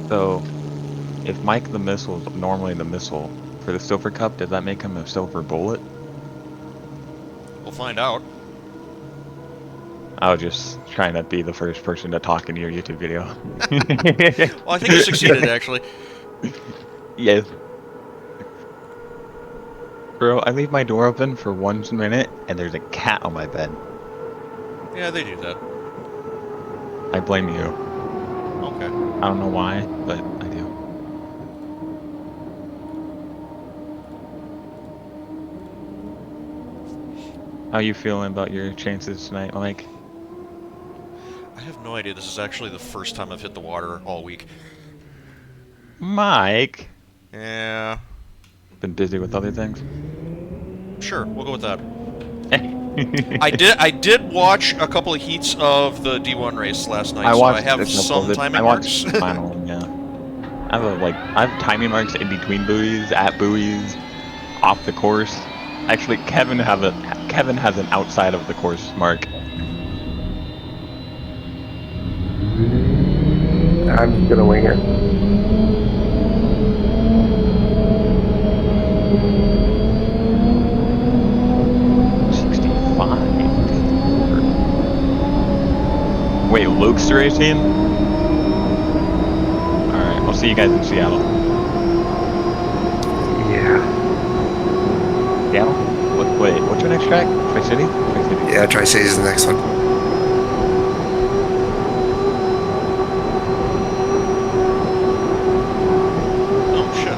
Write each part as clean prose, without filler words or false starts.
So, if Mike the Missile is normally the missile for the Silver Cup, does that make him a silver bullet? We'll find out. I was just trying to be the first person to talk in your YouTube video. Well, I think you succeeded, actually. Yes. Bro, I leave my door open for 1 minute and there's a cat on my bed. Yeah, they do that. I blame you. Okay. I don't know why, but I do. How you feeling about your chances tonight, Mike? I have no idea. This is actually the first time I've hit the water all week. Mike! Yeah. Been busy with other things? Sure, we'll go with that. I did watch a couple of heats of the D1 race last night, so I have some timing marks. The final one, yeah. I have timing marks in between buoys, at buoys, off the course. Actually, Kevin has an outside of the course mark. I'm just gonna wing it. Wait, Luke's racing? Alright, I'll see you guys in Seattle. Yeah. Seattle? Wait, what's your next track? Tri-City? Tri-City. Yeah, Tri-City is the next one. Oh, shit.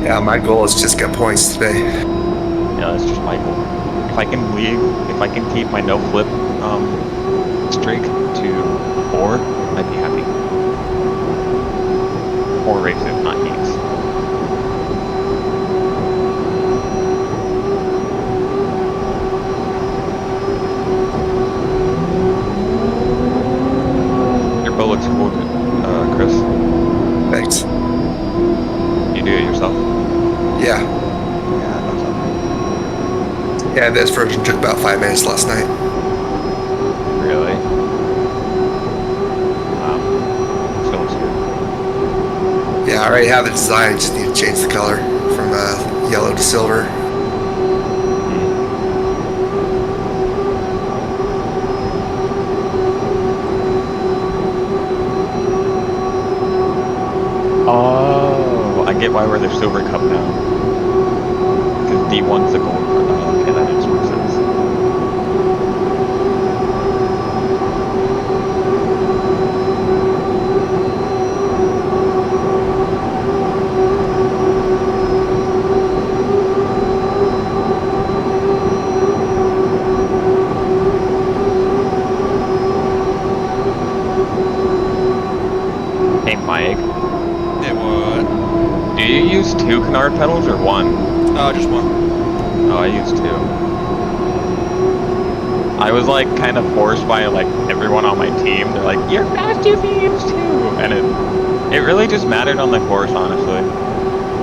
Yeah, my goal is just get points today. Yeah, that's just my goal. If I can keep my no flip streak to 4, I'd be happy. 4 races, not heats. Your bow looks cool, Chris. Thanks. You do it yourself? Yeah. Yeah, that's all. Yeah, this version took about 5 minutes last night. Really? Wow. Still looks good. Yeah, I already have the design, just need to change the color from yellow to silver. Oh, I get why we're the Silver Cup now. Because D1's the gold. Oh, okay, that makes more sense. Hey, Mike. Hey, what? Do you use 2 canard pedals or 1? Just one. Oh, I use 2. I was like kind of forced by like everyone on my team. They're like, "You're fast if you use 2," and it really just mattered on the course, honestly.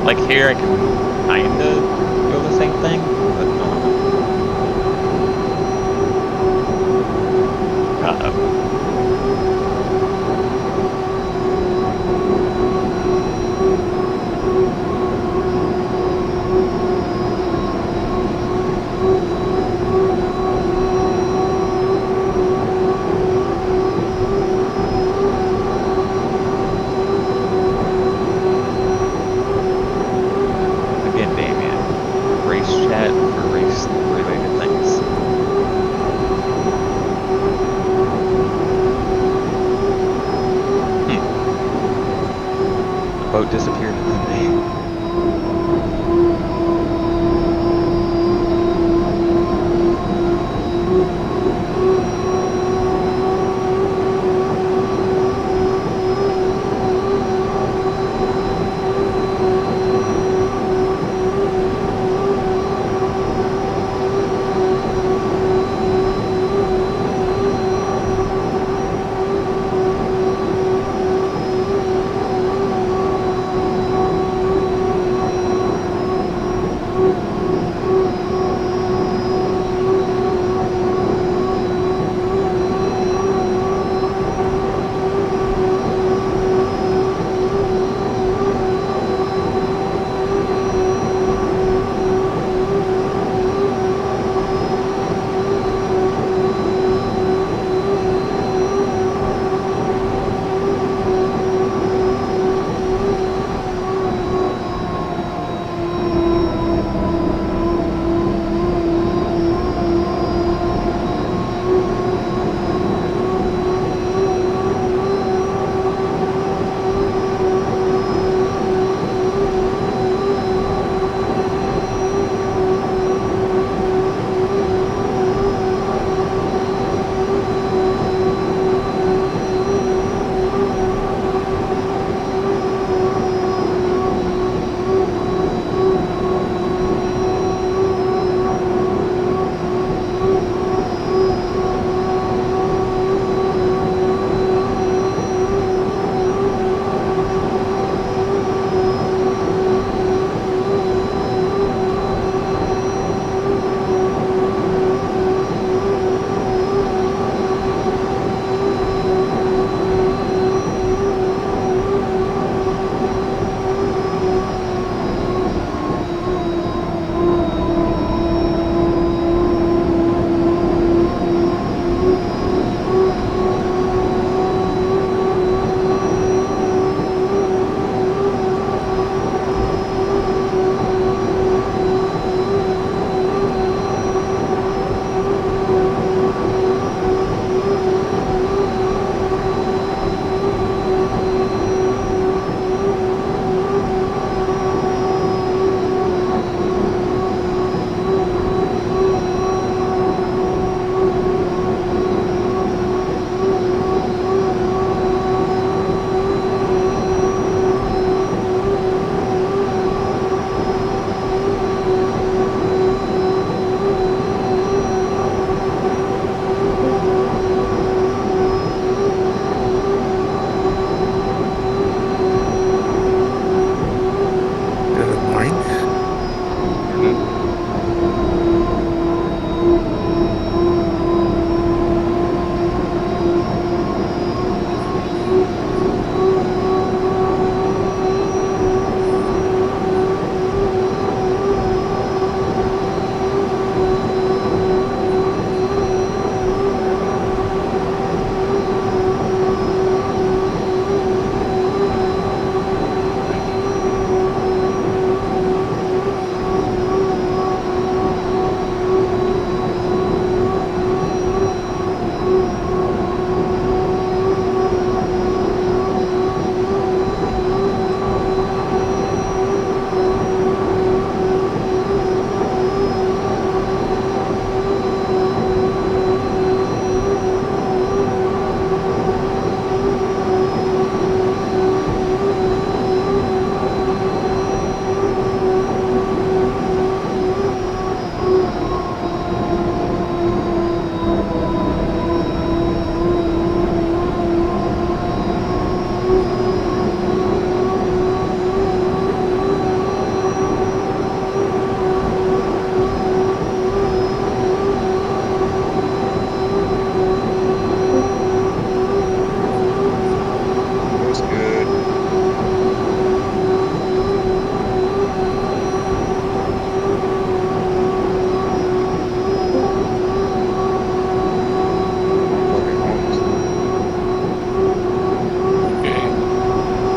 Like here, I can kinda do the same thing, but again, Damien, race chat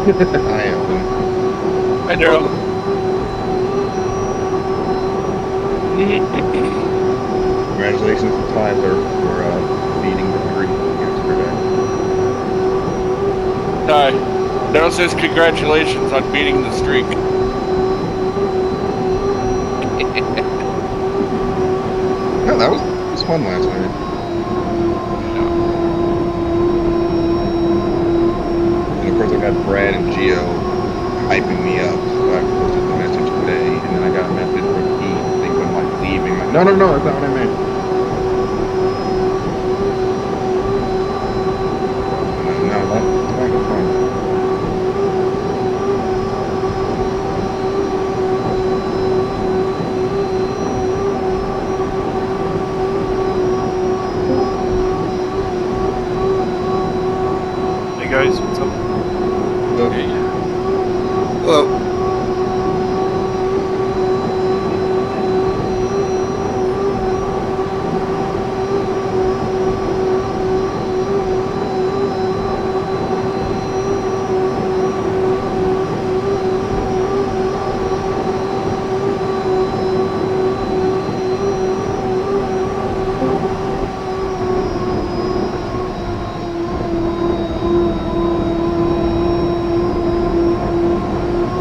I am. Hi, Daryl. Congratulations to Tyler for beating the streak yesterday. Daryl says congratulations on beating the streak. No, that was fun last night. And of course, I got Brad and Gio hyping me up. So I posted the message today, and then I got a message from Pete thinking I'm like leaving. Like, no, that's not what I meant. No, that's fun. Hey guys, what's up? Hello.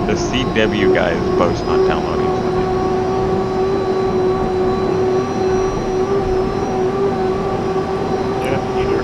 The CW guy is both not downloading something. Yeah, either.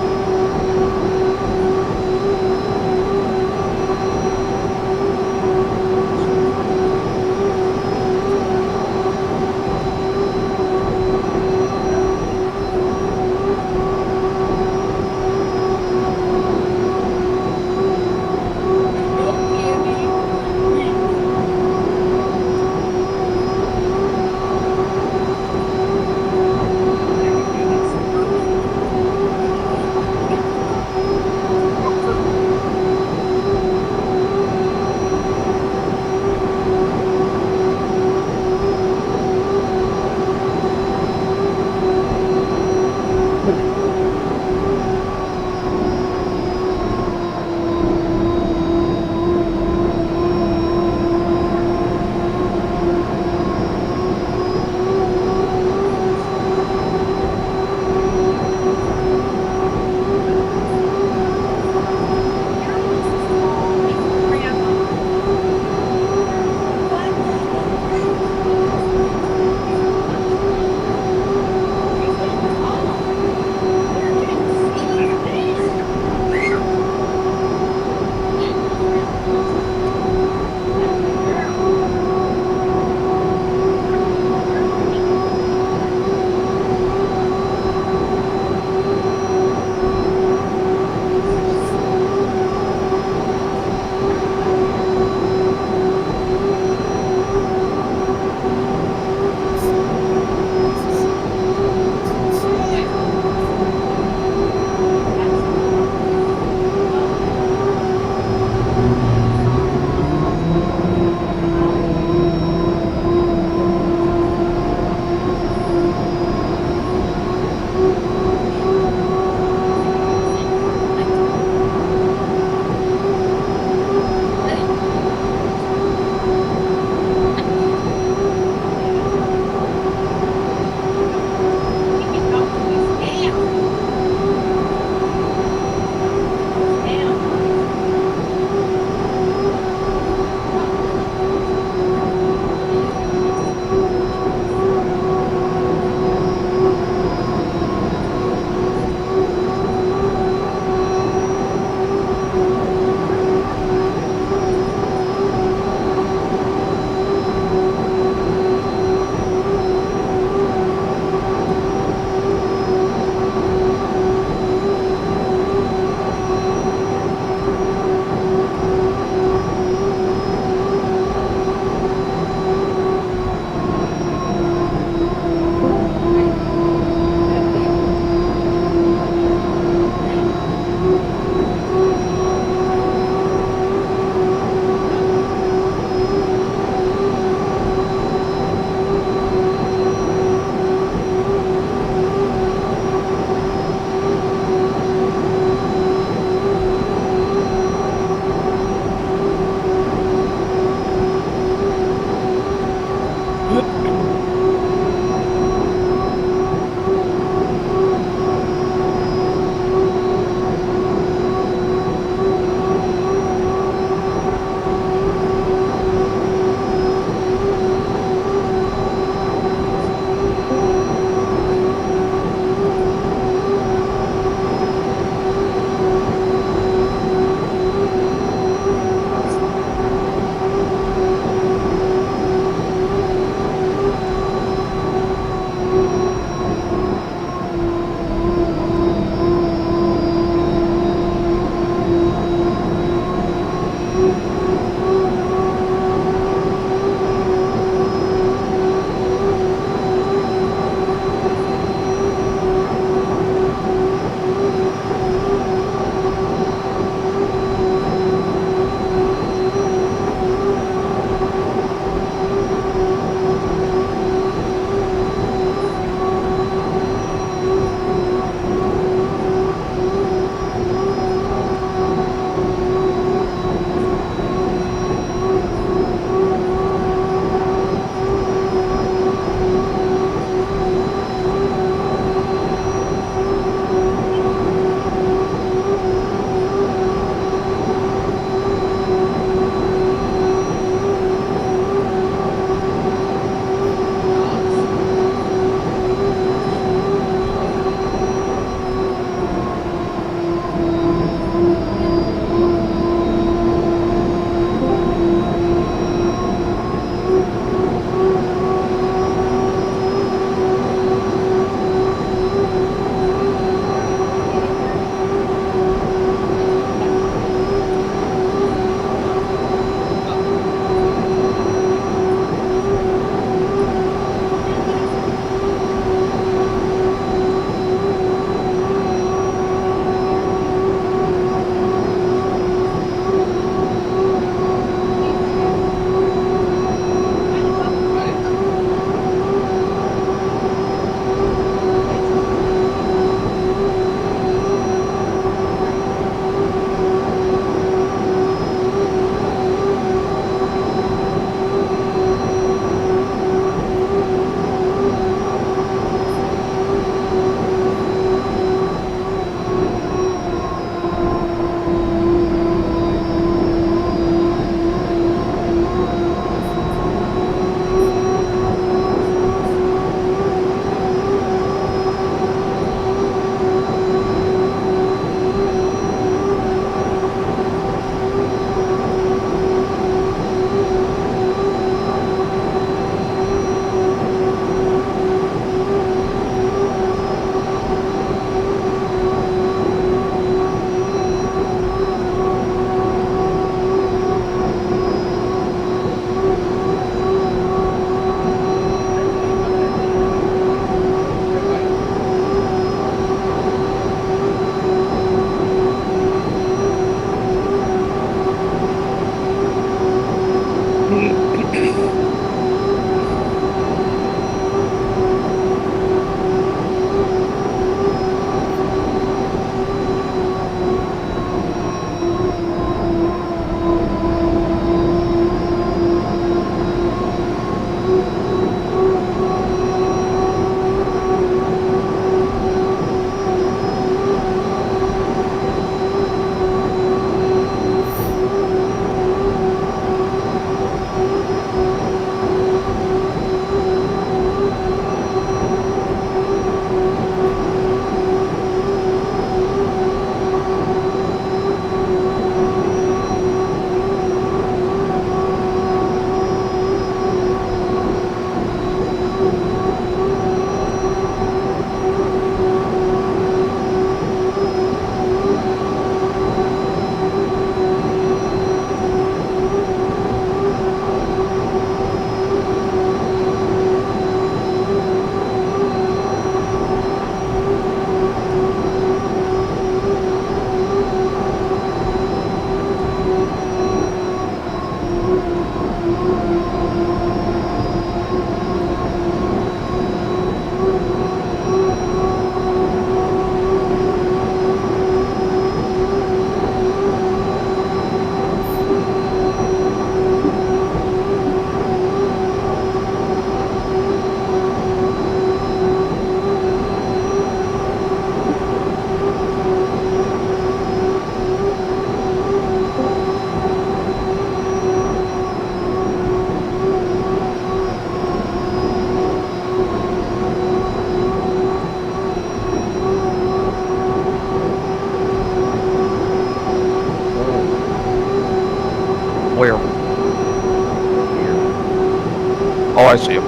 Oh, I see him.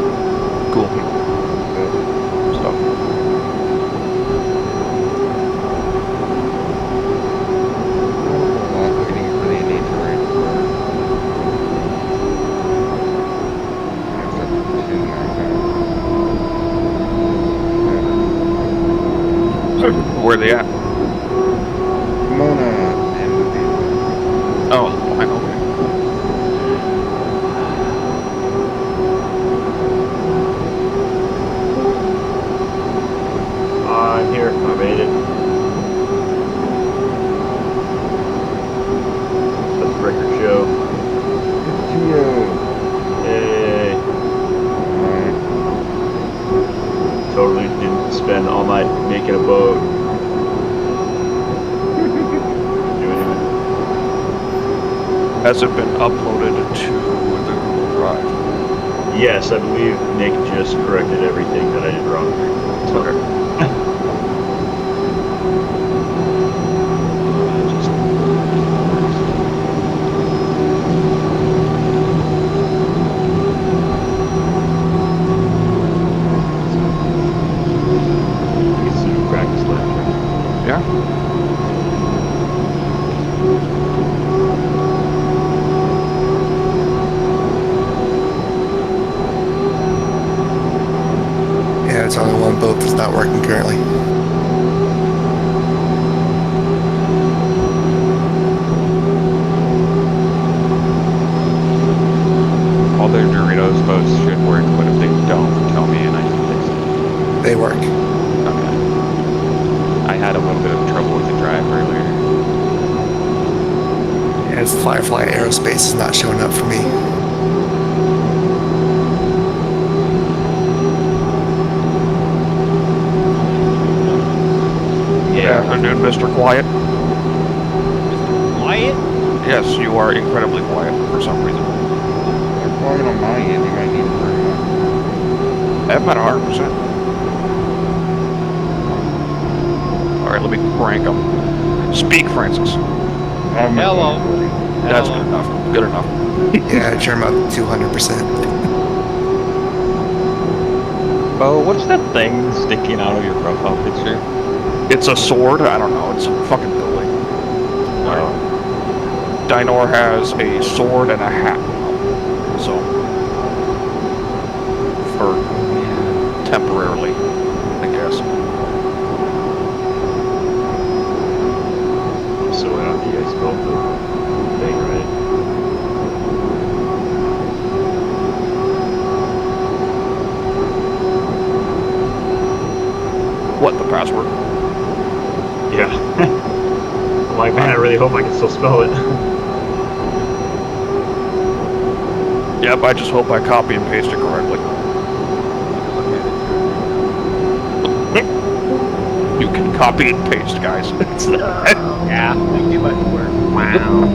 Cool. Stuff. Waiting for the nature right Where are they at? Mona and Oh, fine, okay. I'm here. I made it. That's Breaker Show. Geo. Hey. Totally didn't spend all night making a boat. Has it been uploaded to the Google Drive? Yes, I believe Nick just corrected everything that I did wrong. Okay. Get some practice left. Yeah. Yeah, it's only one boat that's not working currently. All their Doritos boats should work, but if they don't, tell me and I can fix it. They work. Okay. I had a little bit of trouble with the drive earlier. Yeah, it's Firefly Aerospace is not showing up for me. Good afternoon, Mr. Quiet. Quiet? Yes, you are incredibly quiet for some reason. They're quiet on my end. You might need to turn it up. I'm at 100%. Alright, let me crank them. Speak, Francis. Hello. That's Hello. good enough. Good enough. Yeah, I turn them up to 200%. Oh, what's that thing sticking out of your profile picture? It's a sword. I don't know. It's fucking building. Oh. Dinor has a sword and a hat. So, for temporarily, I guess. So went on the ice boat thing, right? What, the password? Yeah. I'm like, man, I really hope I can still spell it. Yep, I just hope I copy and paste it correctly. You can copy and paste, guys. Yeah, we do much work. Wow.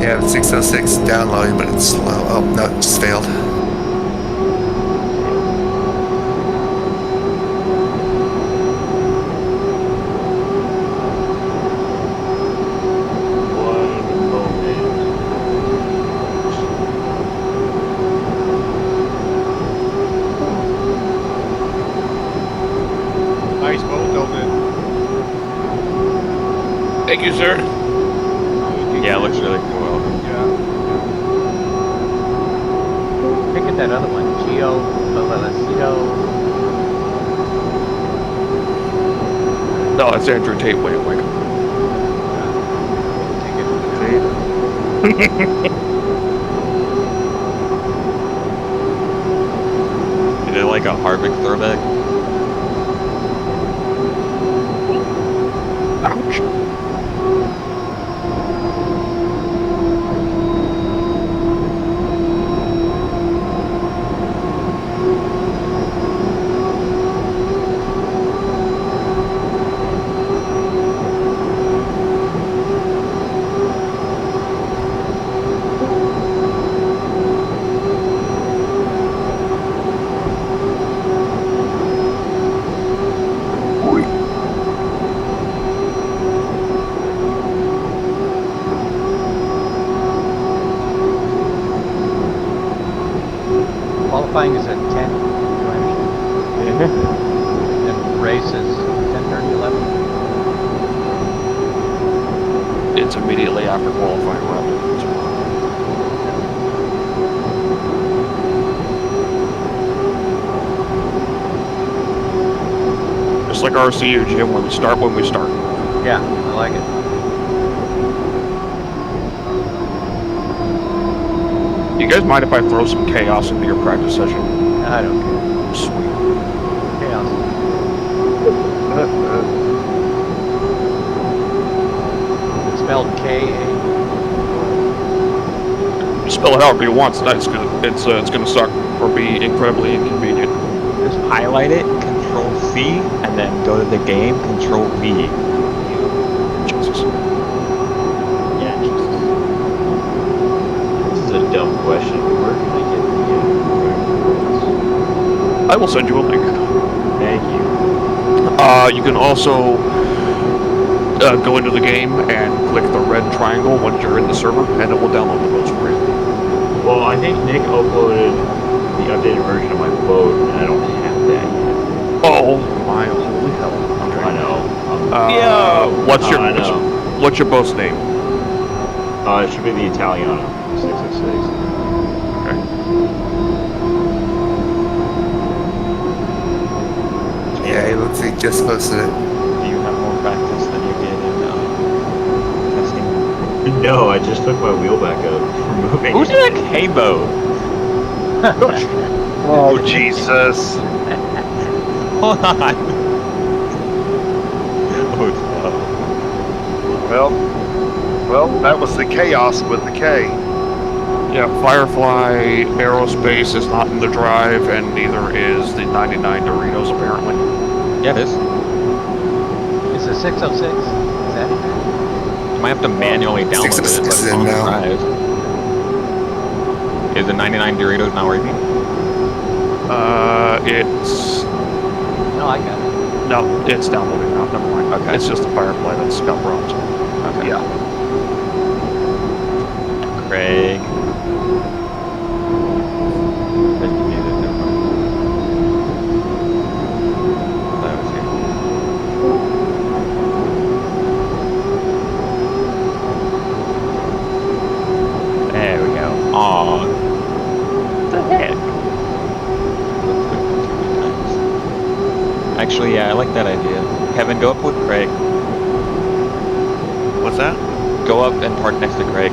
Yeah, the 606 downloading, but it's slow. Oh, no, it just failed. One moment. Nice boat, Elvin. Thank you, sir. Yeah, it looks really cool. Yeah. Pick at that other one, Geo Vallecito. No, it's Andrew Tate way away. Is it like a Harvick throwback? Ouch. qualifying is at 10. And race is 10:30, 11. It's immediately after qualifying round. Just like RCU, Jim, when we start. Yeah, I like it. You guys mind if I throw some chaos into your practice session? I don't care. Sweet. Chaos. It's spelled K-A. Spell it however you want. It's gonna suck or be incredibly inconvenient. Just highlight it, Control C, and then go to the game, Control V. Jesus. Yeah, Jesus. This is a dumb question. Where can I get the I will send you a link. Thank you. You can also go into the game and click the red triangle once you're in the server, and it will download the votes for you. Well, I think Nick uploaded the updated version of my vote, and I don't have that yet. Oh my holy hell! Okay. I know. What's your boat's name? It should be the Italiano 606. Okay. Yeah, he looks like he just posted it. Do you have more practice than you did in testing? No, I just took my wheel back up for moving. Who's in a K-boat? Oh, Jesus. Hold on. Well, that was the chaos with the K. Yeah, Firefly Aerospace is not in the drive, and neither is the 99 Doritos, apparently. Yeah, it is. It's a 606. Is that it? You might have to manually download it, but 606 it's is in on the now. drive. Is the 99 Doritos not working? It's... No, I got it. No, it's downloading now, never mind. Okay. It's just the Firefly that's got problems. Okay. Yeah. Craig. Then you need it, never mind. That was here. There we go. Aw. What the heck? Actually, yeah, I like that idea. Kevin, go up with Craig. What's that? Go up and park next to Craig.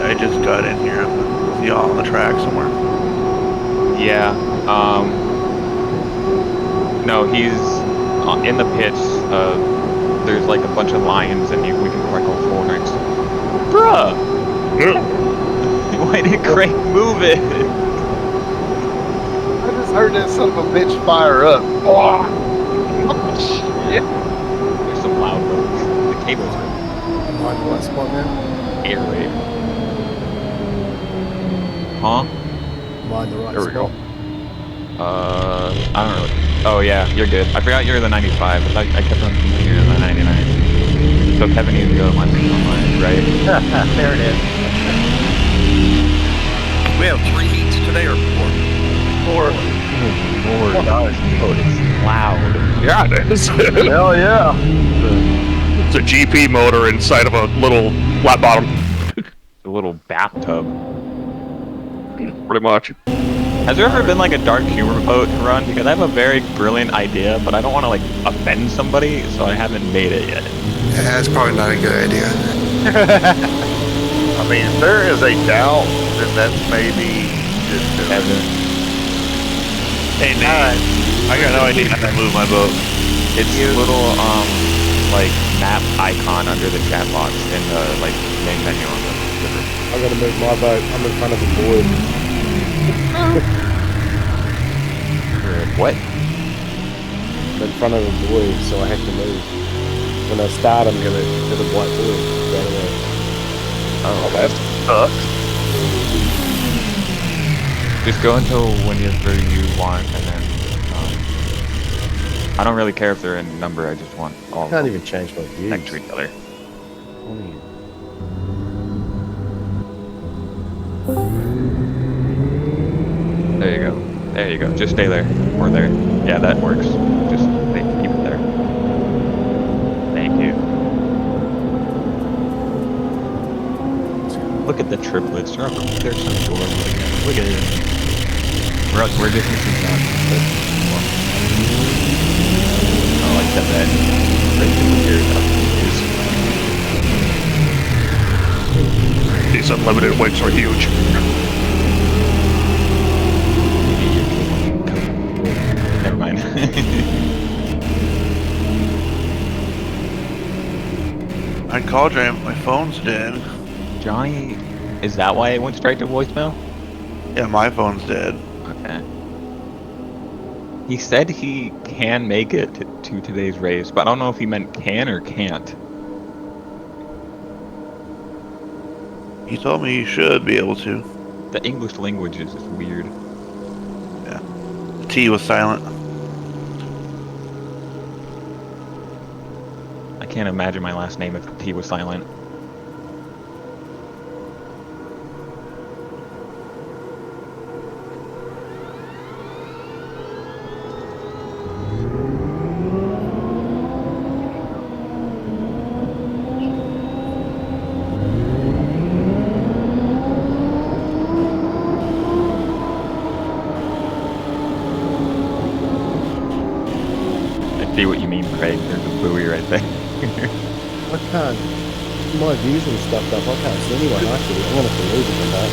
I just got in here. Is he all on the track somewhere? Yeah. No, he's in the pits. There's like a bunch of lines, and we can park all four next. Bruh! Why did Craig move it? I just heard that son of a bitch fire up. Oh, shit. There's some loud roads. The cable's Am I in the right spot now? air raid. Huh? Am I in the right There we spot? go. I don't really. Oh yeah, you're good. I forgot you're the 95. I kept on thinking you were the 99. So Kevin needs to go to my online, right? There it is. We have 3 heats today or 4? 4. Lord, gosh, it's loud. Yeah, it is. Hell yeah. It's a GP motor inside of a little flat bottom. A little bathtub. Pretty much. Has there ever been like a dark humor boat to run? Because I have a very brilliant idea, but I don't want to like offend somebody, so I haven't made it yet. Yeah, that's probably not a good idea. I mean, if there is a doubt, then that's maybe just Kevin. Hey, Nate. I got no idea how to move my boat. It's a little like map icon under the chat box in the like main menu on the river. I gotta move my boat. I'm in front of the boy. What? I'm in front of the boy, so I have to move. When I start, I'm gonna hit a white boy. Right away. Oh, that sucks. just go until whenever you want, and then I don't really care if they're in number. I just want all I of can't them even change my views. next to each other. There you go. Just stay there. Or there. Yeah, that works. Just keep it there. Thank you. Look at the triplets. They're so adorable again. Look at it. We're just missing that. Oh, like that. These unlimited wings are huge. Never mind. I called you, my phone's dead. Johnny, is that why it went straight to voicemail? Yeah, my phone's dead. Okay. He said he can make it to today's race, but I don't know if he meant can or can't. He told me he should be able to. The English language is just weird. Yeah. The T was silent. I can't imagine my last name if the T was silent. See what you mean, Craig. There's a buoy right there. What kind? My views and stuff up. I can't see anyone actually. I want to believe it or not.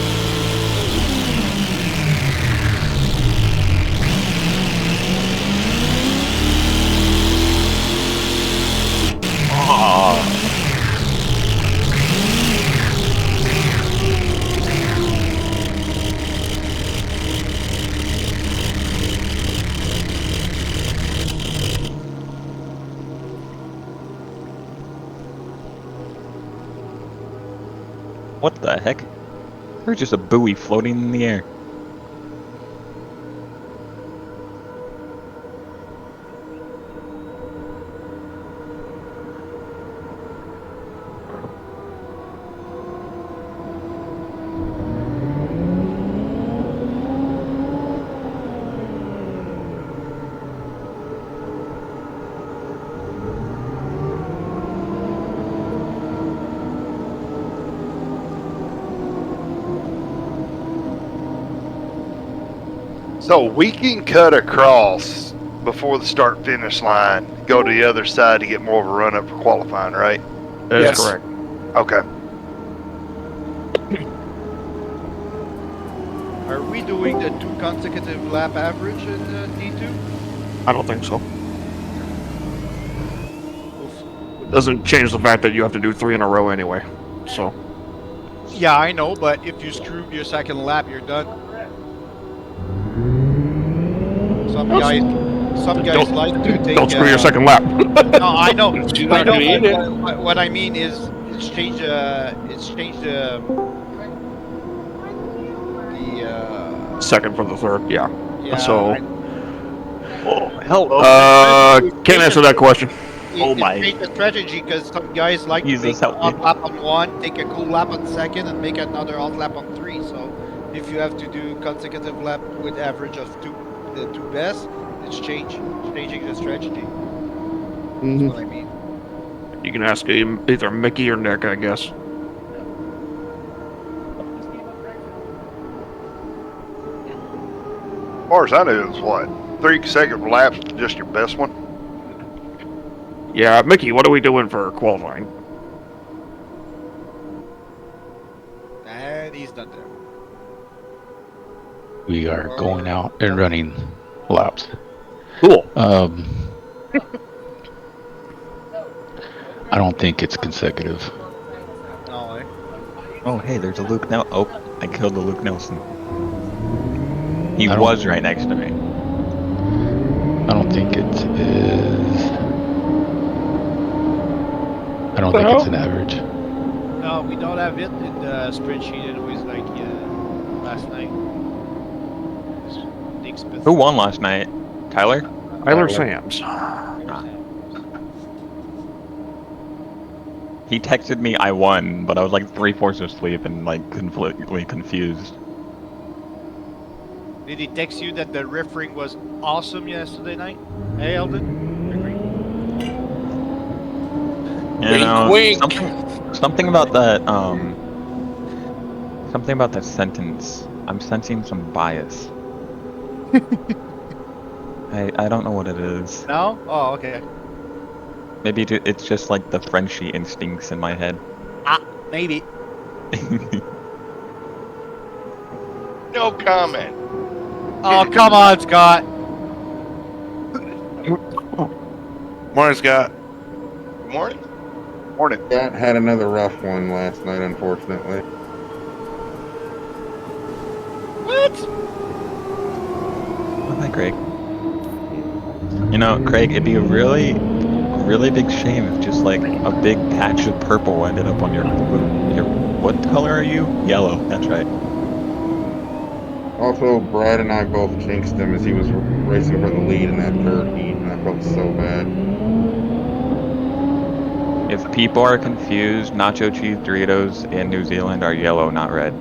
What the heck? There's just a buoy floating in the air. So we can cut across before the start finish line, go to the other side to get more of a run up for qualifying, right? That is correct. Okay. Are we doing the 2 consecutive lap average in D2? I don't think so. It doesn't change the fact that you have to do 3 in a row anyway. So. Yeah, I know, but if you screw your second lap, you're done. Some guys like to take. Don't screw your second lap. No, I know. I know. It. What I mean is, it's changed the Second for the third, yeah. So. Hello. Can't answer that question. It changed the strategy because some guys like to make an off lap on 1, take a cool lap on 2nd, and make another off lap on 3. So if you have to do consecutive lap with average of 2, the 2 best, it's changing the strategy. That's what I mean. You can ask either Mickey or Nick, I guess. As far as I know, it's what? 3 consecutive laps, just your best one? Yeah, Mickey, what are we doing for qualifying? And he's done there. We are going out and running laps. Cool. I don't think it's consecutive. No, Oh, hey, there's a Luke Nelson. Oh, I killed the Luke Nelson. He was right next to me. I don't think it is. I don't think it's an average. No, we don't have it in the spreadsheet. It was like last night. Who won last night? Tyler? Tyler Sams. He texted me I won, but I was like 3/4 asleep and like completely confused. Did he text you that the riffing was awesome yesterday night? Hey, Eldon? Agree? You know, wink. something about that, something about that sentence. I'm sensing some bias. I don't know what it is. No? Oh, okay. Maybe it's just like the Frenchie instincts in my head. Ah, maybe. No comment. Oh, come on, Scott. Morning, Scott. Good morning. Morning. Scott had another rough one last night, unfortunately. What? Oh, hi, Craig. You know, Craig, it'd be a really big shame if just like a big patch of purple ended up on your what color are you? Yellow, that's right. Also, Brad and I both jinxed him as he was racing for the lead in that third heat, and I felt so bad. If people are confused, nacho cheese Doritos in New Zealand are yellow, not red.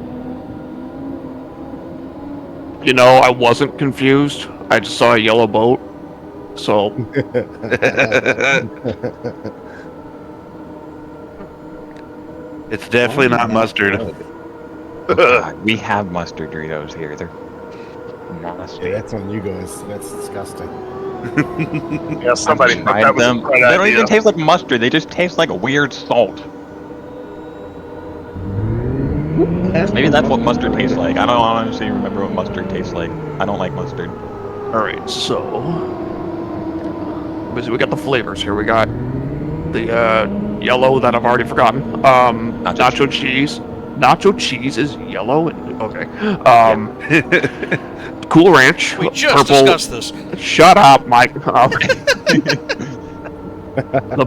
You know, I wasn't confused. I just saw a yellow boat. So. It's definitely not mustard. Oh, God, we have mustard Doritos here. They're nasty. Yeah, that's on you guys. That's disgusting. Yeah, somebody tried that was them. a bright They don't idea. even taste like mustard. They just taste like weird salt. Maybe that's what mustard tastes like. I don't honestly remember what mustard tastes like. I don't like mustard. Alright, so we got the flavors here. We got the yellow that I've already forgotten. Nacho cheese. Nacho cheese is yellow. Okay. Cool Ranch. We just purple. discussed this. Shut up, Mike. The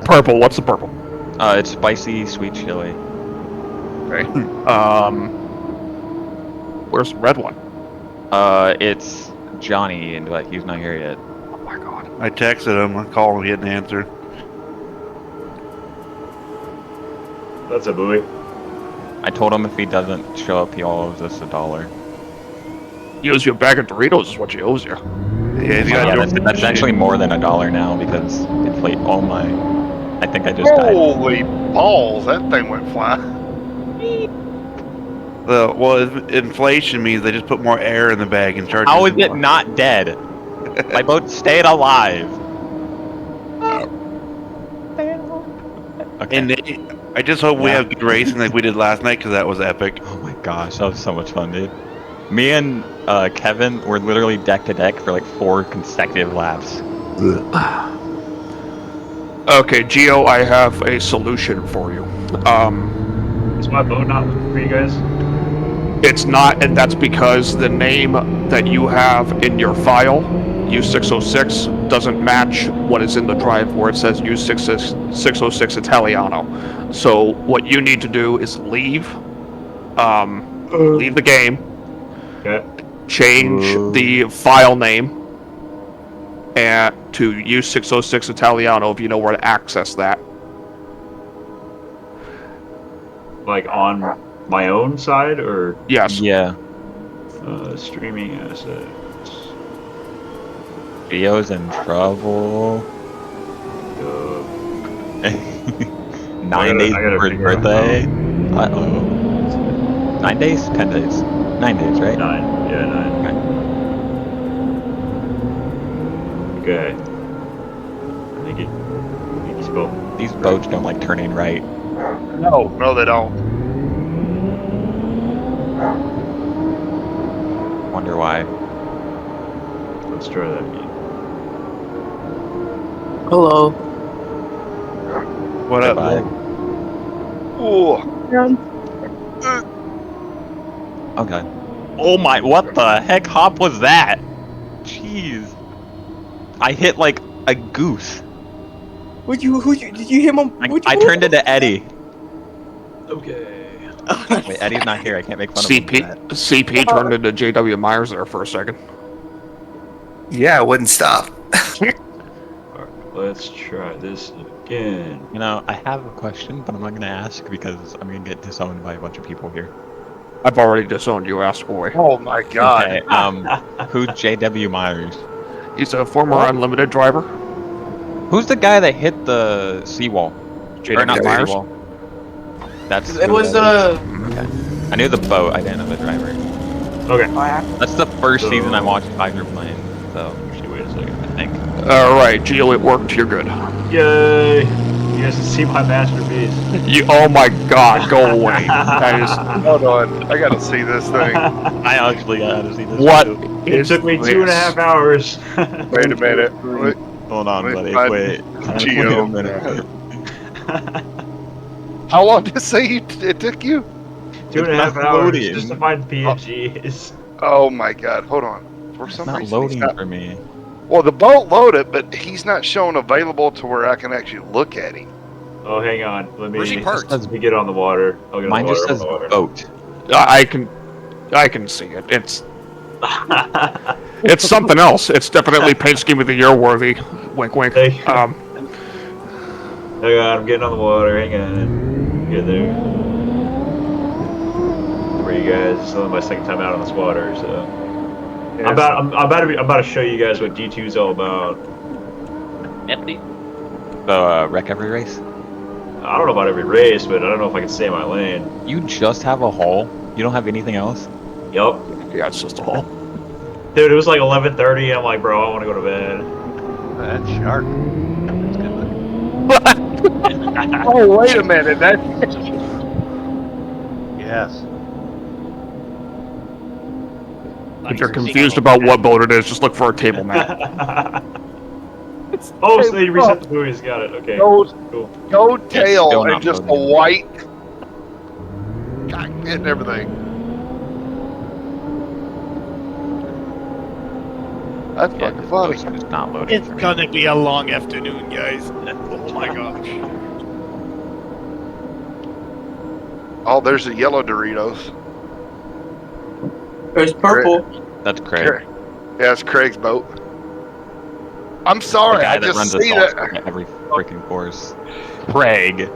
purple. What's the purple? It's spicy sweet chili. Okay. Where's the red one? It's Johnny, but he's not here yet. Oh my God. I texted him. I called him. He hadn't answered. That's a buoy. I told him if he doesn't show up, he owes us $1. He owes you a bag of Doritos is what he owes you. Yeah, that's actually more than $1 now because inflate. Oh my! I think I just died. Holy balls! That thing went flying. Well, inflation means they just put more air in the bag and charge. How is it not dead? My boat stayed alive. Okay. And I just hope we have good racing like we did last night because that was epic. Oh my gosh, that was so much fun, dude. Me and Kevin were literally deck to deck for like 4 consecutive laps. Okay, Gio, I have a solution for you. Is my boat not for you guys? It's not, and that's because the name that you have in your file, U606, doesn't match what is in the drive where it says U606 Italiano. So what you need to do is leave the game, okay. change the file name to U606 Italiano if you know where to access that. Like on my own side, or? Yes. Yeah. Streaming assets. Gio's in trouble. 9 days for his birthday. Uh-oh. 9 days? 10 days. 9 days, right? 9. Yeah, 9. Okay. I think it's cool. These boats don't like turning right. No, they don't. Wonder why. Let's try that again. Hello. What up? Oh. Okay. Oh my! What the heck hop was that? Jeez. I hit like a goose. Did you hit him? I turned into Eddie. Okay. Wait, Eddie's not here. I can't make fun of him. CP turned into J.W. Myers there for a second. Yeah, I wouldn't stop. Alright, let's try this again. You know, I have a question, but I'm not gonna ask because I'm gonna get disowned by a bunch of people here. I've already disowned you, ass boy. Oh my god. Okay, who's JW Myers? He's a former unlimited driver. Who's the guy that hit the seawall? JW Or not the Myers? seawall. That's It who was that is. Okay. I knew the boat, I didn't know the driver. Okay. That's the first season I watched hydroplane, so actually wait a second, I think. Alright, Geo, it worked, you're good. Yay! You guys can see my masterpiece. Oh my god, go away. That is... Hold on, I gotta see this thing. I actually gotta see this. What? It took me 2.5 hours. Wait a minute. Hold on, buddy. Wait. Geo. Wait a minute. How long to say it took you? 2.5 hours just to find PNGs. Oh my god, hold on. For some Not reason, loading for me. Well, the boat loaded, but he's not showing available to where I can actually look at him. Oh, hang on. Let me. Where's he parked? Let me get on the water. I'll get Mine on the just water. says boat. I can see it. It's something else. It's definitely paint scheme of the year worthy. Wink, wink. Hang on, I'm getting on the water. Hang on. Get there. For you guys, it's only my second time out on this water, so. Yeah, I'm about to show you guys what D2 is all about. Empty. So, wreck every race? I don't know about every race, but I don't know if I can stay in my lane. You just have a hull? You don't have anything else? Yup. Yeah, it's just a hole. Dude, it was like 11:30, and I'm like, bro, I want to go to bed. That's sharp. That's good looking. Oh, wait a minute. Yes. If you're confused about what boat it is, just look for a table map. Oh, so they reset the buoys. Got it. Okay. Gold, Cool. gold tail still and not just a loading. white cockpit and everything. That's fucking funny. It's not loading. It's gonna be a long afternoon, guys. Oh my gosh. Oh, there's the yellow Doritos. There's purple. That's Craig. Yeah, it's Craig's boat. I'm The sorry, guy I that just runs see assault that. at every freaking course. Craig.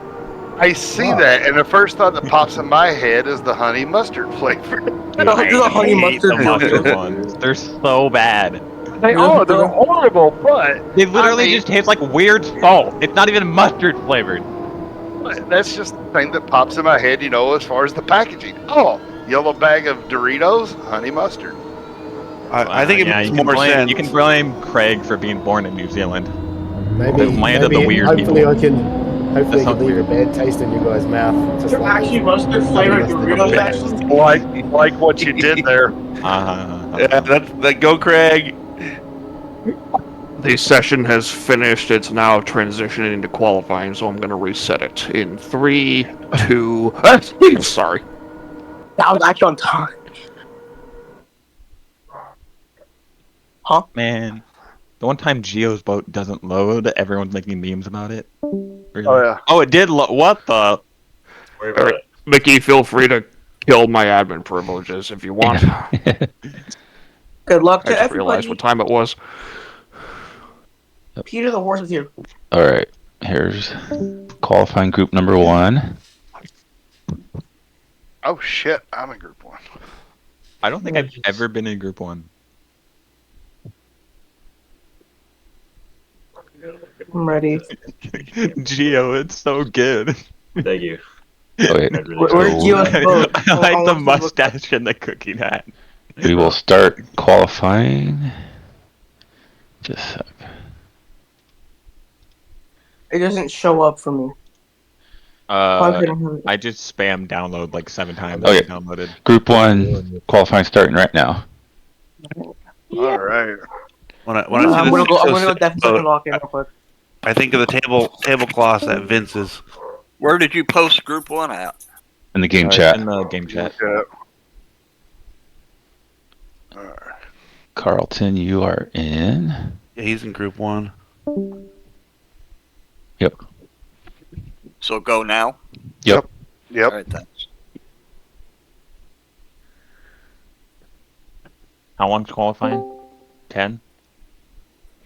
I see that, and the first thought that pops in my head is the honey mustard flavor. There's a honey mustard the mustard ones. They're so bad. They are. They're horrible, but They literally just taste like weird salt. It's not even mustard flavored. that's just the thing that pops in my head, you know, as far as the packaging. Oh, yellow bag of Doritos, honey mustard. I think it makes you can more blame, sense. You can blame Craig for being born in New Zealand. Maybe, The land of the weird hopefully people. I can sounds leave weird. a bad taste in you guys' mouth. Just They're like actually mustard flavored Doritos, actually. Like what you did there. Yeah, that go Craig. The session has finished. It's now transitioning into qualifying, so I'm going to reset it in 3, 2. Sorry. That was actually on time. Huh? Man, the one time Geo's boat doesn't load, everyone's making memes about it. Really? Oh, yeah. Oh, it did load. What the? Worry about it. Mickey, feel free to kill my admin privileges if you want. Good luck I to just realized everybody. what time it was. Peter the horse is here. All right, here's qualifying group number 1. Oh shit, I'm in group 1. I don't think I've ever been in Group 1. I'm ready. Geo, it's so good. Thank you. Okay, Where's Geo's boat? I like the mustache and the cookie hat. we will start qualifying. Just a sec. It doesn't show up for me. I just spam download like 7 times. Okay. Downloaded. Group 1 qualifying starting right now. All right. When I see I'm the gonna go 606 deficit boat, and lock in real quick. I think of the tablecloths at Vince's. Where did you post Group 1 at? In the game chat. In the game chat. Carlton, you are in. Yeah, he's in Group 1. Yep. So go now? Yep. Yep. All right, thanks. How long's qualifying? 10?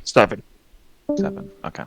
7. 7. Okay.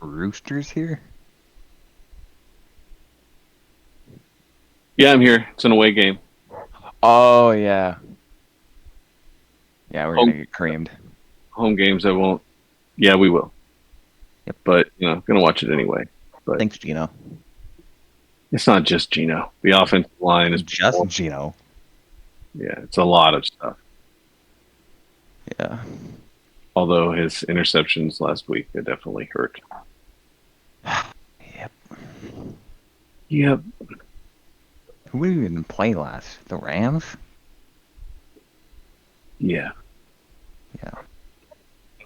Roosters here? Yeah, I'm here. It's an away game. Oh, yeah. Yeah, we're going to get creamed. Home games, I won't. Yeah, we will. Yep. But, going to watch it anyway. But thanks, Gino. It's not just Gino. The offensive line is just Gino. Yeah, it's a lot of stuff. Yeah. Although his interceptions last week, it definitely hurt. Yep. Yep. Who did we even play last? The Rams? Yeah. Yeah.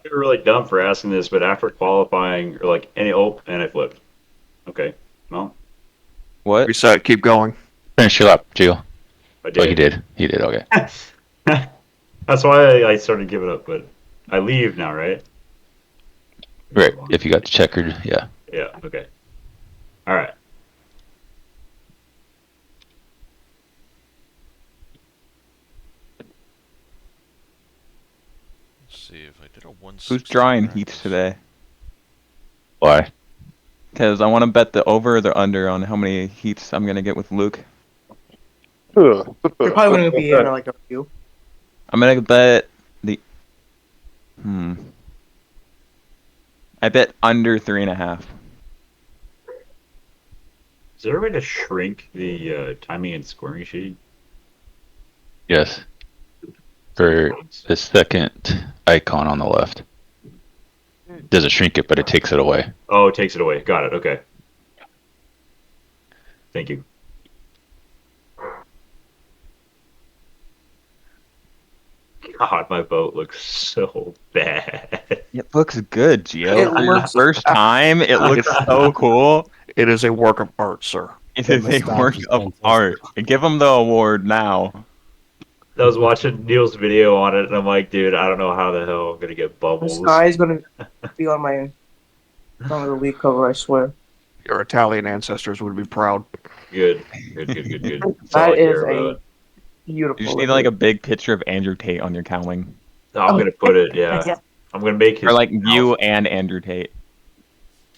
You're really dumb for asking this, but after qualifying, or like and I flipped. Okay. Well. What? Reset. Keep going. Finish your lap, Gio. I did. Oh, he did. He did. Okay. That's why I started giving up, but I leave now, right? Right. If you got the checkered, yeah. Yeah. Okay. All right. Let's see if I did a 160. Who's drawing heats today? Why? Because I want to bet the over or the under on how many heats I'm going to get with Luke. You're probably going to be in like a few. I'm going to bet the... I bet under 3.5. Is there a way to shrink the timing and scoring sheet? Yes. For the second icon on the left. Doesn't shrink it, but it takes it away. Oh, it takes it away. Got it. Okay. Thank you. God, my boat looks so bad. It looks good, Gio. For your first time, it looks so cool. It is a work of art, sir. It is a work of art. Give him the award now. I was watching Neil's video on it, and I'm like, dude, I don't know how the hell I'm gonna get bubbles. This guy is gonna be on my the league cover, I swear. Your Italian ancestors would be proud. Good. That is a beautiful. You just need like a big picture of Andrew Tate on your cowling. No, I'm gonna put it. Yeah, I'm gonna make his. Or like you and Andrew Tate.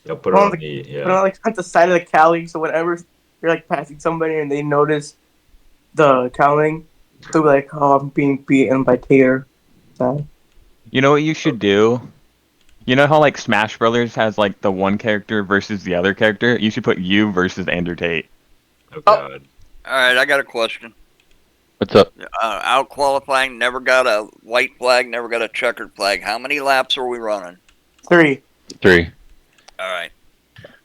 I'll put it on the. Yeah. Put it like at the side of the cowling, so whenever you're like passing somebody and they notice the cowling, So like, oh, I'm being beaten by Tater. So. You know what you should do? You know how like Smash Brothers has like the one character versus the other character? You should put you versus Andrew Tate. Oh god. Alright, I got a question. What's up? Out qualifying, never got a white flag, never got a checkered flag. How many laps are we running? 3. 3. Alright.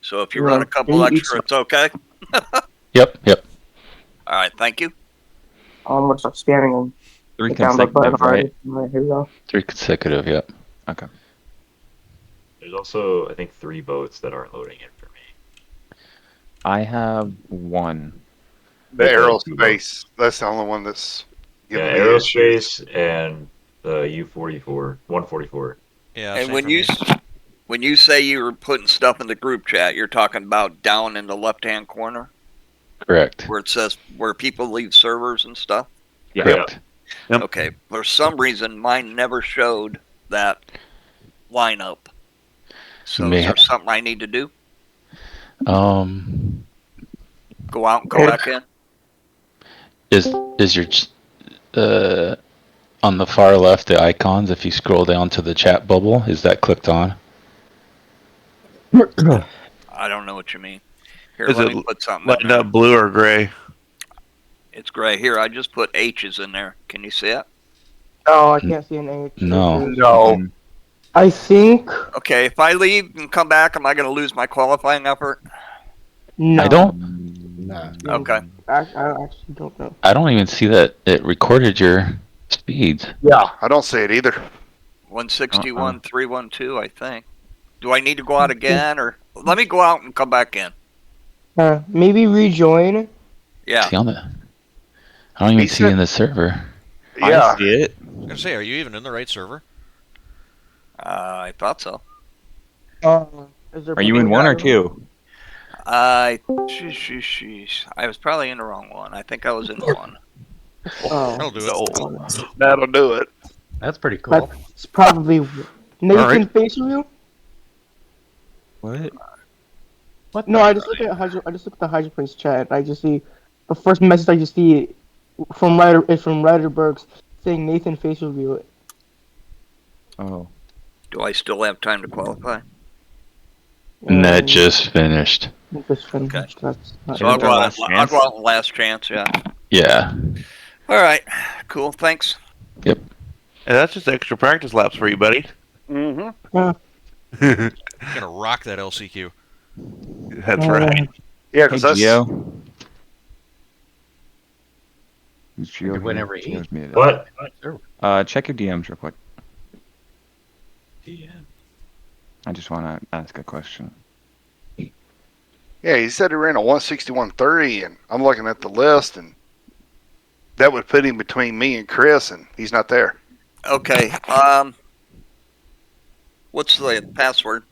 So if you run a couple extra, it's okay? Yep. Alright, thank you. I'm gonna stop spamming them. 3 consecutive, right? Right, here we go. 3 consecutive, yep. Okay. There's also, I think, 3 boats that aren't loading in for me. I have 1. The aerospace. That's the only one that's. Yeah, aerospace and the U-44, 144. Yeah. And when you say you were putting stuff in the group chat, you're talking about down in the left-hand corner? Correct. Where it says where people leave servers and stuff? Yeah. Correct. Yep. Okay. For some reason, mine never showed that lineup. So is there something I need to do? Go out and go back in? Is your on the far left the icons? If you scroll down to the chat bubble, is that clicked on? I don't know what you mean. Here, Is let it me put something in lighting there. up blue or gray? It's gray. Here, I just put H's in there. Can you see it? Oh, I can't see an H. No. I think. Okay, if I leave and come back, am I going to lose my qualifying effort? No. I don't. Okay. I actually don't know. I don't even see that it recorded your speeds. Yeah, I don't see it either. 161, 312, I think. Do I need to go out again, or let me go out and come back in? Maybe rejoin. Yeah. See on the, I don't even see in the server. Yeah. I see it. I was gonna say, are you even in the right server? I thought so. Is there Are you in 1 or 2? I was probably in the wrong one. I think I was in the 1. That'll do it. That'll do it. That's pretty cool. It's probably Nathan Alright. face review. What? What? No, I just look at I just look at the HydroSim chat. I just see the first message I just see from Ryderbergs saying Nathan face review. Oh. Do I still have time to qualify? And that just finished. Okay. That's not So I'll go out last chance, yeah. Yeah. All right. Cool. Thanks. Yep. And that's just extra practice laps for you, buddy. Mm-hmm. Yeah. You're gonna rock that LCQ. That's right. Yeah, Hey, because that's. Gio. You could win every heat. What? Check your DMs real quick. DM. I just want to ask a question. Yeah, he said he ran a 161.30, and I'm looking at the list, and that would put him between me and Chris, and he's not there. Okay. What's the password?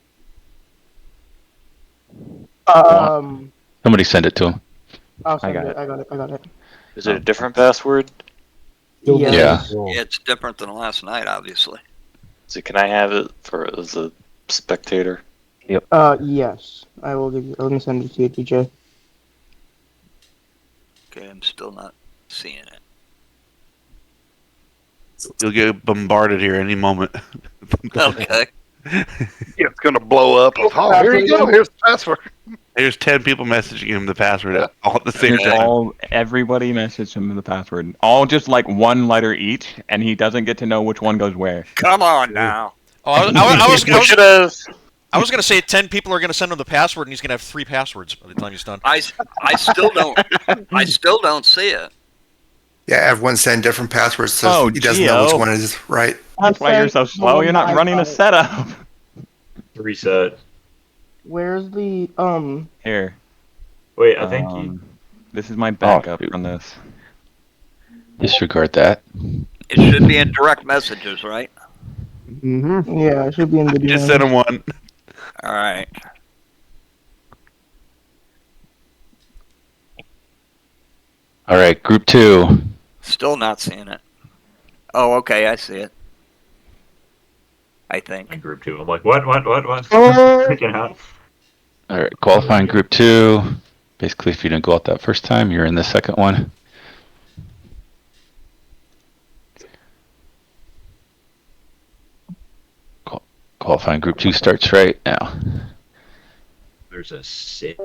Somebody send it to him. I got it. I got it. Is it a different password? Yeah. It's different than last night, obviously. So can I have it for as a spectator? Yep. Yes. I will give you. Let me send it to you, DJ. Okay, I'm still not seeing it. You'll get bombarded here any moment. Okay. It's going to blow up. Oh, here you go. Here's the password. There's 10 people messaging him the password all at the same time. Everybody messaged him the password. All just like 1 letter each, and he doesn't get to know which one goes where. Come on now. Oh, I was gonna say 10 people are gonna send him the password, and he's gonna have 3 passwords by the time he's done. I still don't see it. Yeah, everyone send different passwords so he doesn't know which one is right. That's why you're so slow. You're not running a setup. Reset. Where's the Here. Wait, I think you. This is my backup from this. Disregard that. It should be in direct messages, right? Mm-hmm. Yeah, it should be in the. Just send him one. All right. All right, group 2. Still not seeing it. Oh, okay, I see it. I think. In group 2. I'm like, what? Freaking out. All right, qualifying group 2. Basically, if you didn't go out that first time, you're in the second one. Qualifying Group 2 starts right now. There's a 6.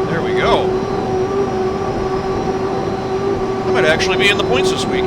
There we go. I might actually be in the points this week.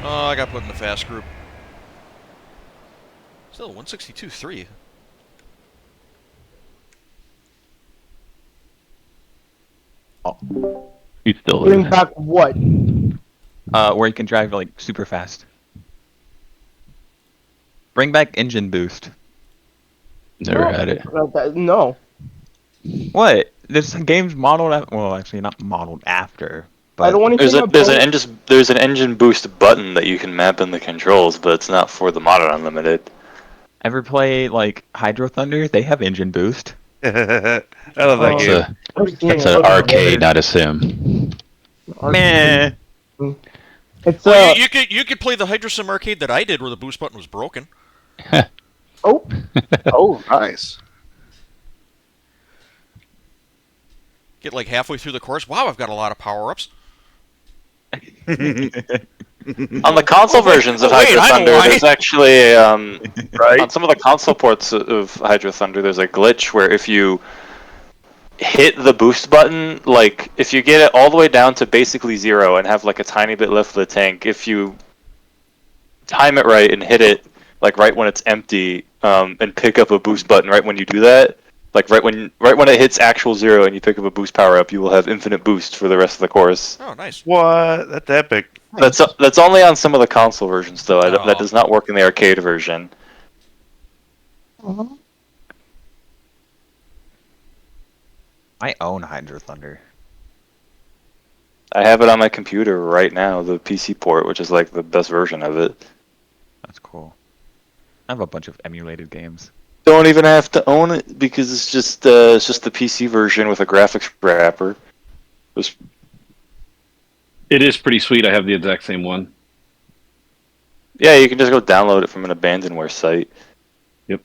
Oh, I got put in the fast group. Still 162.3. You still Bring back what? Where you can drive like super fast. Bring back engine boost. Never had it. No. What? This game's modeled well, actually not modeled after. But I don't want to there's an engine boost button that you can map in the controls, but it's not for the Modern Unlimited. Ever play like Hydro Thunder? They have engine boost. I love that game. It's an arcade, not a sim. Meh. It's Well, you could play the HydroSim arcade that I did, where the boost button was broken. Oh. Oh, nice. Get like halfway through the course. Wow, I've got a lot of power-ups. On the console versions of Hydro Thunder, there's actually on some of the console ports of Hydro Thunder, there's a glitch where if you hit the boost button, like if you get it all the way down to basically 0 and have like a tiny bit left of the tank, if you time it right and hit it like right when it's empty, and pick up a boost button right when you do that, like right when it hits actual 0 and you pick up a boost power up, you will have infinite boost for the rest of the course. Oh, nice. What? That's epic. That's only on some of the console versions though. That does not work in the arcade version. I own Hydro Thunder. I have it on my computer right now, the PC port, which is like the best version of it. That's cool. I have a bunch of emulated games. Don't even have to own it because it's just the PC version with a graphics wrapper. It is pretty sweet. I have the exact same one. Yeah, you can just go download it from an abandonware site. Yep.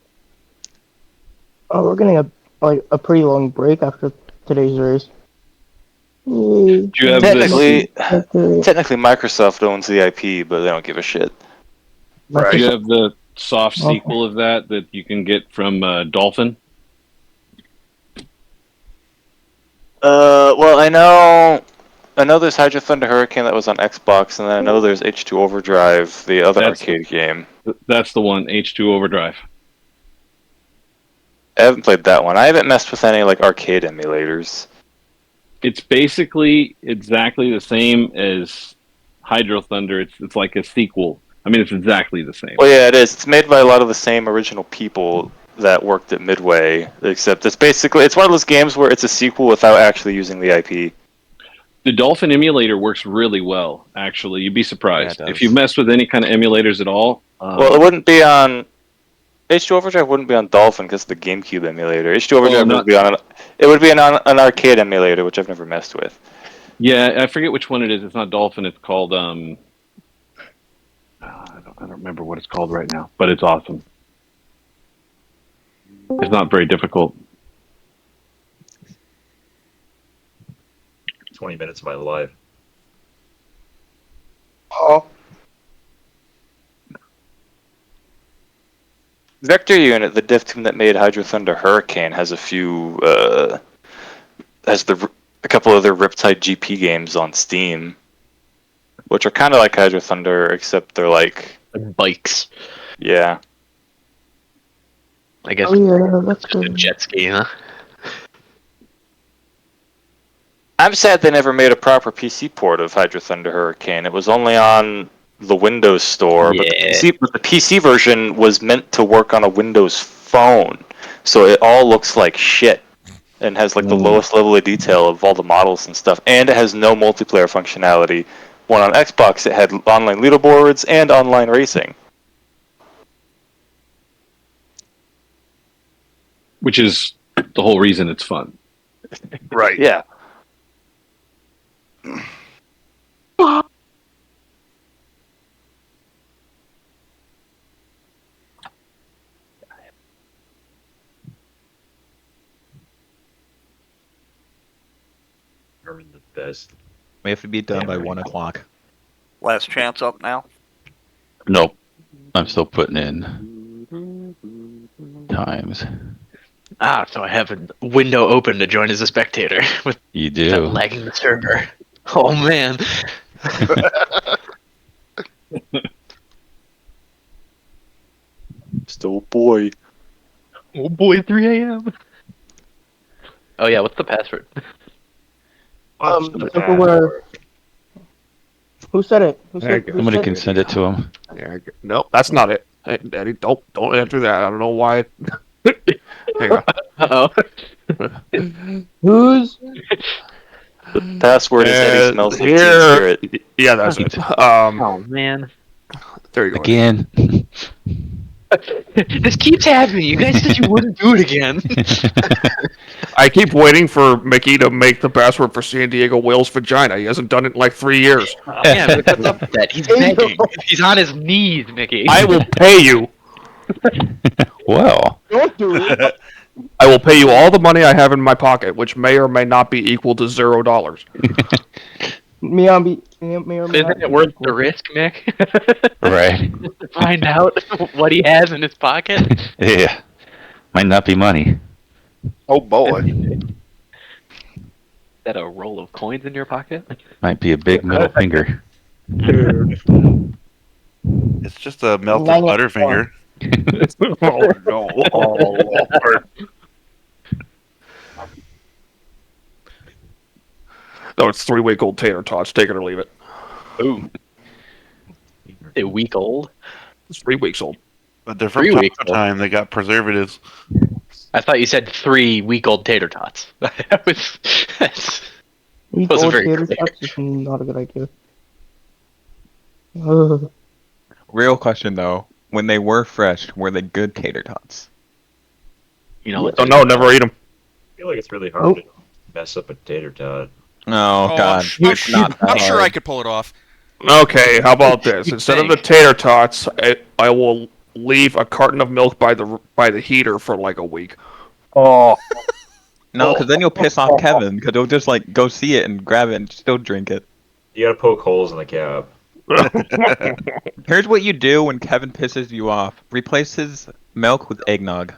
Oh, we're getting a pretty long break after today's race. Technically, Microsoft owns the IP, but they don't give a shit. Do you have the soft sequel of that you can get from Dolphin? Well, I know there's Hydro Thunder Hurricane that was on Xbox, and then I know there's H2 Overdrive, the other arcade game. That's the one, H2 Overdrive. I haven't played that one. I haven't messed with any like arcade emulators. It's basically exactly the same as Hydro Thunder. It's like a sequel. I mean, it's exactly the same. Well, yeah, it is. It's made by a lot of the same original people that worked at Midway, except it's one of those games where it's a sequel without actually using the IP. The Dolphin emulator works really well, actually. You'd be surprised. Yeah, if you've messed with any kind of emulators at all. Well, it wouldn't be on... H2 Overdrive wouldn't be on Dolphin because it's the GameCube emulator. H2 Overdrive would be on an arcade emulator, which I've never messed with. Yeah, I forget which one it is. It's not Dolphin. It's called... I don't remember what it's called right now, but it's awesome. It's not very difficult. 20 minutes of my life. Oh. Vector Unit, the dev team that made Hydro Thunder Hurricane, has a few, a couple other Riptide GP games on Steam, which are kind of like Hydro Thunder, except they're like bikes. Yeah. I guess that's just a jet ski, huh? I'm sad they never made a proper PC port of Hydro Thunder Hurricane. It was only on the Windows Store, but the PC version was meant to work on a Windows phone, so it all looks like shit and has like the lowest level of detail of all the models and stuff, and it has no multiplayer functionality. When on Xbox, it had online leaderboards and online racing. Which is the whole reason it's fun. Right. Yeah. The best. We have to be done by 1 o'clock. Last chance up now. Nope. I'm still putting in times. So I have a window open to join as a spectator. With You do. that lagging the server. Oh man. Still boy. Oh boy, 3 a.m. Oh yeah, what's the password? Who said it? Who said, Somebody can send it to him. Nope, that's not it. Hey, Daddy, don't enter that. I don't know why. Hang on. Uh-oh. Who's? The password is Eddie smells like Teen here. Spirit. Yeah, that's it. Oh man. There you go. Again. This keeps happening. You guys said you wouldn't do it again. I keep waiting for Mickey to make the password for San Diego Whale's vagina. He hasn't done it in like 3 years. Yeah, but what's up with that? He's begging. He's on his knees, Mickey. I will pay you. Well, Don't do it. I will pay you all the money I have in my pocket, which may or may not be equal to $0. May or may Isn't not it worth the risk, Mick? right. To find out what he has in his pocket? Yeah. Might not be money. Oh boy. Is that a roll of coins in your pocket? Might be a big middle finger. It's just a melted Butterfinger. Oh no! Oh Lord! No, it's 3-week-old tater tots. Take it or leave it. Ooh. A week old? It's 3 weeks old. But they're from 3 weeks old. time. They got preservatives. I thought you said 3-week-old tater tots. That wasn't Week-old very tater clear. tots is not a good idea. Ugh. Real question though, when they were fresh, were they good tater tots? You know what? Oh no, never eat them. I feel like it's really hard to mess up a tater tot. Oh, God. I'm sure I could pull it off. Okay, how about this? Instead of the tater tots, I will leave a carton of milk by the heater for like a week. Oh. No, because then you'll piss off Kevin, because he'll just like go see it and grab it and still drink it. You gotta poke holes in the cab. Here's what you do when Kevin pisses you off. Replace his milk with eggnog.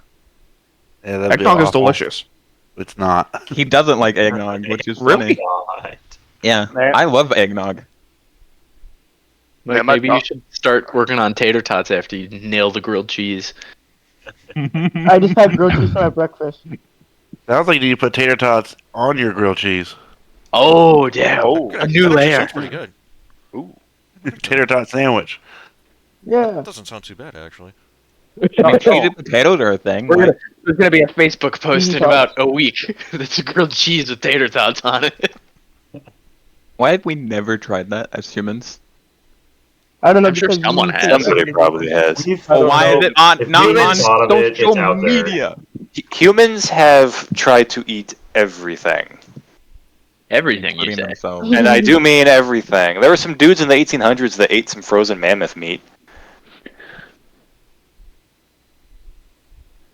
Yeah, that'd be Eggnog is awful. delicious. It's not. He doesn't like eggnog, which is Really? funny. Yeah, I love eggnog. Like, maybe you should start working on tater tots after you nail the grilled cheese. I just had grilled cheese for my breakfast. Sounds like you need to put tater tots on your grilled cheese. Oh, damn. A new layer. Sounds pretty good. Tater tot sandwich. Yeah. That doesn't sound too bad, actually. I mean, cheesy potatoes are a thing. There's gonna be a Facebook post in about a week that's a grilled cheese with tater tots on it. Why have we never tried that as humans? I don't know. I'm sure because someone you- has. Somebody probably has. Well, why is it on, If not on humans thought of it, it's social out there. media? Humans have tried to eat everything. Everything, you Including say. themselves. And I do mean everything. There were some dudes in the 1800s that ate some frozen mammoth meat.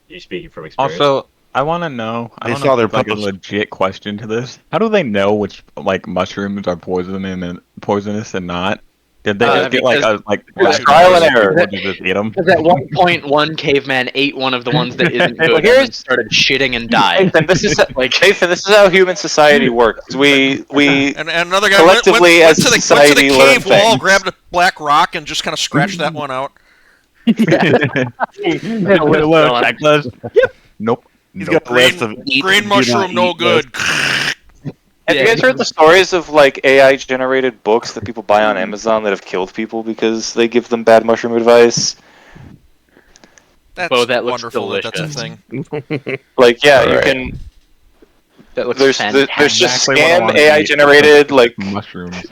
You speaking from experience? Also, I want to know. I They don't saw know if their there's, like a puppets. legit question to this. How do they know which like mushrooms are poisonous and not? Did they just get like a because- trial and error. Or just eat them? Because at one point, one caveman ate one of the ones that isn't good and then started shitting and died. Nathan, this is Nathan, this is how human society works. We And another guy collectively went as to a the society learn cave wall, things. grabbed a black rock, and just kind of scratched that one out. Yep. Nope. He's got a list of Green mushroom, no good. Have you guys heard the stories of like AI generated books that people buy on Amazon that have killed people because they give them bad mushroom advice? That's that looks wonderful that that's a delicious. thing. Like, yeah, All you right. can. That looks There's fantastic. just Exactly what I scam wanna AI eat. generated like Mushrooms.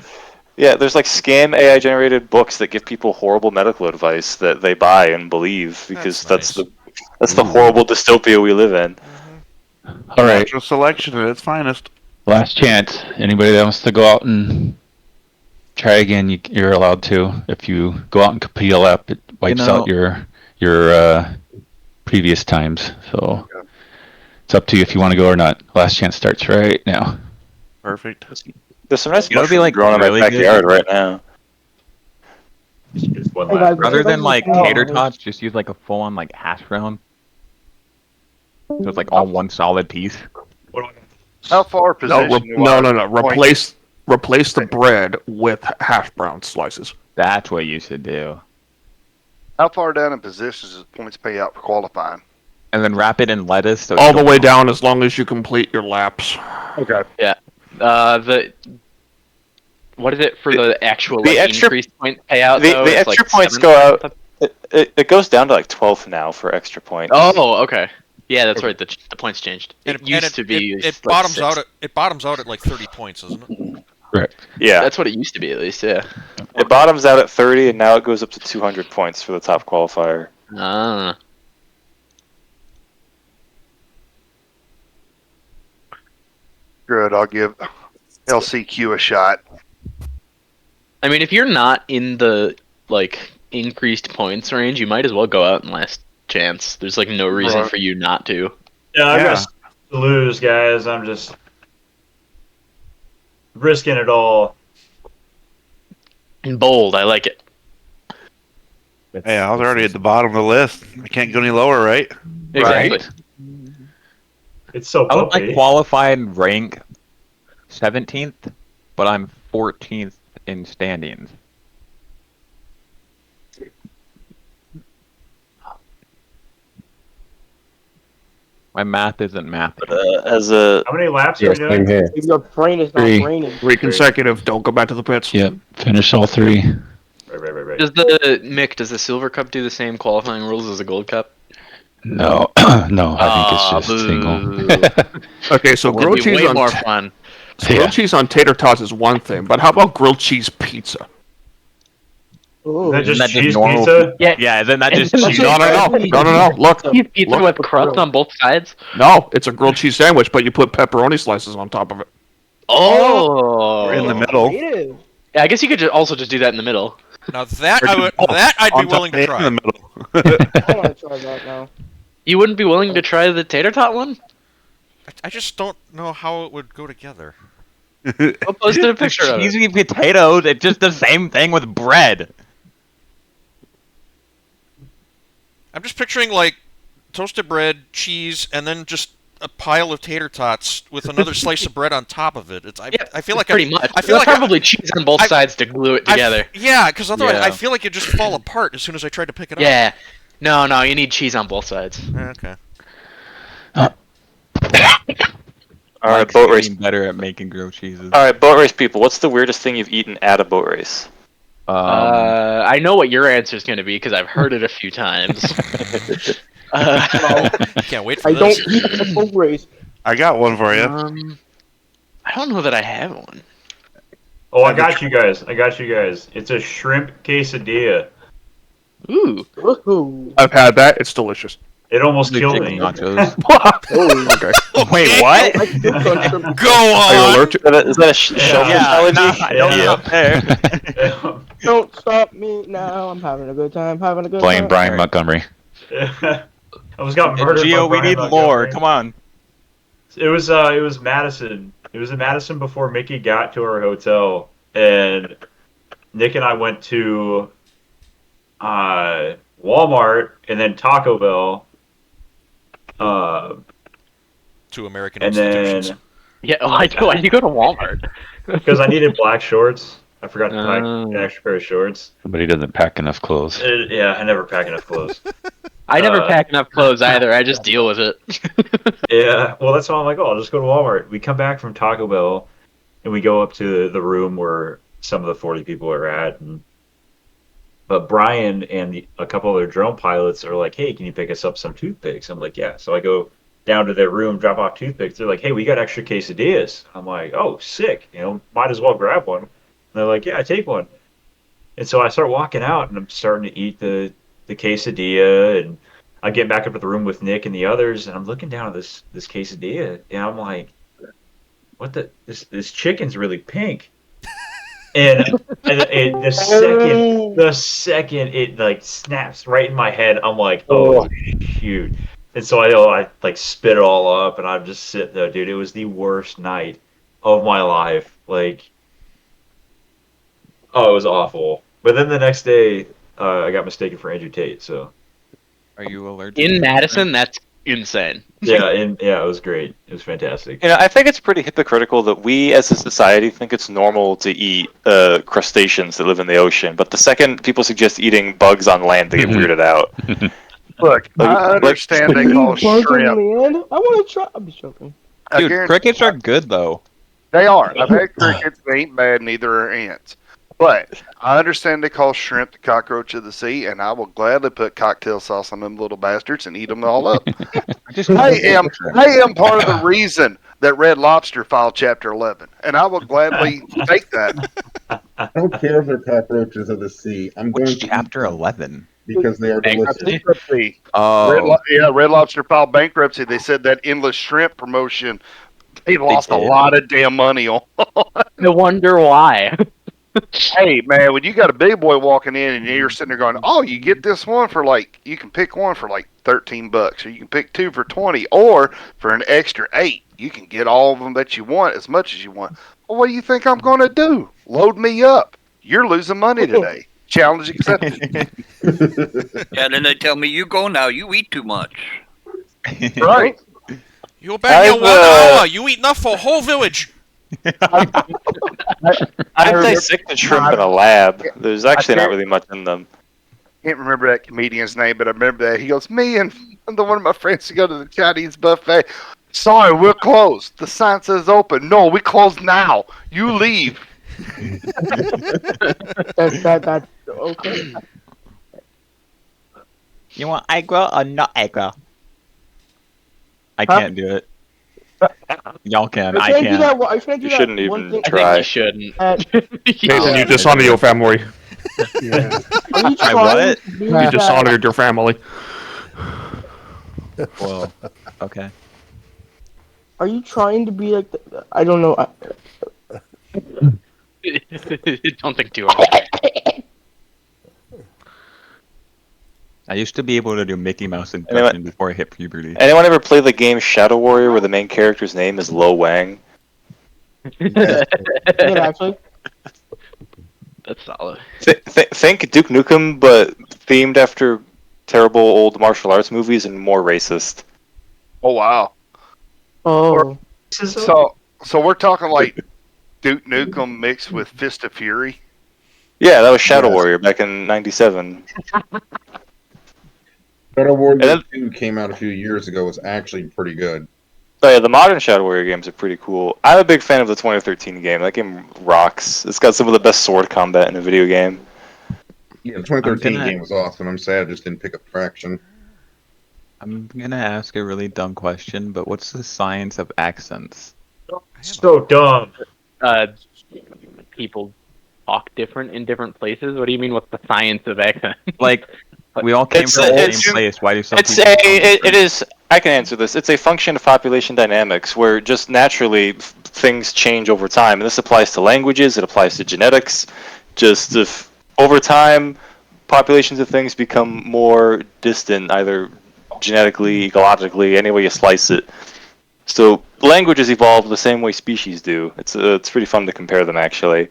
yeah, there's like scam AI generated books that give people horrible medical advice that they buy and believe because That's that's the horrible dystopia we live in. All right. Natural selection at its finest. Last chance. Anybody that wants to go out and try again, you're allowed to. If you go out and complete a lap, it wipes out your previous times. So it's up to you if you want to go or not. Last chance starts right now. Perfect. There's some nice You know, it'd be, mushrooms like, growing really in my backyard good. right now. Just one Hey, last guys, Rather than like Oh. tater tots, just use like a full on like hash brown. So it's like all one solid piece. How far No, position? replace the bread with hash brown slices. That's what you should do. How far down in positions does points pay out for qualifying? And then wrap it in lettuce. So All the way down as long as you complete your laps. Okay. Yeah. What is it for the actual the like, extra- increased point payout? The though? extra It's like points 7 go or out. something? It goes down to like 12 now for extra points. Oh, okay. Yeah, that's right. The points changed. It And used to be. It like bottoms 6. out at like 30 points, doesn't it? Correct. Yeah, That's what it used to be, at least. Yeah. it bottoms out at 30, and now it goes up to 200 points for the top qualifier. Ah. Good. I'll give LCQ a shot. I mean, if you're not in the like increased points range, you might as well go out in last chance. There's like no reason Right. for you not to. Yeah, I'm just to lose, guys. I'm just risking it all. Bold, I like it. Hey, I was already at the bottom of the list. I can't go any lower, right? Exactly. It's so I would bumpy. like qualified rank 17th, but I'm 14th in standings. My math isn't math. As a How many laps are we doing? If your brain is not braining. 3 consecutive. Don't go back to the pits. Yep. Finish all 3. Right. Does the Silver Cup do the same qualifying rules as the Gold Cup? No, no, I think it's just single. Okay, so Would grilled be cheese way on more fun. grilled cheese on tater tots is one thing, but how about grilled cheese pizza? Is that just Isn't that just cheese normal pizza? Yeah, isn't that just cheese? No. Look, Cheese pizza with crust on both sides. no, it's a grilled cheese sandwich, but you put pepperoni slices on top of it. Oh, Or in the middle. Creative. Yeah, I guess you could also just do that in the middle. Now that I'd be willing to try. In the middle. I want to try that now. You wouldn't be willing to try the tater tot one? I just don't know how it would go together. I'll post a picture of it. Cheesy potatoes, it's just the same thing with bread. I'm just picturing like toasted bread, cheese, and then just a pile of tater tots with another slice of bread on top of it. I feel like Pretty much. I feel There's like probably cheese on both sides to glue it together. Yeah, because otherwise Yeah. I feel like it'd just fall apart as soon as I tried to pick it up. Yeah. No, you need cheese on both sides. Okay. All right, Mike's boat race. getting better at making grilled cheeses. All right, boat race people. What's the weirdest thing you've eaten at a boat race? I know what your answer is going to be because I've heard it a few times. Can't wait for I this. don't eat the boat race. I got one for you. I don't know that I have one. Oh, I got you guys. It's a shrimp quesadilla. Ooh. I've had that. It's delicious. It almost killed Chicken me. nachos. Okay. Wait, what? Go on. Are you allergic? Is that a shellfish allergy? Don't stop me now. I'm having a good time. Blame Brian Montgomery. I was got murdered. Gio, by we need Brian lore. Montgomery. Come on. It was Madison. It was in Madison before Mickey got to our hotel, and Nick and I went to Walmart and then Taco Bell. Two American And institutions. then Yeah, why do you go to Walmart? because I needed black shorts, I forgot to pack an extra pair of shorts. Somebody doesn't pack enough clothes. Yeah, I never pack enough clothes. I never pack enough clothes either. I just deal with it. Yeah, well, that's why I'm like, oh, I'll just go to Walmart. We come back from Taco Bell, and we go up to the room where some of the 40 people are at. But Brian and a couple other drone pilots are like, hey, can you pick us up some toothpicks? I'm like, yeah. So I go down to their room, drop off toothpicks. They're like, hey, we got extra quesadillas. I'm like, oh, sick. Might as well grab one. And they're like, yeah, take one. And so I start walking out, and I'm starting to eat the quesadilla, and I get back up to the room with Nick and the others, and I'm looking down at this quesadilla, and I'm like, what this chicken's really pink. And the second it like snaps right in my head, I'm like, oh shoot. And so I like spit it all up, and I'm just sitting there, dude. It was the worst night of my life. Like, oh, it was awful. But then the next day, I got mistaken for Andrew Tate. So, are you allergic? In Madison, that's insane. Yeah, it was great. It was fantastic. I think it's pretty hypocritical that we as a society think it's normal to eat crustaceans that live in the ocean, but the second people suggest eating bugs on land, they get weirded out. Look, I understand they call shrimp. I want to try. I'm just joking. Dude, crickets are good though. They are. I've had crickets. They ain't bad. Neither are ants. But I understand they call shrimp the cockroach of the sea, and I will gladly put cocktail sauce on them little bastards and eat them all up. I am part of the reason that Red Lobster filed Chapter 11, and I will gladly take that. I don't care if they're cockroaches of the sea. I'm going to Chapter 11 because they are delicious. Bankruptcy. Oh, Red Lobster filed bankruptcy. They said that endless shrimp promotion He lost a did. lot of damn money on. No wonder why. Hey man, when you got a big boy walking in and you're sitting there going, "Oh, you get this one for like you can pick one for like $13, or you can pick two for 20, or for an extra 8, you can get all of them that you want as much as you want." Well, what do you think I'm going to do? Load me up. You're losing money today. Challenge accepted. Yeah, then they tell me, you go now, you eat too much. Right. You'll bet you 1 hour. You eat enough for a whole village. I dissected shrimp in a lab. There's actually not really much in them. I can't remember that comedian's name, but I remember that. He goes, me and one of my friends to go to the Chinese buffet. Sorry, we're closed. The sign says open. No, we close now. You leave. That's okay. You want aggro or not aggro? I Huh? can't do it. Y'all can. I I can't do can't. that. I can't do You that shouldn't one even thing. try. You shouldn't. Nathan, you dishonored your family. Yeah. Are you I trying what? to be You that- dishonored your family. Whoa. Okay. Are you trying to be like the, I don't know. Don't think too hard. I used to be able to do Mickey Mouse impression before I hit puberty. Anyone ever play the game Shadow Warrior where the main character's name is Lo Wang? Yeah, actually. That's solid. Think Duke Nukem, but themed after terrible old martial arts movies and more racist. Oh wow. Oh. So we're talking like Duke Nukem mixed with Fist of Fury. Yeah, that was Shadow Warrior back in '97. Shadow Warrior 2 came out a few years ago. Was actually pretty good. Oh yeah, the modern Shadow Warrior games are pretty cool. I'm a big fan of the 2013 game. That game rocks. It's got some of the best sword combat in a video game. Yeah, the 2013 game was awesome. I'm sad it just didn't pick up traction. I'm gonna ask a really dumb question, but what's the science of accents? So dumb. People talk different in different places. What do you mean? What's the science of accent? Like, we all came from the same place. Why do some people? It is. I can answer this. It's a function of population dynamics, where just naturally things change over time, and this applies to languages. It applies to genetics. Just if over time, populations of things become more distant, either genetically, ecologically, any way you slice it. So languages evolve the same way species do. It's pretty fun to compare them actually.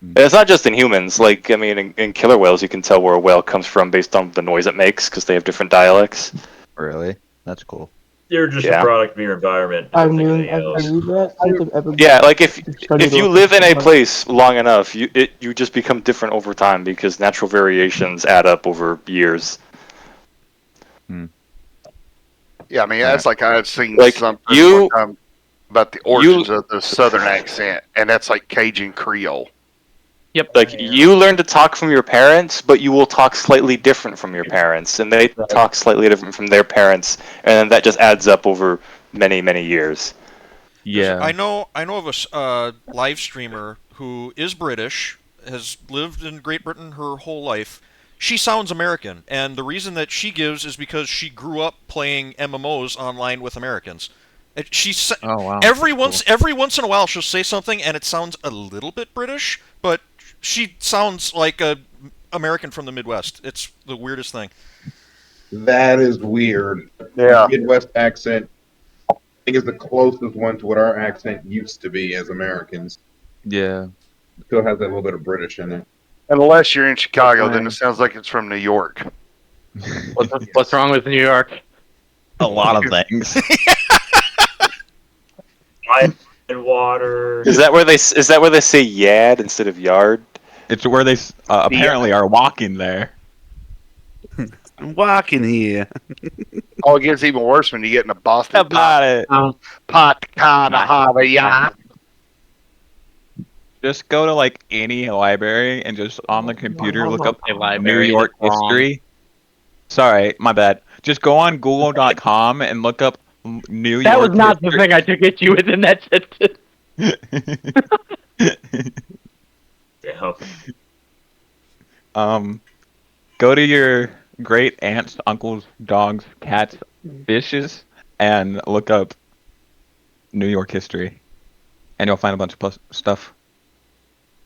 And it's not just in humans. Like I mean, in killer whales, you can tell where a whale comes from based on the noise it makes because they have different dialects. Really? That's cool. You're just a product of your environment. I knew that. Yeah, like if you live in a place long enough, you just become different over time because natural variations add up over years. Yeah, I mean that's like I've seen Like, something you- one time about the origins of the Southern accent, and that's like Cajun Creole. Yep. Like you learn to talk from your parents, but you will talk slightly different from your parents, and they talk slightly different from their parents, and then that just adds up over many, many years. Yeah. I know of a live streamer who is British, has lived in Great Britain her whole life. She sounds American, and the reason that she gives is because she grew up playing MMOs online with Americans. Oh wow. Every once in a while she'll say something and it sounds a little bit British, but she sounds like a American from the Midwest. It's the weirdest thing. That is weird. Yeah. The Midwest accent, I think, is the closest one to what our accent used to be as Americans. Yeah. Still has that little bit of British in it. Unless you're in Chicago, then it sounds like it's from New York. What's wrong with New York? A lot of things. And water. Is that where they say yad instead of yard? It's where they apparently are walking there. I'm walking here. Oh, it gets even worse when you get in a Boston. About it. Pot kind yeah. Just go to like any library and just on the computer look up A New library York is wrong. history. Sorry, my bad. Just go on Google.com and look up New That York was not the history. thing I took at you within that sentence. Yeah. Go to your great aunts, uncles, dogs, cats, fishes, and look up New York history, and you'll find a bunch of stuff.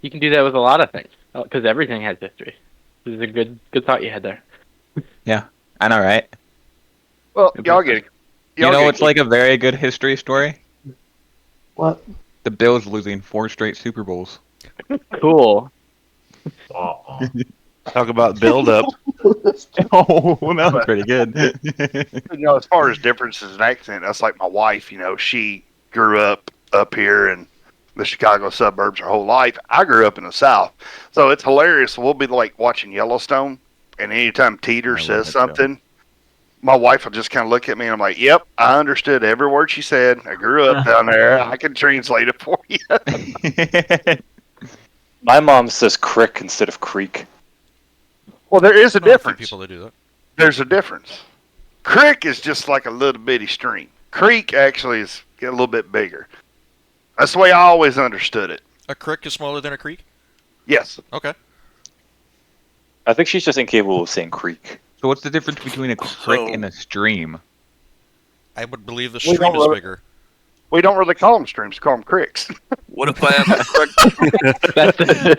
You can do that with a lot of things because everything has history. This is a good thought you had there. Yeah, I know, right? Well, y'all get it. You know, it's like a very good history story. What? The Bills losing 4 straight Super Bowls. Cool. Talk about build up. Oh, that was pretty good. As far as differences in accent, that's like my wife. She grew up here in the Chicago suburbs her whole life. I grew up in the South, so it's hilarious. We'll be like watching Yellowstone, and anytime Teeter says something, my wife will just kind of look at me, and I'm like, "Yep, I understood every word she said. I grew up down there. I can translate it for you." My mom says crick instead of creek. Well, there is a difference. People that do that. There's a difference. Creek is just like a little bitty stream. Creek actually is a little bit bigger. That's the way I always understood it. A creek is smaller than a creek? Yes. Okay. I think she's just incapable of saying creek. So what's the difference between a creek and a stream? I would believe the stream is bigger. We don't really call them streams; we call them creeks. What if I have a creek?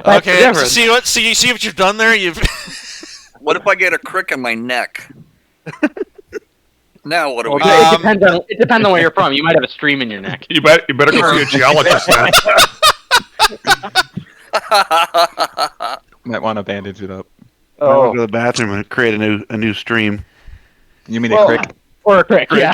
Okay. See what you've done there? What if I get a crick in my neck? Now what do we do? It depends on where you're from. You might have a stream in your neck. You better go see a geologist then. Might want to bandage it up. Go to the bathroom and create a new stream. You mean a crick? Or a crick, yeah.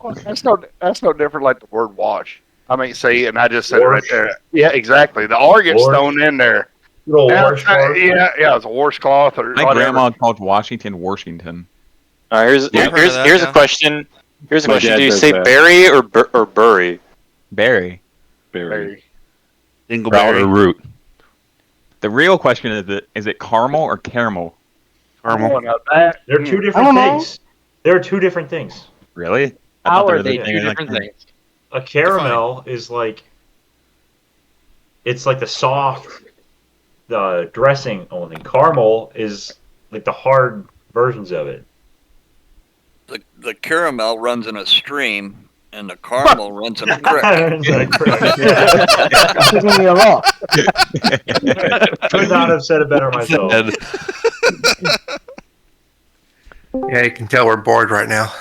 Well, that's no different like the word wash. I mean, see, and I just said it right there. Yeah, exactly. The R gets thrown in there. Yeah, it's a washcloth or My whatever. grandma called Washington. Here's a question. Here's a question. Do you say berry or bury? Berry. Dingleberry. Or root. The real question is it caramel or caramel? Caramel. They're two different things. There are two different things. Really? How are they two different things? A caramel is like it's like the soft dressing only. Caramel is like the hard versions of it. The caramel runs in a stream, and the caramel runs in a creek. Could not have said it better myself. Yeah, you can tell we're bored right now.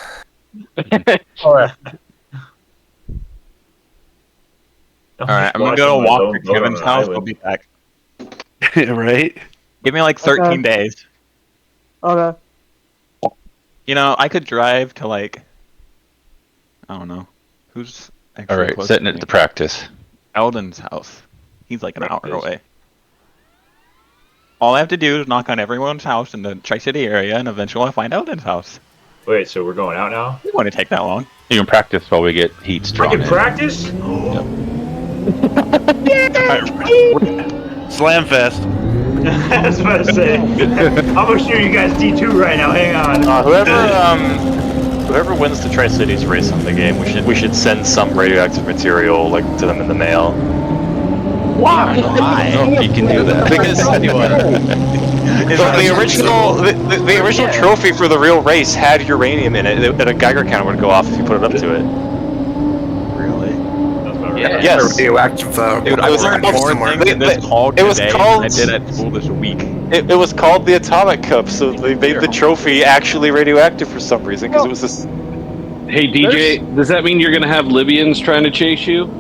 Alright, I'm gonna go walk to Kevin's house. I'll be back. Right? Give me like 13 days. Okay. You know, I could drive to like, I don't know, who's actually All right, close setting to it me? to practice. Eldon's house. He's like an hour away. All I have to do is knock on everyone's house in the Tri-City area, and eventually I'll find Eldon's house. Wait, so we're going out now? It wouldn't take that long. You can practice while we get heats I drawn can in. practice? SlamFest. I was about to say. I'm gonna show you guys D2 right now. Hang on. Whoever wins the Tri-Cities race on the game, we should send some radioactive material like to them in the mail. Why? I don't know if you can do that. Because the original trophy for the real race had uranium in it, and a Geiger counter would go off if you put it up to it. Really? Yeah. Yes. Radioactive. Dude, I learned more things in this call today than I did at school this week. It was called the Atomic Cup, so they made the trophy actually radioactive for some reason, because it was this... Hey, DJ, does that mean you're going to have Libyans trying to chase you?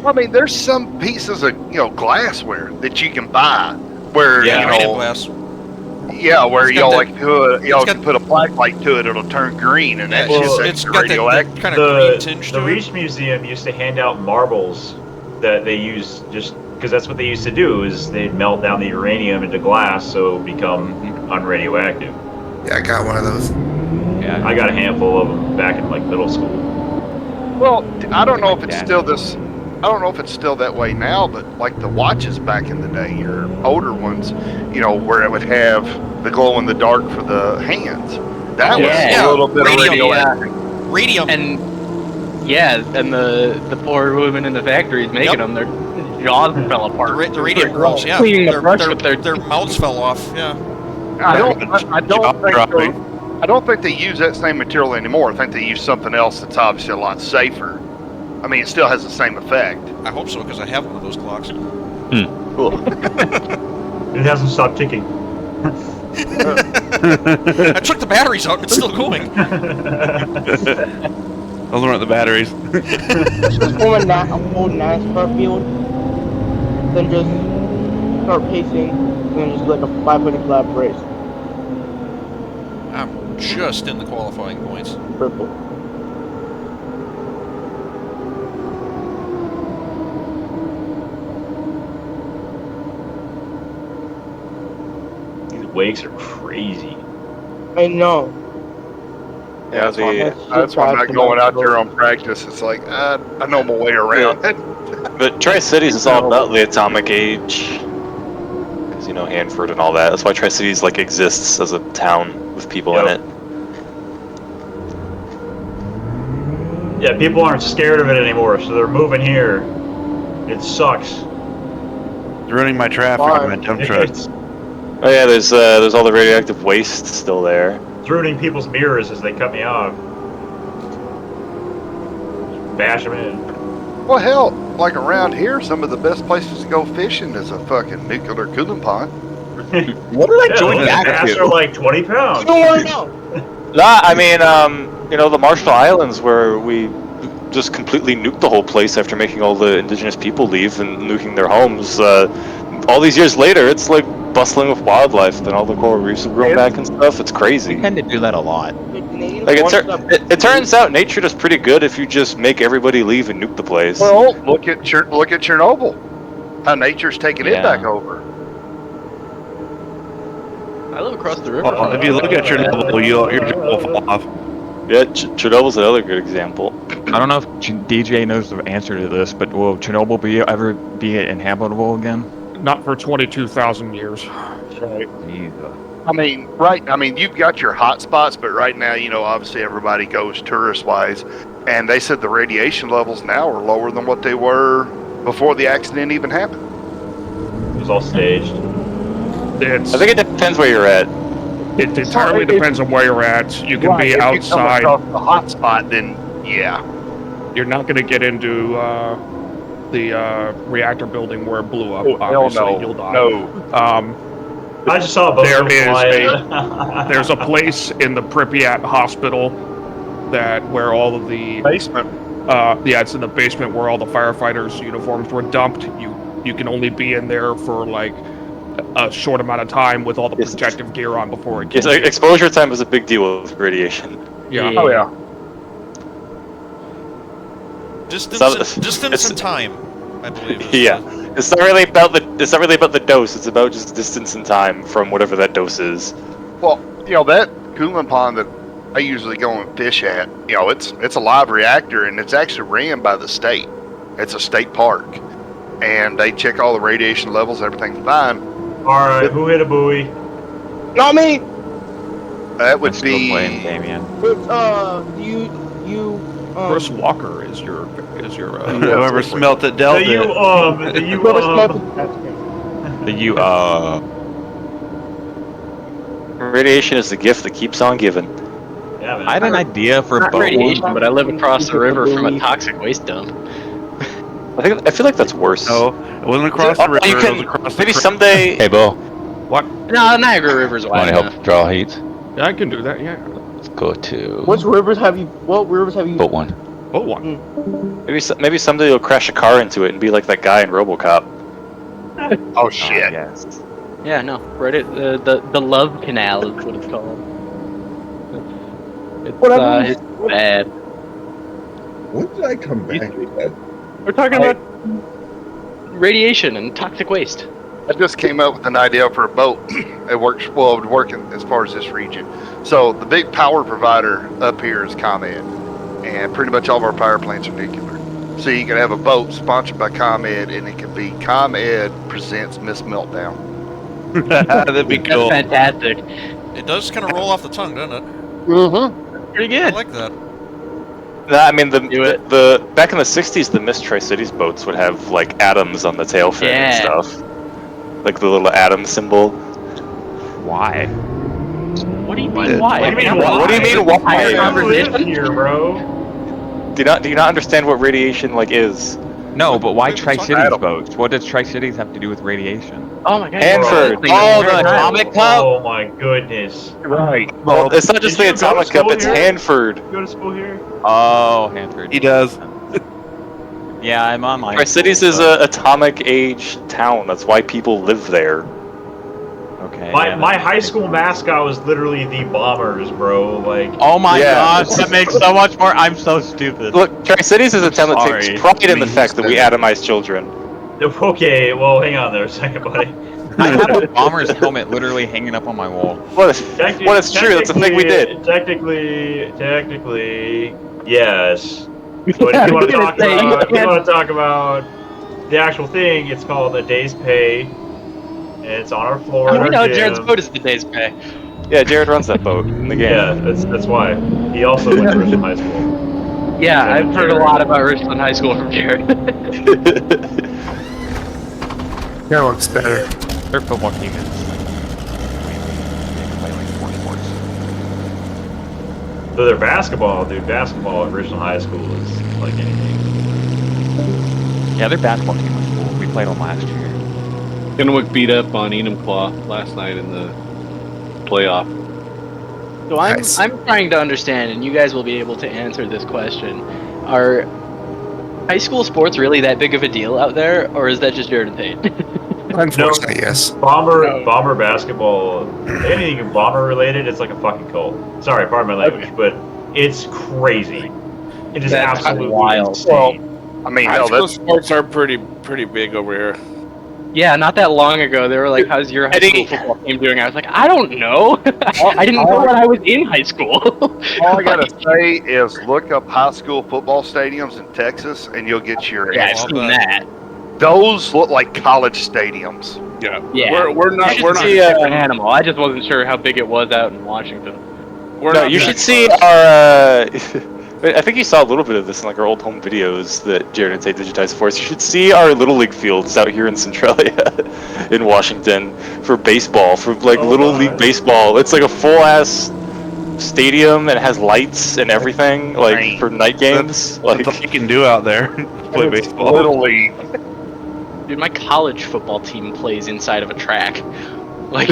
I mean, there's some pieces of glassware that you can buy where glass. Yeah, where It's got can put a black light to it, it'll turn green, and that's just it's got radioactive. kind of green tinge The to it. Reach Museum used to hand out marbles that they use just because that's what they used to do is they'd melt down the uranium into glass so it would become unradioactive. Yeah, I got one of those. Yeah, I got a handful of them back in like middle school. Well, I don't know if it's still this. I don't know if it's still that way now, but like the watches back in the day, your older ones, where it would have the glow in the dark for the hands. That was a little bit of radioactive. Radium. And the poor women in the factories making them, their jaws fell apart. The radium girls, Cleaning the brush with their mouths fell off. Yeah. I don't think I don't think they use that same material anymore. I think they use something else that's obviously a lot safer. I mean, it still has the same effect. I hope so, because I have one of those clocks. Cool. It hasn't stopped ticking. I took the batteries out and it's still going. Those aren't the batteries. Just form a whole NASCAR field, then just start pacing, and then just do like a 500 lap race. I'm just in the qualifying points. Purple. These wakes are crazy. I know. Yeah, that's why I'm not going out there on practice. It's like, I know my way around it. But Tri-Cities is all about the atomic age. Because, you know, Hanford and all that. That's why Tri-Cities, like, exists as a town with people in it. Yeah, people aren't scared of it anymore, so they're moving here. It sucks. It's ruining my traffic on my dump truck. Oh yeah, there's all the radioactive waste still there. It's ruining people's mirrors as they cut me off. Bash them in. Well, hell, like around here, some of the best places to go fishing is a fucking nuclear cooling pond. What did I join back bass to? are like 20 pounds. You don't want to know. Nah, I mean, you know, the Marshall Islands where we just completely nuked the whole place after making all the indigenous people leave and nuking their homes. All these years later, it's like bustling with wildlife, then all the coral reefs have grown back and stuff. It's crazy. We tend to do that a lot. Like it turns out nature does pretty good if you just make everybody leave and nuke the place. Well, look at Chernobyl. How nature's taking it back over. I live across the river. If you look at Chernobyl, your jaw will fall off. Yeah, Chernobyl's another good example. I don't know if DJ knows the answer to this, but will Chernobyl ever be inhabitable again? Not for 22,000 years. Right. I mean, you've got your hot spots, but right now, you know, obviously everybody goes tourist-wise, and they said the radiation levels now are lower than what they were before the accident even happened. It was all staged. I think it depends where you're at. It entirely depends on where you're at. You can be outside. If you come across the hot spot, then yeah. You're not going to get into the reactor building where it blew up. Oh, hell obviously, no. you'll die. No. I just saw a boat there's a place in the Pripyat hospital where all of the basement. Yeah, it's in the basement where all the firefighters' uniforms were dumped. You can only be in there for like a short amount of time with all the protective gear on before it Yes, kills you. exposure time is a big deal with radiation. Yeah. Oh yeah. Distance and time, I believe. Yeah, it's not really about the dose. It's about just distance and time from whatever that dose is. Well, you know, that cooling pond that I usually go and fish at, you know, it's a live reactor and it's actually ran by the state. It's a state park, and they check all the radiation levels. Everything's fine. All right, who hit a buoy? Not me. That would be Damien. It's you. Chris Walker is your whoever smelt it dealt it. Radiation is the gift that keeps on giving. Yeah, man. I had an idea for Not both. radiation, but I live across the river from a toxic waste dump. I feel like that's worse. No, it wasn't across the river. You It can, was across maybe the someday. Hey, Bo. What? No, Niagara River's Want wide to enough. help draw heat? Yeah, I can do that. Yeah. Let's go to What rivers have you? boat one. Boat one. Maybe someday you'll crash a car into it and be like that guy in RoboCop. Oh shit. Yes. Yeah, no, right. The Love Canal is what it's called. It's bad. When did I come back? We're talking about radiation and toxic waste. I just came up with an idea for a boat. It works well. It would work as far as this region. So the big power provider up here is ComEd, and pretty much all of our power plants are nuclear. So you can have a boat sponsored by ComEd, and it can be ComEd presents Miss Meltdown. That'd be cool. That's fantastic. It does kind of roll off the tongue, doesn't it? Mm-hmm. Pretty I good. like that. Nah, I mean the back in the '60s, the Miss Tri-Cities boats would have like atoms on the tail fin and stuff, like the little atom symbol. Why? What do you mean why? What do you mean why? What do you mean why? Conversation here, bro. Do you not understand what radiation is? No, but why wait, Tri-Cities boats? What does Tri-Cities have to do with radiation? Oh my god. Hanford. Oh, the Atomic Cup. Oh my goodness. Right. Well, it's not just the Did you go to Atomic Cup, school it's here? Hanford. You go to school here? Oh, Hanford. He does. Yeah, I'm on my. Tri-Cities is a atomic age town. That's why people live there. Okay. My high school mascot was literally the Bombers, bro. Like. Oh my gosh, that makes so much more. I'm so stupid. Look, Tri-Cities is a town that sorry. takes pride in the fact that we atomize children. Okay, well, hang on there a second, buddy. I have a Bombers helmet literally hanging up on my wall. Well, it's true. That's the thing we did. Technically, yes. But if you want to talk about the actual thing, it's called a day's pay. And it's on our floor. We know Jared's boat is the day's pay. Yeah, Jared runs that boat in the game. Yeah, that's why. He also went to Richmond High School. Yeah, I've heard a lot about Richmond High School from Jared. That looks better. Their football team is. They play like 4 sports. So their basketball at Richmond High School is like anything. Yeah, their basketball team was cool. We played them last year. Kennewick beat up on Enumclaw last night in the playoff. So I'm trying to understand, and you guys will be able to answer this question. Are high school sports really that big of a deal out there, or is that just Jared and Tate? Unfortunately, yes. Bomber basketball, anything Bomber related, it's like a fucking cult. Sorry, pardon my language, but it's crazy. It is That's absolutely wild. insane. I mean, High hell, school that's sports are pretty big over here. Yeah, not that long ago, they were like, "How's your high school football team doing?" I was like, "I don't know. I didn't know when I was in high school." all I gotta say is look up high school football stadiums in Texas, and you'll get your Yeah, I've seen that. Those look like college stadiums. Yeah, Yeah, we're not an animal. I just wasn't sure how big it was out in Washington. You should see our. I think you saw a little bit of this in like our old home videos that Jared and Tate digitized for us. You should see our Little League fields out here in Centralia, in Washington, for baseball, for like Little League baseball. It's like a full ass stadium and it has lights and everything, like for night games. That's all you can do out there. Play baseball. Little League. Dude, my college football team plays inside of a track. Like,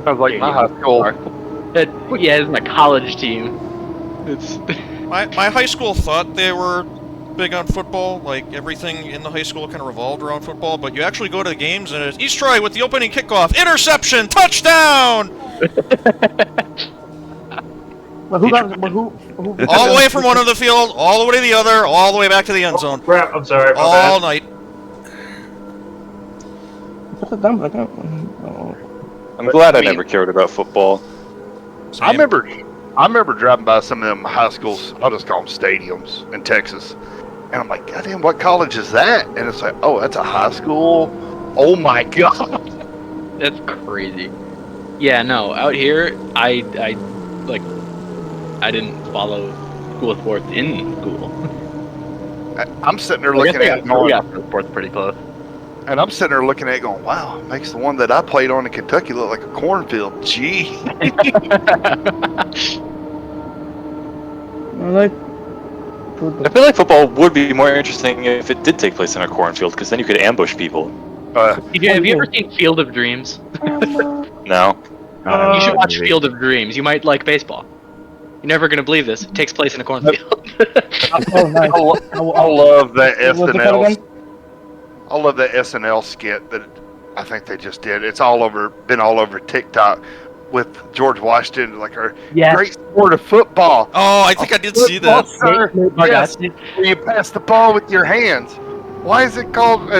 sounds like my high school. Yeah, it's my college team. It's My high school thought they were big on football, like everything in the high school kind of revolved around football, but you actually go to the games and it's East Troy with the opening kickoff, interception, touchdown! But who? All the way from one end of the field, all the way to the other, all the way back to the end zone. Crap, I'm sorry. All night. I'm glad I never cared about football. I remember driving by some of them high schools, I'll just call them stadiums in Texas. And I'm like, goddamn, what college is that? And it's like, oh, that's a high school? Oh my god. That's crazy. Yeah, no, out here, I didn't follow school sports in school. I'm sitting there looking at it going, sports pretty close. and I'm sitting there looking at it going, wow, makes the one that I played on in Kentucky look like a cornfield. Gee. I feel like football would be more interesting if it did take place in a cornfield, because then you could ambush people. Have you ever seen Field of Dreams? No. You should watch Field of Dreams. You might like baseball. You're never gonna believe this. It takes place in a cornfield. Oh, nice. I love that What's it called SNL. again? I love that SNL skit that I think they just did. It's been all over TikTok with George Washington, like our great sport of football. Oh, I think I did see that. Sir. Yes, where you pass the ball with your hands. Why is it called?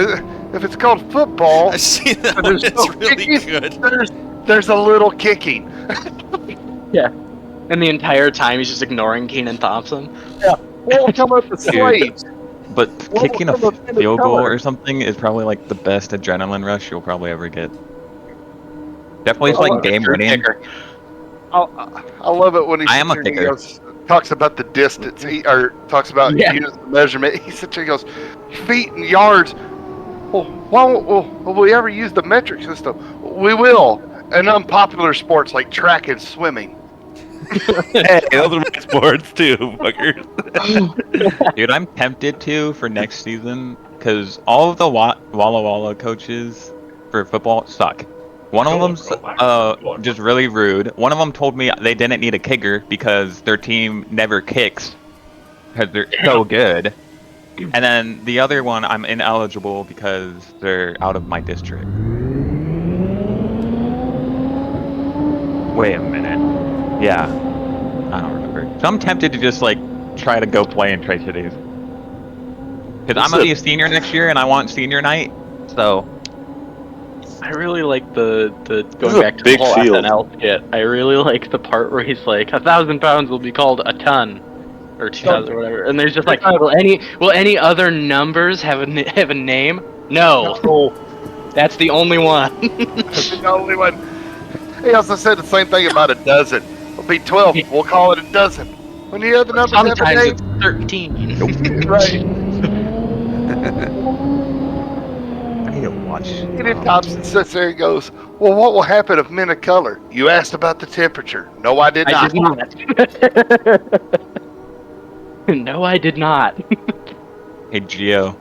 If it's called football, I see that one. It's really good. There's a little kicking. Yeah. And the entire time he's just ignoring Keenan Thompson. Yeah. What will come up the slaves? But kicking a field goal or something is probably like the best adrenaline rush you'll probably ever get. Definitely it's like game winning. I love it when I am a kicker. Talks about the distance, or talks about using the measurement. He sits there and goes, feet and yards. Well, why won't we ever use the metric system? We will. And unpopular sports like track and swimming. Hey, those are my sports too, fuckers. Dude, I'm tempted to for next season because all of the Walla Walla coaches for football suck. One of them's just really rude. One of them told me they didn't need a kicker because their team never kicks because they're so good. And then the other one, I'm ineligible because they're out of my district. Wait a minute. Yeah. I don't remember. So I'm tempted to just like try to go play in Tri-Cities. Because I'm gonna be a senior next year and I want senior night. So I really like the going back to the whole SNL skit. I really like the part where he's like, 1,000 pounds will be called a ton, or 2,000 or whatever. And there's just like, will any other numbers have a name? No. That's the only one. That's the only one. He also said the same thing about a dozen. It'll be 12. We'll call it a dozen. When the other numbers have a Sometimes name. it's 13. Right. I need to watch. And then Thompson sits there and goes, well, what will happen if men of color? You asked about the temperature. No, I did not. I did not. No, I did not. Hey, Gio.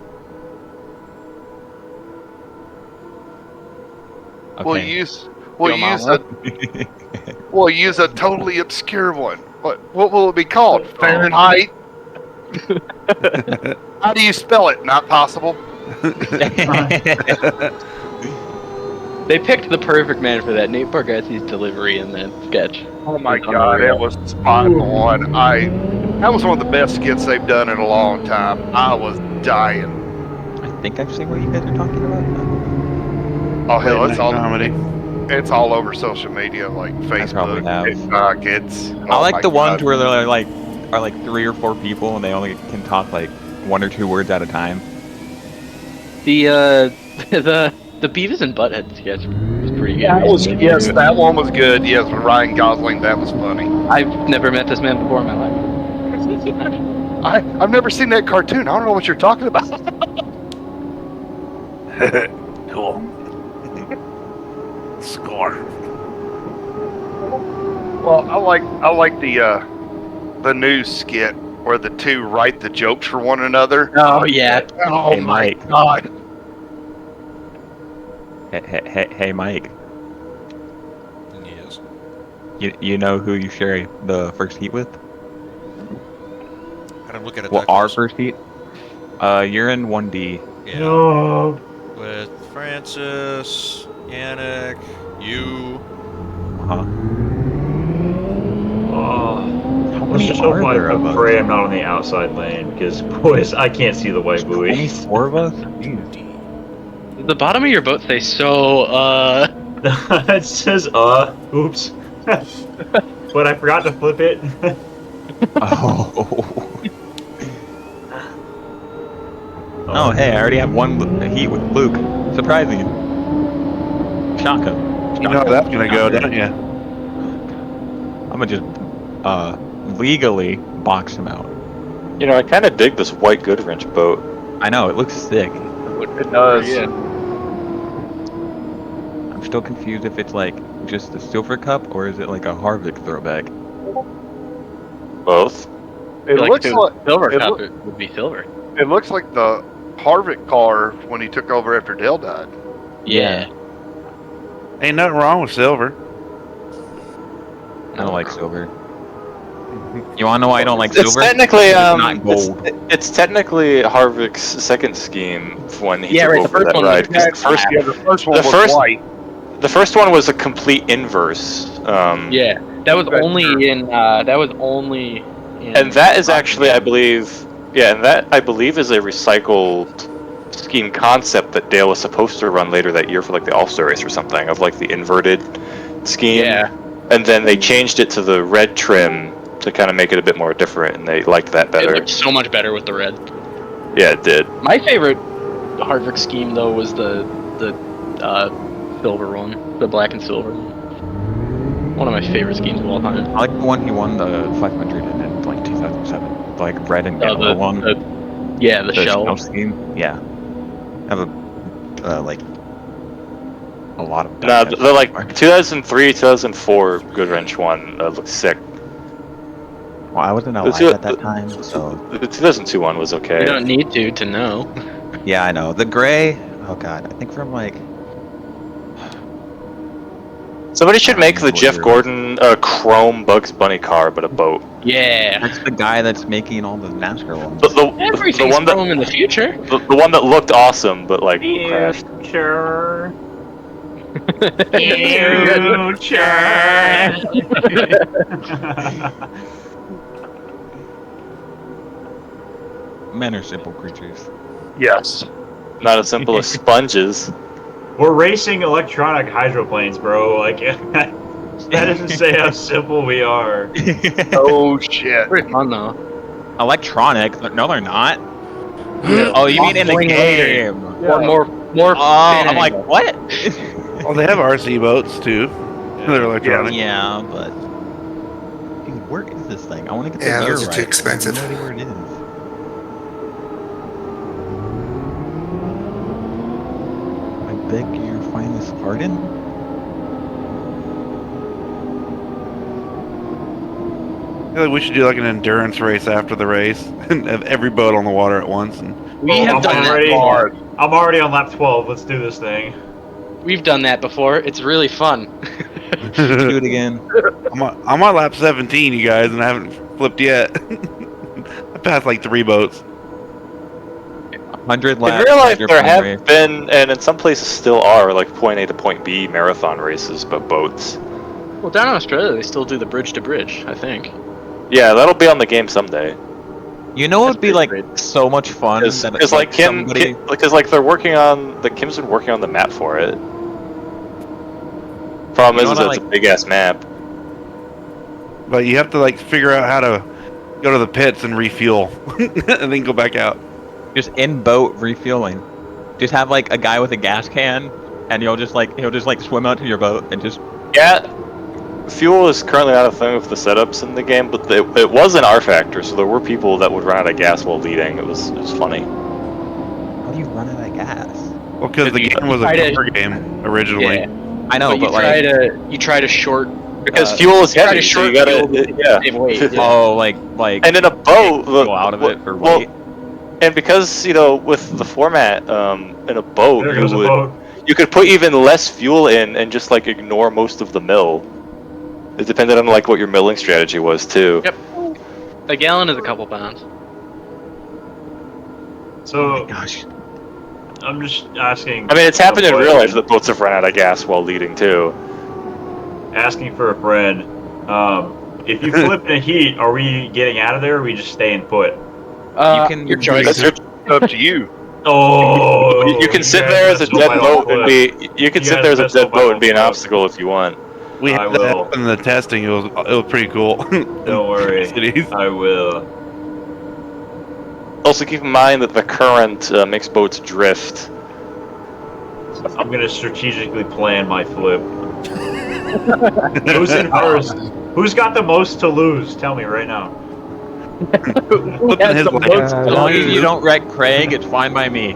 Okay. We'll use a totally obscure one. What will it be called? Fahrenheit? How do you spell it? Not possible. They picked the perfect man for that. Nate Bargatze's delivery in that sketch. Oh my god, it was spot on. That was one of the best skits they've done in a long time. I was dying. I think I've seen what you guys are talking about. Oh hell, comedy. It's all over social media like Facebook, TikTok. I like the ones where they're like are like 3 or 4 people and they only can talk like 1 or 2 words at a time. The Beavis and Butthead sketch was pretty good. Yes, that one was good. Yes, with Ryan Gosling, that was funny. I've never met this man before in my life. I've never seen that cartoon. I don't know what you're talking about. Cool. Score. Well, I like the news skit where the two write the jokes for one another. Oh yeah. Oh Hey, my Mike. god. Hey, Mike. Yes. You know who you share the first heat with? I don't look at it. Well, our first heat. You're in 1D. Yeah. No. With Francis, Yannick, you. Let's just hope I pray I'm not on the outside lane because boys, I can't see the white buoy. 4 of us? The bottom of your boat say so. It says oops. But I forgot to flip it. Oh, hey, I already have 1 heat with Luke. Surprising. Shaka. You know how that's gonna go, don't you? I'm gonna just legally box him out. You know, I kind of dig this white Goodwrench boat. I know, it looks sick. It does. Yeah. I'm still confused if it's like just the Silver Cup or is it like a Harvick throwback? Both. It looks like Silver Cup. It would be silver. It looks like the Harvick car when he took over after Dale died. Yeah. Ain't nothing wrong with silver. I don't like silver. You wanna know why I don't like It's silver? technically It's not gold. It's technically Harvick's second scheme when he took the over first that one ride. was 'Cause The first one was white. The first one was a complete inverse. Yeah, that was only in. And that is actually, I believe, and that I believe is a recycled scheme concept that Dale was supposed to run later that year for like the All-Star race or something, of like the inverted scheme. Yeah. And then they changed it to the red trim to kind of make it a bit more different, and they liked that It better. looked so much better with the red. Yeah, it did. My favorite Harvick scheme though was the silver one, the black and silver one. One of my favorite schemes of all time. I like the one he won the 500 in like 2007. Like red and yellow one. The shell scheme. Yeah. I have a like A lot of Nah, they're like 2003, 2004 Good Wrench one looks sick. Well, I wasn't alive at that time, so The 2002 one was okay. You don't need to know. yeah, I know. The gray. Oh god, I think from like. Somebody should make the Jeff Gordon chrome Bugs Bunny car, but a boat. Yeah. That's the guy that's making all the NASCAR ones. Everything's one that, chrome in the future. The one that looked awesome, but like crashed. Future. Men are simple creatures. Yes. Not as simple as sponges. We're racing electronic hydroplanes, bro. Like that doesn't say how simple we are. Oh shit! Pretty fun though. Electronic? No, they're not. Oh, you mean in the game? Or more. Oh, I'm like, what? Oh, they have RC boats too. They're electronic. Yeah, but dude, where is this thing? I want to get Yeah, the gear those are right. too expensive. I have no idea where it is. I beg your finest pardon? I feel like we should do like an endurance race after the race and have every boat on the water at once. And We have done that already, before. I'm already on lap 12. Let's do this thing. We've done that before. It's really fun. Do it again. I'm on lap 17, you guys, and I haven't flipped yet. I passed like 3 boats. 100 In laps. real life, there hydroplane have race. been, and in some places still are, like point A to point B marathon races, but boats. Well, down in Australia, they still do the bridge to bridge, I think. Yeah, that'll be on the game someday. You know, it'd be like so much fun. Because like because like they're working on Kim's been working on the map for it. Problem You know is what I it's a big ass map. But you have to like figure out how to go to the pits and refuel, and then go back out. Just in boat refueling. Just have like a guy with a gas can, and he'll just like swim out to your boat and just. Yeah, fuel is currently not a thing with the setups in the game, but it was an R factor, so there were people that would run out of gas while leading. It was funny. How do you run out of gas? Well, because the game was a car game originally. Yeah. I know, but you try to short. Because fuel is heavy, so you gotta save weight, yeah. Oh, like. And in a boat, go out of it for weight. And because with the format, in a boat, There goes a boat. you could put even less fuel in and just like ignore most of the mill. It depended on like what your milling strategy was too. Yep. A gallon is a couple pounds. So, oh my gosh. I'm just asking. I mean, it's happened in real life that boats have run out of gas while leading too. Asking for a friend. If you flip in a heat, are we getting out of there, or are we just staying put? You can. Your choice. That's up to you. Oh, You can sit there as a dead boat and be. You can sit there as a dead boat and be an obstacle if you want. We had that happen in the testing. It was pretty cool. Don't worry. I will. Also, keep in mind that the current makes boats drift. I'm gonna strategically plan my flip. Who's in first? Who's got the most to lose? Tell me right now. As long as you don't wreck Craig, it's fine by me.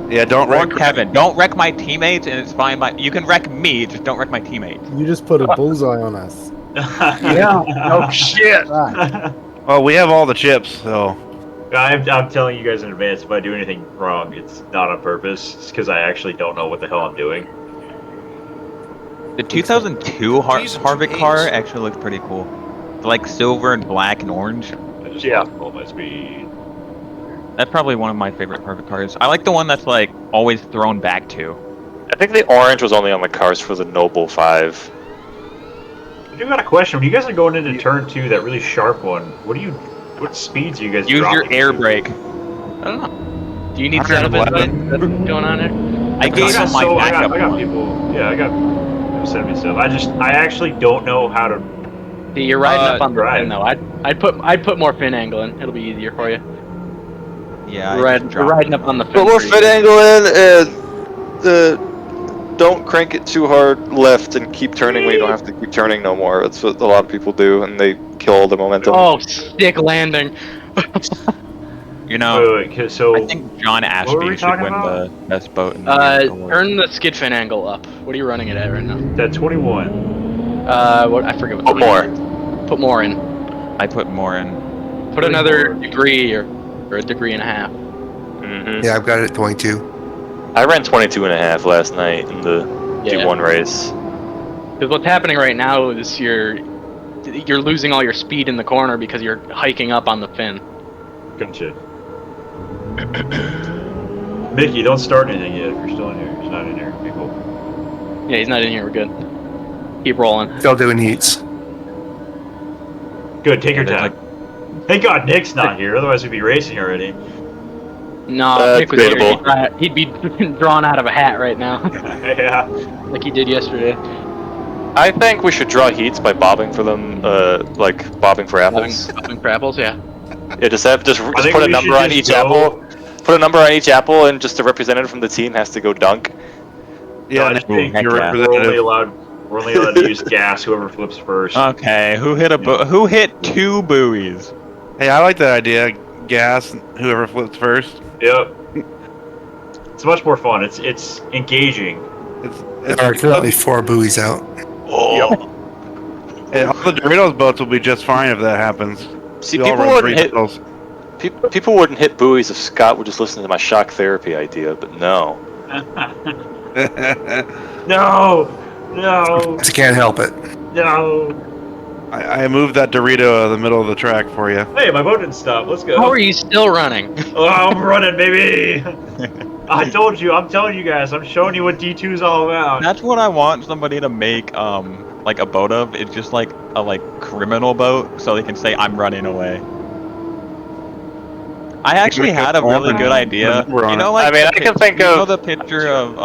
Yeah, don't Or wreck Kevin. Don't wreck my teammates, and it's fine by. You can wreck me, just don't wreck my teammates. You just put a bullseye on us. Yeah. Oh shit. Well, we have all the chips, so. I'm telling you guys in advance, if I do anything wrong, it's not on purpose. It's because I actually don't know what the hell I'm doing. The 2002 Harvick car actually looks pretty cool. It's like silver and black and orange. I just lost all my speed. That's probably one of my favorite Harvick cars. I like the one that's like always thrown back to. I think the orange was only on the cars for the Noble 5. I do got a question. When you guys are going into turn 2, that really sharp one, what speeds are you guys Use your dropping air to? brake. I don't know. Do you need setup info going on there? I gave him my backup I got people. Yeah, I got send me stuff. I actually don't know how to. See, you're riding up on the drive. fin though. I'd put more fin angle in. It'll be easier for you. Yeah, We're riding up on the fin. Put more fit angle in and don't crank it too hard left and keep turning when you don't have to keep turning no more. That's what a lot of people do, and they kill all the momentum. Oh, stick landing. You know, Wait, so I think John were we Ashby should talking win about? the best boat in the year award. Turn the skid fin angle up. What are you running it at right now? At 21. What I forget what. Put more. Put more in. I put more in. Put another degree or a degree and a half. Mm-hmm. Yeah, I've got it at 22. I ran 22 and a half last night in the D1 race. Because what's happening right now is you're losing all your speed in the corner because you're hiking up on the fin. Gotcha. Mickey, don't start anything yet if you're still in here. He's not in here. Okay, cool. Yeah, he's not in here. We're good. Keep rolling. Still doing heats. Good, take your time. Thank God Nick's not here, otherwise we'd be racing already. No, if Nick was here, he'd be drawn out of a hat right now. Yeah. Like he did yesterday. I think we should draw heats by bobbing for them, like bobbing for apples. Bobbing for apples, yeah. Yeah, just put a number on each apple. Put a number on each apple, and just a representative from the team has to go dunk. Yeah, I think we're only allowed to use gas. Whoever flips first. Okay, who hit two buoys? Hey, I like that idea. Gas, whoever flips first. Yep. It's much more fun. It's engaging. There are currently 4 buoys out. Oh. Yep. And all the Doritos boats will be just fine if that happens. See, people wouldn't hit buoys if Scott would just listen to my shock therapy idea, but no. No! I can't help it. No! I moved that Dorito out of the middle of the track for you. Hey, my boat didn't stop. Let's go. How are you still running? Oh, I'm running, baby! I told you. I'm telling you guys. I'm showing you what D2's all about. That's what I want somebody to make, like a boat of. It's just like a criminal boat, so they can say I'm running away. I actually had a really good idea. You know, like I can think of the picture of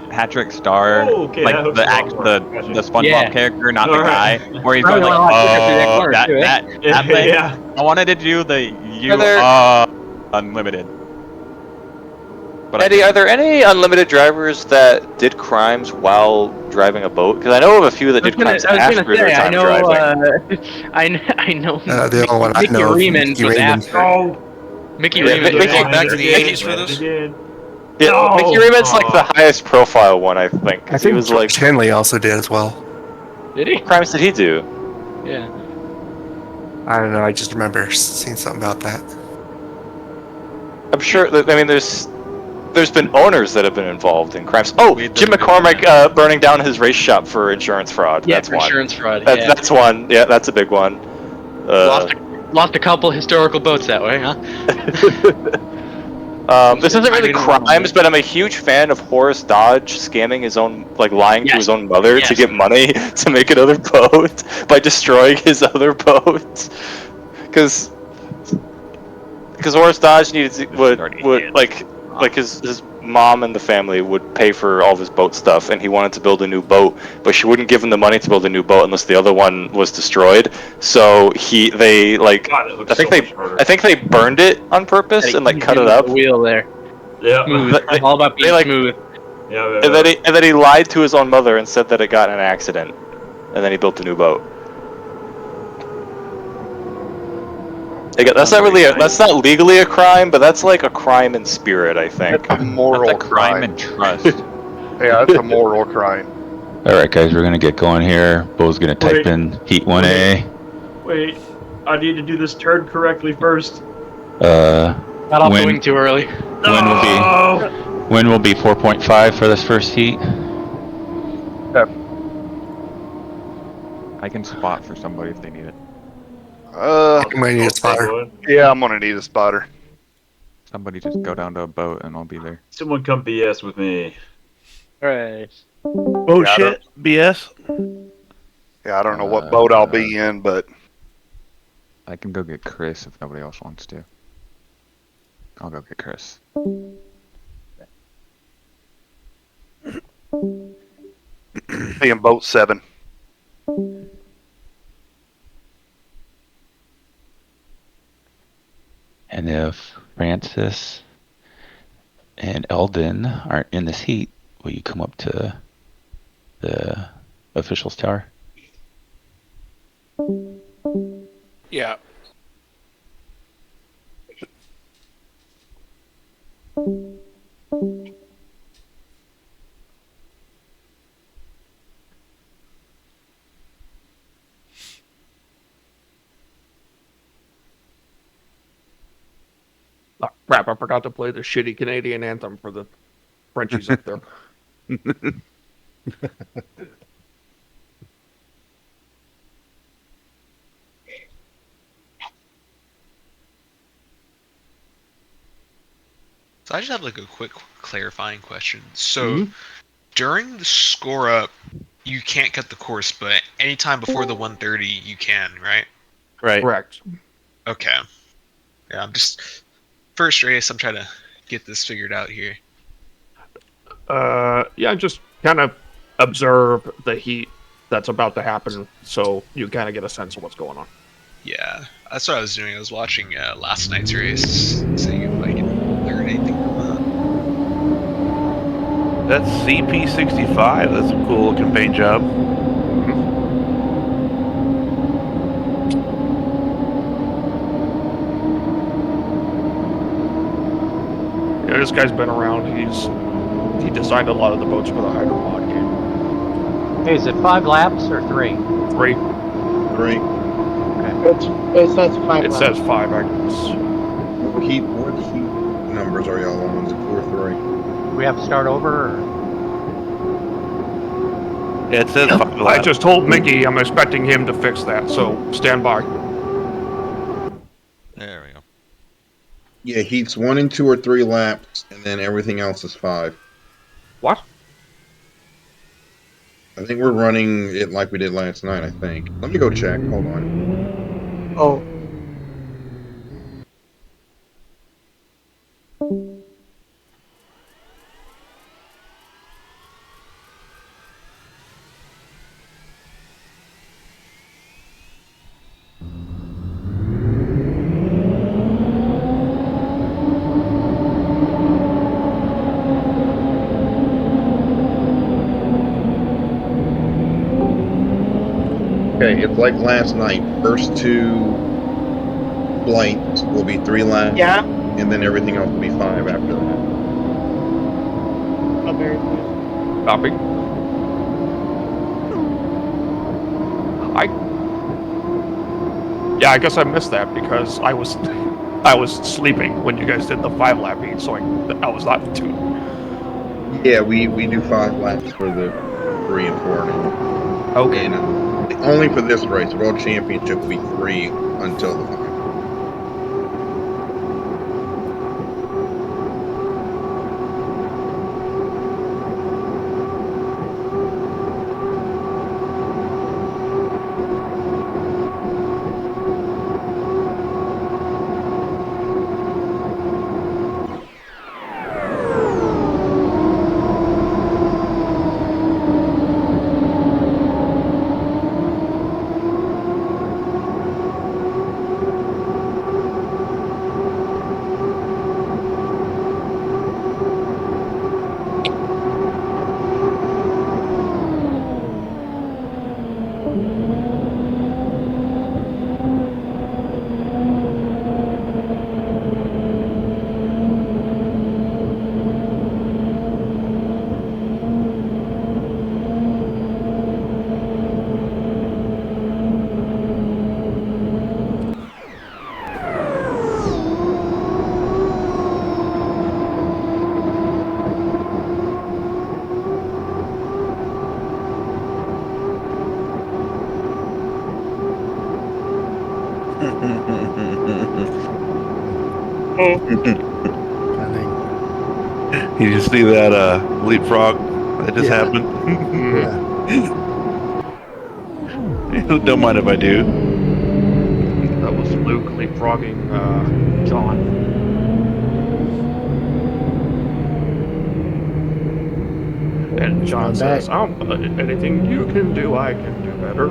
Patrick Star, okay, like the SpongeBob character, not the guy, where he's going like, that thing. Yeah. I wanted to do the unlimited. But Eddie, are there any unlimited drivers that did crimes while driving a boat? Because I know of a few that did crimes after their time driving. I know. The only one I know. Mickey Reeman was after. Mickey Reeman. Back to the 80s for this. Yeah, Mickey Reeman's like the highest profile one, I think. I think he was like Henley also did as well. Did he? What crimes did he do? Yeah. I don't know. I just remember seeing something about that. I'm sure. I mean, there's been owners that have been involved in crimes. Oh, Jim McCormick burning down his race shop for insurance fraud. Yeah, that's for one. insurance fraud. That's one. Yeah, that's a big one. Lost a couple historical boats that way, huh? This isn't really crimes, but I'm a huge fan of Horace Dodge scamming his own, lying to his own mother to get money to make another boat by destroying his other boat. Because Horace Dodge would his mom and the family would pay for all of his boat stuff, and he wanted to build a new boat, but she wouldn't give him the money to build a new boat unless the other one was destroyed. So I think they burned it on purpose and cut it up. The wheel there. Yeah. Smooth. All about being smooth. Yeah. And then he lied to his own mother and said that it got in an accident, and then he built a new boat. That's not legally a crime, but that's like a crime in spirit, I think. That's a moral That's a crime and trust. Yeah, that's a moral crime. All right, guys, we're gonna get going here. Bo's gonna type in Heat 1A. Wait, I need to do this turn correctly first. Got off the wing too early. Wind will be 4.5 for this first heat. I can spot for somebody if they need it. I might need a spotter. Yeah, I'm gonna need a spotter. Somebody just go down to a boat and I'll be there. Someone come BS with me. Alright. Oh shit, BS. Yeah, I don't know what boat I'll be in, but I can go get Chris if nobody else wants to. I'll go get Chris. be in boat 7. And if Francis and Eldon aren't in this heat, will you come up to the officials tower? Yeah. Crap, I forgot to play the shitty Canadian anthem for the Frenchies up there. So I just have like a quick clarifying question. So during the score up, you can't cut the course, but anytime before the 130, you can, right? Right. Correct. Okay. Yeah, I'm just first race. I'm trying to get this figured out here. Yeah, just kind of observe the heat that's about to happen, so you kind of get a sense of what's going on. Yeah, that's what I was doing. I was watching last night's race, seeing if I can learn anything from that. That's CP65. That's a cool looking paint job. Yeah, this guy's been around. He designed a lot of the boats for the Hydromod game. Hey, is it 5 laps or 3? 3. 3. It says 5. It says 5, I guess. What heat numbers are y'all on? Is it 2 or 3? Do we have to start over? Or? Yeah, it says 5 laps. I just told Mickey I'm expecting him to fix that, so stand by. There we go. Yeah, heats 1 and 2 or 3 laps, and then everything else is 5. What? I think we're running it like we did last night, I think. Let me go check. Hold on. Oh. Okay, it's like last night. First 2 flights will be 3 laps. Yeah. And then everything else will be 5 after that. Oh, very good. Copy. Yeah, I guess I missed that because I was sleeping when you guys did the 5 lap heat, so I was not in tune. Yeah, we do 5 laps for the 3 and 4 now. Okay. And only for this race. World Championship will be 3 until the 5. You just see that leapfrog that just happened? Don't mind if I do. That was Luke leapfrogging John. And John says, anything you can do, I can do better.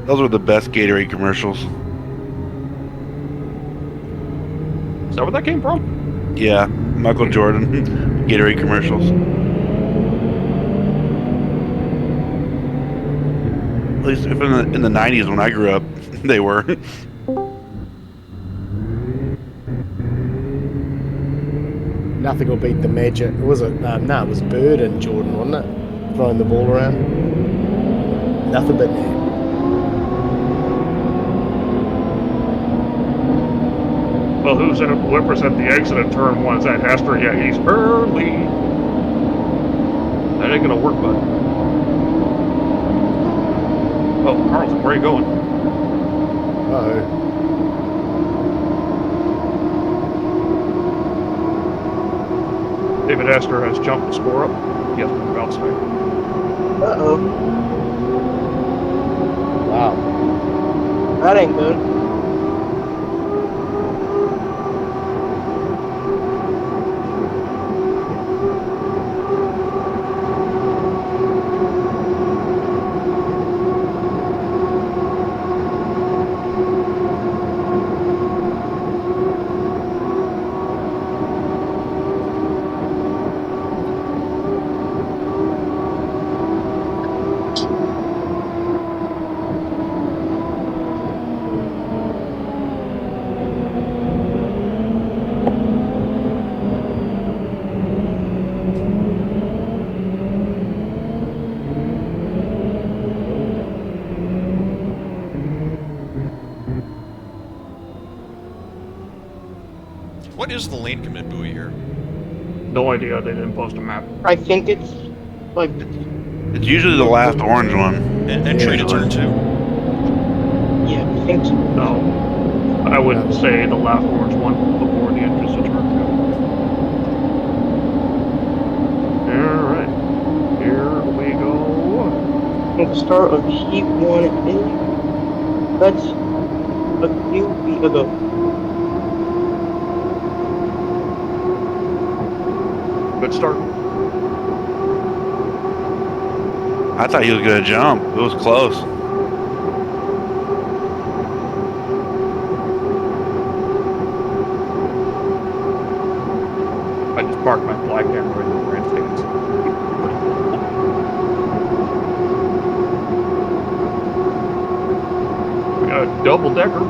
Those were the best Gatorade commercials. Is that where that came from? Yeah, Michael Jordan, Gatorade commercials. At least if in the 90s when I grew up, they were. Nothing will beat the magic. Was it? No, it was Bird and Jordan, wasn't it? Throwing the ball around. Nothing but that. Well, who's in it? Whippers at the exit of turn 1? Is that Hester? Yeah, he's early. That ain't gonna work, bud. Oh, Carlson, where are you going? Uh-oh. David Hester has jumped the score up. He has to move outside. Uh-oh. Wow. That ain't good. What is the lane commit buoy here? No idea. They didn't post a map. I think it's like It's usually the last orange one. Entry to turn 2? Yeah, I think so. No. I would say the last orange one before the entrance to turn 2. Alright. Here we go. At the start of Heat 1 is... That's a few feet ago. Good start. I thought he was gonna jump. It was close. I just parked my flag camera in the grandstands. We got a double decker.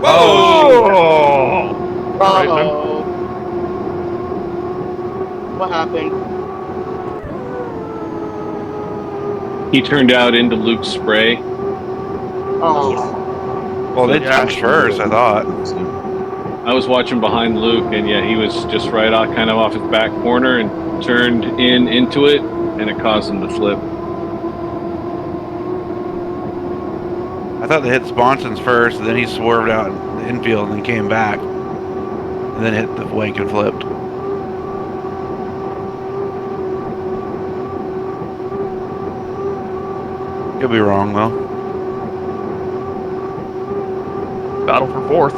Whoa! Alright then. What happened? He turned out into Luke's spray. Oh. Well, they jumped first, I thought. I was watching behind Luke, and yeah, he was just right off, kind of off his back corner, and turned into it, and it caused him to flip. I thought they hit Sponsons first, and then he swerved out in the infield and then came back. And then hit the wake and flipped. Could be wrong, though. Battle for fourth.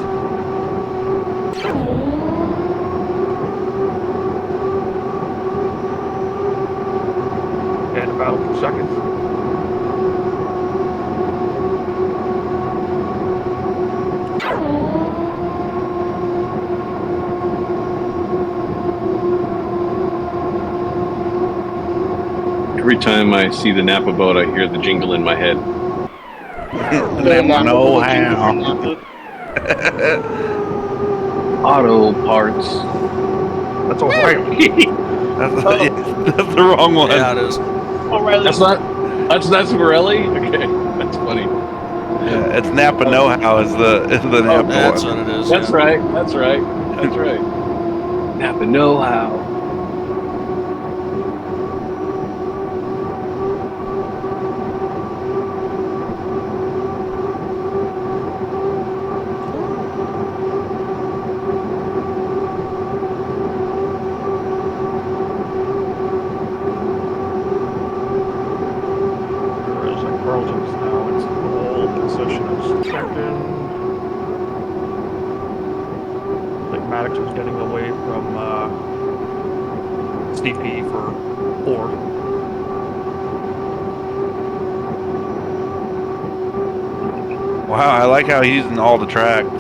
And a battle for second. Every time I see the Napa boat, I hear the jingle in my head. Napa know-how. Auto parts. That's O'Reilly. That's the wrong one. Yeah, it is. O'Reilly. That's Morelli? Okay, that's funny. Yeah, it's Napa know-how is the Napa That's one. what it is. That's yeah. right. That's right. That's right. Napa know-how. Carlton's now in pole position as second. I think Maddox is getting away from Steve P for fourth. Wow, I like how he's in all the tracks.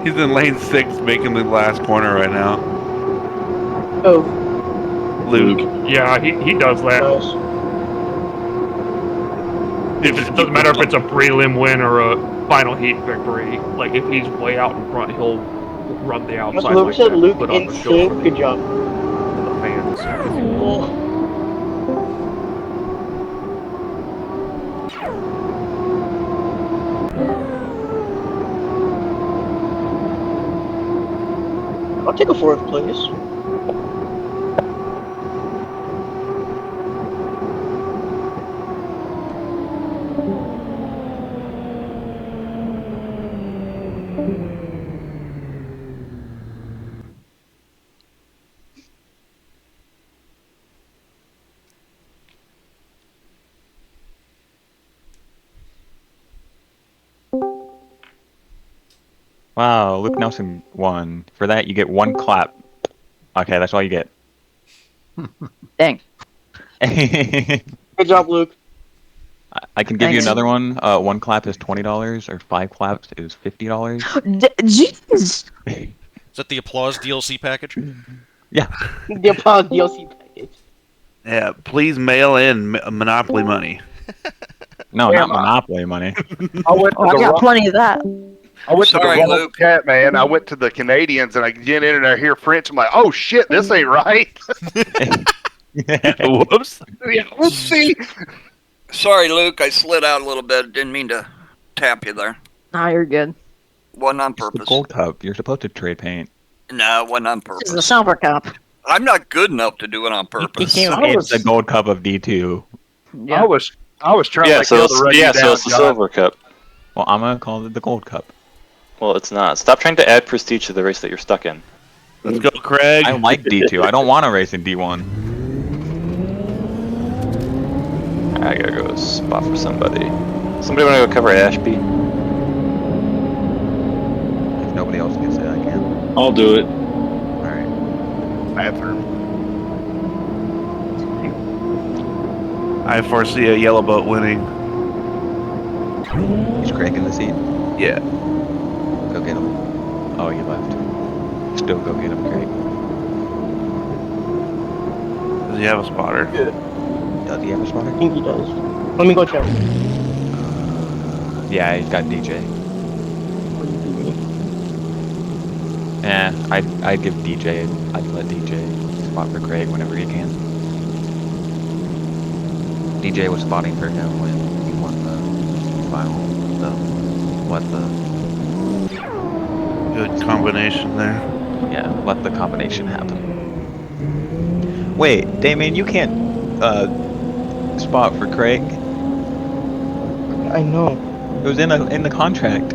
He's in lane 6 making the last corner right now. Oh. Luke. Yeah, he does that. It doesn't matter if it's a prelim win or a final heat victory. Like, if he's way out in front, he'll run the outside Whoever like said that. Luke Put on in the show for sync, good job. the fans, if you will. take a fourth place. Wow, Luke Nelson won. For that, you get 1 clap. Okay, that's all you get. Thanks. Good job, Luke. I can give you Thanks. another one. 1 clap is $20, or 5 claps is $50. Jeez. Is that the applause DLC package? Yeah. The applause DLC package. Yeah, please mail in Monopoly money. No, not Monopoly money. I went to I the got wrong, plenty of that. I went to Sorry, the wrong Luke. chat, man. I went to the Canadians, and I get in and I hear French. I'm like, oh shit, this ain't right. Whoops. Yeah, whoopsie. Sorry, Luke. I slid out a little bit. Didn't mean to tap you there. Nah, you're good. Wasn't on It's the purpose. gold cup. You're supposed to trade paint. No, it wasn't on This is purpose. the silver cup. I'm not good enough to do it on purpose. It's the gold cup of D2. Yeah. I was trying Yeah, to so kill it's, the run yeah, you so down, it's the John. silver cup. Well, I'm gonna call it the gold cup. Well, it's not. Stop trying to add prestige to the race that you're stuck in. Let's go, Craig. I like D2. I don't want to race in D1. I gotta go spot for somebody. Somebody wanna go cover Ashby? If nobody else gets it, I can. I'll do it. Alright. Bathroom. I foresee a yellow boat winning. He's Craig in the seat. Yeah. Go get him. Oh, you left. Still go get him, Craig. Does he have a spotter? Does he have a spotter? I think he does. Let me go check. Yeah, he's got DJ. Yeah, I'd give DJ. I'd let DJ spot for Craig whenever he can. DJ was spotting for him when he won the final. Good combination there. Yeah, let the combination happen. Wait, Damien, you can't spot for Craig. I know. It was in the contract.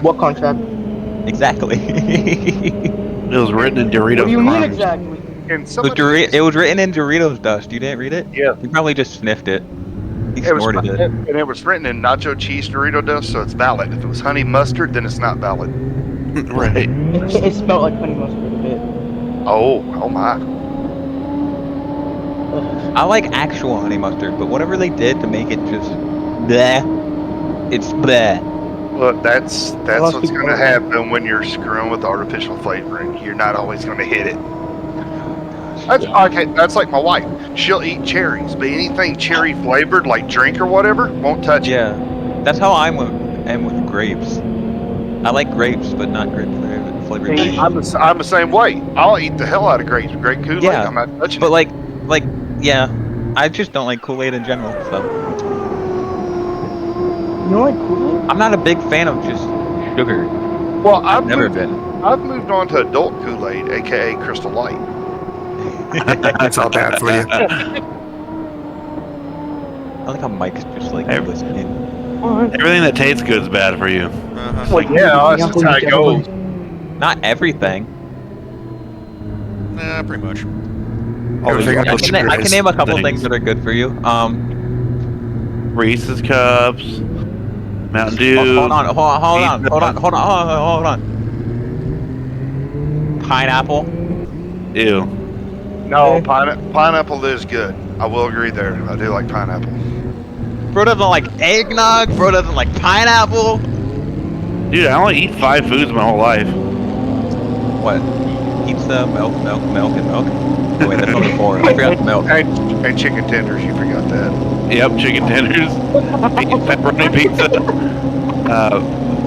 What contract? Exactly. It was written in Doritos. What do you mean crumbs. exactly? It was written in Doritos dust. You didn't read it? Yeah. You probably just sniffed it. He It was, snorted it. and it was written in nacho cheese Dorito dust, so it's valid. If it was honey mustard, then it's not valid. Right. It smelled like honey mustard a bit. Oh my. I like actual honey mustard, but whatever they did to make it just bleh, it's bleh. Look, that's what's going to happen when you're screwing with artificial flavoring. You're not always going to hit it. That's okay. That's like my wife. She'll eat cherries, but anything cherry flavored, like drink or whatever, won't touch it. Yeah, that's how I am with grapes. I like grapes, but not grape flavored. I'm the same way. I'll eat the hell out of grapes. Grape Kool-Aid. Yeah, I'm not touching but it. like, yeah, I just don't like Kool-Aid in general. So you don't like Kool-Aid? I'm not a big fan of just sugar. Well, I've never been. I've moved on to adult Kool-Aid, aka Crystal Light. That's all bad for you. I like how Mike's just like listening. Everything that tastes good is bad for you. Well, yeah, that's just how it goes. Not everything. Nah, pretty much. I can name a couple things that are good for you. Reese's Cups, Mountain Dew. Hold on. Pineapple. Ew. No, pineapple is good. I will agree there. I do like pineapple. Bro doesn't like eggnog. Bro doesn't like pineapple. Dude, I only eat 5 foods my whole life. What? Pizza, milk, and milk. Oh, wait, that's number 4. I forgot the milk. And chicken tenders. You forgot that. Yep, chicken tenders, pepperoni pizza,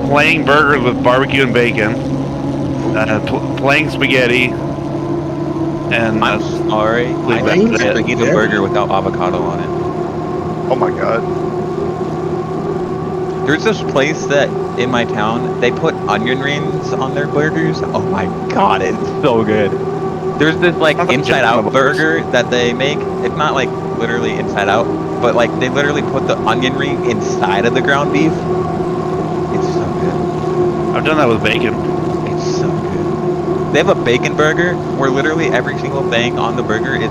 plain burgers with barbecue and bacon, plain spaghetti, and I'm sorry. I never eat a burger without avocado on it. Oh my god. There's this place that in my town they put onion rings on their burgers. Oh my god, it's so good. There's this like inside out burger that they make. It's not like literally inside out, but like they literally put the onion ring inside of the ground beef. It's so good. I've done that with bacon. It's so good. They have a bacon burger where literally every single thing on the burger is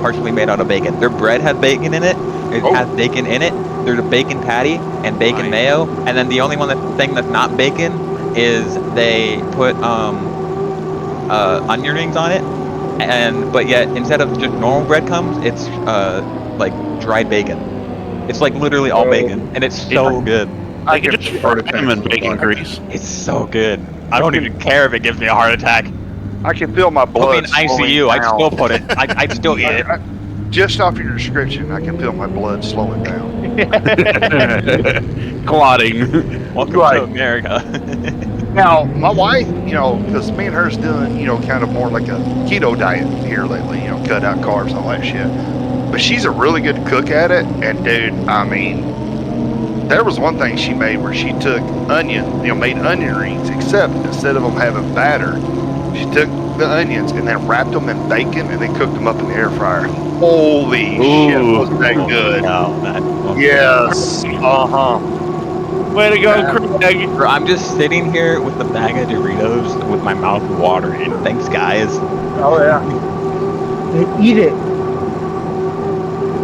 partially made out of bacon. Their bread has bacon in it. It has bacon in it. There's a bacon patty and bacon mayo, and then the only thing that's not bacon is they put onion rings on it, but yet instead of just normal breadcrumbs, it's like dried bacon. It's like literally all bacon, and it's so good. I can just fry them in bacon grease. It's so good. I don't even care if it gives me a heart attack. I can feel my blood. Put me in ICU. I'd still put it. I'd still eat it. Just off your description, I can feel my blood slowing down. Clotting. Welcome to America. Now, my wife, because me and her's doing, kind of more like a keto diet here lately, cut out carbs and all that shit. But she's a really good cook at it. And dude, I mean, there was one thing she made where she took made onion rings, except instead of them having batter, she took the onions and then wrapped them in bacon and then cooked them up in the air fryer. Holy shit, was that good? Yes. Way to go, Craig. I'm just sitting here with the bag of Doritos with my mouth watering. Thanks, guys. Oh, yeah. Eat it.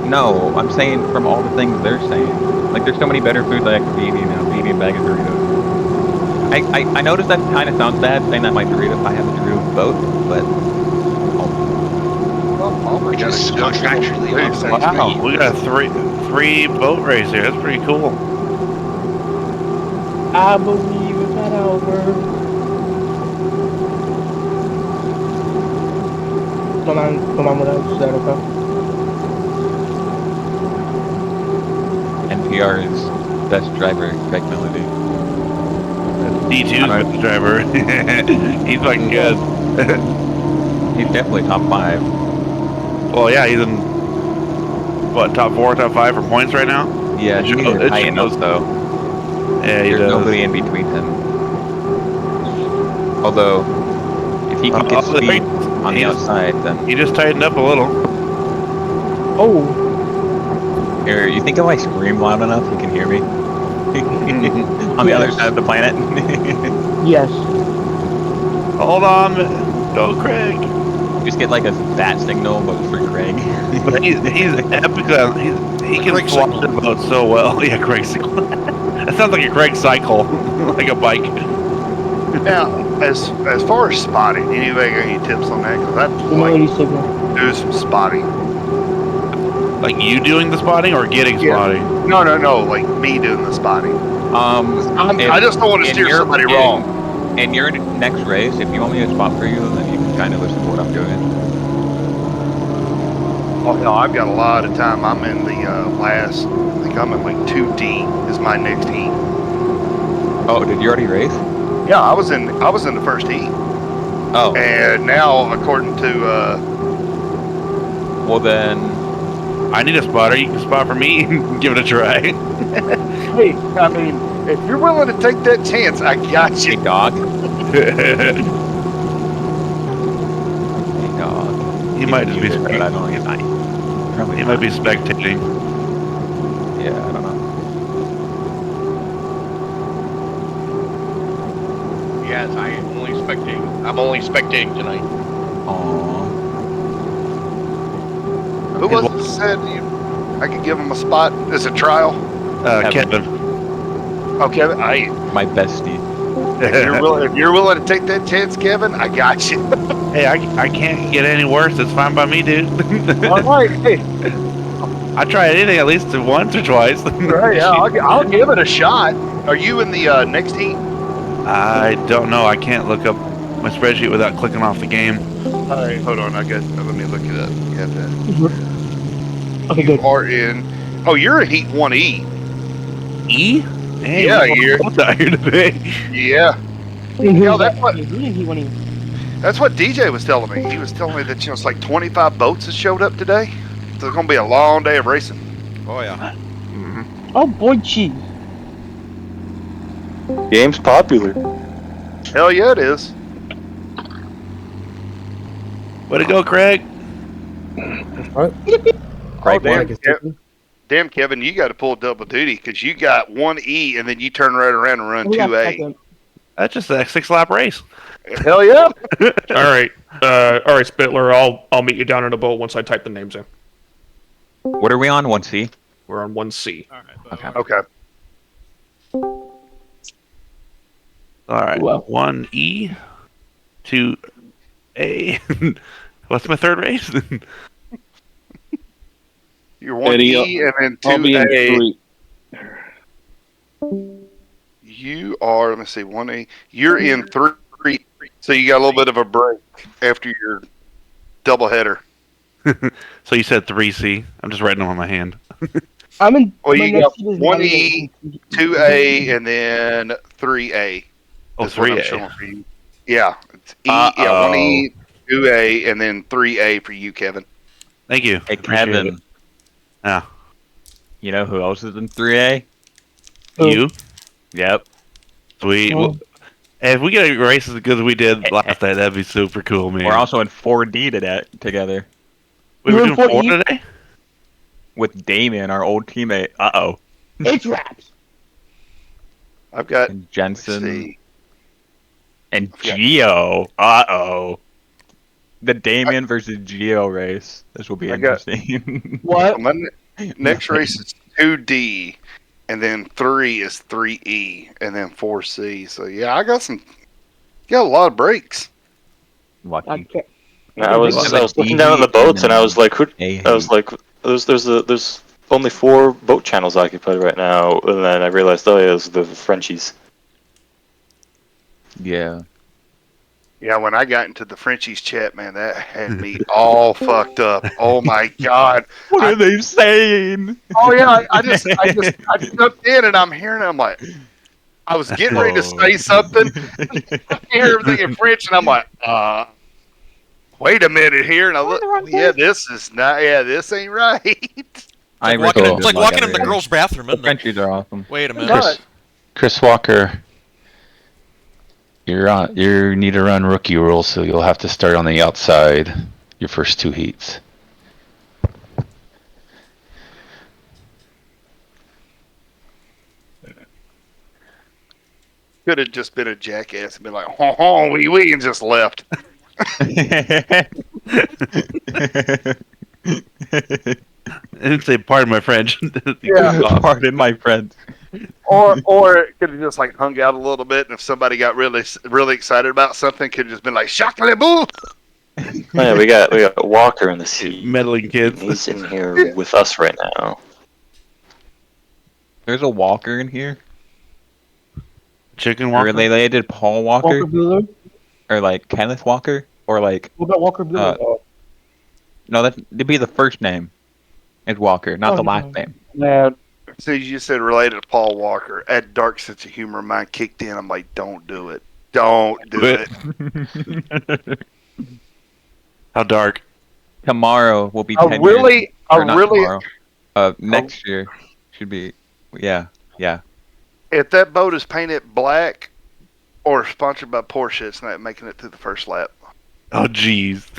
No, I'm saying from all the things they're saying. Like, there's so many better foods I could be eating now. Eating a bag of Doritos. I noticed that kind of sounds bad saying that I have a Dorito boat, but We're just contractually Wow, we got three boat races here. That's pretty cool. I believe it's not over. Come on with that. Is that okay? NPR's best driver, Greg Melody. D2's best driver. He's fucking good. He's definitely top 5. Well, yeah, he's in top 4, top 5 for points right now. Yeah, he's high enough though. Yeah, there's nobody in between him. Although, if he can get speed on the outside, then he just tightened up a little. Oh. Here, you think if I scream loud enough, you can hear me? On the other side of the planet? Yes. Hold on. Go, Craig. Just get like a bat signal, but for Craig. But he's epic. He can swap the boat so well. Yeah, Craig signal. That sounds like a Craig cycle, like a bike. Now, as far as spotting, anybody got any tips on that? Because I'd do some spotting. Like you doing the spotting or getting spotting? No. Like me doing the spotting. I just don't want to steer somebody wrong. In your next race, if you want me to spot for you, then you can kind of listen to what I'm doing. Oh no, I've got a lot of time. I'm in the last. I think I'm in like 2D is my next heat. Oh, did you already race? Yeah, I was in the first heat. Oh. And now, according to. Well then, I need a spotter. You can spot for me. Give it a try. Hey, I mean, if you're willing to take that chance, I got you. Hey, dog. Hey, dog. He might just be spectating. I don't know. Probably he might be spectating. Yeah, I don't know. Yes, I am only spectating. I'm only spectating tonight. Aww. Who was it that said I could give him a spot as a trial? Kevin. Oh, Kevin. My bestie. If you're willing to take that chance, Kevin, I got you. Hey, I can't get any worse. It's fine by me, dude. All right. Hey. I try anything at least once or twice. Right, yeah, I'll give it a shot. Are you in the next heat? I don't know. I can't look up my spreadsheet without clicking off the game. All right, hold on. Let me look it up. You have that. Okay, good. You are in. Oh, you're a heat 1E. E? Hey, yeah, you're tired today. Yeah. Yeah, That's what DJ was telling me. He was telling me that it's like 25 boats that showed up today. So it's gonna be a long day of racing. Oh yeah. Mm-hmm. Oh boy, cheese. Game's popular. Hell yeah, it is. Way to go, Craig. Right. Oh, Craig damn, Kevin, you got to pull double duty because you got 1E and then you turn right around and run 2A. That's just a 6-lap race. Hell yeah. All right, Spitler. I'll meet you down in a boat once I type the names in. What are we on? 1C? We're on 1C. Okay. All right. 1E, 2A. What's my third race? You're 1E and then 2A. You are, let me see, 1A. You're in 3, so you got a little bit of a break after your doubleheader. So you said 3C. I'm just writing them on my hand. I'm in. Well, you got 1E, 2A, and then 3A. Oh, is what I'm 3A. showing for you. Yeah. It's yeah, 1E, 2A, and then 3A for you, Kevin. Thank you. Hey, Kevin. Yeah. You know who else is in 3A? You? Yep. Sweet. Oh. Well, if we get a race as good as we did last night, that'd be super cool, man. We're also in 4D together. We were doing 4 today? With Damien, our old teammate. Uh-oh. It's wraps. I've got and Jensen. And Geo. Uh-oh. The Damien versus Geo race. This will be interesting. What? My next race is 2D, and then 3 is 3E, and then 4C. So yeah, I got a lot of breaks. Lucky. I was looking down at the boats and I was like, there's only 4 boat channels occupied right now, and then I realized, oh yeah, those are the Frenchies. Yeah. Yeah, when I got into the Frenchies chat, man, that had me all fucked up. Oh my god. What are they saying? Oh yeah, I jumped in and I'm hearing it, I'm like, I was getting ready to say something. I hear everything in French and I'm like, wait a minute here, and I look, this is not, this ain't right. It's like walking in the girls' bathroom, isn't it? Frenchies are awesome. Wait a minute. Chris Walker, you need to run rookie rules, so you'll have to start on the outside your first 2 heats. Could have just been a jackass and been like, ho, wee, and just left. I didn't say pardon my French. Yeah. Pardon my French. Or it could have just like hung out a little bit, and if somebody got really excited about something, could have just been like, "Chocolate boo!" Oh, yeah, we got Walker in the seat. Meddling kids. He's in here with us right now. There's a Walker in here. Chicken Walker. Related Paul Walker? Walker Buehler? Or like Kenneth Walker? Or like What about Walker Buehler? no, that'd be the first name. Is Walker, not the last name. Man, so you just said related to Paul Walker. That dark sense of humor of mine kicked in. I'm like, don't do it. Don't do it. How dark? Tomorrow will be 10 years. Tomorrow. Next year should be. Yeah. If that boat is painted black or sponsored by Porsche, it's not making it through the first lap. Oh, jeez.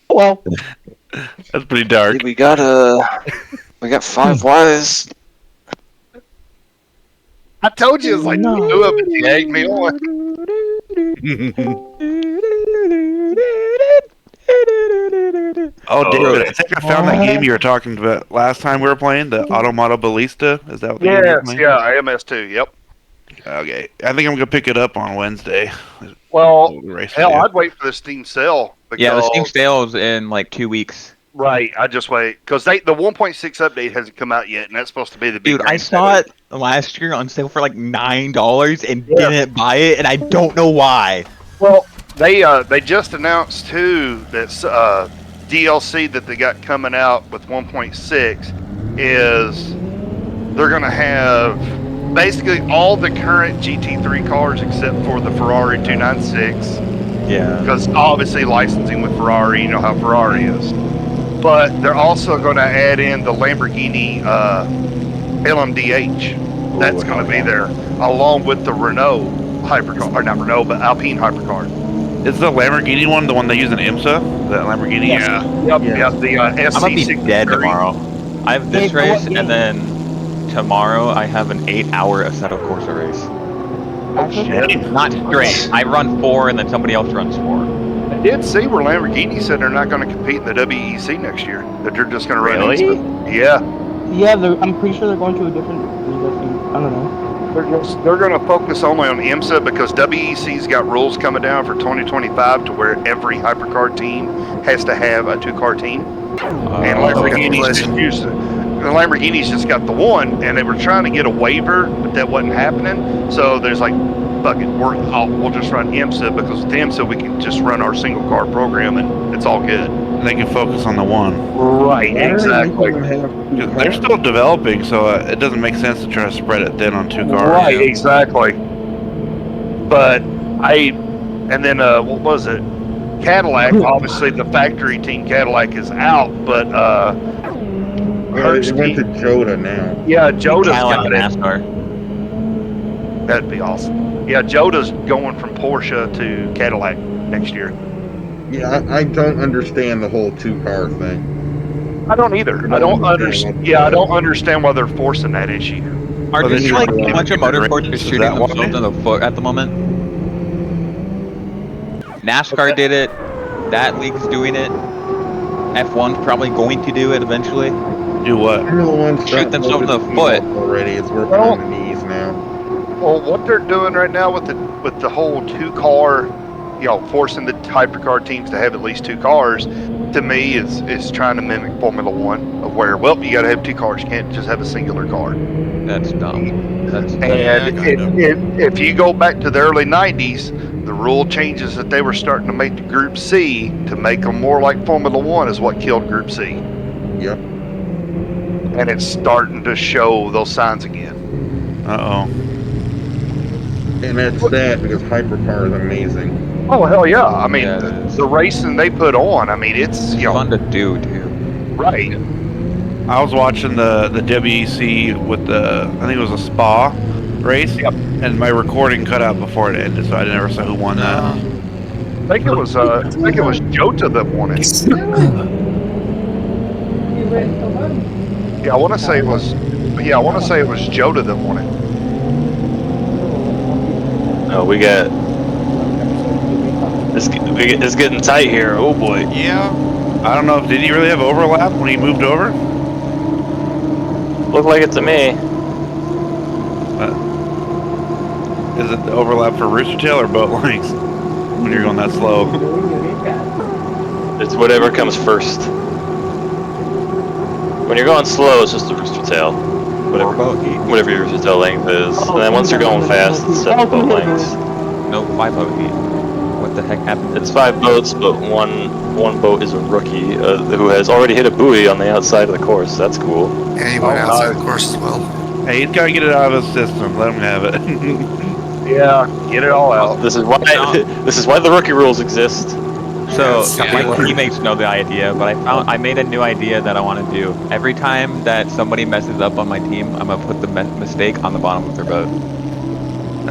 Well, that's pretty dark. We got 5 Ys. I told you it was like two of it. You egged me on. Oh, David, I think I found that game you were talking about last time we were playing, the Automoto Ballista. Is that what the game you were playing? Yeah, MS2, yep. Okay, I think I'm going to pick it up on Wednesday. Well, hell, I'd wait for the Steam sale. Yeah, the Steam sale is in like 2 weeks. Right, I just wait. Because the 1.6 update hasn't come out yet, and that's supposed to be the big Dude, I saw it last year on sale for like $9 and didn't buy it, and I don't know why. Well, they just announced too that DLC that they got coming out with 1.6 is they're gonna have basically all the current GT3 cars except for the Ferrari 296. Yeah. Because obviously licensing with Ferrari, you know how Ferrari is. But they're also going to add in the Lamborghini LMDH. that's going to be there, along with the Renault hypercar, or not Renault, but Alpine hypercar. Is the Lamborghini one the one they use in IMSA? That Lamborghini? Yeah. Yep. Yeah. The I'm gonna be SC630. dead tomorrow. I have this race, and then tomorrow I have an 8-hour Assetto Corsa race. Oh shit! Not straight. I run 4, and then somebody else runs 4. I did see where Lamborghini said they're not going to compete in the WEC next year. That they're just going to run. Really? Yeah. Yeah, I'm pretty sure they're going to a different league. I think. I don't know. They're going to focus only on IMSA because WEC's got rules coming down for 2025 to where every hypercar team has to have a 2-car team. And Lamborghini's just got the one, and they were trying to get a waiver, but that wasn't happening. So there's like, fuck it, we'll just run IMSA because with IMSA we can just run our single car program and it's all good. They can focus on the one. Right, exactly. They're still developing, so it doesn't make sense to try to spread it thin on 2 cars. Right, exactly. But and then what was it? Cadillac, obviously the factory team Cadillac is out, but It went to Joda now. yeah, Joda's got it. NASCAR. That'd be awesome. Yeah, Joda's going from Porsche to Cadillac next year. Yeah, I don't understand the whole 2-car thing. I don't either. I don't understand. Yeah, I don't understand why they're forcing that issue. Are Well, there then like you're a bunch of motorsports Is just shooting that why? themselves in the foot at the moment? NASCAR did it. That league's doing it. F1's probably going to do it eventually. Do what? Shoot themselves in the foot. Already, it's working on the knees now. Well, what they're doing right now with the whole 2-car, forcing the hypercar teams to have at least 2 cars, to me is trying to mimic Formula One, of where, well, you got to have 2 cars, you can't just have a singular car. That's dumb. If you go back to the early 90s, the rule changes that they were starting to make to Group C to make them more like Formula One is what killed Group C. Yep. And it's starting to show those signs again. Uh-oh. And that's sad because hypercar is amazing. Oh, hell yeah. I mean, the racing they put on, I mean, it's fun to do, too. Right. I was watching the WEC with I think it was a Spa race, and my recording cut out before it ended, so I never saw who won that. I think it was Jota that won it. Yeah, I want to say it was Jota that won it. Oh, we got. It's getting tight here. Oh boy. Yeah. I don't know. Did he really have overlap when he moved over? Looked like it to me. Is it the overlap for Rooster Tail or boat lengths when you're going that slow? It's whatever comes first. When you're going slow, it's just the Rooster Tail. Whatever your Rooster Tail length is. And then once you're going fast, it's 7 boat lengths. No, 5 boat heat. What the heck happened? It's 5 boats, but one boat is a rookie who has already hit a buoy on the outside of the course. That's cool. And he went outside the course as well. Hey, he's got to get it out of his system. Let him have it. Yeah, get it all out. This is why the rookie rules exist. So my teammates know the idea, but I made a new idea that I want to do. Every time that somebody messes up on my team, I'm gonna put the mistake on the bottom of their boat.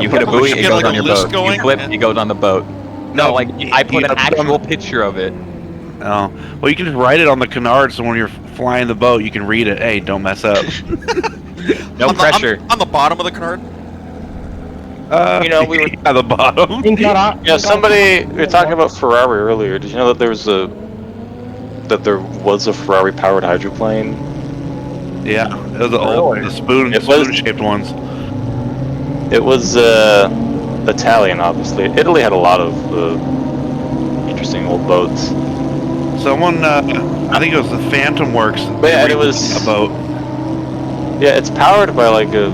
You hit a buoy, it goes on your boat. You flip, it goes on the boat. No, like I put an actual picture of it. Oh, well, you can just write it on the canard, so when you're flying the boat, you can read it. Hey, don't mess up. No pressure. On the bottom of the canard. We were at the bottom. Somebody we were talking about Ferrari earlier. Did you know that there was a Ferrari powered hydroplane? Yeah, it was the spoon-shaped ones. It was Italian, obviously. Italy had a lot of interesting old boats. Someone, I think it was the Phantom Works. Yeah, it was a boat. Yeah, it's powered by like a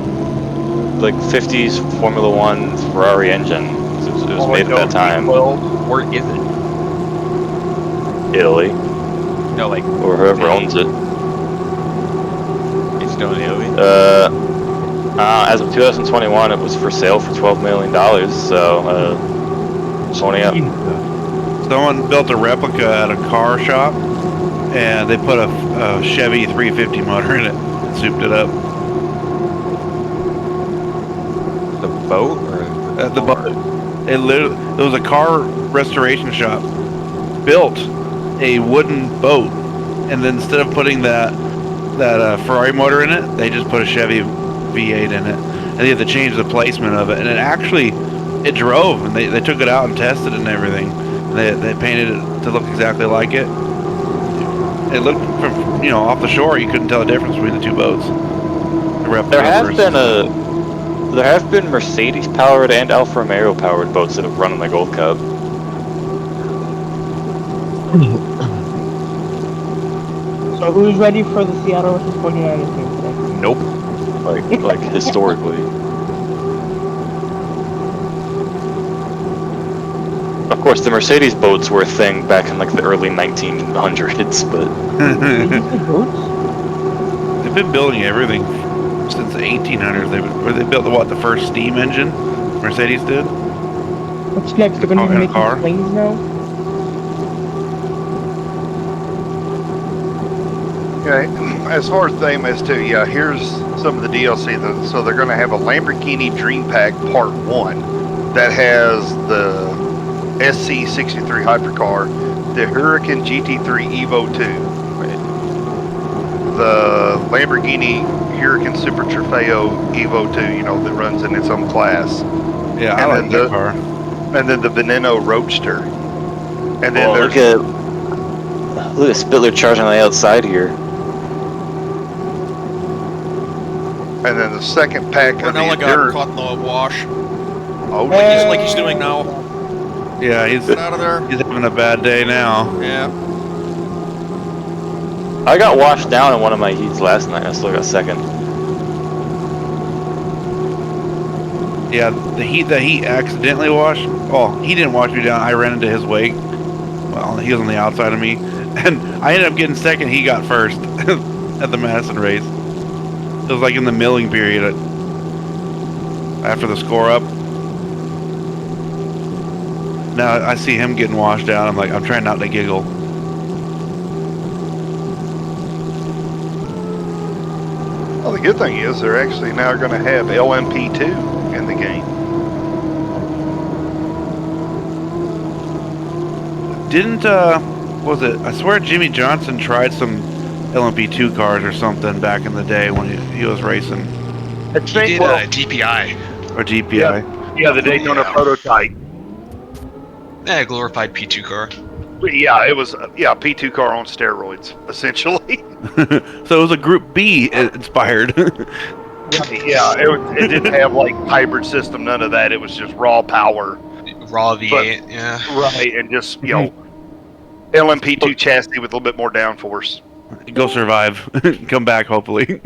50s Formula One Ferrari engine. It was made at that time. Where is it? Italy. No, like or whoever owns it. It's still in Italy. As of 2021, it was for sale for $12 million. So, Sony up. Someone built a replica at a car shop, and they put a Chevy 350 motor in it and souped it up. boat or The boat. It was a car restoration shop built a wooden boat, and then instead of putting that Ferrari motor in it, they just put a Chevy V8 in it, and they had to change the placement of it. And it drove, and they took it out and tested it and everything. And they painted it to look exactly like it. It looked from off the shore, you couldn't tell the difference between the two boats. There have been Mercedes powered and Alfa Romeo powered boats that have run on the Gold Cup. So who's ready for the Seattle versus 49ers game today? Nope. Like historically. Of course, the Mercedes boats were a thing back in like the early 1900s, but they've been building everything since the 1800s. They built the first steam engine. Mercedes did. What's next? They're going to be making planes now. Okay, as far as theme is too, yeah, here's some of the DLC. So they're going to have a Lamborghini Dream Pack Part 1 that has the SC63 hypercar, the Huracan GT3 Evo 2, the Lamborghini Huracan Super Trofeo Evo 2, that runs in its own class. Yeah, I like that car. And then the Veneno Roadster. And then look at Spittler charging on the outside here. And then the second pack of the Ranella got Endurance. caught in the wash. Oh, like he's doing now. Yeah, he's out of there. He's having a bad day now. Yeah. I got washed down in one of my heats last night. I still got second. Yeah, the heat that he accidentally washed. Oh, he didn't wash me down. I ran into his wake. Well, he was on the outside of me, and I ended up getting second. He got first at the Madison race. It was like in the milling period after the score up. Now I see him getting washed down. I'm trying not to giggle. Well, the good thing is they're actually now going to have LMP2 in the game. Didn't was it? I swear Jimmy Johnson tried some LMP2 cars or something back in the day when he was racing. He did DPI. Or DPI. Yeah, the Daytona prototype. Yeah, glorified P2 car. Yeah, it was P2 car on steroids, essentially. So it was a Group B inspired. Yeah, it didn't have like hybrid system, none of that. It was just raw power. Raw V8, yeah. Right, and just, LMP2 chassis with a little bit more downforce. Go survive. Come back, hopefully.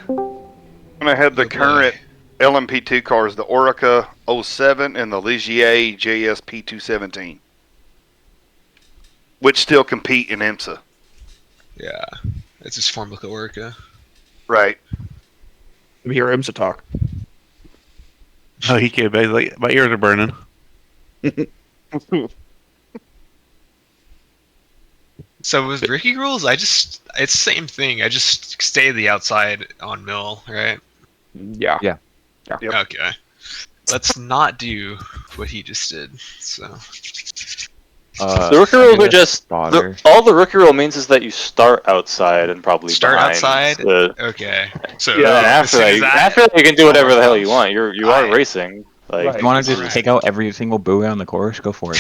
And I had the current LMP2 cars, the Orica 07 and the Ligier JSP 217, which still compete in IMSA. Yeah, it's just Formula Orica. Right. Let me hear IMSA talk. Oh, he came back. Like, my ears are burning. So with Ricky rules, it's the same thing. I just stay the outside on mill, right? Yeah. Yeah. Yep. Okay. Let's not do what he just did. So. The rookie rules are just all the rookie rule means is that you start outside and probably Start behind outside. Okay. So after that you can do whatever the hell you want. You are racing. Like, if you want to just take out every single buoy on the course, go for it.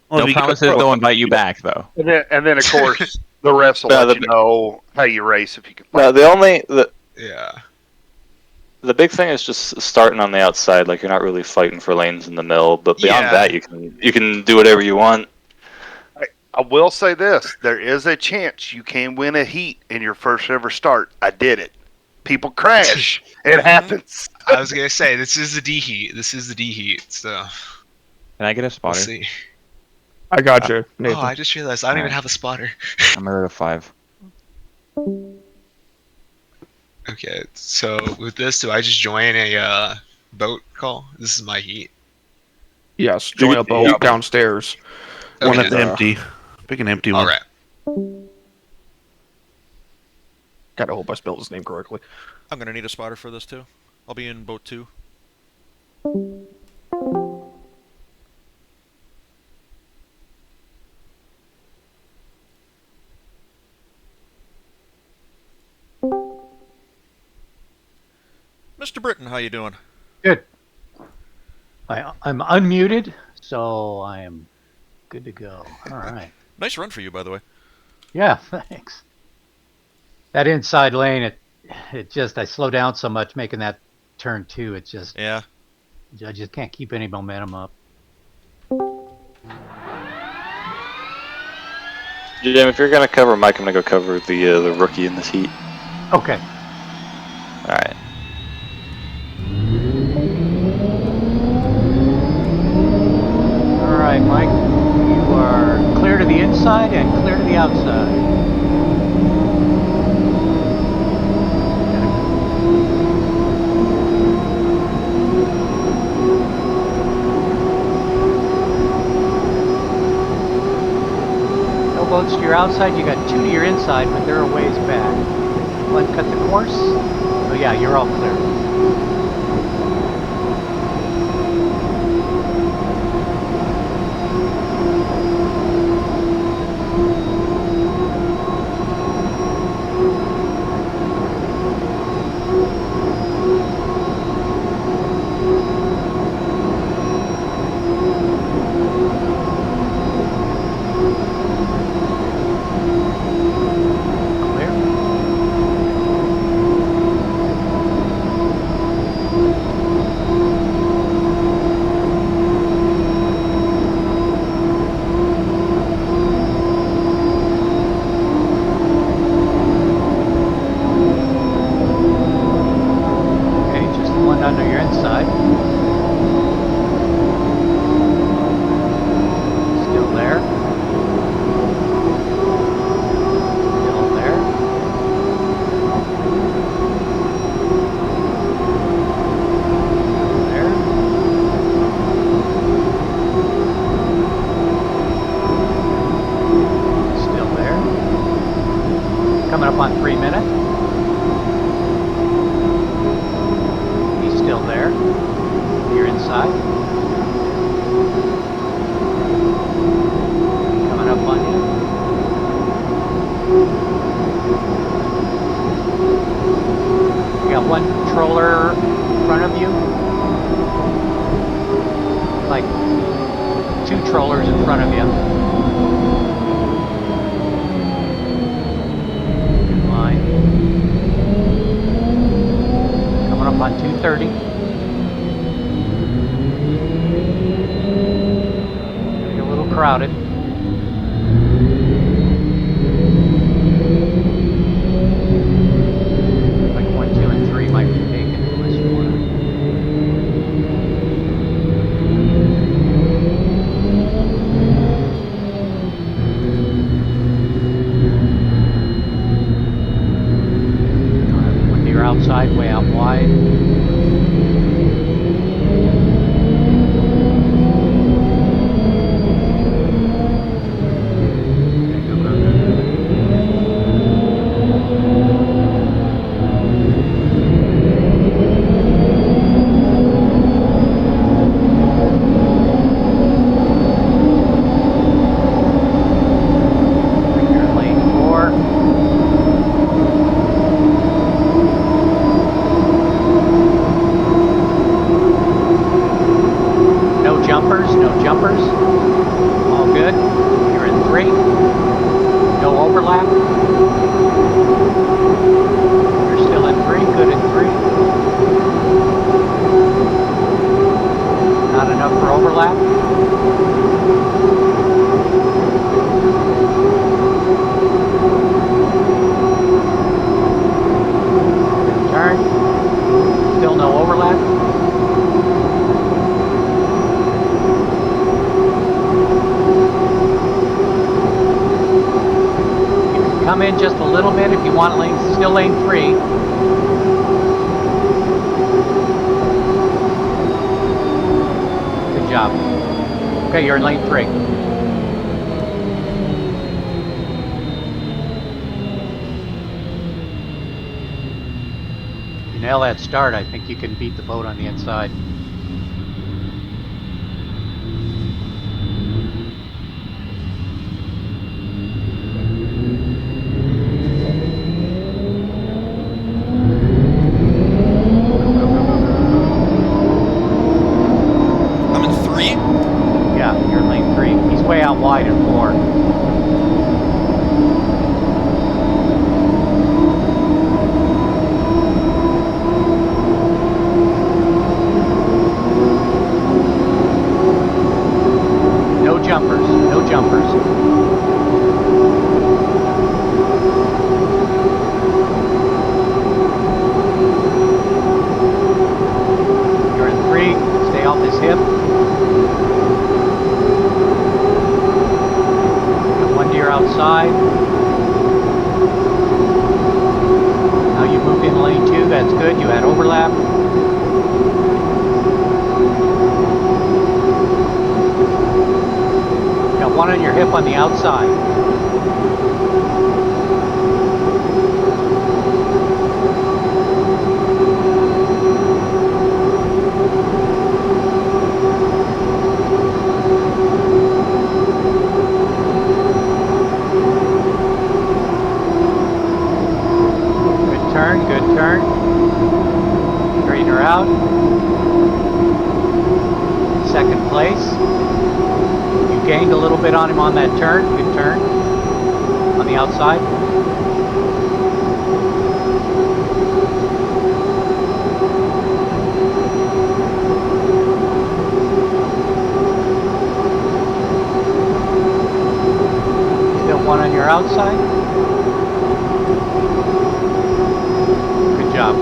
Well, No promises they'll invite you back, though. And then of course, the refs will let you know how you race if you can. No, yeah. The big thing is just starting on the outside, like you're not really fighting for lanes in the mill. But beyond that, you can do whatever you want. I will say this: there is a chance you can win a heat in your first ever start. I did it. People crash. It happens. I was gonna say this is the D heat. So. Can I get a spotter? We'll see. I got you, Nathan. Oh, I just realized I don't even have a spotter. I'm a of 5. Okay, so with this, do I just join a boat call? This is my heat. Yes, join a boat downstairs. One that's empty. Pick an empty one. Alright. Gotta hope I spelled his name correctly. I'm gonna need a spotter for this too. I'll be in boat 2. Mr. Brittain, how you doing? Good. I'm unmuted, so I am good to go. All right. Nice run for you, by the way. Yeah, thanks. That inside lane, it just, I slow down so much making that turn 2. It just, yeah, I just can't keep any momentum up. Jim, if you're gonna cover Mike, I'm gonna go cover the rookie in this heat. Okay. All right. All right, Mike. You are clear to the inside and clear to the outside. Boats to your outside, you got 2 to your inside, but they're a ways back. Let's cut the course. Oh yeah, you're all clear. On 3 minutes. He's still there. You're inside. Coming up on you. You got 1 controller in front of you. Like 2 trollers in front of you. Up on 230. Gonna get a little crowded. Like 1, 2, and 3 might be taken unless you want to. When you're outside, way out wide. Come in just a little bit if you want lane, still lane 3. Good job. Okay, you're in lane 3. You nail that start, I think you can beat the boat on the inside. jumpers. You're in 3. Stay off his hip. Got 1 to your outside. Now you moved in lane 2. That's good. You had overlap. Got 1 on your hip on the outside. Good turn. Straighten her out. Second place. You gained a little bit on him on that turn. Good turn. On the outside. Still 1 on your outside. Good job.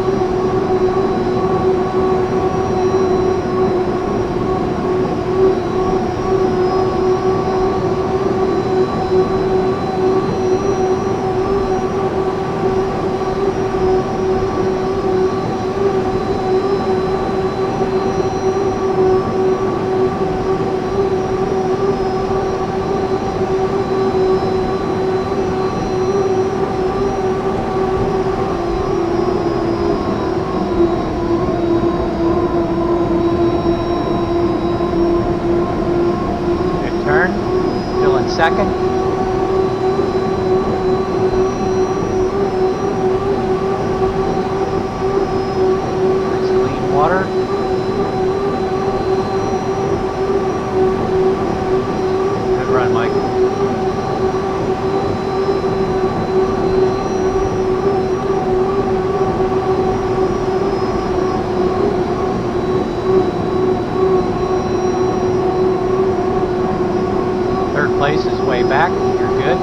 Second. Nice clean water. Good run, Mike. Third place is way back. You're good.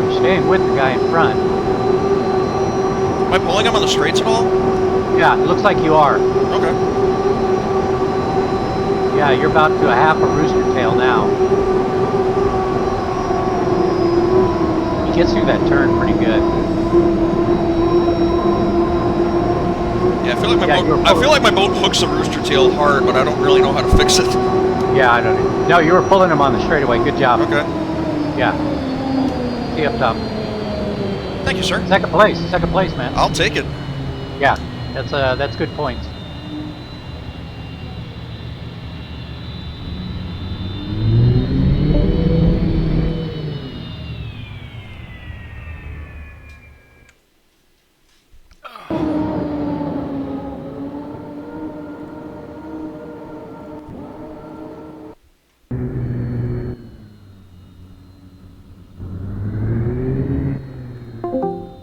You're staying with the guy in front. Am I pulling him on the straights at all? Yeah, it looks like you are. Okay. Yeah, you're about to a half a rooster tail now. He gets through that turn pretty good. Yeah, I feel like my boat hooks the rooster tail hard, but I don't really know how to fix it. Yeah, I don't know. No, you were pulling him on the straightaway. Good job. Okay. Yeah. See you up top. Thank you, sir. Second place, man. I'll take it. Yeah, that's good points.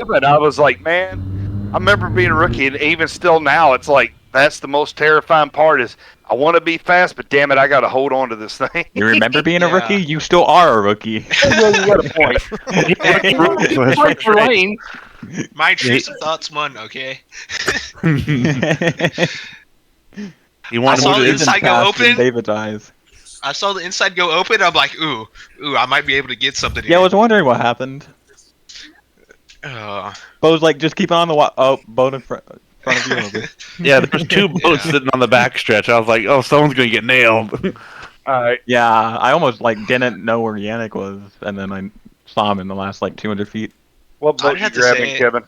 But I was like, man, I remember being a rookie, and even still now, it's like that's the most terrifying part. Is I want to be fast, but damn it, I got to hold on to this thing. You remember being a rookie? You still are a rookie. Yeah, you got a point. My intrusive thoughts won, okay? I saw the inside go open. David's eyes. I saw the inside go open. I'm like, ooh, I might be able to get something. Yeah, I was wondering what happened. Bo's like, just keep on the boat in front of you. Yeah, there's 2 boats sitting on the backstretch. I was like, oh, someone's gonna get nailed. Alright. Yeah, I almost didn't know where Yannick was, and then I saw him in the last 200 feet. What boat you grabbing, Kevin?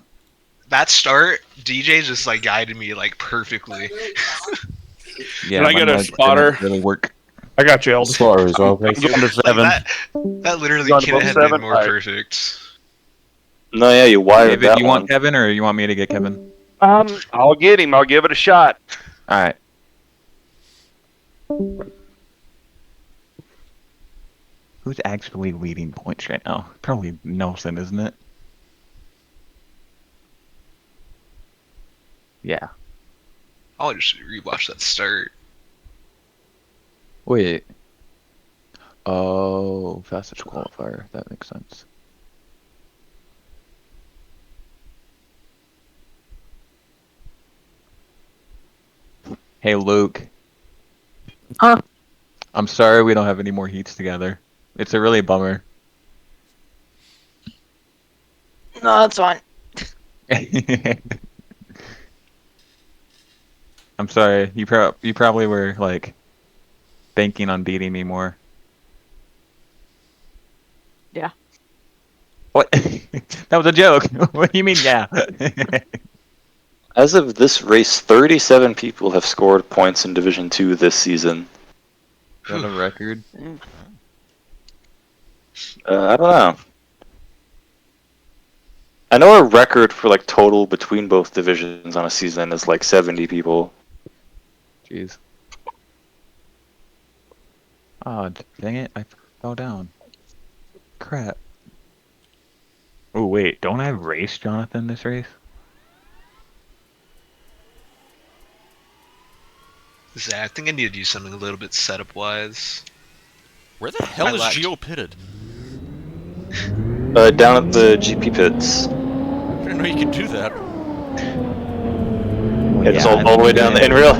That start, DJ just guided me Yeah, perfectly. Can I get a spotter? Really work. I got you, Elder. Spotter as well. I'm going to 7. That literally couldn't have been more perfect. No, yeah, you wired David, that you one. want Kevin, or you want me to get Kevin? I'll get him. I'll give it a shot. All right. Who's actually leading points right now? Probably Nelson, isn't it? Yeah. I'll just rewatch that start. Wait. Oh, fastest qualifier. That makes sense. Hey, Luke. Huh? I'm sorry we don't have any more heats together. It's a really bummer. No, that's fine. I'm sorry. You probably were like banking on beating me more. Yeah. What? That was a joke. What do you mean, yeah? As of this race, 37 people have scored points in Division 2 this season. Is that a record? I don't know. I know a record for like total between both divisions on a season is like 70 people. Jeez. Oh, dang it. I fell down. Crap. Oh, wait. Don't I race Jonathan this race? Zach, I think I need to do something a little bit setup-wise. Where the hell is Geo pitted? Down at the GP pits. I didn't know you could do that. Yeah, just all the way down there. In real,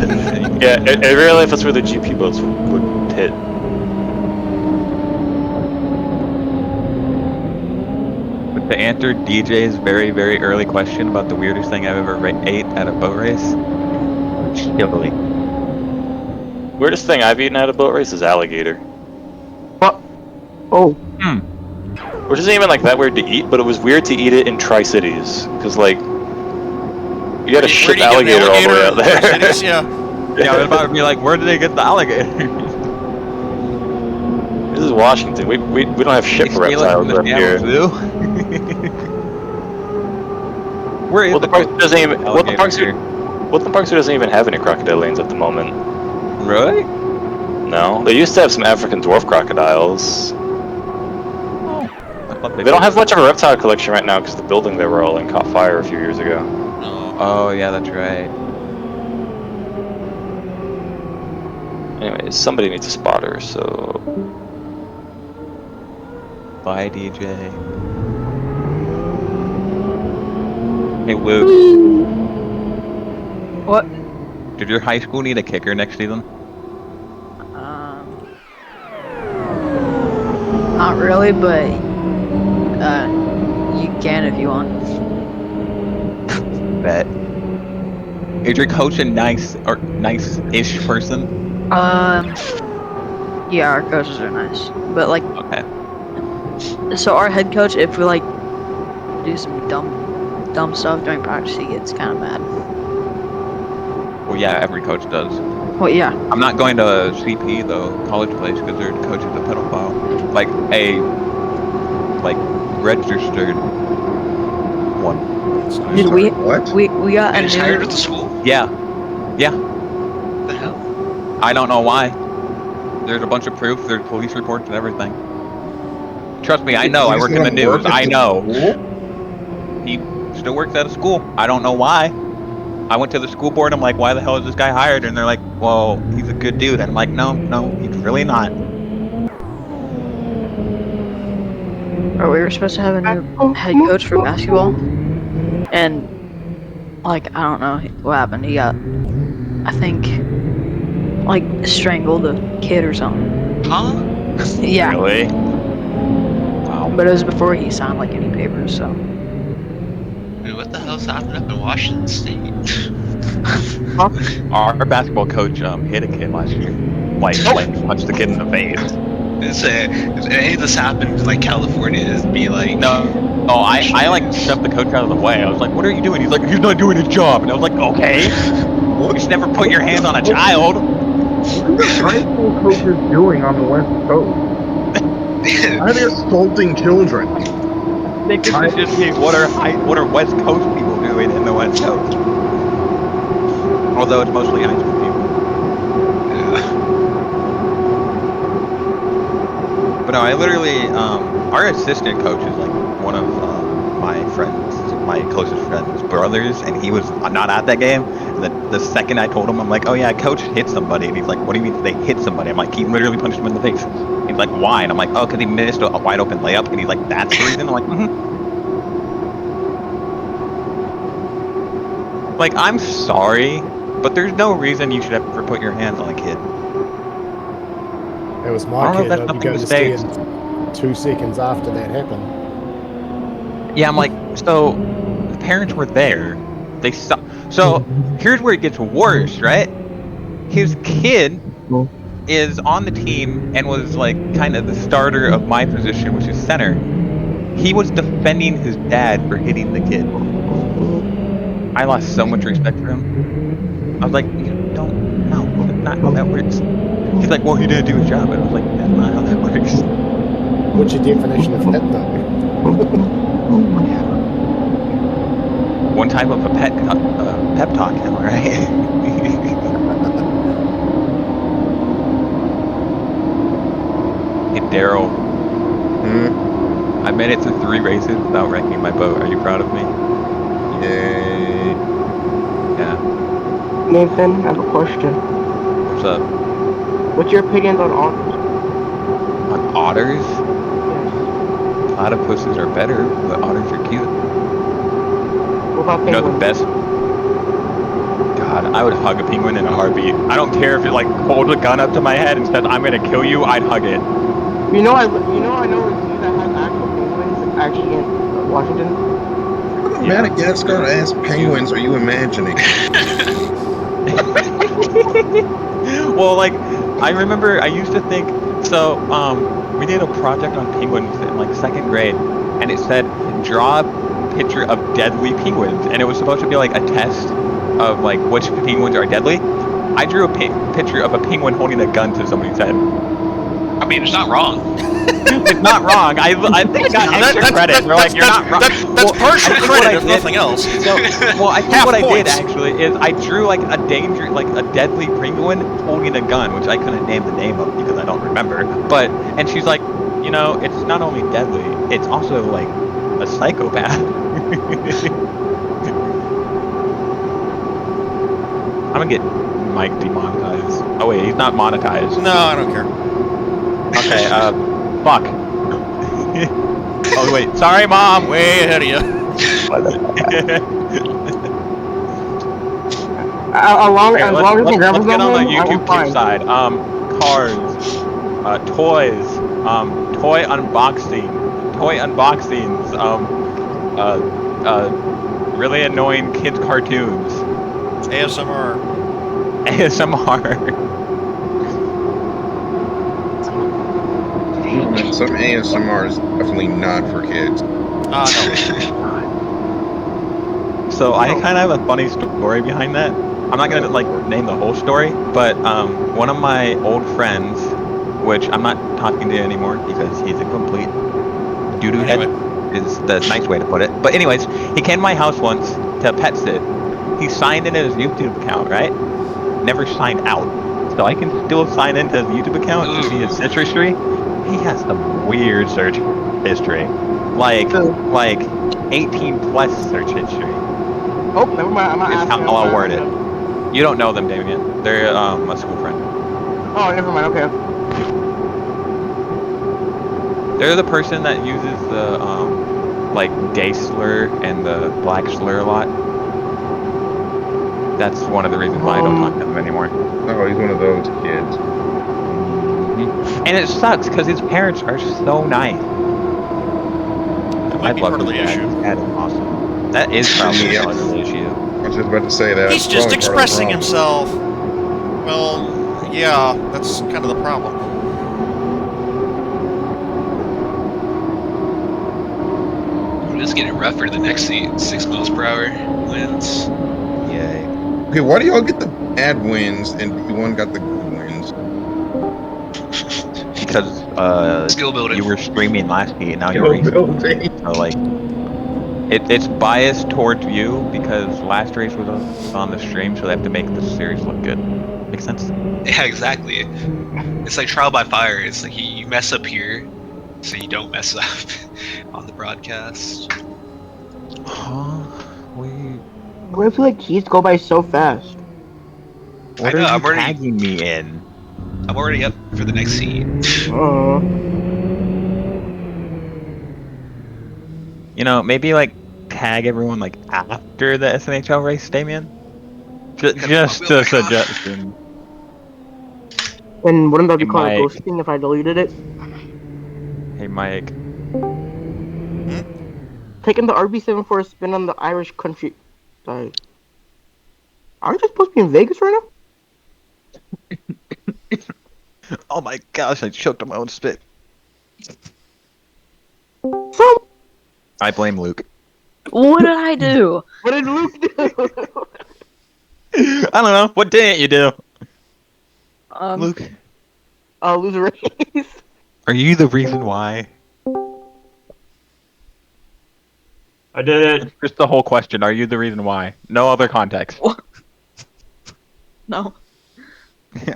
yeah, in real life, that's where the GP boats would hit. But to answer DJ's very, very early question about the weirdest thing I've ever ate at a boat race, chili. Weirdest thing I've eaten at a boat race is alligator. What? Oh. Which isn't even like that weird to eat, but it was weird to eat it in Tri-Cities. Because, like, you gotta ship alligator all the way out there. Cities, yeah. Yeah, I was about to be like, where do they get the alligator? This is Washington. We don't have ship reptiles up here. Where is the park doesn't even Woodland Park doesn't even have any crocodile lanes at the moment. Really? No, they used to have some African dwarf crocodiles. They don't have much of a reptile collection right now because the building they were all in caught fire a few years ago. Oh yeah, that's right. Anyways, somebody needs a spotter, so... Bye, DJ. Hey, Luke. What? Did your high school need a kicker next season? Not really, but you can if you want. Bet. Is your coach a nice-ish person? Yeah, our coaches are nice, but like, okay. So our head coach, if we like do some dumb stuff during practice, he gets kind of mad. Well, yeah, every coach does. Well, yeah. I'm not going to CP though, college place, because their coach is a pedophile. Like a registered one. Did we got a He's new... hired at the school? Yeah. Yeah. What the hell? I don't know why. There's a bunch of proof. There's police reports and everything. Trust me, I know. I work in the news. I know. He still works at a school. I don't know why. I went to the school board. I'm like, why the hell is this guy hired? And they're like, well, he's a good dude. And I'm like, no, he's really not. Or we were supposed to have a new head coach for basketball, and like I don't know what happened. He got, I think, like strangled a kid or something. Huh? Yeah. Really? Wow. But it was before he signed like any papers, so. Dude, what the hell's happening up in Washington State? Our basketball coach hit a kid last year. Like punched the kid in the face. If any of this happened in like California, it'd be like no. Oh, I like shoved the coach out of the way. I was like, "What are you doing?" He's like, "He's not doing his job." And I was like, "Okay, you should never put your hands on a child." What are high school coaches doing on the West Coast? Why are they assaulting children? I think it should just be what are West Coast people doing in the West Coast? Although it's mostly high school people. But no, I literally, our assistant coach is like one of my closest friends' brothers, and he was not at that game. The the second I told him, I'm like, oh yeah, coach hit somebody. And he's like, what do you mean they hit somebody? I'm like, he literally punched him in the face. He's like, why? And I'm like, oh, because he missed a wide open layup. And he's like, that's the reason? I'm like, Like, I'm sorry, but there's no reason you should ever put your hands on a kid. It was I my don't know if kid. that's I'd be nothing going to to see say. it 2 seconds after that happened. Yeah, I'm like, so the parents were there. They saw. So here's where it gets worse, right? His kid is on the team and was like kind of the starter of my position, which is center. He was defending his dad for hitting the kid. I lost so much respect for him. I was like, you don't know. That's not how that works. He's like, well, he didn't do his job. And I was like, that's not how that works. What's your definition of hit, though? One type of a pep talk, am I right? Hey, Daryl. I made it to 3 races without wrecking my boat. Are you proud of me? Yay. Yeah. Nathan, I have a question. What's up? What's your opinions on otters? On otters? Yes. Platypuses are better, but otters are cute. What about You know the penguins? best? God, I would hug a penguin in a heartbeat. I don't care if it like holds a gun up to my head and says I'm gonna kill you. I'd hug it. You know I know a zoo that has actual penguins actually in Washington. What kind of Madagascar-ass penguins are you imagining? Well, like, I remember I used to think, so, we did a project on penguins in, like, 2nd grade, and it said, draw a picture of deadly penguins, and it was supposed to be, like, a test of, like, which penguins are deadly. I drew a picture of a penguin holding a gun to somebody's head. I mean, it's not wrong. It's not wrong. I think I got extra credit. They're like, you're not wrong. That's partial credit, if nothing else. So, well, I think what I did actually is I drew like a deadly penguin holding a gun, which I couldn't name the name of because I don't remember. But and she's like, you know, it's not only deadly, it's also like a psychopath. I'm gonna get Mike demonetized. Oh wait, he's not monetized. No, I don't care. Okay, fuck. Oh wait, sorry, Mom. Way ahead of you. As long as let's my grandma's get not on the home, I'm YouTube fine. side. Cars, toys, toy unboxings, really annoying kids cartoons, ASMR. Some ASMR is definitely not for kids. No. So I kind of have a funny story behind that. I'm not gonna like name the whole story, but one of my old friends, which I'm not talking to anymore because he's a complete doo-doo head, is the nice way to put it. But anyways, he came to my house once to pet sit. He signed in his YouTube account, right? Never signed out. So I can still sign into his YouTube account to see his search history. He has some weird search history. Like 18 plus search history. Oh, never mind. I'm not Is asking. how I'll word it. You don't know them, Damien. They're a school friend. Oh, never mind. Okay. They're the person that uses the like day slur and the black slur a lot. That's one of the reasons why I don't talk to them anymore. Oh, he's one of those kids. And it sucks because his parents are so nice. That might be part of the issue. That is awesome. That is probably part of the issue. I was just about to say that. He's just expressing himself. Well, yeah, that's kind of the problem. I'm just getting rougher the next 6 miles per hour winds. Yay. Okay, why do y'all get the bad wins and B1 got the good wins? Because skill building. You were streaming last week and now you're racing. So like it's biased towards you because last race was on the stream, so they have to make the series look good. Makes sense? Yeah, exactly. It's like trial by fire. It's like you mess up here, so you don't mess up on the broadcast. I feel like keys go by so fast. What I know, are you I'm already tagging me in? I'm already up for the next scene. You know, maybe like tag everyone like after the SNHL race, Damien. Just a suggestion. And wouldn't that be Hey, called Mike. ghosting if I deleted it? Hey, Mike. Taking the RB7 for a spin on the Irish country. Sorry. Aren't you supposed to be in Vegas right now? Oh my gosh, I choked on my own spit. I blame Luke. What did I do? What did Luke do? I don't know. What didn't you do? Luke. Lose a race. Are you the reason why? I did it. Just the whole question. Are you the reason why? No other context. No.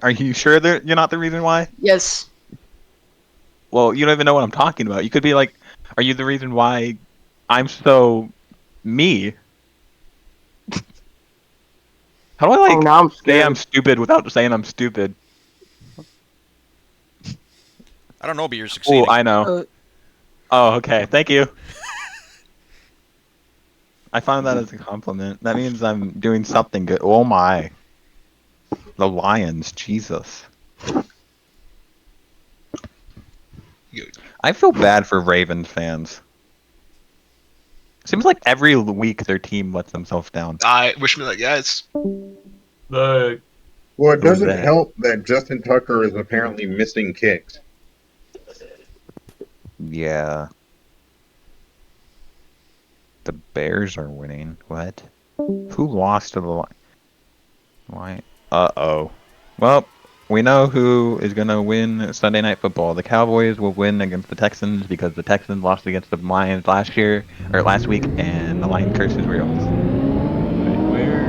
Are you sure that you're not the reason why? Yes. Well, you don't even know what I'm talking about. You could be like, are you the reason why I'm so me? How do I now I'm say I'm stupid without saying I'm stupid? I don't know, but you're succeeding. Oh, I know. Oh, okay. Thank you. I found that as a compliment. That means I'm doing something good. Oh my. The Lions, Jesus. I feel bad for Ravens fans. Seems like every week their team lets themselves down. I wish me luck, guys. The Well, it doesn't that? help that Justin Tucker is apparently missing kicks. Yeah. The Bears are winning. What? Who lost to the Lions? Why? Uh-oh. Well, we know who is going to win Sunday Night Football. The Cowboys will win against the Texans because the Texans lost against the Lions last week, and the Lion curse is real. Where?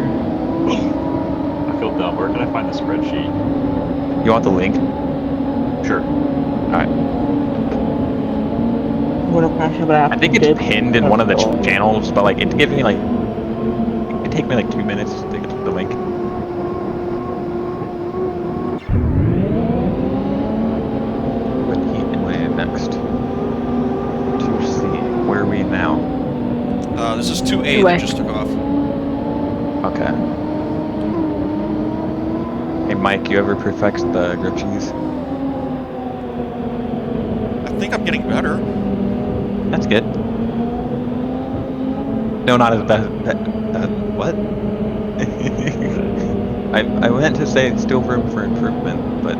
I feel dumb. Where can I find the spreadsheet? You want the link? Sure. Alright. I think it's pinned in one of the channels, but like it gives me like it take me like 2 minutes to get to the link. What team am I next? To see. Where are we now? This is 2A that just took off. Okay. Hey Mike, you ever perfect the grilled cheese? I think I'm getting better. That's good. No, not as bad. What? I meant to say it's still room for improvement, but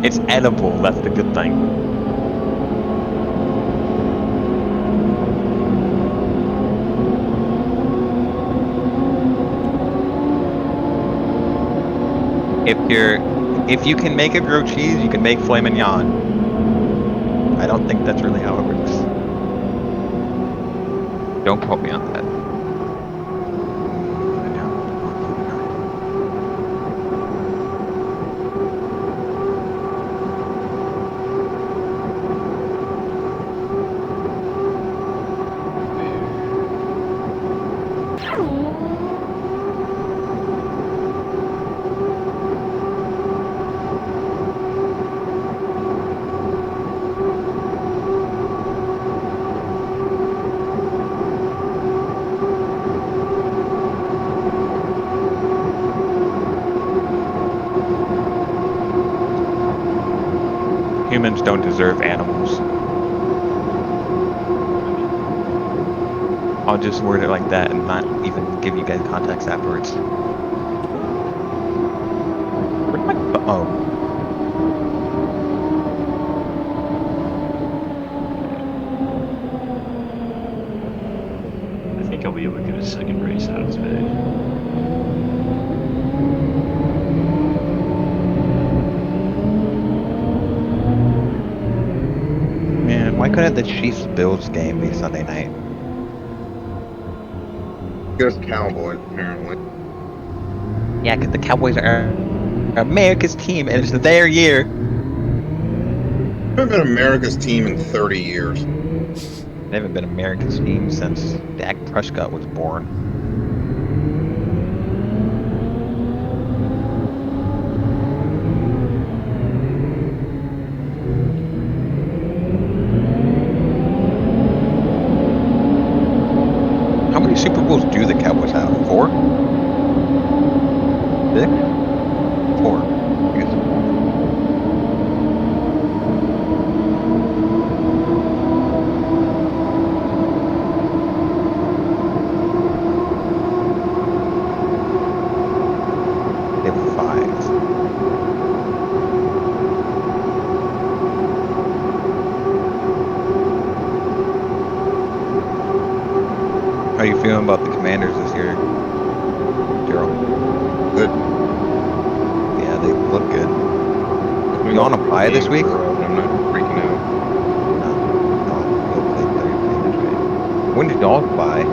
it's edible. That's the good thing. If you can make a grilled cheese, you can make filet mignon. I don't think that's really how it works. Don't quote me on that. Humans don't deserve animals. I'll just word it like that and not even give you guys context afterwards. Where'd my I think I'll be able to get a second race out of today. Man, why couldn't the Chiefs-Bills game be Sunday night? Just Cowboys, apparently. Yeah, because the Cowboys are America's team, and it's their year. They've been America's team in 30 years. They haven't been America's team since Dak Prescott was born. 6? 4. I guess 4. They have 5. How you feeling about the Commanders this year, Gerald? Good. Yeah, they look good. We You on a lost bye this games week? in a row, and I'm not freaking out. No, you'll play Thursday. That's right. When did y'all bye?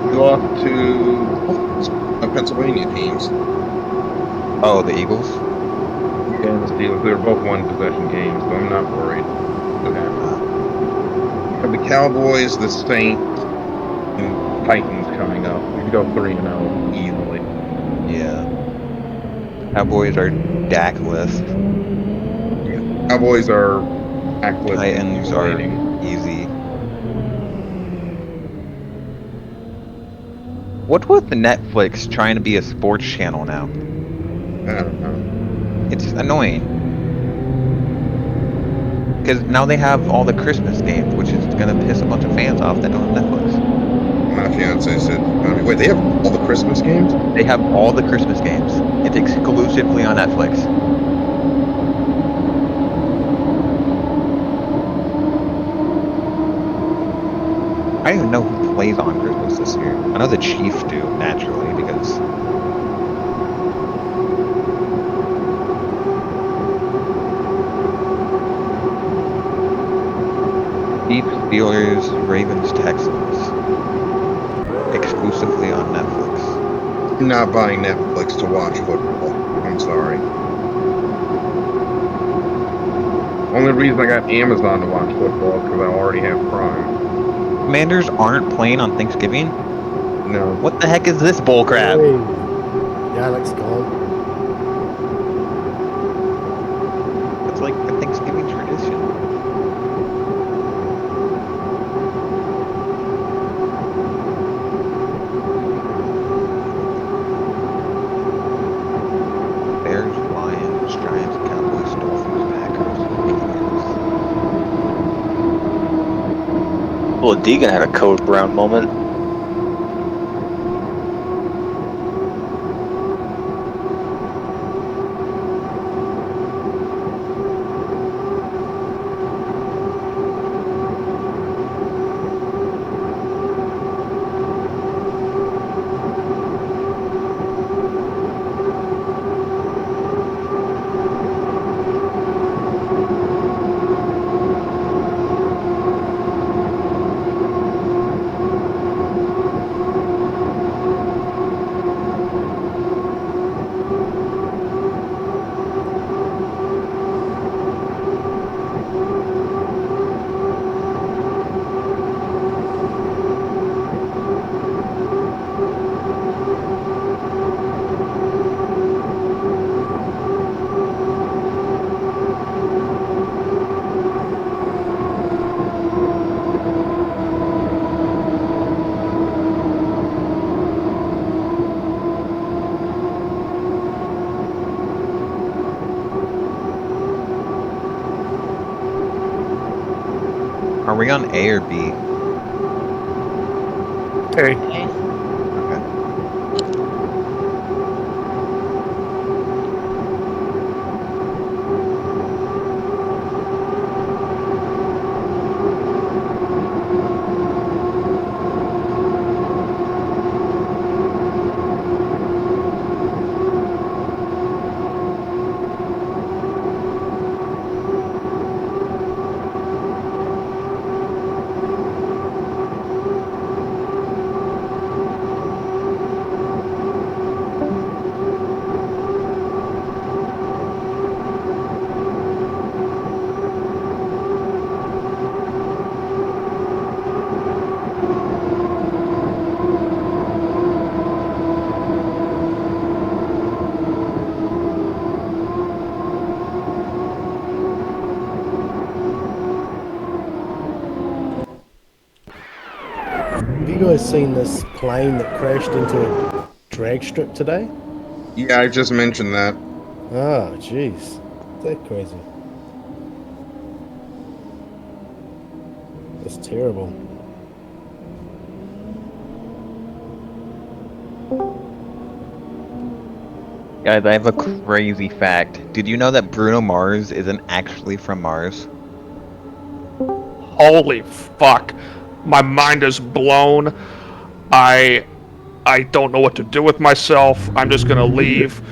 We lost to Pennsylvania teams. Oh, the Eagles? Yeah, and the Steelers. They were both one possession games, so I'm not worried. Could happen. We have the Cowboys, the Saints, and Titans coming up. We could go 3-0 easily. Yeah. Cowboys are Dak-less. Yeah. Cowboys are backless and Titans are mutilating. easy. What's with the Netflix trying to be a sports channel now? I don't know. It's annoying. Because now they have all the Christmas games, which is going to piss a bunch of fans off that don't have Netflix. My fiance said, wait, they have all the Christmas games? They have all the Christmas games. It's exclusively on Netflix. I don't even know who plays on Christmas this year. I know the Chiefs do, naturally, because... Chiefs, Steelers, Ravens, Texans. Exclusively on Netflix. I'm not buying Netflix to watch football. I'm sorry. Only reason I got Amazon to watch football is because I already have Prime. Commanders aren't playing on Thanksgiving? No. What the heck is this bullcrap? Hey, yeah, Alex gone. That's like a Thanksgiving tradition. Bears, Lions, Giants, Cowboys, Dolphins, Packers, Patriots. Well, Deegan had a Code Brown moment. Are we on A or B? Hey. Okay. Have you guys seen this plane that crashed into a drag strip today? Yeah, I just mentioned that. Oh, jeez. That's crazy. That's terrible. Guys, I have a crazy fact. Did you know that Bruno Mars isn't actually from Mars? Holy fuck. My mind is blown. I don't know what to do with myself. I'm just gonna leave.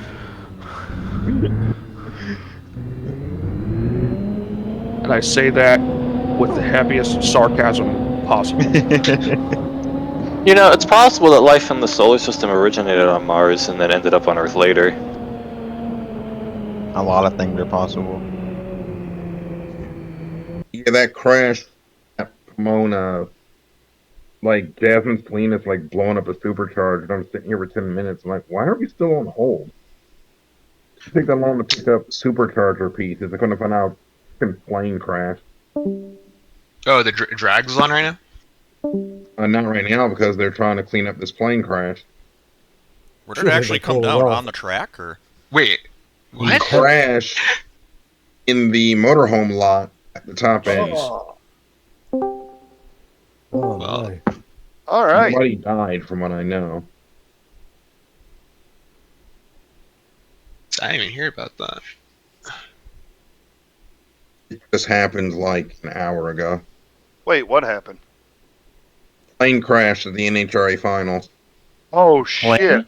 And I say that with the happiest sarcasm possible. You know, it's possible that life in the solar system originated on Mars and then ended up on Earth later. A lot of things are possible. Yeah, that crash at Pomona, like Jasmine Salinas, like blowing up a supercharger. I'm sitting here for 10 minutes. I'm like, why are we still on hold? It takes that long to pick up supercharger pieces. They're going to find out plane crash. Oh, the drag's on right now? Not right now because they're trying to clean up this plane crash. Where did it actually come down? On the track, or? Wait, what? Crash in the motorhome lot at the top edge. Oh, no. All right. Nobody died, from what I know. I didn't even hear about that. It just happened like an hour ago. Wait, what happened? Plane crash at the NHRA finals. Oh shit!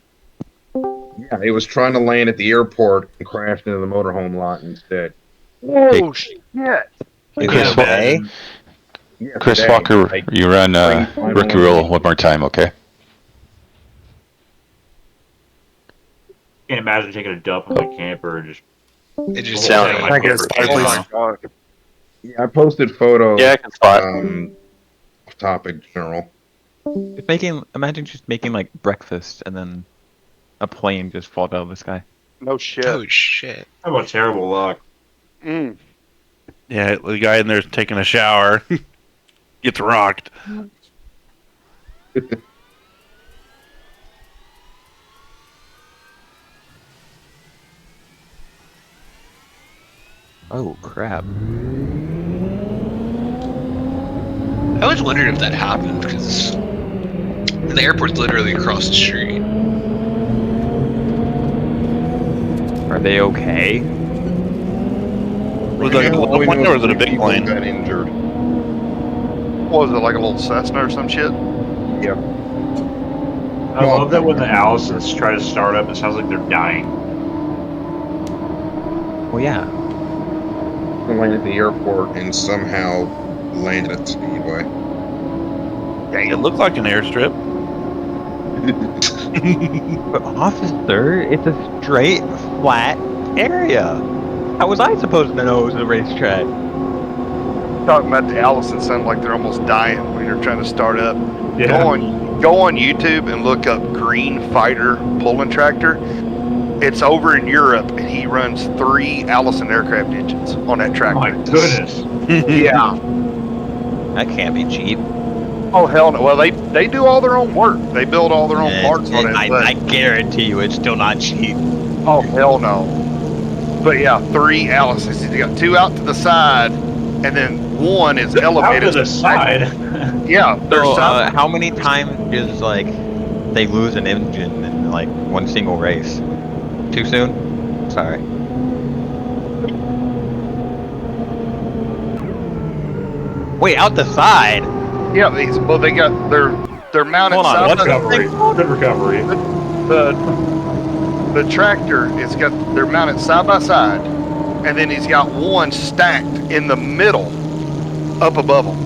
Yeah, it was trying to land at the airport and crashed into the motorhome lot instead. Oh shit! Chris, Yeah, Chris today, Walker, like, you run Rookie Roll one more time, okay? Can't imagine taking a dump in my camper and just. It just sounds like Yeah, I posted photos. Yeah, I can spot. Off topic general. Imagine just making like breakfast and then a plane just falls out of the sky. No shit. Oh shit! How about terrible luck? Mm. Yeah, the guy in there's taking a shower gets rocked. Oh crap! I always wondered if that happened because the airport's literally across the street. Are they okay? Was it a little plane or was it a big plane? Got injured. What was it, like a little Cessna or some shit? Yeah. I love that when the Allisons try to start up, it sounds like they're dying. Well, yeah. Landed at the airport and somehow landed at Speedway. Dang, it looked like an airstrip. But officer, it's a straight, flat area. How was I supposed to know it was a racetrack? Talking about the Allison sound like they're almost dying when you're trying to start up. Yeah. Go on YouTube and look up Green Fighter pulling tractor. It's over in Europe, and he runs 3 Allison aircraft engines on that tractor. Oh my goodness. Yeah. That can't be cheap. Oh hell no! Well, they do all their own work. They build all their own parts on it. I guarantee you, it's still not cheap. Oh hell no! But yeah, 3 Allisons. He's got 2 out to the side, and then 1 is elevated Out to the side. Yeah. So, how many times is like they lose an engine in like one single race? Too soon? Sorry. Wait, out the side? Yeah, they got they're mounted. Hold on, what's recovery? Good recovery. The tractor is got they're mounted side by side, and then he's got 1 stacked in the middle, up above him.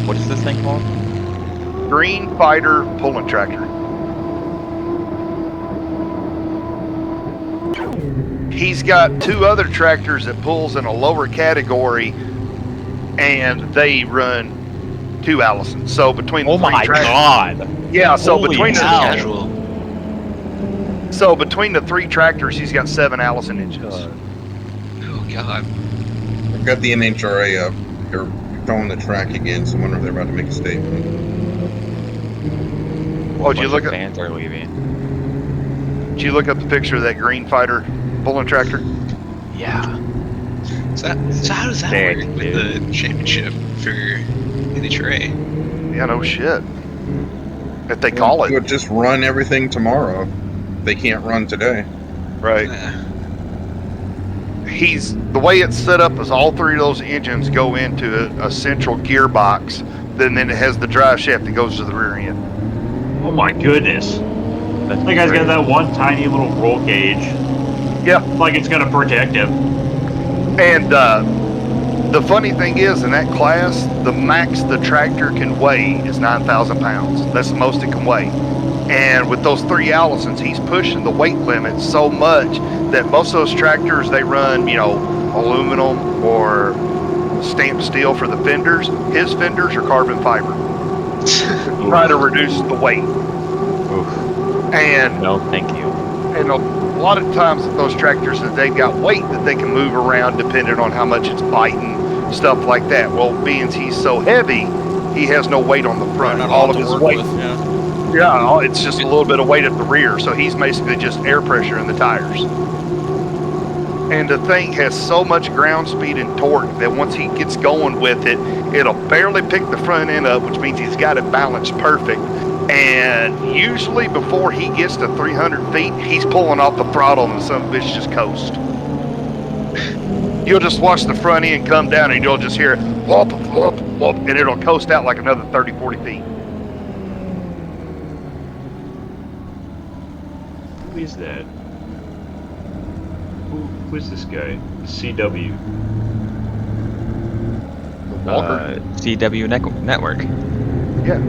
What is this thing called? Green Fighter pulling tractor. He's got 2 other tractors that pulls in a lower category, and they run 2 Allisons. So between the 3 God! Yeah, so Holy between cow. between the 3 tractors, he's got 7 Allison engines. Oh god! I've got the NHRA up. They're showing the track again, so I wonder if they're about to make a statement. Oh, did you look at? Fans are leaving. Did you look up the picture of that green fighter pulling tractor? Yeah. So how does that Sick, work with dude. the championship for NHRA? Yeah, no shit. If they call it. Would just run everything tomorrow. They can't run today. Right. The way it's set up is all three of those engines go into a central gearbox. Then it has the drive shaft that goes to the rear end. Oh my goodness. That's That guy's great. got that one tiny little roll cage. Yeah. Like it's gonna protect him. And the funny thing is, in that class, the max the tractor can weigh is 9,000 pounds. That's the most it can weigh. And with those three Allisons, he's pushing the weight limit so much that most of those tractors, they run, aluminum or stamped steel for the fenders. His fenders are carbon fiber. Try to reduce the weight. Oof. And no, thank you. And a lot of times those tractors, they've got weight that they can move around depending on how much it's biting, stuff like that. Well, being he's so heavy, he has no weight on the front. All of his weight. Yeah, it's just a little bit of weight at the rear, so he's basically just air pressure in the tires. And the thing has so much ground speed and torque that once he gets going with it, it'll barely pick the front end up, which means he's got it balanced perfect. And usually before he gets to 300 feet, he's pulling off the throttle and the son of a bitch just coast. You'll just watch the front end come down and you'll just hear whoop, whoop, whoop, and it'll coast out like another 30, 40 feet. Who is that? Who is this guy? CW. CW Network. Yeah.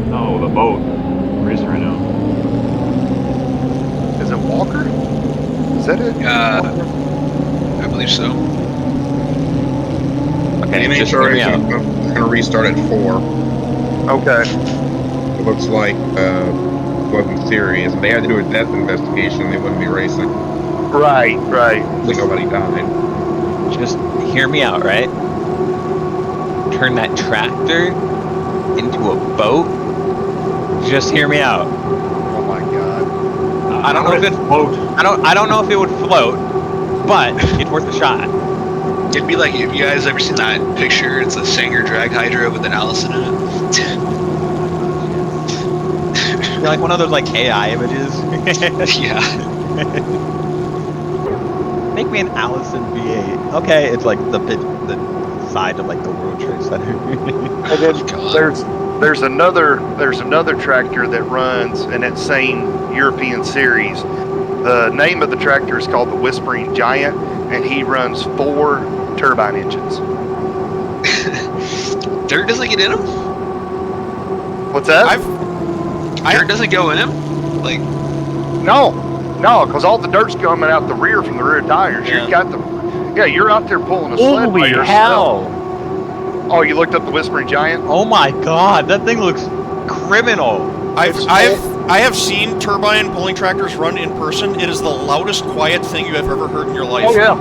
No, the boat. Where is it right now? Is it Walker? Is that it? I believe so. Okay, just NHRA hear me out. is going to restart at 4. Okay. It looks like wasn't serious. If they had to do a death investigation, they wouldn't be racing. Right. Nobody died. Just hear me out, right? Turn that tractor into a boat. Just hear me out. Oh my god. I don't know if it float. I don't know if it would float, but it's worth a shot. It'd be like, if you guys ever seen that picture, it's a Sanger drag hydra with an Allison in it. You're like one of those like AI images. Yeah. Make me an Allison V8. Okay, it's like the side of like the World Trade Center. And then there's another tractor that runs in that same European series. The name of the tractor is called the Whispering Giant, and he runs 4 turbine engines. Dirt doesn't get in him? What's that? Dirt doesn't go in him? Like, No, because all the dirt's coming out the rear from the rear tires. Yeah. You're out there pulling a sled by Holy yourself. hell! Oh, you looked up the Whispering Giant? Oh my god, that thing looks criminal. I have seen turbine pulling tractors run in person. It is the loudest, quiet thing you have ever heard in your life. Oh yeah.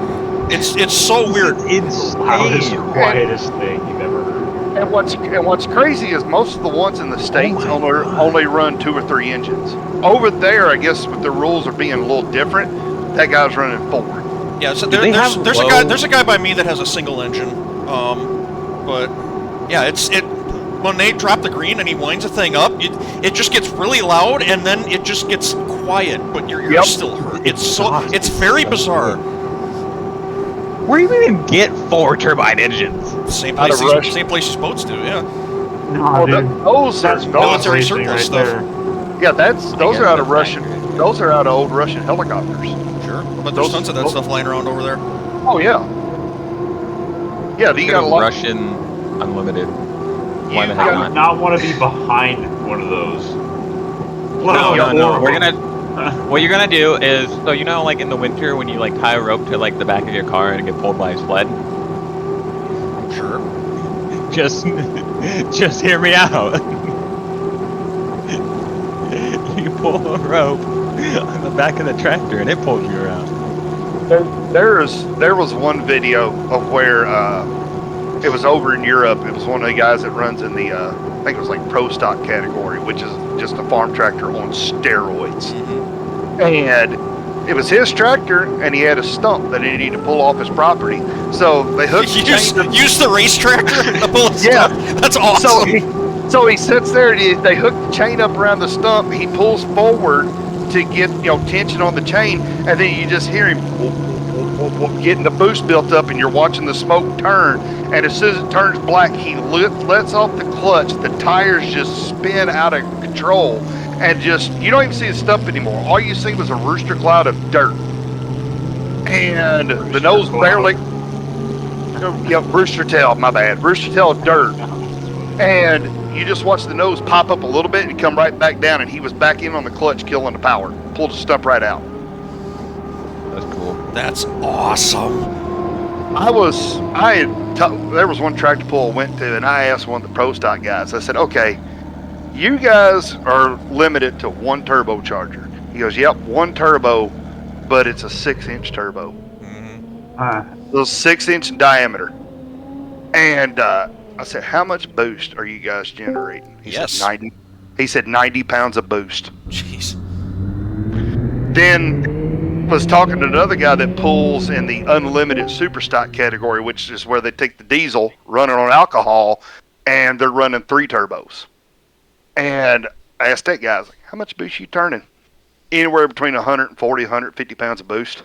It's so weird. It's Loudest, insane. quietest thing you've ever heard. And what's crazy is most of the ones in the States only run 2 or 3 engines. Over there, I guess with the rules are being a little different, that guy's running 4. Yeah, so Do they have low- there's a guy by me that has a single engine. But yeah, when they drop the green and he winds the thing up, it just gets really loud and then it just gets quiet, but your ears still hurt. It's very bizarre. Where do you even get 4 turbine engines? Same Out place of Russia. same place you're supposed to, yeah. No, dude. That's military surplus stuff. Yeah, those are out of Russian. Those are out of old Russian helicopters. Sure, but there's tons of that stuff lying around over there. Oh yeah. Yeah, you got a lot. Russian Unlimited. Why You the heck do not? not want to be behind one of those. No. We're gonna. What you're gonna do is, so you know, like in the winter when you like tie a rope to like the back of your car and get pulled by a sled. Sure. Just hear me out. You pull a rope on the back of the tractor and it pulls you around. There was one video of where It was over in Europe. It was one of the guys that runs in the, I think it was like pro stock category, which is just a farm tractor on steroids. And it was his tractor, and he had a stump that he needed to pull off his property. So they hooked Use the race tractor to pull his Yeah, stump? That's awesome. So he sits there, and they hook the chain up around the stump. He pulls forward to get tension on the chain, and then you just hear him getting the boost built up, and you're watching the smoke turn. And as soon as it turns black, he lets off the clutch. The tires just spin out of control, and you don't even see the stump anymore. All you see was a rooster cloud of dirt, and the nose barely. Rooster tail, my bad. Rooster tail of dirt. And you just watch the nose pop up a little bit and come right back down, and he was back in on the clutch, killing the power. Pulled the stump right out. That's cool. That's awesome. There was one tractor pull I went to, and I asked one of the pro stock guys, I said, okay, you guys are limited to one turbocharger. He goes, yep, one turbo, but it's a 6-inch turbo. Those 6-inch in diameter. And I said, how much boost are you guys generating? He said 90. He said 90 pounds of boost. Jeez. Then was talking to another guy that pulls in the unlimited super stock category, which is where they take the diesel, run it on alcohol, and they're running 3 turbos. And I asked that guy, I was like, how much boost you turning? Anywhere between 140, 150 pounds of boost.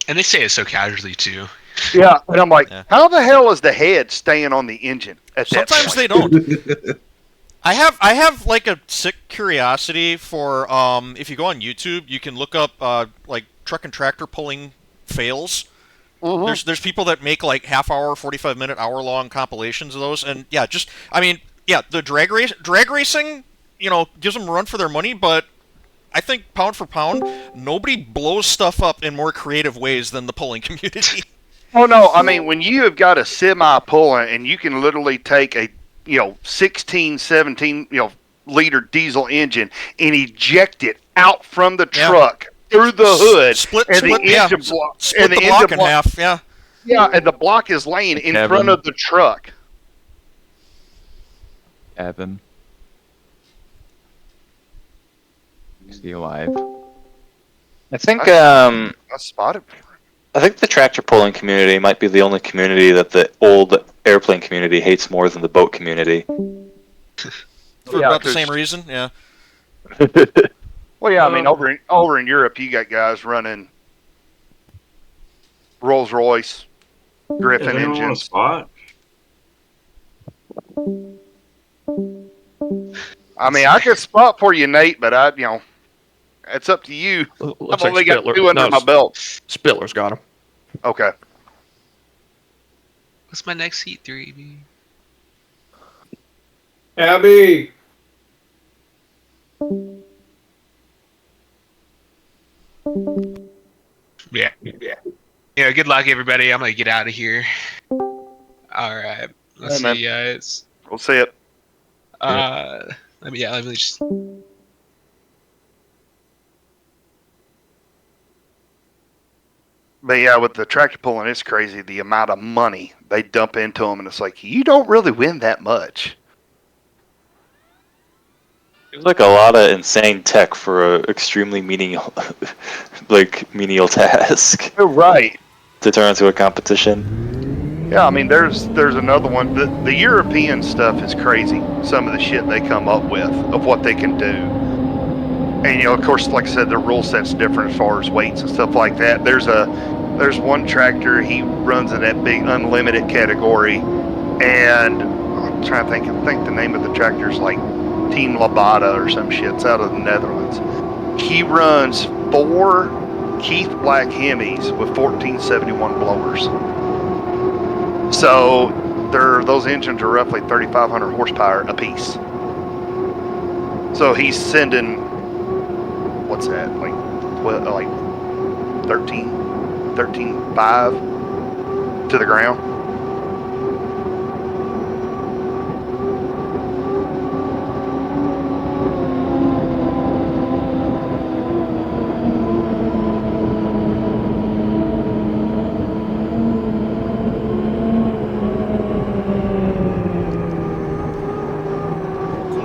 And they say it so casually too. Yeah, and I'm like, how the hell is the head staying on the engine at that Sometimes point? they don't. I have like a sick curiosity for if you go on YouTube, you can look up like truck and tractor pulling fails. There's people that make like half-hour, 45-minute, hour-long compilations of those, and the drag racing, gives them a run for their money, but I think pound for pound, nobody blows stuff up in more creative ways than the pulling community. Oh no, I mean, when you have got a semi pulling and you can literally take a 16, 17 liter diesel engine and eject it out from the truck through the hood, split the block in half, yeah, and the block is laying in front of the truck. Evan. Is he alive? I think I spotted. I think the tractor pulling community might be the only community that the old airplane community hates more than the boat community. For about the same reason, yeah. Well, yeah, I mean, over in Europe, you got guys running Rolls Royce, Griffin engines. Spot? I mean, I could spot for you, Nate, but it's up to you. I've only got 2 under my belt. Spiller's got him. Okay. What's my next heat 3B? Abby! Yeah. Good luck, everybody. I'm going to get out of here. Alright. Let's see you guys. We'll see it. Let me just... But yeah, with the tractor pulling, it's crazy the amount of money they dump into them, and it's like, you don't really win that much. It's like a lot of insane tech for an extremely menial task. You're right. To turn into a competition. Yeah, I mean, there's another one. The European stuff is crazy. Some of the shit they come up with of what they can do. And of course, like I said, the rule set's different as far as weights and stuff like that. There's one tractor, he runs in that big unlimited category, and I'm trying to think. I think the name of the tractor's like Team Labada or some shit. It's out of the Netherlands. He runs 4 Keith Black Hemis with 1471 blowers. So those engines are roughly 3,500 horsepower apiece. So he's sending, what's that, like 13.5 to the ground.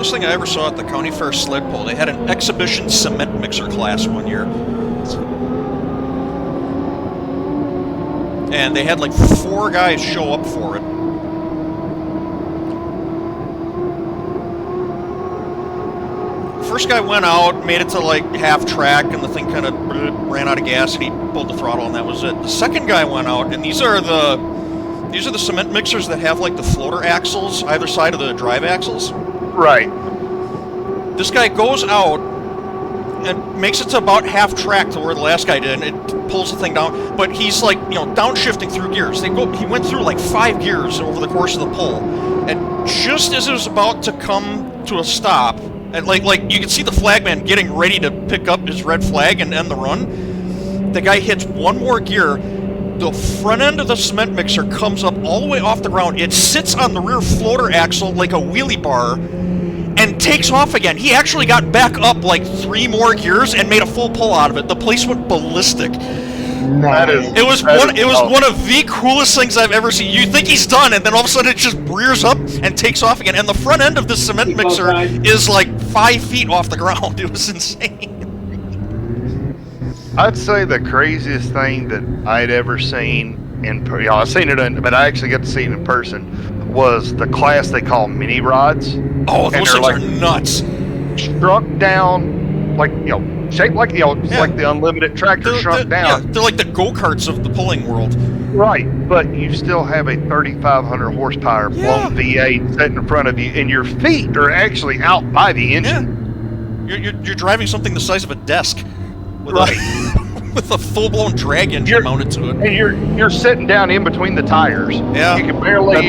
coolest thing I ever saw at the county fair sled pull. They had an exhibition cement mixer class one year. And they had like 4 guys show up for it. First guy went out, made it to like half track, and the thing kind of ran out of gas, and he pulled the throttle, and that was it. The second guy went out, and these are the cement mixers that have like the floater axles either side of the drive axles. Right. This guy goes out and makes it to about half track to where the last guy did, and it pulls the thing down. But he's like, downshifting through gears. He went through like 5 gears over the course of the pull, and just as it was about to come to a stop, and like you can see the flagman getting ready to pick up his red flag and end the run, the guy hits one more gear. The front end of the cement mixer comes up all the way off the ground. It sits on the rear floater axle like a wheelie bar and takes off again. He actually got back up like 3 more gears and made a full pull out of it. The place went ballistic. It was one of the coolest things I've ever seen. You think he's done, and then all of a sudden it just rears up and takes off again. And the front end of the cement mixer is like 5 feet off the ground. It was insane. I'd say the craziest thing that I'd ever seen I've seen it, but I actually got to see it in person, was the class they call mini rods. Oh, those things are nuts. Shrunk down, like, shaped like, like the unlimited tractor shrunk down. Yeah, they're like the go-karts of the pulling world. Right, but you still have a 3,500 horsepower blown V8 sitting in front of you, and your feet are actually out by the engine. Yeah. You're driving something the size of a desk. Right. With a full-blown drag engine mounted to it. And you're sitting down in between the tires. Yeah. You can barely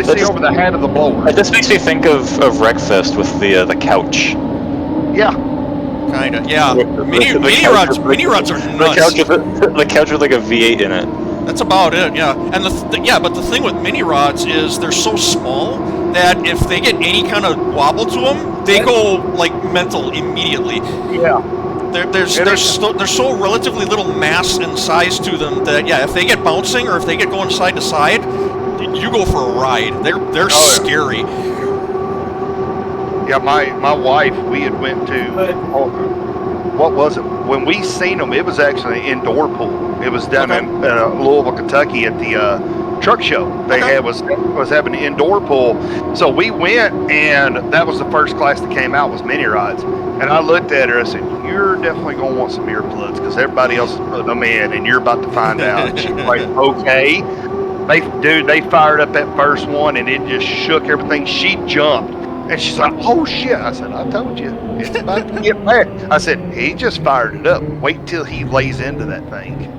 see over the head of the blower. This makes me think of Wreckfest with the couch. Yeah. Kinda, yeah. Mini rods are nuts. The couch with like a V8 in it. That's about it, yeah. And but the thing with mini rods is they're so small that if they get any kind of wobble to them, they go like mental immediately. Yeah. There's so relatively little mass and size to them that if they get bouncing or if they get going side to side, you go for a ride. They're scary. Yeah, my wife, we had went to what was it? When we seen them, it was actually an indoor pool. It was down in Louisville, Kentucky at the truck show. They was having an indoor pool. So we went, and that was the first class that came out was mini rods. And I looked at her, I said, "You're definitely going to want some earplugs because everybody else is putting them in, and you're about to find out." And she's like, "Okay." They fired up that first one, and it just shook everything. She jumped, and she's like, "Oh, shit." I said, "I told you. It's about to get bad." I said, "He just fired it up. Wait till he lays into that thing."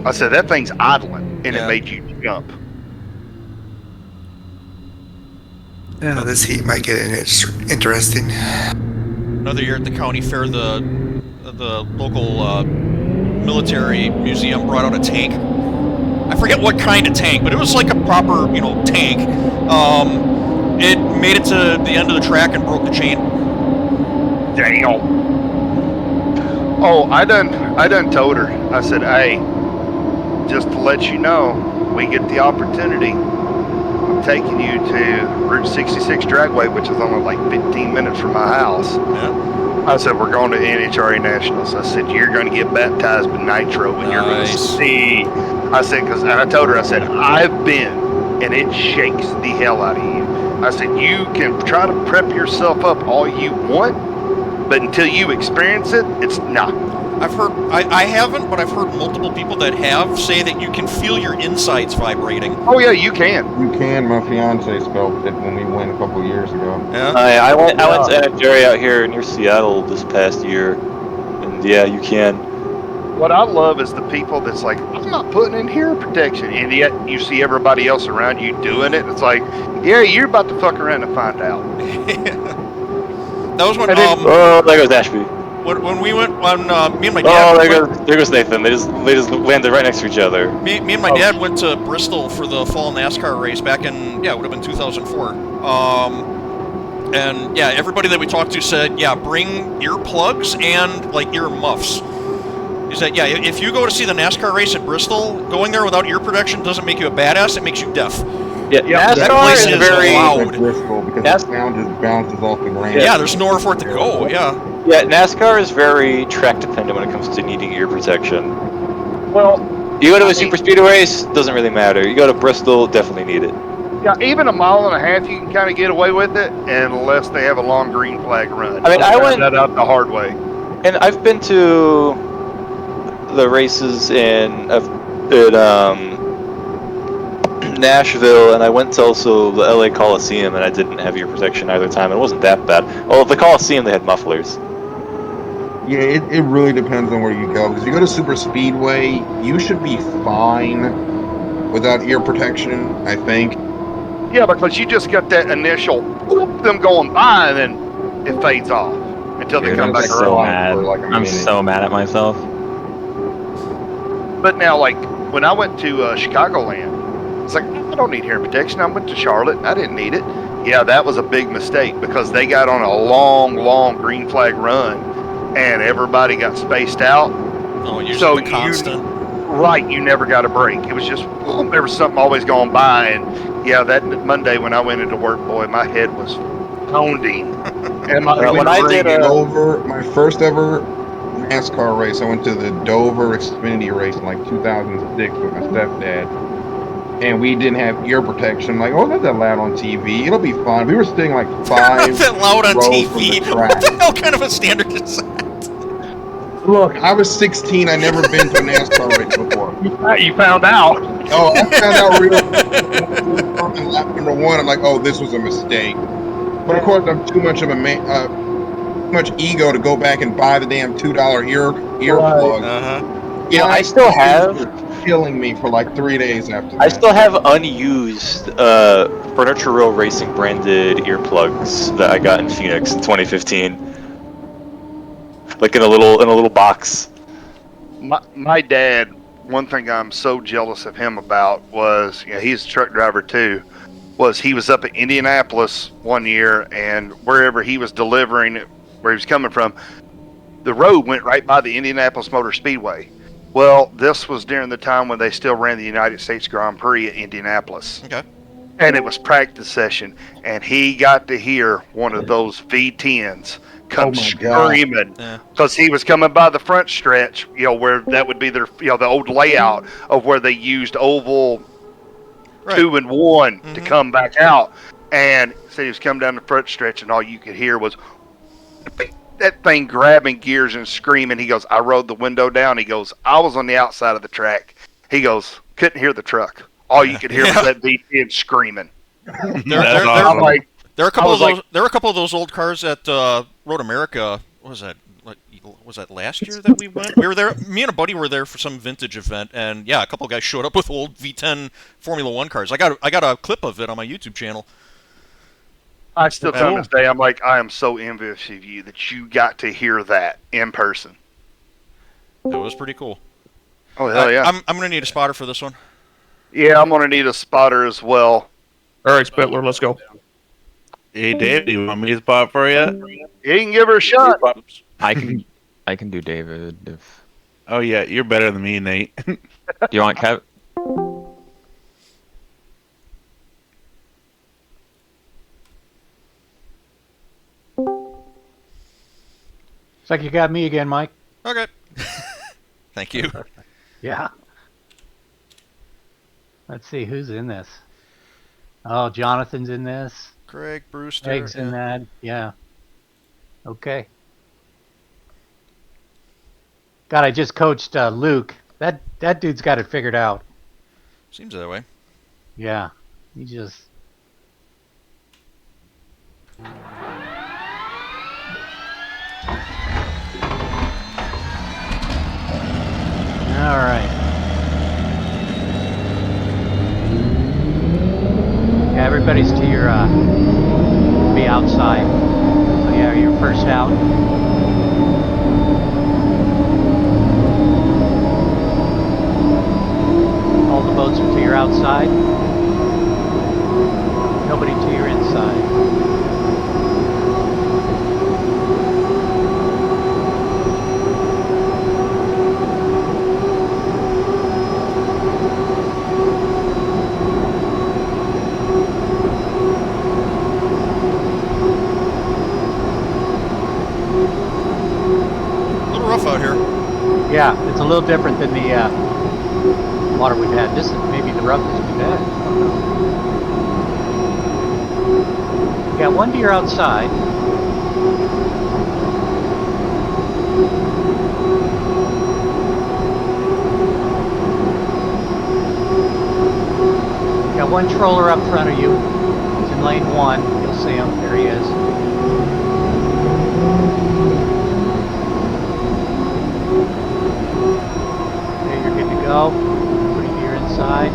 I said, "That thing's idling, and it made you jump." Yeah, this heat might get interesting. Another year at the county fair, the local military museum brought out a tank. I forget what kind of tank, but it was like a proper, tank. It made it to the end of the track and broke the chain. Damn. Oh, I done told her. I said, "Hey, just to let you know, we get the opportunity, I'm taking you to Route 66 Dragway, which is only like 15 minutes from my house." Yeah. I said, "We're going to NHRA Nationals." I said, "You're going to get baptized with nitro, and you're going to see." I said, and I told her, I said, "I've been, and it shakes the hell out of you." I said, "You can try to prep yourself up all you want, but until you experience it, it's not." I've heard, I haven't, but I've heard multiple people that have say that you can feel your insides vibrating. Oh yeah, you can. You can. My fiance felt it when we went a couple years ago. Yeah. I went to NHRA out here near Seattle this past year, and yeah, you can. What I love is the people that's like, "I'm not putting in hearing protection," and yet you see everybody else around you doing it. It's like, yeah, you're about to fuck around and find out. That was when oh, there goes Ashby. When we went on, me and my dad. Oh, there goes Nathan. They just landed right next to each other. Me and my dad went to Bristol for the fall NASCAR race back in it would have been 2004. And everybody that we talked to said, bring earplugs and like ear muffs. He said, if you go to see the NASCAR race at Bristol, going there without ear protection doesn't make you a badass. It makes you deaf. Yeah, that NASCAR place is is very loud. Bristol because the sound just bounces off the ground. Yeah, there's nowhere for it to go. Yeah. Yeah, NASCAR is very track dependent when it comes to needing ear protection. Well, You go to a super speed race, doesn't really matter. You go to Bristol, definitely need it. yeah, even a mile and a half, you can kind of get away with it, unless they have a long green flag run. I mean, I found went that out the hard way. and I've been to the races in Nashville, and I went to also the LA Coliseum, and I didn't have ear protection either time. It wasn't that bad. Well, at the Coliseum they had mufflers. Yeah, it really depends on where you go. Because if you go to super speedway, you should be fine without ear protection, I think. Yeah, because you just got that initial whoop, them going by, and then it fades off until they Dude, come I'm back so around. mad. I'm so mad at myself. But now, like when I went to Chicagoland, it's like I don't need hearing protection. I went to Charlotte, and I didn't need it. Yeah, that was a big mistake because they got on a long green flag run, and everybody got spaced out. Oh, using so the constant. You never got a break. It was just there was something always going by, and yeah, that Monday when I went into work, boy, my head was pounding. And when I did Dover, my first ever NASCAR race, I went to the Dover Xfinity race in like 2006 with my stepdad, and we didn't have ear protection. Like, oh, not that loud on TV. It'll be fine. We were sitting like 5 that loud on rows TV. from the track. What the hell kind of a standard is that? Look, I was 16. I'd never been to a NASCAR race before. You found out. Oh, I found out real on lap number 1. I'm like, oh, this was a mistake. But of course, I'm too much of a much ego to go back and buy the damn $2 earplug. Yeah, I still have killing me for like 3 days after that. I still have unused Furniture Row Racing branded earplugs that I got in Phoenix in 2015. Like in a little box. My dad, one thing I'm so jealous of him about was, he's a truck driver too, was he was up at Indianapolis one year, and wherever he was delivering, where he was coming from, the road went right by the Indianapolis Motor Speedway. Well, this was during the time when they still ran the United States Grand Prix at Indianapolis. Okay. And it was practice session, and he got to hear one of those V10s come screaming because he was coming by the front stretch, where that would be their, the old layout of where they used oval 2 and 1 to come back out, and said he was coming down the front stretch, and all you could hear was that thing grabbing gears and screaming. He goes, I rolled the window down. He goes, I was on the outside of the track. He goes, couldn't hear the truck. All you could hear was that V10 screaming. There are a couple of those old cars at Road America. What was that? Was that last year that we went? We were there. Me and a buddy were there for some vintage event, and yeah, a couple of guys showed up with old V10 Formula One cars. I got a clip of it on my YouTube channel. I still tell this day, I'm like, I am so envious of you that you got to hear that in person. It was pretty cool. Oh hell yeah! I'm gonna need a spotter for this one. Yeah, I'm gonna need a spotter as well. All right, Spittler, let's go. Hey, Dave, do you want me to spot for you? You can give her a shot. I can do David if. Oh yeah, you're better than me, Nate. Do you want Kev? It's like you got me again, Mike. Okay. Thank you. Yeah. Let's see who's in this. Oh, Jonathan's in this. Craig Brewster. Craig's in that. Yeah. Okay. God, I just coached Luke. That dude's got it figured out. Seems that way. Yeah. He just. All right. Yeah, everybody's to your be outside. So yeah, you're first out. All the boats are to your outside. Nobody to your inside. Yeah, it's a little different than the water we've had. This is maybe the roughest we've had. I don't know. We got one deer outside. Got one troller up front of you. He's in lane 1. You'll see him. There he is. Okay, you're good to go. Putting deer inside.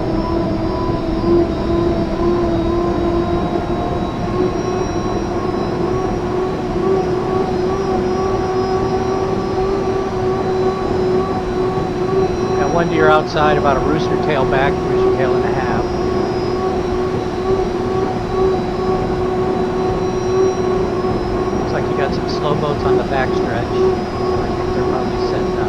Got one deer outside, about a rooster tail back, rooster tail and a half. Looks like you got some slow boats on the back stretch. I think they're probably set now.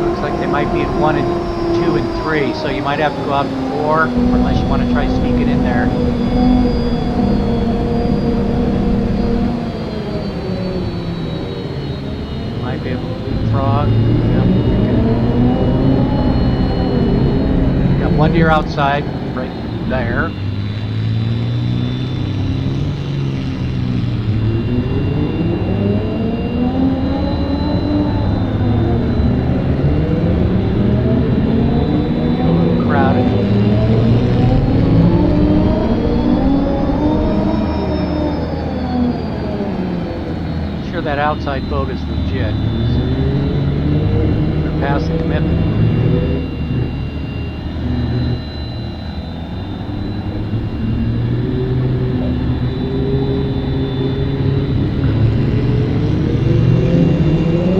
Looks like they might be in 1 and 2 and 3, so you might have to go out to 4, unless you want to try sneaking in there. Might be able to frog. Yep. Got one deer outside, right there. Get a little crowded. Sure that outside boat is legit. They're past the commitment.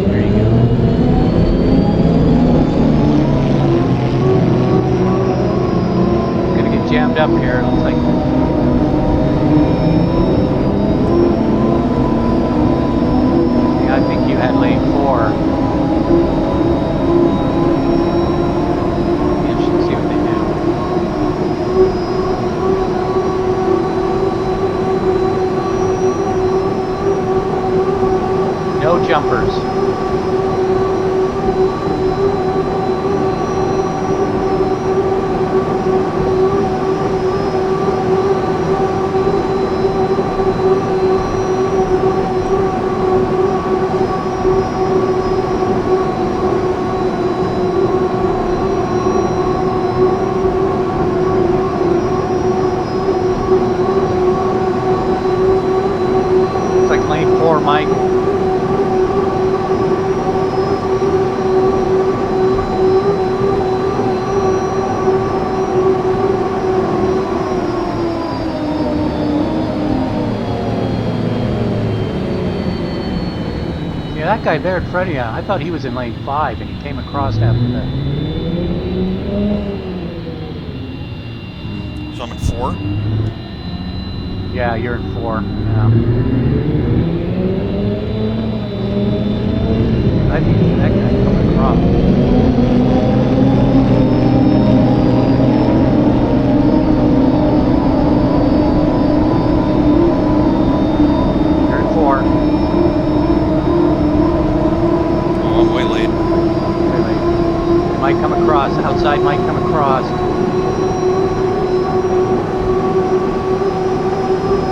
There you go. Gonna get jammed up here. Looks like. Yeah, I think you had lane 4. Be interesting to see what they do. No jumpers. Looks like lane 4, Mike. Yeah, that guy there in front of you, I thought he was in lane 5 and he came across after that. So I'm in 4. Yeah, you're in 4. Yeah. I think that guy coming across. You're in 4. Oh, I'm way late. It might come across. Outside might come across.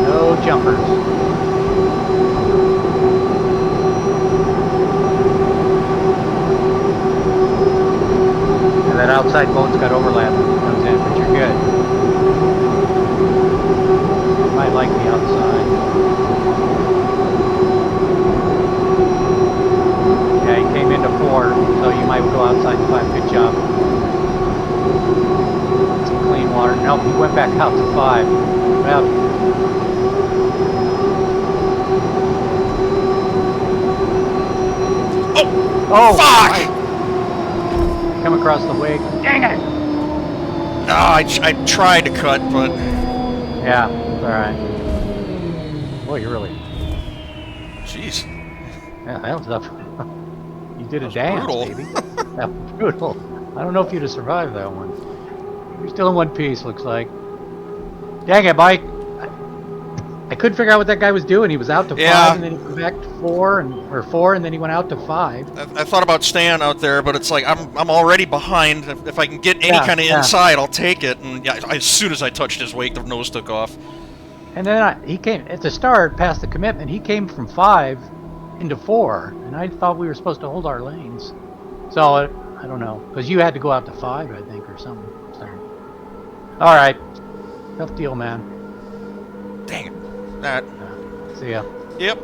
No jumpers. And that outside boat's got overlap when it comes in, but you're good. You might like the outside. Yeah, he came into 4, so you might go outside 5. Good job. Some clean water. Nope, he went back out to 5. Well, oh, fuck! Right. Come across the wake. Dang it! No, I tried to cut, but yeah, it's all right. Boy, you're really Jeez. Yeah, that was up. You did a dance, brutal. baby. That was brutal. I don't know if you'd have survived that one. You're still in one piece, looks like. Dang it, Mike. I couldn't figure out what that guy was doing. He was out to 5, and then he went back to 4, or 4, and then he went out to 5. I thought about staying out there, but it's like I'm already behind. If I can get any kind of Yeah. inside, I'll take it. And yeah, as soon as I touched his wake, the nose took off. And then he came at the start past the commitment. He came from 5 into 4, and I thought we were supposed to hold our lanes. So I don't know, because you had to go out to 5, I think, or something. All right, tough deal, man. Dang it. That. See ya. Yep.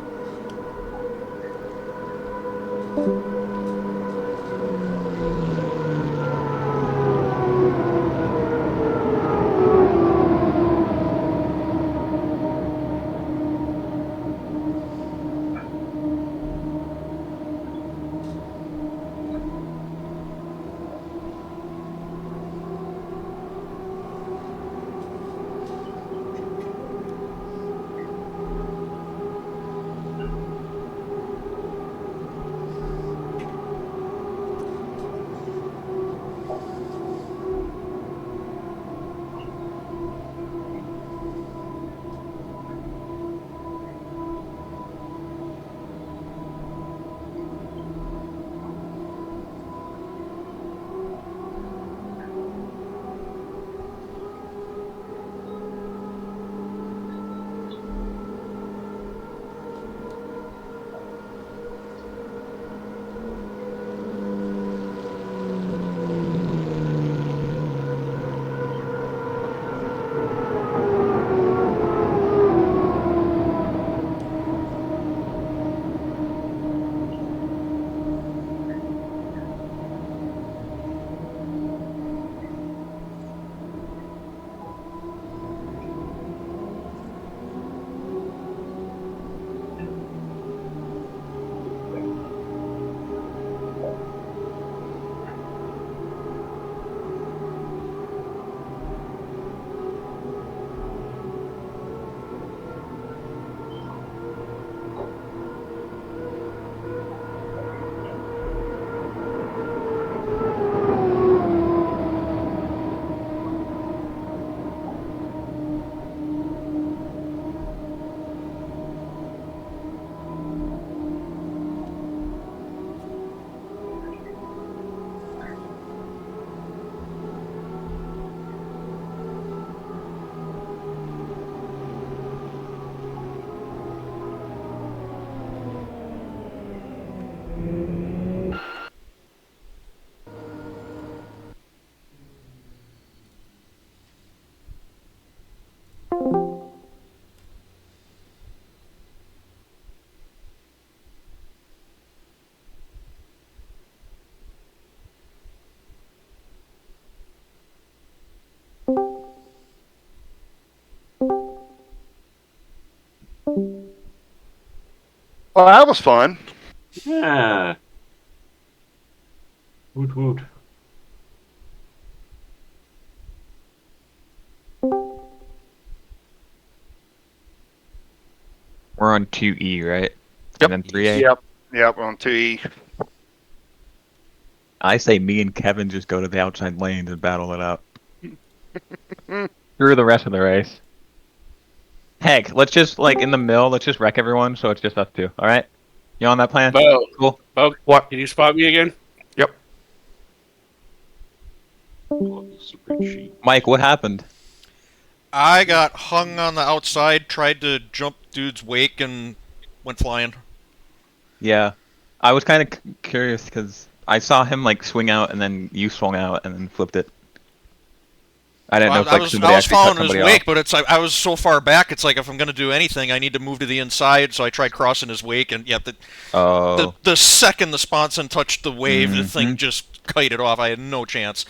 Well, that was fun. Yeah. Woot woot. We're on 2E, right? And then 3A? Yep, on 2E. I say me and Kevin just go to the outside lanes and battle it out. Through the rest of the race. Heck, let's just, like, in the mill, let's just wreck everyone so it's just us two, alright? You on that plan? Bo, Cool. Bo, what? Can you spot me again? Yep. Mike, what happened? I got hung on the outside, tried to jump dude's wake, and went flying. Yeah. I was kind of curious because I saw him, like, swing out and then you swung out and then flipped it. I didn't know if, like, somebody I was actually cut following his somebody wake, off. but it's like I was so far back. It's like if I'm gonna do anything, I need to move to the inside. So I tried crossing his wake, and yeah, the second the sponson touched the wave, the thing just kited off. I had no chance.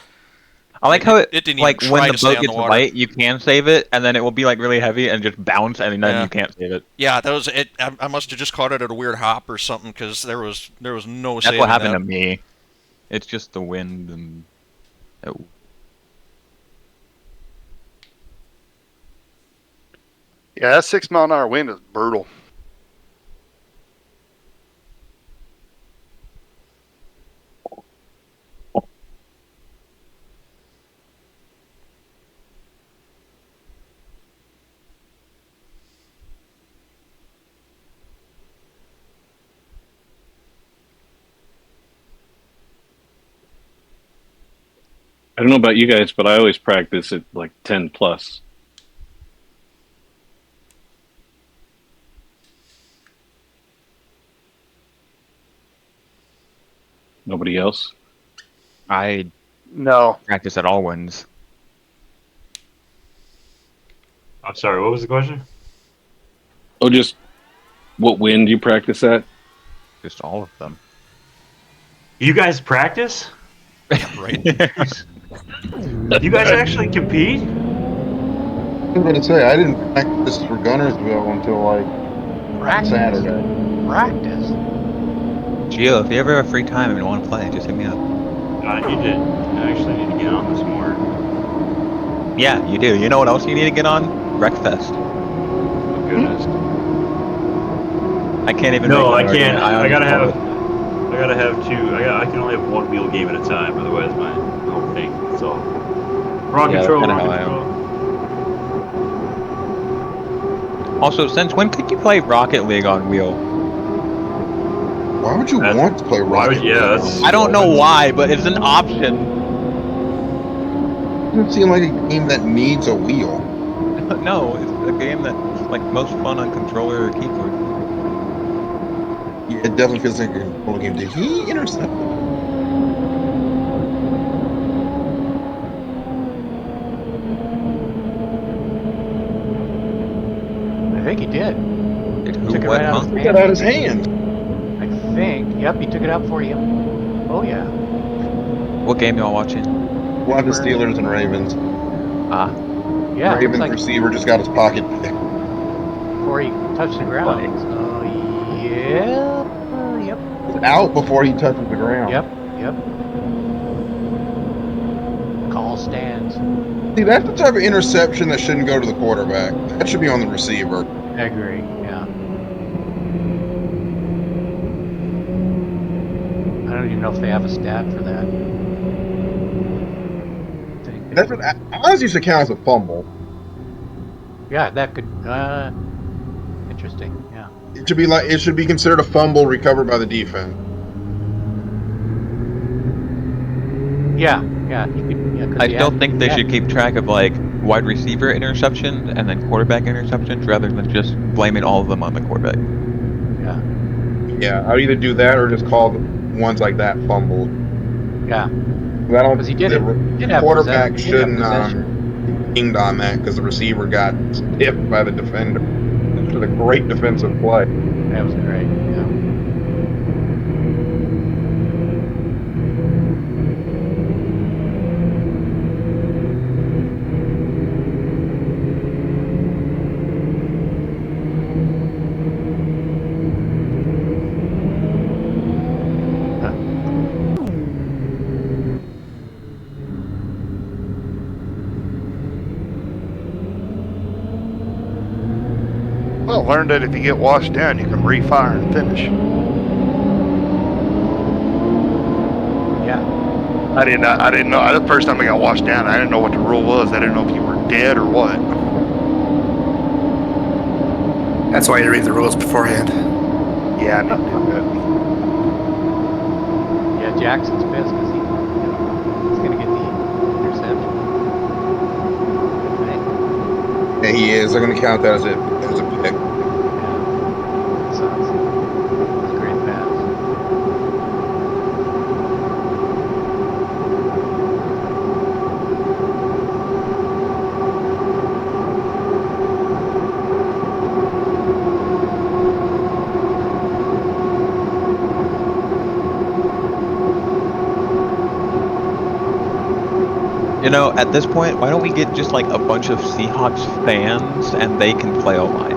I like how it didn't like even when try the to stay boat on the gets water. light, you can save it, and then it will be like really heavy and just bounce, and then you can't save it. Yeah, that was it. I must have just caught it at a weird hop or something because there was no. That's what happened to me. It's just the wind and. Yeah, that 6 mile an hour wind is brutal. I don't know about you guys, but I always practice at like 10 plus. Nobody else? I No. practice at all winds. I'm sorry, what was the question? Oh, just what wind you practice at? Just all of them. You guys practice? Right. You guys actually compete? I was going to say, I didn't practice for Gunnersville until like Saturday. Practice? Gio, if you ever have free time and want to play, just hit me up. I actually need to get on this more. Yeah, you do. You know what else you need to get on? Wreckfest. Oh, goodness. I can't even. No, make I that can't. argument. I gotta have two. I can only have one wheel game at a time. Otherwise, my whole thing. So, wrong Yeah, control. that's Wrong kinda how I control. Also, since when could you play Rocket League on wheel? Why would you want to play Rocket League? That's I don't know why, but it's an option. It doesn't seem like a game that needs a wheel. No, it's a game that's like most fun on controller or keyboard. Yeah, it definitely feels like a controller game. Did he intercept the ball? I think he did. Who, Took it what, right out huh? of his Took hand. it out of his hand. I think. Yep, he took it out for you. Oh yeah. What game y'all watching? One of the Steelers and Ravens. Ah. Yeah, Ravens like receiver just got his pocket picked. before he touched the ground. So yeah. Yep. It's out before he touches the ground. Yep. Call stands. See, that's the type of interception that shouldn't go to the quarterback. That should be on the receiver. I agree. Yeah. I don't even know if they have a stat for that. That's what I honestly should count as a fumble. Yeah, that could. Interesting. Yeah. It should be considered a fumble recovered by the defense. Yeah. You could. Yeah, I still think they should keep track of like wide receiver interceptions and then quarterback interceptions rather than just blaming all of them on the quarterback. Yeah, I'll either do that or just call ones like that fumbles. Yeah. Because he did the quarterback shouldn't dinged on that because the receiver got stiffed by the defender. It was a great defensive play. That was great. Yeah. Well, learned that if you get washed down, you can refire and finish. Yeah. I didn't know. The first time I got washed down, I didn't know what the rule was. I didn't know if you were dead or what. That's why you read the rules beforehand. Yeah, I didn't do that. Yeah, Jackson's pissed because he's going to get the interception. Yeah, he is. They're going to count that as a pick. Sucks. It's a great pass. You know, at this point, why don't we get just like a bunch of Seahawks fans and they can play O-line? Do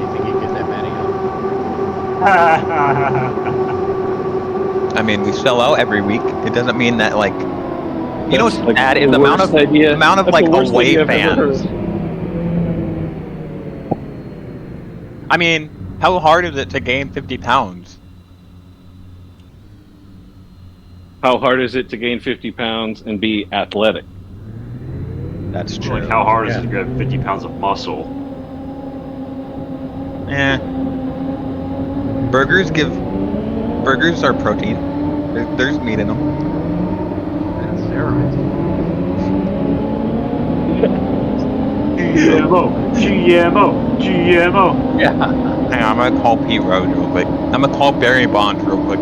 you think you get that many I mean, we sell out every week. It doesn't mean that like, you know what's That's, like, sad is the the amount of worst idea- amount of that's like the worst away idea I've ever fans. I mean, how hard is it to gain 50 pounds? How hard is it to gain 50 pounds and be athletic? That's true. Like, how hard is it to grab 50 pounds of muscle? Burgers are protein. There's meat in them. steroids. GMO. Yeah. Hang on, I'm gonna call Pete Rose real quick. I'm gonna call Barry Bonds real quick.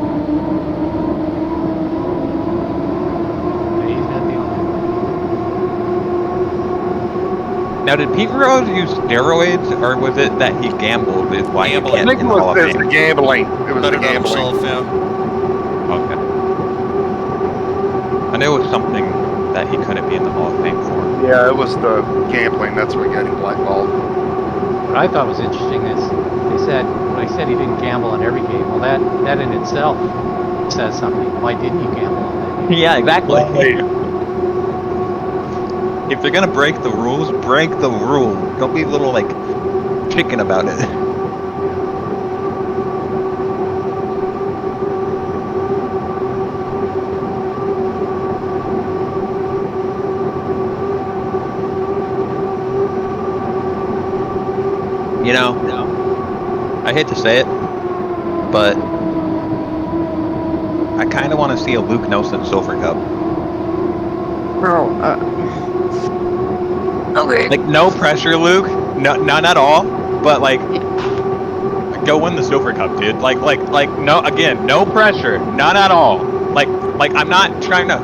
He's not the only Now, did Pete Rose use steroids, or was it that he gambled? Is why he Gambling. can't I think in it the Hall was of the Fame? gambling. It was Bet the it on gambling. himself, yeah. Okay. I knew it was something that he couldn't be in the Hall of Fame for. Yeah, it was the gambling. That's what got him blackballed. What I thought was interesting is they said when I said he didn't gamble on every game. Well, that in itself says something. Why didn't you gamble on that game? Yeah, exactly. Right. If you're gonna break the rules, break the rules. Don't be a little like chicken about it. You know, I hate to say it, but I kind of want to see a Luke Nelson Silver Cup. Bro, okay. Like, no pressure, Luke. No, none at all. But like, go win the Silver Cup, dude. Like, no. Again, no pressure, none at all. Like, I'm not trying to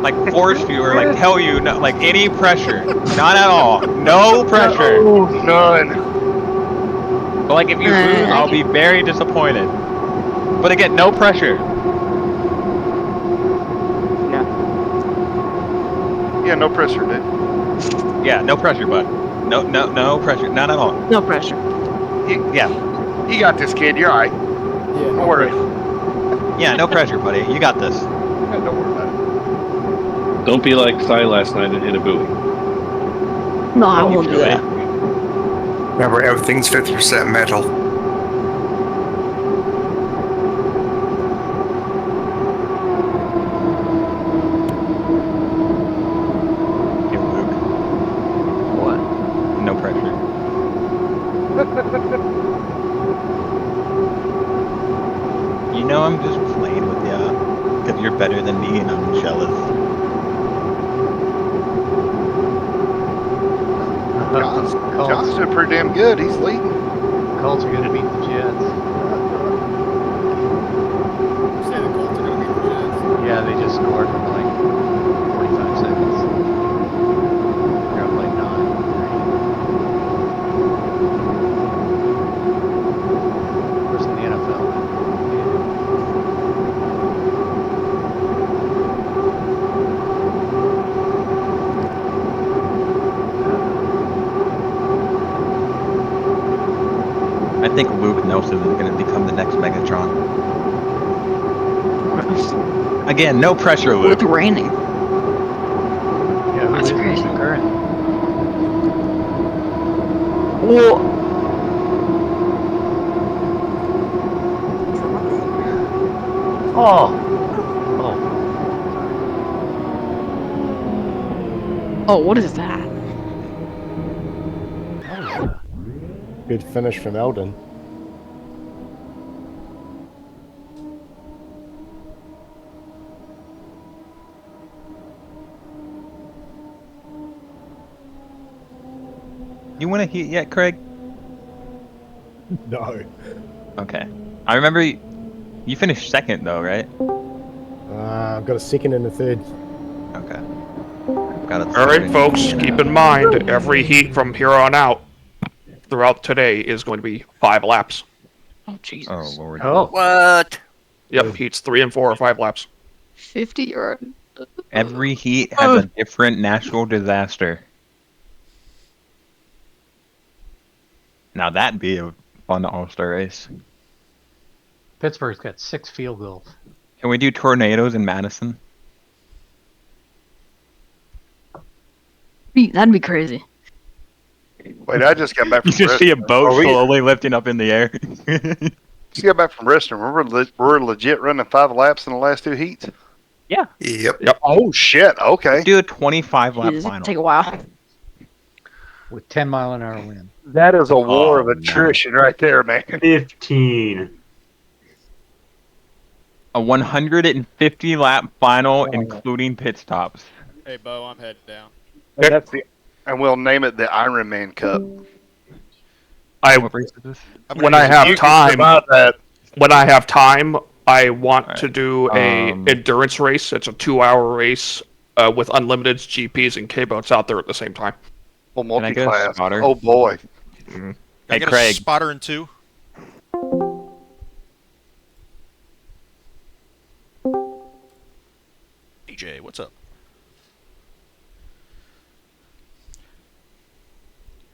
like force you or like tell you no, like any pressure, none at all. No pressure. No, none. But like, if you lose, I'll be very disappointed. But again, no pressure. Yeah, no pressure, dude. Yeah, no pressure, bud. No pressure, none at all. No pressure. Yeah. You got this, kid. You're all right. Yeah, Don't worry. Yeah, no pressure, buddy. You got this. Yeah, don't worry about it. Don't be like Cy last night and hit a buoy. No, I won't do that. Remember, everything's 50% metal. Hey, Luke. What? No pressure. You know I'm just playing with ya, because you're better than me and I'm jealous. John's doing pretty damn good. He's leading. Colts are going to beat the Jets. Say the Colts are going to beat the Jets. Yeah, they just scored in like 45 seconds. They're up like 9. Worse than the NFL. I think Luke Nelson is going to become the next Megatron. Again, no pressure, Luke. It's raining. Yeah, That's who is crazy. the current? Well, Oh! oh, what is that? That was a Good finish from Eldon. You win a heat yet, Craig? No. Okay. I remember you finished second though, right? I've got a second and a third. Okay. Got a All right, folks, keep in mind, every heat from here on out throughout today is going to be 5 laps. Oh, Jesus. Oh, Lord. Oh. What? Yep, heats 3 and 4 are 5 laps. 50-yard. Every heat has a different natural disaster. Now that'd be a fun All-Star race. Pittsburgh's got 6 field goals. Can we do tornadoes in Madison? That'd be crazy. Wait, I just got back from You just see a boat Are we- slowly lifting up in the air. Just got back from wrestling. We're legit running 5 laps in the last 2 heats. Yeah. Yep. Oh shit. Okay. Do a 25-lap Jeez, final. take a while. With 10-mile-an-hour wind. That is a war of no. attrition right there, man. 15. A 150 lap final, including pit stops. Hey, Bo, I'm heading down. And that's and we'll name it the Iron Man Cup. What race is this? When I have time, I want to do a endurance race. It's a 2-hour race with unlimited GPs and K-boats out there at the same time. Well, Can I get a multi-class. spotter? Oh boy. I Hey, get Craig. a spotter in 2. DJ, what's up?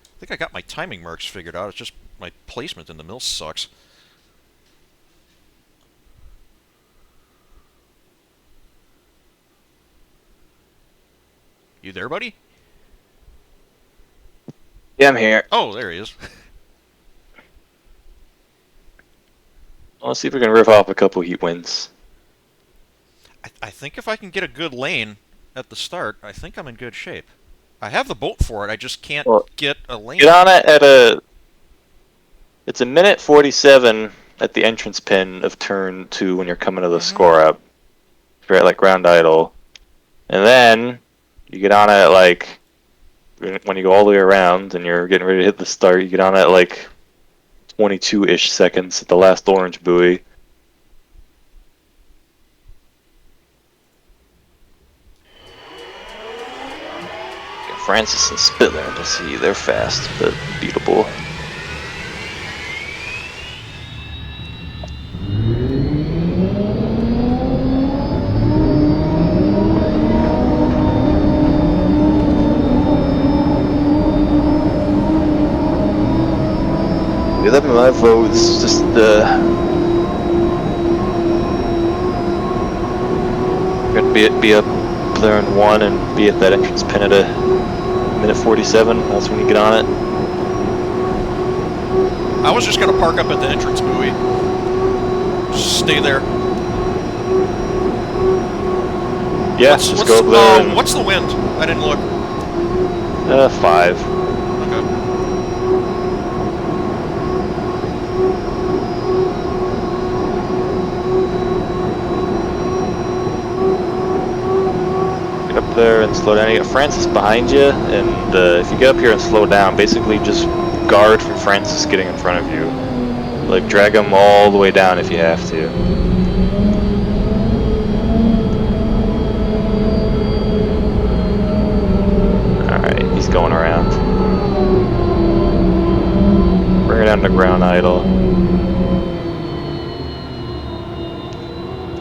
I think I got my timing marks figured out. It's just my placement in the mill sucks. You there, buddy? Yeah, I'm here. Oh, there he is. Let's see if we can riff off a couple heat wins. I think if I can get a good lane at the start, I think I'm in good shape. I have the boat for it. I just can't get a lane. Get on it at a... It's a minute 47 at the entrance pin of turn 2 when you're coming to the score up. You're at like ground idle. And then you get on it at like... When you go all the way around and you're getting ready to hit the start, you get on it at like 22-ish seconds at the last orange buoy. Francis and Spitler to see they're fast but beatable. With my votes, just gonna be up there in 1 and be at that entrance pin at a minute 47. That's when you get on it. I was just gonna park up at the entrance buoy. Just stay there. Yeah, just go over there. And, what's the wind? I didn't look. 5. Okay. Get up there and slow down. You got Francis behind you, and if you get up here and slow down, basically just guard from Francis getting in front of you. Like, drag him all the way down if you have to. Alright, he's going around. Bring her down to ground idle.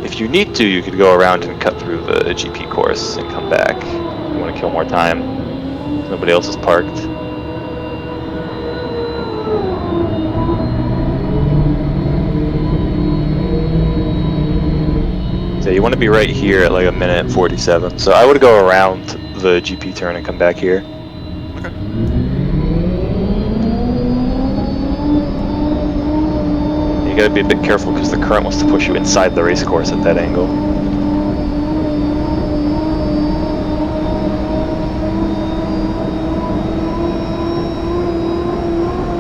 If you need to, you could go around and cut through the GP course and come back. If you want to kill more time. Nobody else is parked. So you want to be right here at like a minute 47. So I would go around the GP turn and come back here. Okay. You gotta be a bit careful because the current wants to push you inside the race course at that angle.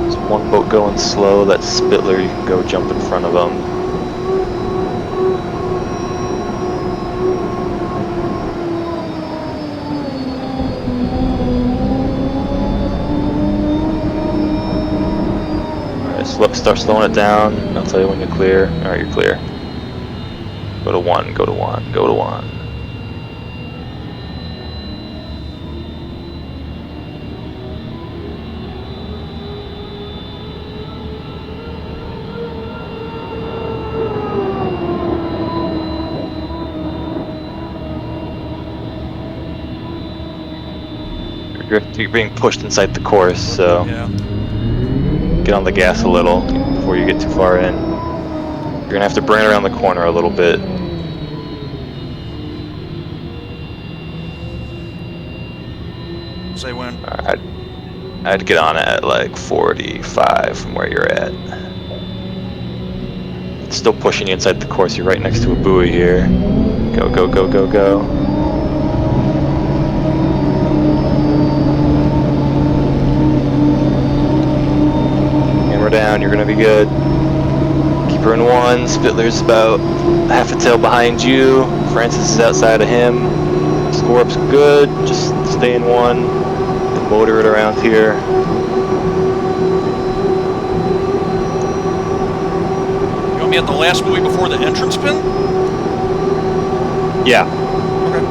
There's one boat going slow, that's Spitler, you can go jump in front of them. Start slowing it down, I'll tell you when you're clear. Alright, you're clear. Go to 1, go to 1, go to 1. You're being pushed inside the course, so... Yeah. Get on the gas a little before you get too far in. You're gonna have to bring it around the corner a little bit. Say when. I'd get on it at like 45 from where you're at. It's still pushing you inside the course. You're right next to a buoy here. Go, go, go, go, go. Down, you're gonna be good. Keep Burn 1, Spittler's about half a tail behind you. Francis is outside of him. Score up's good, just stay in 1 and motor it around here. You want me at the last buoy before the entrance pin? Yeah. Okay.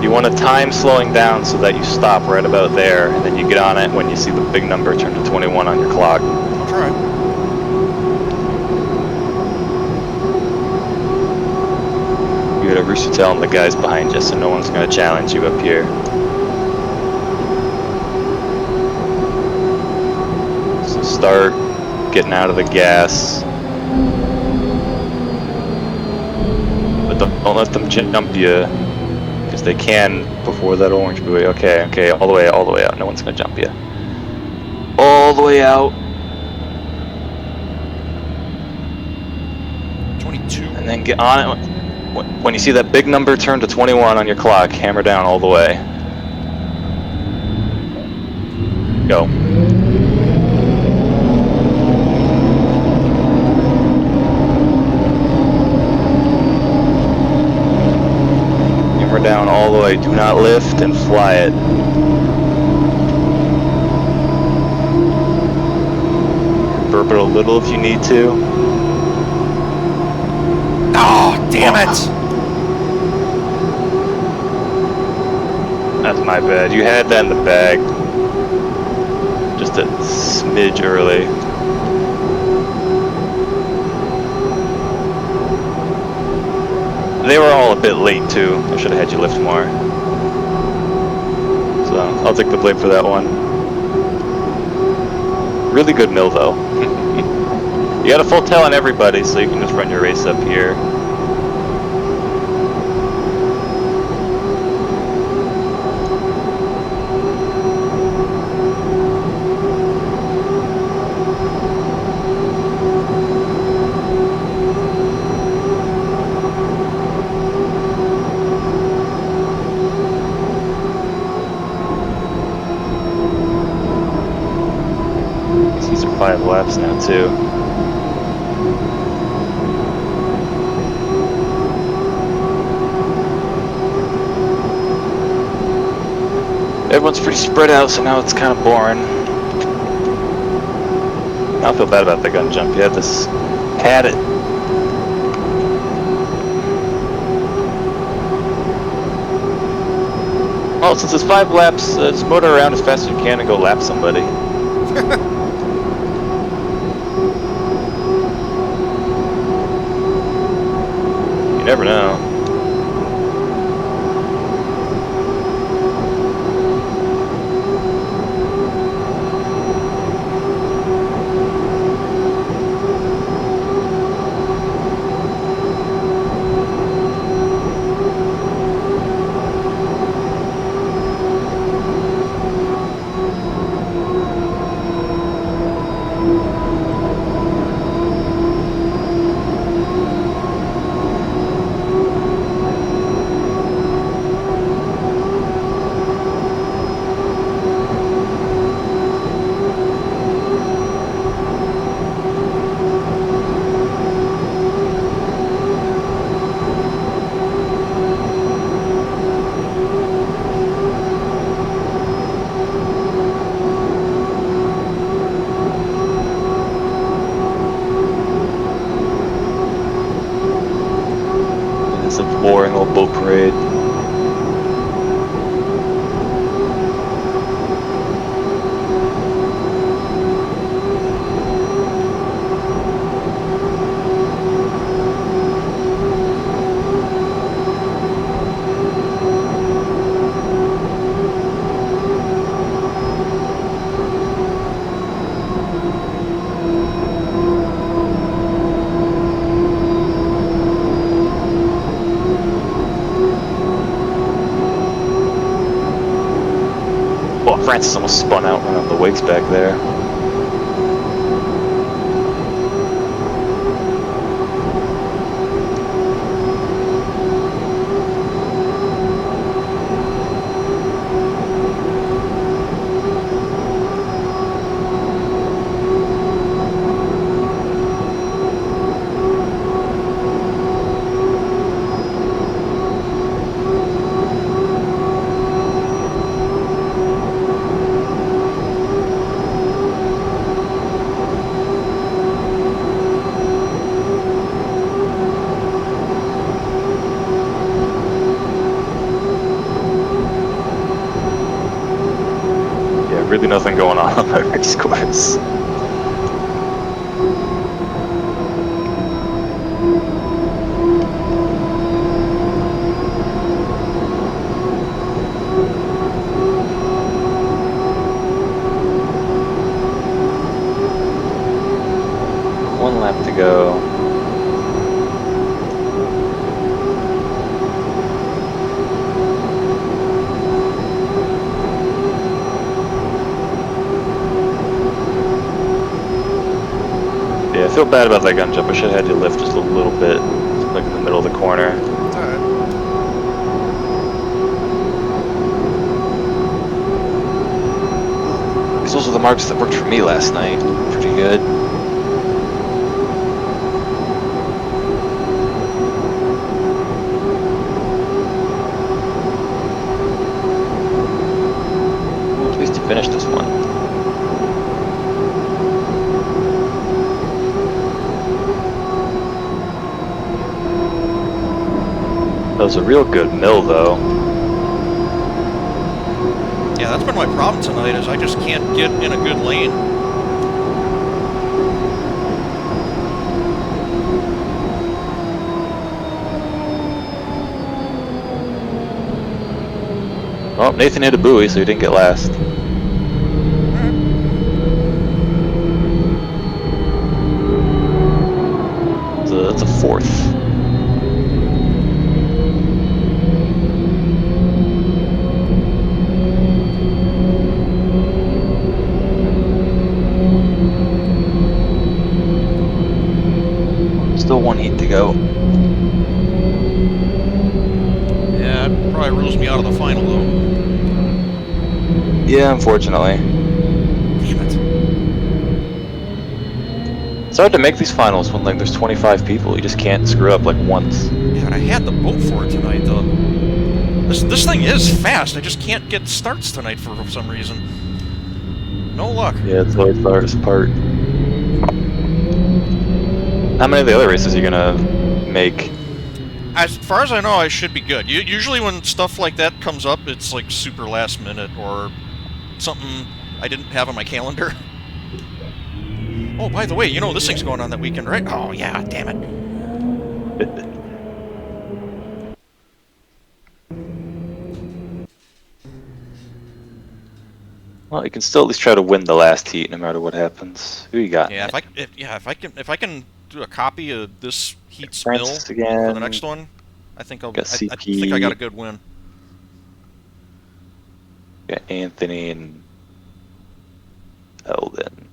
You want to time slowing down so that you stop right about there, and then you get on it when you see the big number turn to 21 on your clock. I'll try. You got a rooster tail on the guys behind you, so no one's going to challenge you up here. So start getting out of the gas. But don't let them jump you, because they can before that orange buoy. Okay, all the way out. No one's going to jump you. All the way out. 22. And then get on it. When you see that big number turn to 21 on your clock, hammer down all the way. Go. Hammer down all the way. Do not lift and fly it. Burp it a little if you need to. Oh, damn it! That's my bad. You had that in the bag. Just a smidge early. They were all a bit late too. I should have had you lift more. So I'll take the blame for that one. Really good mill though. You got a full tail on everybody, so you can just run your race up here. These are 5 laps now too. Everyone's pretty spread out, so now it's kind of boring. I don't feel bad about the gun jump. You had it. Well, since it's 5 laps, just motor around as fast as you can and go lap somebody. You never know. It's a boring old boat parade. Oh, Francis almost spun out running the wakes back there. really nothing going on my race course. One lap to go. Yeah, I feel bad about that gun jump. I should have had you lift just a little bit, like in the middle of the corner. It's alright. Because those are the marks that worked for me last night. Pretty good. Well, at least you finished this one. That was a real good mill, though. Yeah, that's been my problem tonight, is I just can't get in a good lane. Well, Nathan hit a buoy, so he didn't get last. That's a fourth. Still one heat to go. Yeah, it probably rules me out of the final, though. Yeah, unfortunately. Damn it. It's hard to make these finals when like there's 25 people. You just can't screw up like once. Yeah, but I had the boat for it tonight, though. This thing is fast. I just can't get starts tonight for some reason. No luck. Yeah, it's always the hardest part. How many of the other races are you gonna make? As far as I know, I should be good. Usually when stuff like that comes up, it's like super last minute or something I didn't have on my calendar. Oh, by the way, you know this thing's going on that weekend, right? Oh, yeah, damn it. Well, you can still at least try to win the last heat, no matter what happens. Who you got? Yeah, if I can do a copy of this heat spill Francis for again. the next one, I think I'll. Got I CP. think I got a good win. Got Anthony and Eldon.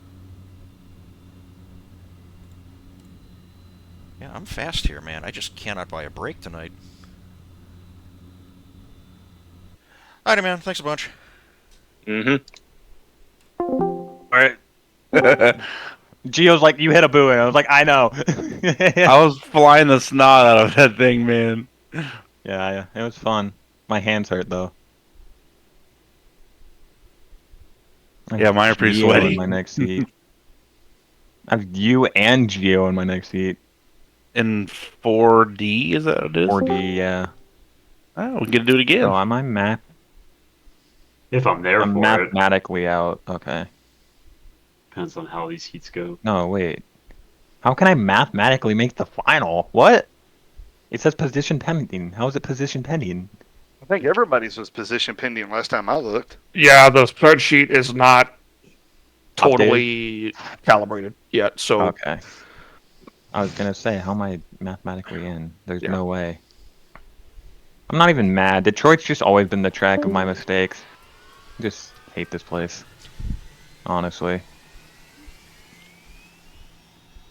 Yeah, I'm fast here, man. I just cannot buy a break tonight. Alrighty, man. Thanks a bunch. Mm-hmm. Alright. Gio's like, you hit a buoy. I was like, I know. I was flying the snot out of that thing, man. Yeah, it was fun. My hands hurt though. Yeah, mine are pretty Gio sweaty. in my next heat. I have you and Gio in my next heat. In 4D, is that what it is? 4D, yeah. Oh, we can do it again. So am I math? If I'm there I'm for mathematically out. Okay. Depends on how these heats go. No, wait. How can I mathematically make the final? What? It says position pending. How is it position pending? I think everybody's was position pending last time I looked. Yeah, the spreadsheet is not totally calibrated yet, so... Okay. I was gonna say, how am I mathematically in? There's no way. I'm not even mad. Detroit's just always been the track of my mistakes. I just hate this place. Honestly.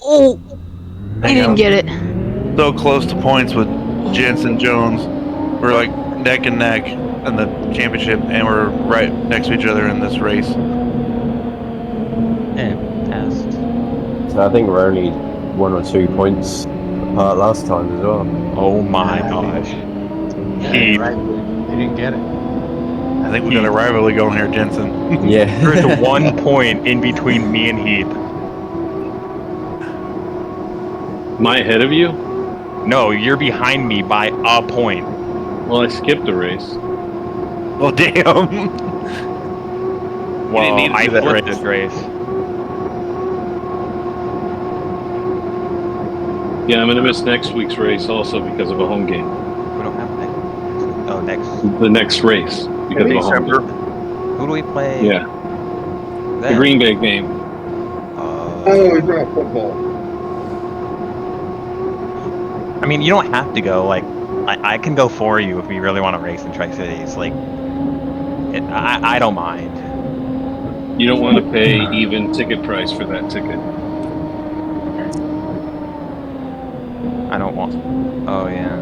Oh! I didn't get it. So close to points with Jensen Jones. We're like neck and neck in the championship, and we're right next to each other in this race. Yeah, passed. So I think we're only 1 or 2 points apart last time as well. Oh my gosh. Yeah, right. They didn't get it. I think we got a rivalry going here, Jensen. Yeah. There's 1 point in between me and Heath. Am I ahead of you? No, you're behind me by a point. Well, I skipped a race. Well, damn. Well, need to I do that flipped race. this race. Yeah, I'm gonna miss next week's race also because of a home game. We don't have next. Oh, next. The next race because of a home December. game. Who do we play? Yeah, the Then? Green Bay game. Oh, he's not football. I mean, you don't have to go. Like, I can go for you if we really want to race in Tri-Cities. Like, I don't mind. You don't want to pay even ticket price for that ticket. I don't want. Oh yeah.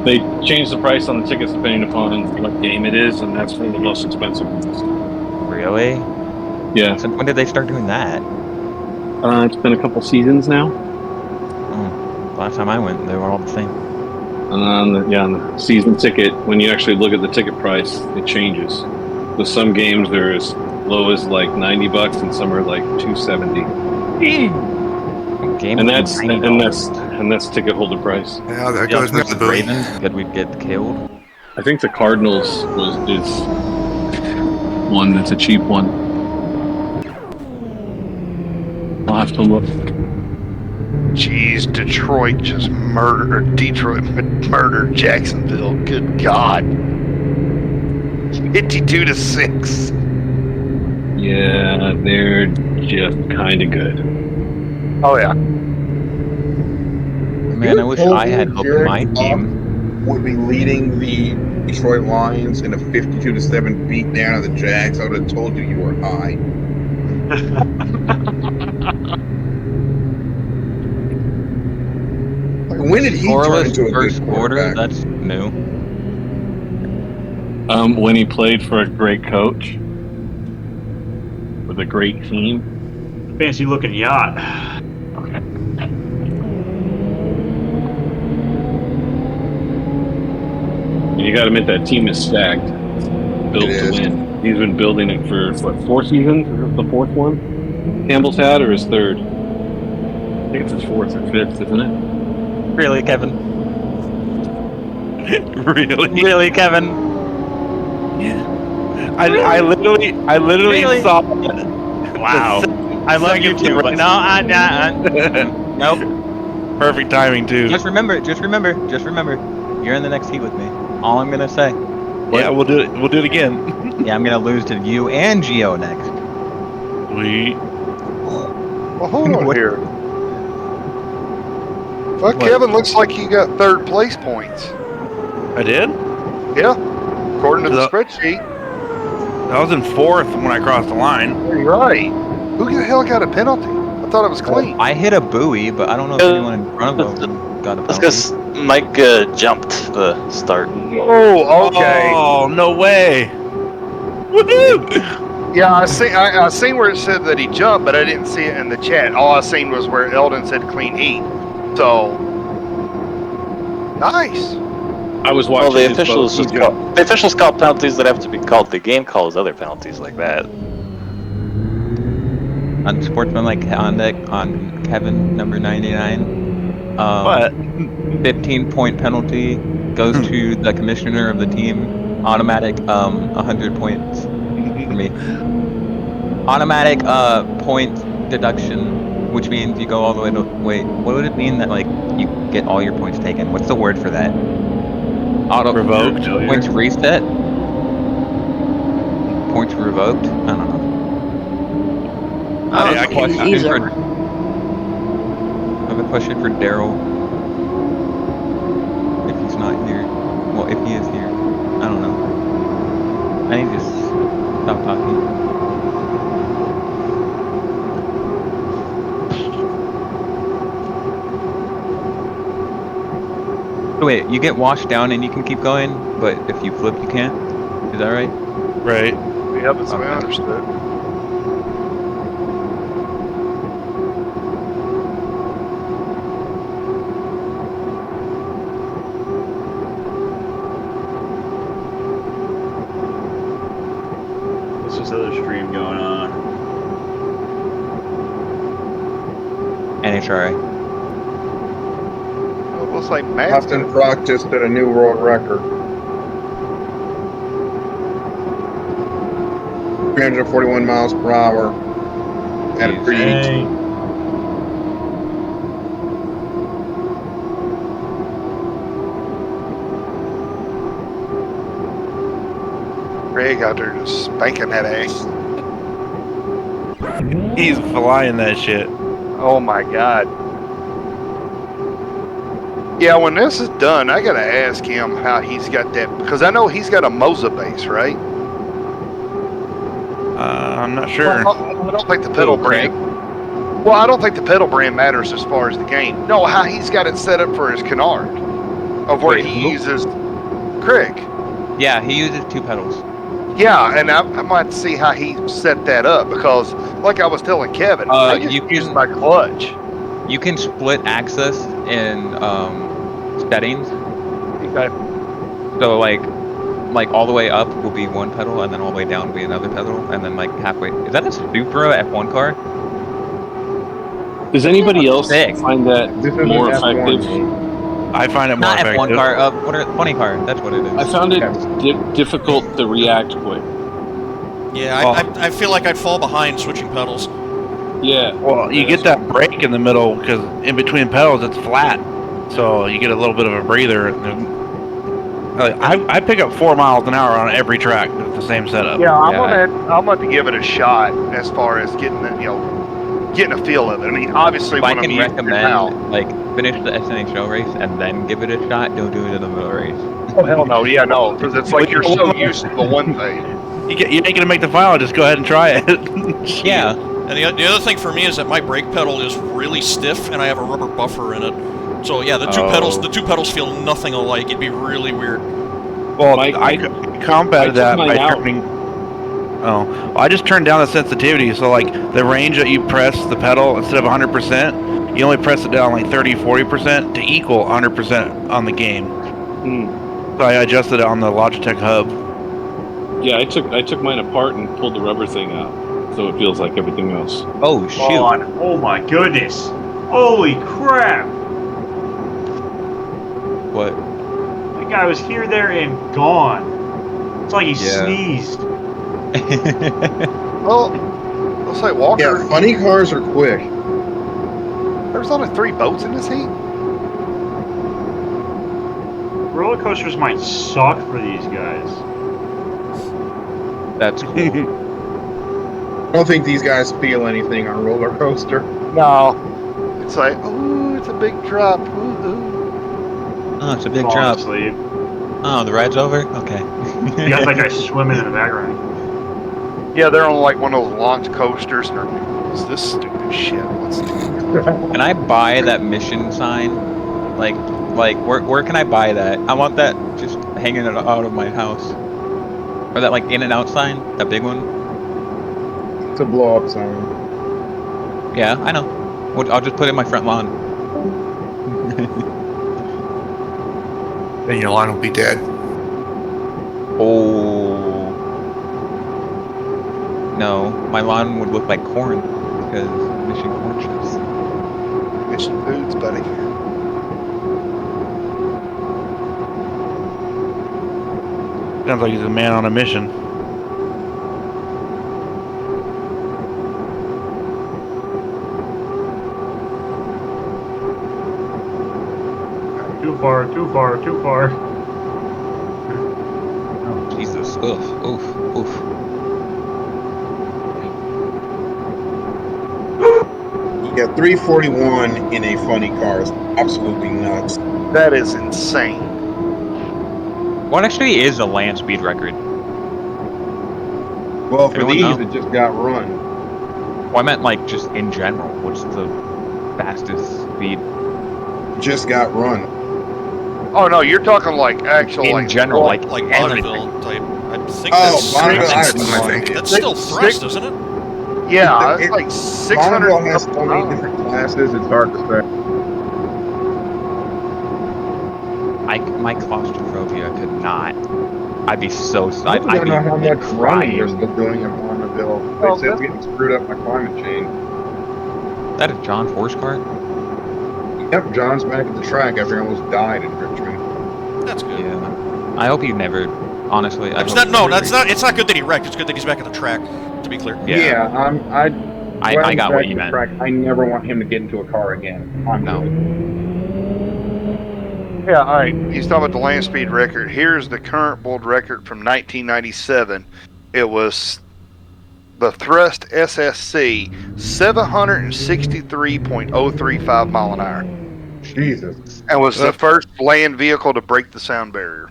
They change the price on the tickets depending upon what game it is, and that's one of the most expensive ones. Really? Yeah. Since when did they start doing that? It's been a couple seasons now. Last time I went, they were all the same. On the season ticket, when you actually look at the ticket price, it changes. With some games, they're as low as like $90, and some are like $270. Games And would be that's $90. and that's ticket holder price. Yeah, there Seahawks goes versus another buoy. Ravens. Good, we'd get killed. I think the Cardinals is one that's a cheap one. I'll have to look. Jeez, Detroit murdered Jacksonville. Good God. 52-6. Yeah, they're just kind of good. Oh yeah. Man, I wish I had hope in my team. Would be leading the Detroit Lions in a 52-7 beatdown of the Jags. I would have told you were high. When did he turn Scoreless into a good first quarter? quarterback? That's new. When he played for a great coach with a great team. Fancy looking yacht. And you got to admit that team is stacked, built to win. He's been building it for what, 4 seasons? Is this the 4th one Campbell's had, or his 3rd? I think it's his 4th or 5th, isn't it? Really, Kevin? Really, Kevin? Yeah. I literally Really? saw. Wow. I love you too, but no, nope. Perfect timing too. Just remember. You're in the next heat with me. All I'm gonna say. Yeah, we'll do it. We'll do it again. Yeah, I'm gonna lose to you and Gio next. Sweet. Well, hold on here. Fuck, Kevin, looks like you got 3rd place points. I did? Yeah, according to the spreadsheet. I was in 4th when I crossed the line. You're right. Who the hell got a penalty? I thought it was clean. I hit a buoy, but I don't know if anyone in front of them got a penalty. That's because Mike jumped the start. Oh, okay. Oh, no way. Woohoo! Yeah, I seen where it said that he jumped, but I didn't see it in the chat. All I seen was where Eldon said clean heat. So nice. I was watching. Well, the officials call penalties that have to be called. The game calls other penalties like that. Unsportsmanlike conduct on Kevin, number 99. What? 15-point penalty goes to the commissioner of the team. Automatic 100 points for me. Automatic point deduction, which means you go all the way to. Wait, what would it mean that like you get all your points taken? What's the word for that? Auto revoked. Points reset. Points revoked. I don't know. I have a question for Daryl. If he's not here, well, if he is here, I don't know. I need to stop talking. Wait, you get washed down and you can keep going, but if you flip, you can't. Is that right? Right. Yeah, that's the way I understood. What's this other stream going on? NHRA. It looks like Matt. Austin Prock just did a new world record. 341 miles per hour at a pretty. Dang. Greg out there just spanking that ass. He's flying that shit. Oh my god. Yeah, when this is done, I gotta ask him how he's got that, because I know he's got a Moza base, right? I'm not sure. Well, I don't think the pedal brand. Well, I don't think the pedal brand matters as far as the game. No, how he's got it set up for his canard, of where he uses Craig. Yeah, he uses 2 pedals. Yeah, and I might see how he set that up, because, like I was telling Kevin, I just use my clutch. You can split access in settings. Okay. So like all the way up will be 1 pedal, and then all the way down will be another pedal, and then like halfway. Is that a Supra F1 car? Does anybody else Sick. find that more effective? I find it more Not effective. F1 car. What are funny car? That's what it is. I found it difficult to react quick. Yeah, I feel like I'd fall behind switching pedals. Yeah. Well, you get that break in the middle because in between pedals it's flat, so you get a little bit of a breather. I pick up 4 miles an hour on every track with the same setup. Yeah, I'm going to give it a shot as far as getting getting a feel of it. I mean, obviously, If I when I'm can using it now. recommend, finish the SNHL race and then give it a shot. Don't do it in the middle of the race. Oh hell no! Yeah, no, because it's like you're so used to the one thing. You ain't gonna make the final. Just go ahead and try it. Yeah. And the other thing for me is that my brake pedal is really stiff, and I have a rubber buffer in it. So yeah, the two pedals feel nothing alike. It'd be really weird. Well, I combated that by turning. I just turned down the sensitivity, so like the range that you press the pedal instead of 100%, you only press it down like 30-40% to equal 100% on the game. So I adjusted it on the Logitech hub. Yeah, I took mine apart and pulled the rubber thing out, so it feels like everything else. Oh shoot! Oh my goodness! Holy crap! What? That guy was here, there, and gone. It's like he sneezed. Well, looks like Walker. Yeah, funny cars are quick. There's only 3 boats in this heat. Roller coasters might suck for these guys. That's cool. I don't think these guys feel anything on a roller coaster. No. It's like, ooh, it's a big drop. Woo-hoo. Oh, it's a big Fall drop. asleep. Oh, the ride's over? Okay. You got that guy swimming in the background. Yeah, they're on like one of those launch coasters. And what's this stupid shit? What's Can I buy that mission sign? Like where can I buy that? I want that just hanging out of my house. Or that like in and out sign, that big one. It's a blow up sign. Yeah, I know. I'll just put it in my front lawn. Then your lawn will be dead. Oh. No, my lawn would look like corn because mission corn chips. Mission foods, buddy. Sounds like he's a man on a mission. Too far, too far, too far. Oh, Jesus. Oof, oof, oof. Yeah, 341 in a funny car is absolutely nuts. That is insane. What actually is a land speed record? Well, for Anyone these, know? it just got run. Well, I meant like just in general. What's the fastest speed? Just got run. Oh no, you're talking like actual In like general, like Bonneville type. I think Bonneville, that's still thrust, isn't it? Yeah, it's like 600. Bonneville has so many different classes, it's hard to say. My claustrophobia could not. I'd be so. I I'd don't be know how much running they're crying. still doing in Bonneville. They said it's getting screwed up by climate change. That is John Force car? Yep, John's back at the track after he almost died in Richmond. That's good. Yeah. I hope he never Honestly, I It's hope not. No, so. that's not. It's not good that he wrecked. It's good that he's back at the track. To be clear. Yeah, I got what you meant. Track. I never want him to get into a car again. I'm good. Yeah, all right. He's talking about the land speed record. Here's the current world record from 1997. It was the Thrust SSC, 763.035 mile an hour. Jesus. And was the first land vehicle to break the sound barrier.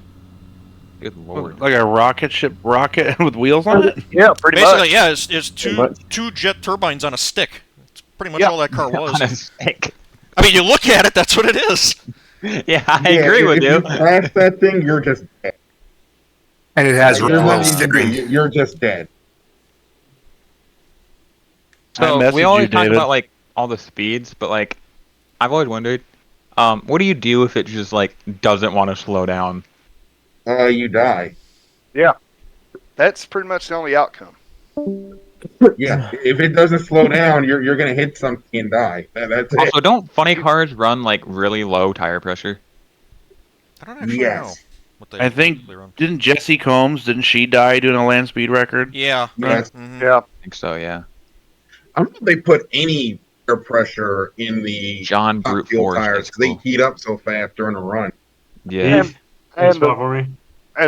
Good lord. Like a rocket ship rocket with wheels on it? Yeah, pretty Basically, much. yeah, it's two jet turbines on a stick. It's pretty much all that car was. On a stick. I mean, you look at it, that's what it is. Yeah, I agree with you. If you crash that thing, you're just dead. And it has There's real nothing you can do. steering. You're just dead. So messaged we always you, talk David. about like all the speeds, but like I've always wondered, what do you do if it just like doesn't want to slow down? You die. Yeah. That's pretty much the only outcome. Yeah, if it doesn't slow down, you're gonna hit something and die. That's Also, it. don't funny cars run like really low tire pressure? I don't actually Yes. know what they I think, they run. didn't Jesse Combs, didn't she die doing a land speed record? Yeah. Yes. Yeah. I think so, yeah. I don't know if they put any air pressure in the John top brute fuel force. tires because they heat up so fast during a run. Yeah. And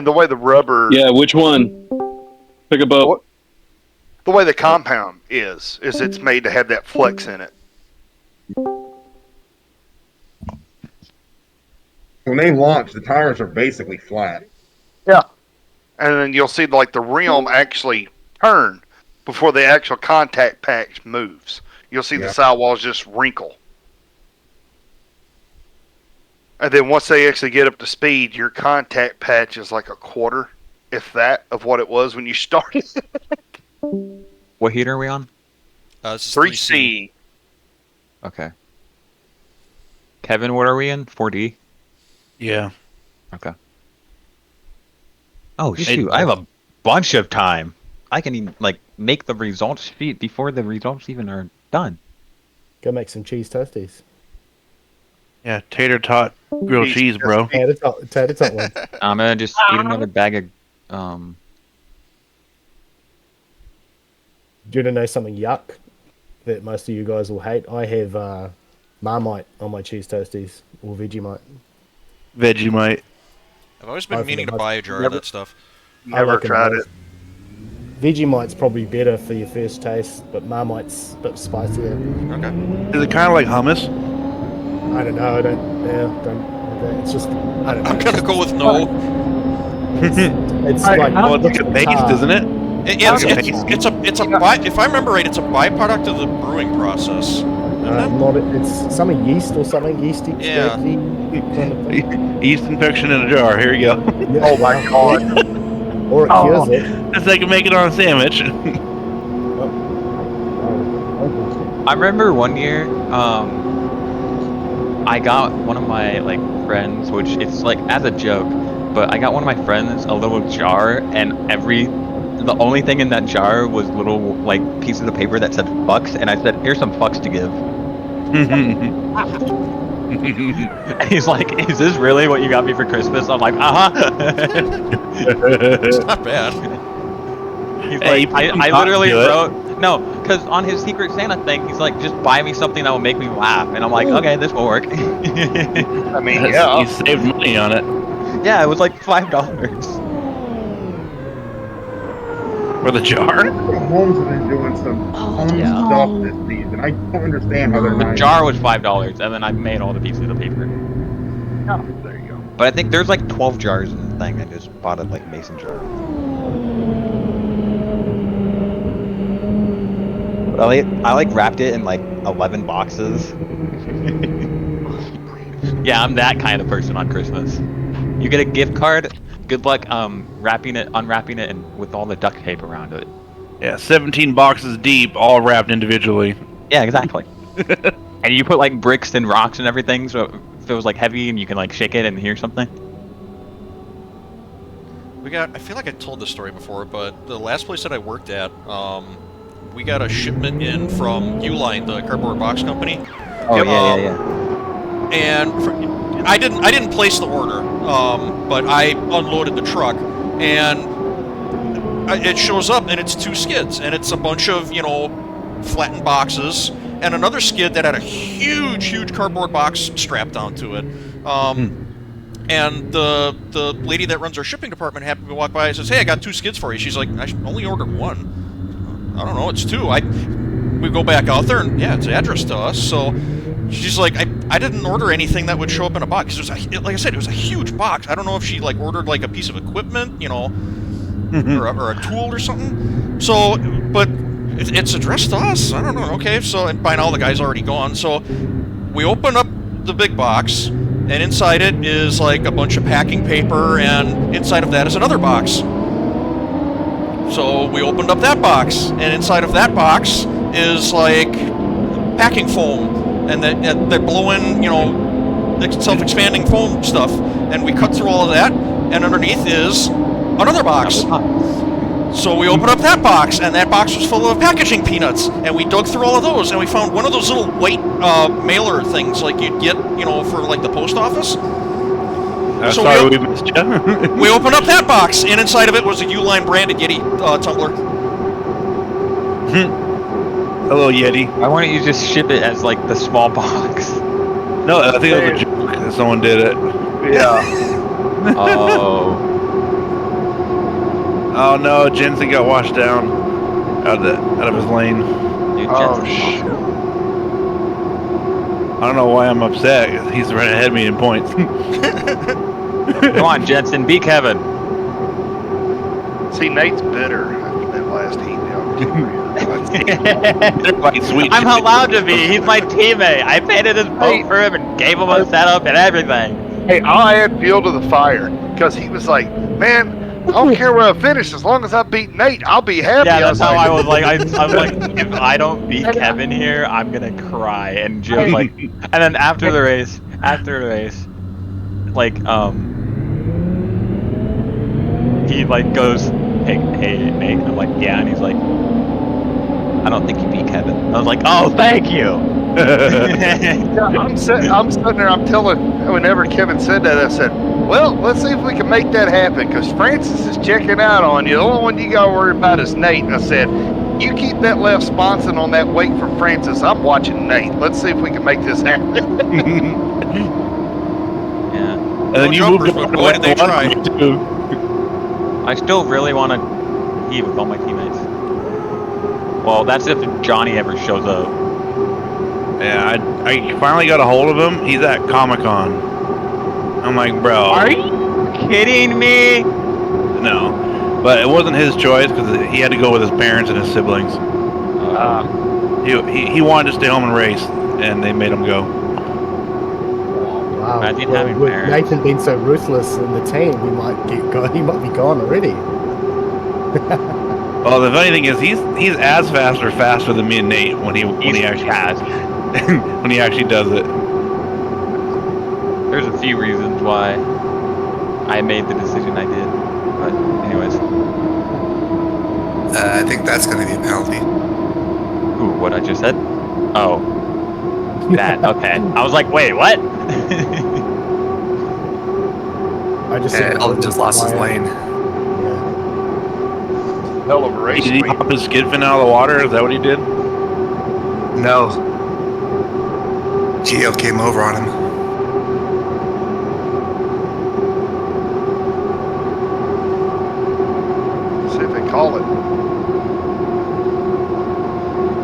the way the rubber, Yeah, which one? Pick a boat. the way the compound is it's made to have that flex in it. When they launch, the tires are basically flat. Yeah. And then you'll see like the rim actually turn before the actual contact patch moves. You'll see the sidewalls just wrinkle. And then once they actually get up to speed, your contact patch is like a quarter, if that, of what it was when you started. What heater are we on? This is 3C. Okay. Kevin, what are we in? 4D? Yeah. Okay. Oh shoot, I have a bunch of time. I can even, like make the results sheet before the results even are done. Go make some cheese toasties. Yeah, tater tot grilled cheese, bro. Tater tot one. I'm gonna just eat another bag of Do you want to know something yuck that most of you guys will hate? I have Marmite on my cheese toasties, or Vegemite. Vegemite. I've always been meaning to buy a jar of that stuff. Never tried it. Vegemite's probably better for your first taste, but Marmite's a bit spicier. Okay. Is it kind of like hummus? I don't know. I don't. It's just. I don't know. I'm gonna go with no. It's like Oh, it's like a paste, isn't it? It's a if I remember right, it's a byproduct of the brewing process. It's some yeast or something, yeasty, Yeah. kind of thing. Yeast infection in a jar. Here you go. Oh my god. Or it cures it. Just like make it on a sandwich. I remember one year, I got one of my like friends, which it's like as a joke, but I got one of my friends a little jar, and the only thing in that jar was little like pieces of paper that said fucks, and I said, "Here's some fucks to give." And he's like, "Is this really what you got me for Christmas?" I'm like, It's not bad. He's Hey, like, I literally wrote, no, because on his Secret Santa thing, he's like, just buy me something that will make me laugh. And I'm like, okay, this will work. I mean, You saved money on it. Yeah, it was like $5. For the jar? Holmes has been doing some fun stuff this season. I don't understand how they're The not. jar was $5, and then I made all the pieces of paper. Oh, there you go. But I think there's like 12 jars in the thing. I just bought a like mason jar. But I like wrapped it in like 11 boxes. Yeah, I'm that kind of person on Christmas. You get a gift card. Good luck unwrapping it, and with all the duct tape around it. Yeah, 17 boxes deep, all wrapped individually. Yeah, exactly. And you put like bricks and rocks and everything, so if it was like heavy and you can like shake it and hear something. I feel like I told this story before, but the last place that I worked at, we got a shipment in from Uline, the cardboard box company. Oh yeah. And I didn't place the order, but I unloaded the truck, and it shows up, and it's 2 skids, and it's a bunch of, you know, flattened boxes, and another skid that had a huge cardboard box strapped onto it. And the lady that runs our shipping department happened to walk by and says, "Hey, I got 2 skids for you." She's like, "I only ordered 1. I don't know, it's 2. We go back out there, and yeah, it's addressed to us." So she's like, I didn't order anything that would show up in a box. Like I said, it was a huge box. I don't know if she like ordered like a piece of equipment, you know, or a tool or something. So, but it's addressed to us. I don't know. Okay, so and by now the guy's already gone. So we open up the big box, and inside it is like a bunch of packing paper, and inside of that is another box. So we opened up that box, and inside of that box is like packing foam, and they're blowing, you know, self-expanding foam stuff. And we cut through all of that, and underneath is another box. So we opened up that box, and that box was full of packaging peanuts. And we dug through all of those, and we found one of those little white mailer things like you'd get, you know, for like the post office. So sorry we missed you. We opened up that box, and inside of it was a Uline branded Yeti tumbler. Hello, Yeti. Why wouldn't you just ship it as like the small box? No, I think it was a joke that someone did it. Yeah. Oh. Oh no, Jensen got washed down out of his lane. Dude, Oh shit. I don't know why I'm upset. He's right ahead of me in points. Come on, Jensen, beat Kevin. See, Nate's bitter after that last heat. I'm allowed to be. He's my teammate. I painted his boat for him and gave him a setup and everything. Hey, I'll add fuel to the fire because he was like, "Man, I don't care where I finish as long as I beat Nate. I'll be happy." Yeah, that's how I was like. I'm like, if I don't beat Kevin here, I'm gonna cry. And Jim's like, and then after the race, like he like goes, hey Nate, and I'm like, yeah, and he's like, I don't think you beat Kevin. I was like, oh, thank you. I'm sitting there. I'm telling. Whenever Kevin said that, I said, "Well, let's see if we can make that happen." Because Francis is checking out on you. The only one you got to worry about is Nate. And I said, "You keep that left sponson on that weight from Francis. I'm watching Nate. Let's see if we can make this happen." Yeah. And then you moved over to boy, did they try. I still really want to heat with all my teammates. Well, that's if Johnny ever shows up. Yeah, I finally got a hold of him. He's at Comic-Con. I'm like, bro. Are you kidding me? No. But it wasn't his choice because he had to go with his parents and his siblings. He wanted to stay home and race, and they made him go. Wow. Imagine Well, having with parents. Nathan being so ruthless in the team, he might be gone already. Well, the funny thing is, he's as fast or faster than me and Nate when he actually has. when he actually does it. There's a few reasons why I made the decision I did, but anyways. I think that's going to be a penalty. Ooh, what I just said? Oh, that. Okay. I was like, wait, what? I just Eldon just lost his lane. Hell of a race. Did he hop his skid fin out of the water? Is that what he did? No. Gio came over on him. See if they call it.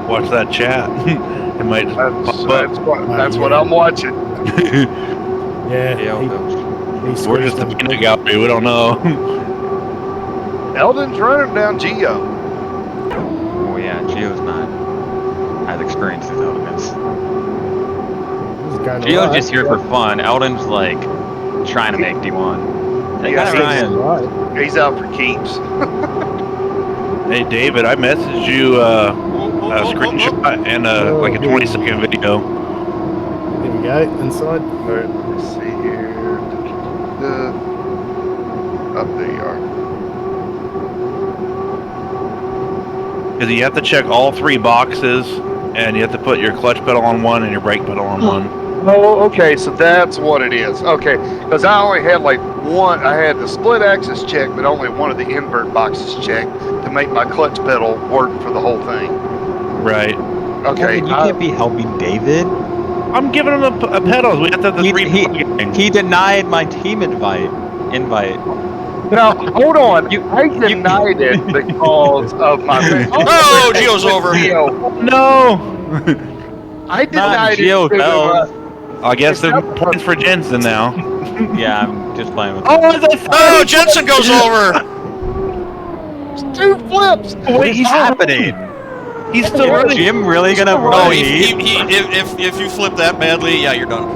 Watch that chat. It might just That's what I'm watching. Yeah. We're just a peanut gallery. We don't know. Eldon's running down Gio. Oh yeah, Gio's not as experienced as Eldon is. Gio's just here for fun. Eldon's like trying to make D1. They got Ryan. He's out for keeps. Hey David, I messaged you a screenshot and like a 20-second video. There we go, inside. Alright, let's see here. Up there you are. Because you have to check all 3 boxes, and you have to put your clutch pedal on one and your brake pedal on one. Oh, okay, so that's what it is. Okay, because I only had like one. I had the split axis checked, but only one of the invert boxes checked to make my clutch pedal work for the whole thing. Right. Okay. Kevin, you can't be helping David. I'm giving him a pedals. We have to have the three. He denied my team invite. Now, hold on. I denied it because of my thing. Oh, Gio's over. No. I Not denied it Gio because of I guess there's more points for Jensen now. Yeah, I'm just playing with Oh, Jensen goes over. 2 flips. What is happening? He's still running. Jim really gonna No, run? if you flip that badly, yeah, you're done.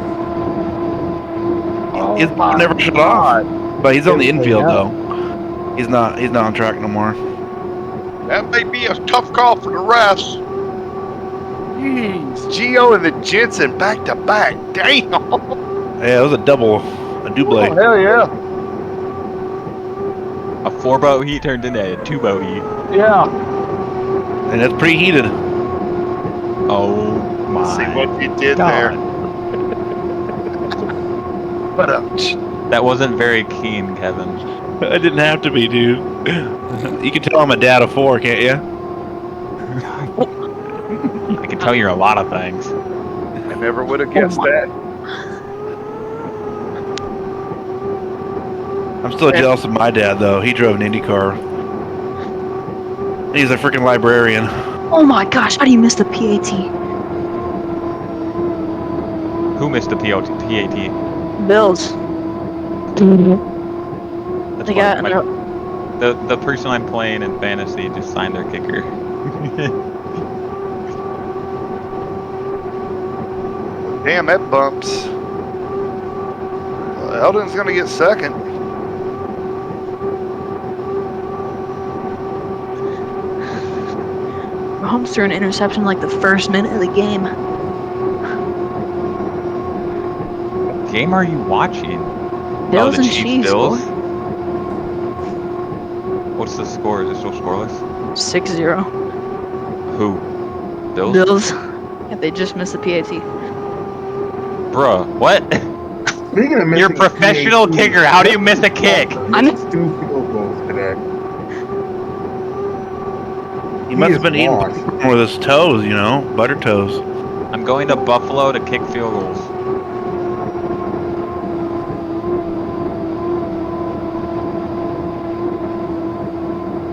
He's never shut off. But he's on the infield though. He's not on track no more. That may be a tough call for the refs. Jeez, Gio and the Jensen back to back. Damn. Yeah, it was a double Oh, hell yeah. A 4-boat heat turned into a 2-boat heat. Yeah. And that's preheated. Oh my. See what you did God. there. But that wasn't very keen, Kevin. I didn't have to be, dude. You can tell I'm a dad of 4, can't you? I can tell you're a lot of things. I never would have guessed that. I'm still jealous of my dad, though. He drove an Indy car. He's a freaking librarian. Oh my gosh, how do you miss the PAT? Who missed the PAT? Bills. That's They why got the person I'm playing in fantasy just signed their kicker. Damn, that bumps. Eldon's going to get second. Mahomes threw an interception like the first minute of the game. What game are you watching? Bills the and Chiefs Chiefs. Bills? Boy. What's the score? Is it still scoreless? 6-0. Who? Bills? Bills. Yeah, they just missed the PAT. Bruh, what? You're a professional kicker. How do you miss a kick? I missed 2 field goals today. He must have been eating with his toes, you know, butter toes. I'm going to Buffalo to kick field goals.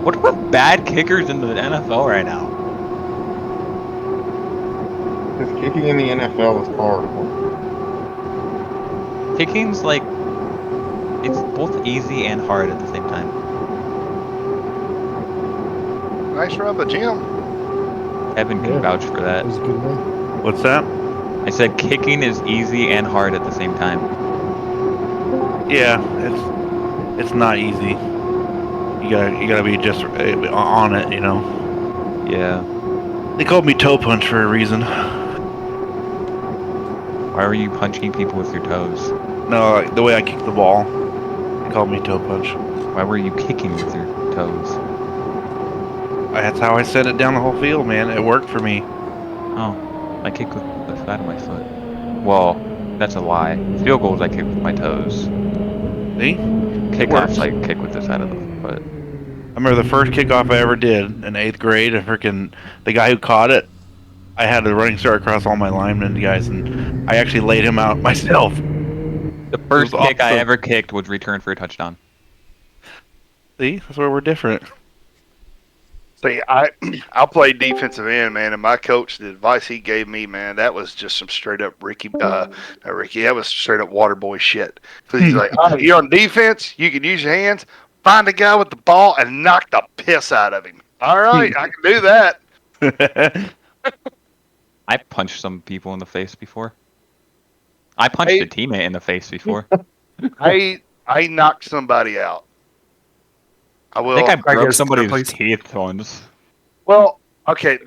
What about bad kickers in the NFL right now? Because kicking in the NFL is horrible. Kicking's like, it's both easy and hard at the same time. Nice rub of Jim. Evan can vouch for that. was a good one. What's that? I said kicking is easy and hard at the same time. Yeah, it's not easy. You gotta be just on it, you know. Yeah. They called me toe punch for a reason. Why were you punching people with your toes? No, like, the way I kick the ball. They called me toe punch. Why were you kicking with your toes? That's how I set it down the whole field, man. It worked for me. Oh, I kick with the side of my foot. Well, that's a lie. Field goals I kick with my toes. See? Kickoffs I kick with the side of the foot. I remember the first kickoff I ever did in 8th grade. The guy who caught it, I had a running start across all my linemen guys, and I actually laid him out myself. The first kick I ever kicked was returned for a touchdown. See, that's where we're different. See, I'll play defensive end, man, and my coach, the advice he gave me, man, that was just some straight up that was straight up water boy shit. So he's like, all right, you're on defense, you can use your hands, find a guy with the ball and knock the piss out of him. All right, I can do that. I punched some people in the face before. I punched a teammate in the face before. I knocked somebody out. I think I broke somebody's teeth once. Well, okay,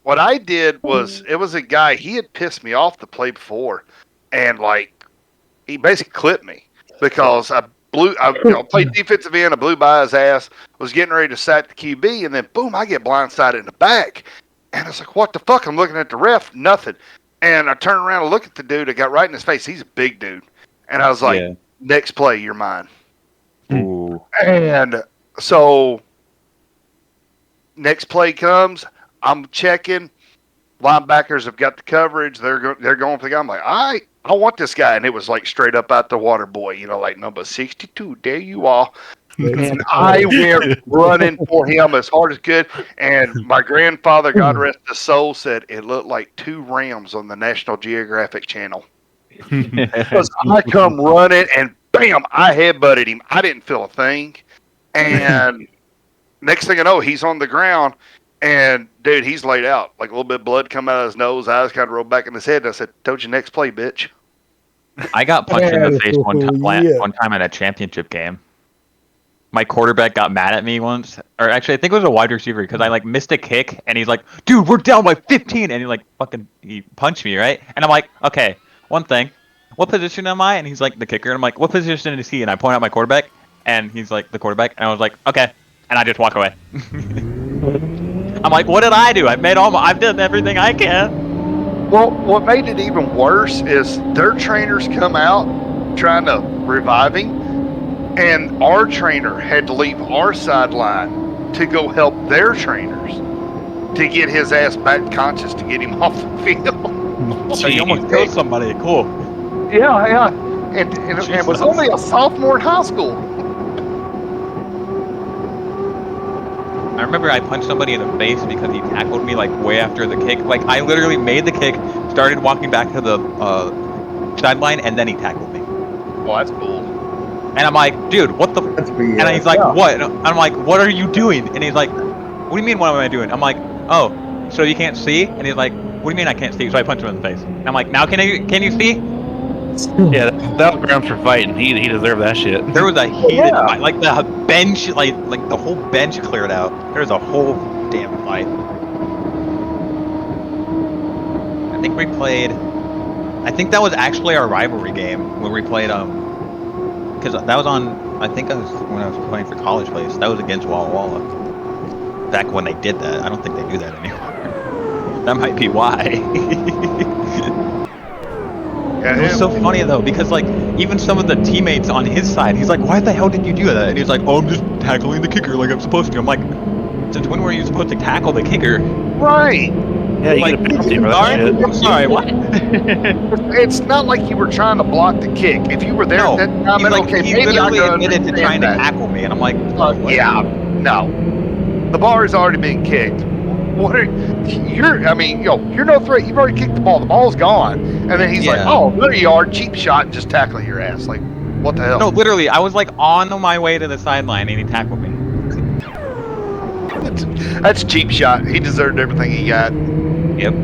what I did was, it was a guy, he had pissed me off the play before, and like, he basically clipped me because I played defensive end, I blew by his ass, was getting ready to sack the QB, and then boom, I get blindsided in the back. And I was like, what the fuck? I'm looking at the ref, nothing. And I turned around and looked at the dude. I got right in his face. He's a big dude. And I was like, Yeah. next play, you're mine. Ooh. And so next play comes. I'm checking. Linebackers have got the coverage. They're going for the guy. I'm like, all right, I want this guy. And it was like straight up out the water boy, like number 62. There you are. And I went running for him as hard as could. And my grandfather, God rest his soul, said it looked like 2 rams on the National Geographic Channel. Because I come running and bam, I headbutted him. I didn't feel a thing. And next thing I know, he's on the ground. And dude, he's laid out. Like a little bit of blood come out of his nose, eyes kind of rolled back in his head. And I said, told you next play, bitch. I got punched in the face one time in a championship game. My quarterback got mad at me once, or actually I think it was a wide receiver because I like missed a kick and he's like, dude, we're down by 15, and he punched me, right? And I'm like, okay, one thing, what position am I? And he's like, the kicker. And I'm like, what position is he? And I point out my quarterback, and he's like, the quarterback. And I was like, okay, and I just walk away. I'm like, what did I do? I've done everything I can. Well, what made it even worse is their trainers come out trying to revive him, and our trainer had to leave our sideline to go help their trainers to get his ass back conscious to get him off the field. So you almost killed somebody. Cool. Yeah. And it was only a sophomore in high school. I remember I punched somebody in the face because he tackled me like way after the kick. Like I literally made the kick, started walking back to the sideline, and then he tackled me. Well, that's cool. And I'm like, dude, what the? And he's like, what? And I'm like, what are you doing? And he's like, what do you mean, what am I doing? I'm like, oh, so you can't see? And he's like, what do you mean I can't see? So I punched him in the face. And I'm like, now can you see? Yeah, that was grounds for fighting. He deserved that shit. There was a heated fight. Like the bench, like the whole bench cleared out. There was a whole damn fight. I think we played. I think that was actually our rivalry game when we played because that was on. I think I was when I was playing for College Place. That was against Walla Walla. Back when they did that, I don't think they do that anymore. That might be why. It was so funny though, because like even some of the teammates on his side, he's like, "Why the hell did you do that?" And he's like, "Oh, I'm just tackling the kicker like I'm supposed to." I'm like, "Since when were you supposed to tackle the kicker?" Right. Yeah, you get a penalty for that shit. I'm sorry, what? It's not like you were trying to block the kick. If you were there at that time, he's like, okay, he maybe I literally could admitted to trying understand to that. tackle me, and I'm like, yeah, no. The bar has already been kicked. You're no threat. You've already kicked the ball. The ball's gone. And then he's like, oh, another yard, cheap shot, and just tackling your ass. Like, what the hell? No, literally, I was like on my way to the sideline, and he tackled me. That's cheap shot. He deserved everything he got. Yep.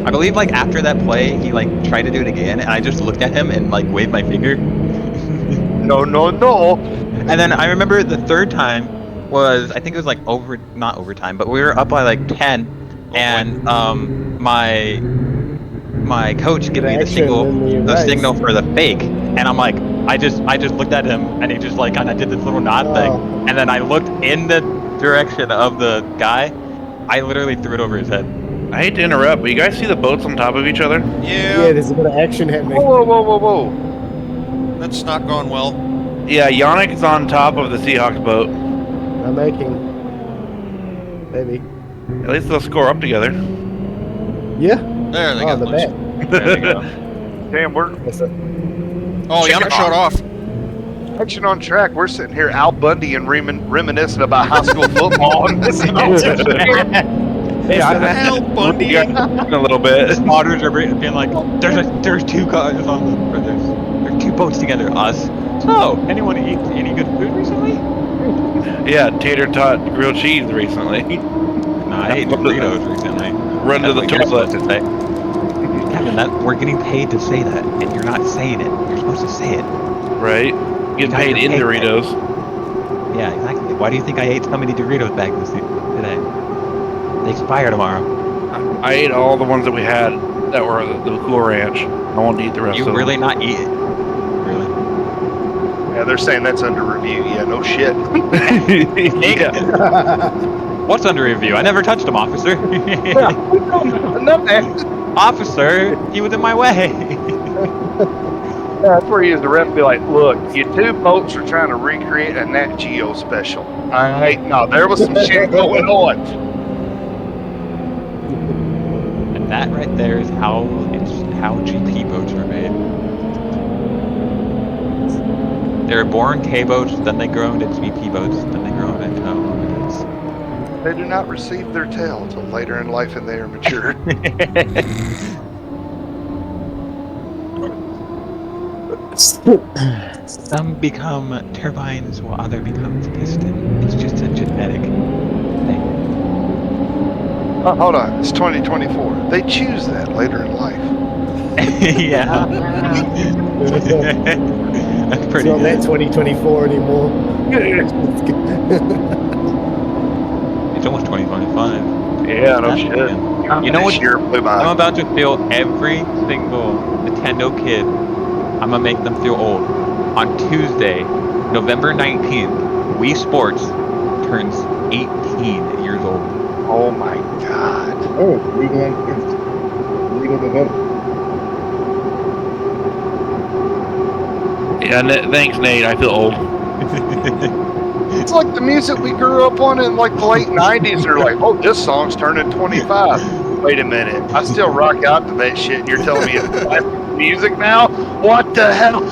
I believe like after that play, he like tried to do it again, and I just looked at him and like waved my finger. No. And then I remember the third time was, I think it was like not overtime, but we were up by like 10, and my coach gave me the signal for the fake, and I'm like, I just looked at him, and he just like kind of did this little nod thing, and then I looked in the direction of the guy. I literally threw it over his head. I hate to interrupt, but you guys see the boats on top of each other? Yeah, there's a bit of action happening. Whoa. That's not going well. Yeah, Yannick is on top of the Seahawks boat. I'm making. Maybe. At least they'll score up together. Yeah. There they go. The back. There we go. Damn, we're. Oh, Yannick shut off. Action on track. We're sitting here Al Bundy and reminiscing about high school football. Hey, Al Bundy. A little bit. Spotters are being like, there's two guys on the, there's two boats together. Us. So, anyone eat any good food recently? Yeah, tater tot grilled cheese recently. Nah, I ate Doritos recently. Run to the toilet. To say. Kevin, we're getting paid to say that, and you're not saying it. You're supposed to say it. Right. Getting paid in Doritos. Yeah, exactly. Why do you think I ate so many Doritos back today? They expire tomorrow. I ate all the ones that we had that were the Cool Ranch. I won't eat the rest of them. You really not eat it? Really? Yeah, they're saying that's under review. Yeah, no shit. What's under review? I never touched them, officer. Nothing. Officer, he was in my way. That's where you as the ref be like, look, you two boats are trying to recreate a Nat Geo special. Alright, no, there was some shit going on. And that right there is how GP boats are made. They're born K boats, then they grow into GP boats, then they grow into Omega boats. They do not receive their tail until later in life and they are mature. Some become turbines while other becomes piston. It's just a genetic thing. Oh, hold on, it's 2024. They choose that later in life. Yeah. That's It's pretty not that good. 2024 anymore. It's almost 2025. Yeah, no That's shit. again. You know This what? year blew by. I'm about to feel every single Nintendo kid. I'm gonna make them feel old. On Tuesday, November 19th, Wii Sports turns 18 years old. Oh my god. Oh, it's legal on kids. Legal to vote. Yeah, thanks, Nate. I feel old. It's like the music we grew up on in like the late 90s. They're like, oh, this song's turning 25. Wait a minute. I still rock out to that shit, and you're telling me it's classic music now? What the hell?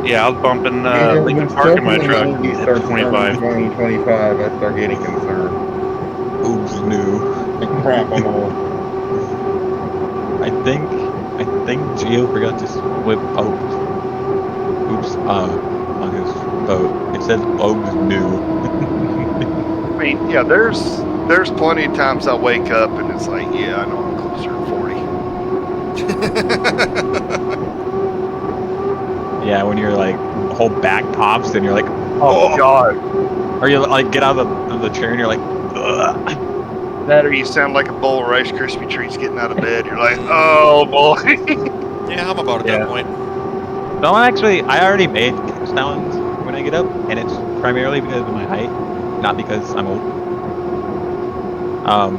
Yeah, I was bumping When Linkin stuff Park in in my the truck 90s at starts turning 25. 20, 25, I start getting concerned. Oops, new. Like crap, I'm old. I think Gio forgot to flip oops on his boat. It says Ogs new. I mean, yeah, there's plenty of times I wake up and it's like, yeah, I know I'm closer to 40. Yeah, when you're like whole back pops and you're like, Oh god. or you like get out of the chair and you're like, ugh. That or you sound like a bowl of Rice Krispie treats getting out of bed. You're like, oh boy. Yeah, I'm about at that point. So I already made sounds when I get up, and it's primarily because of my height, not because I'm old. Well,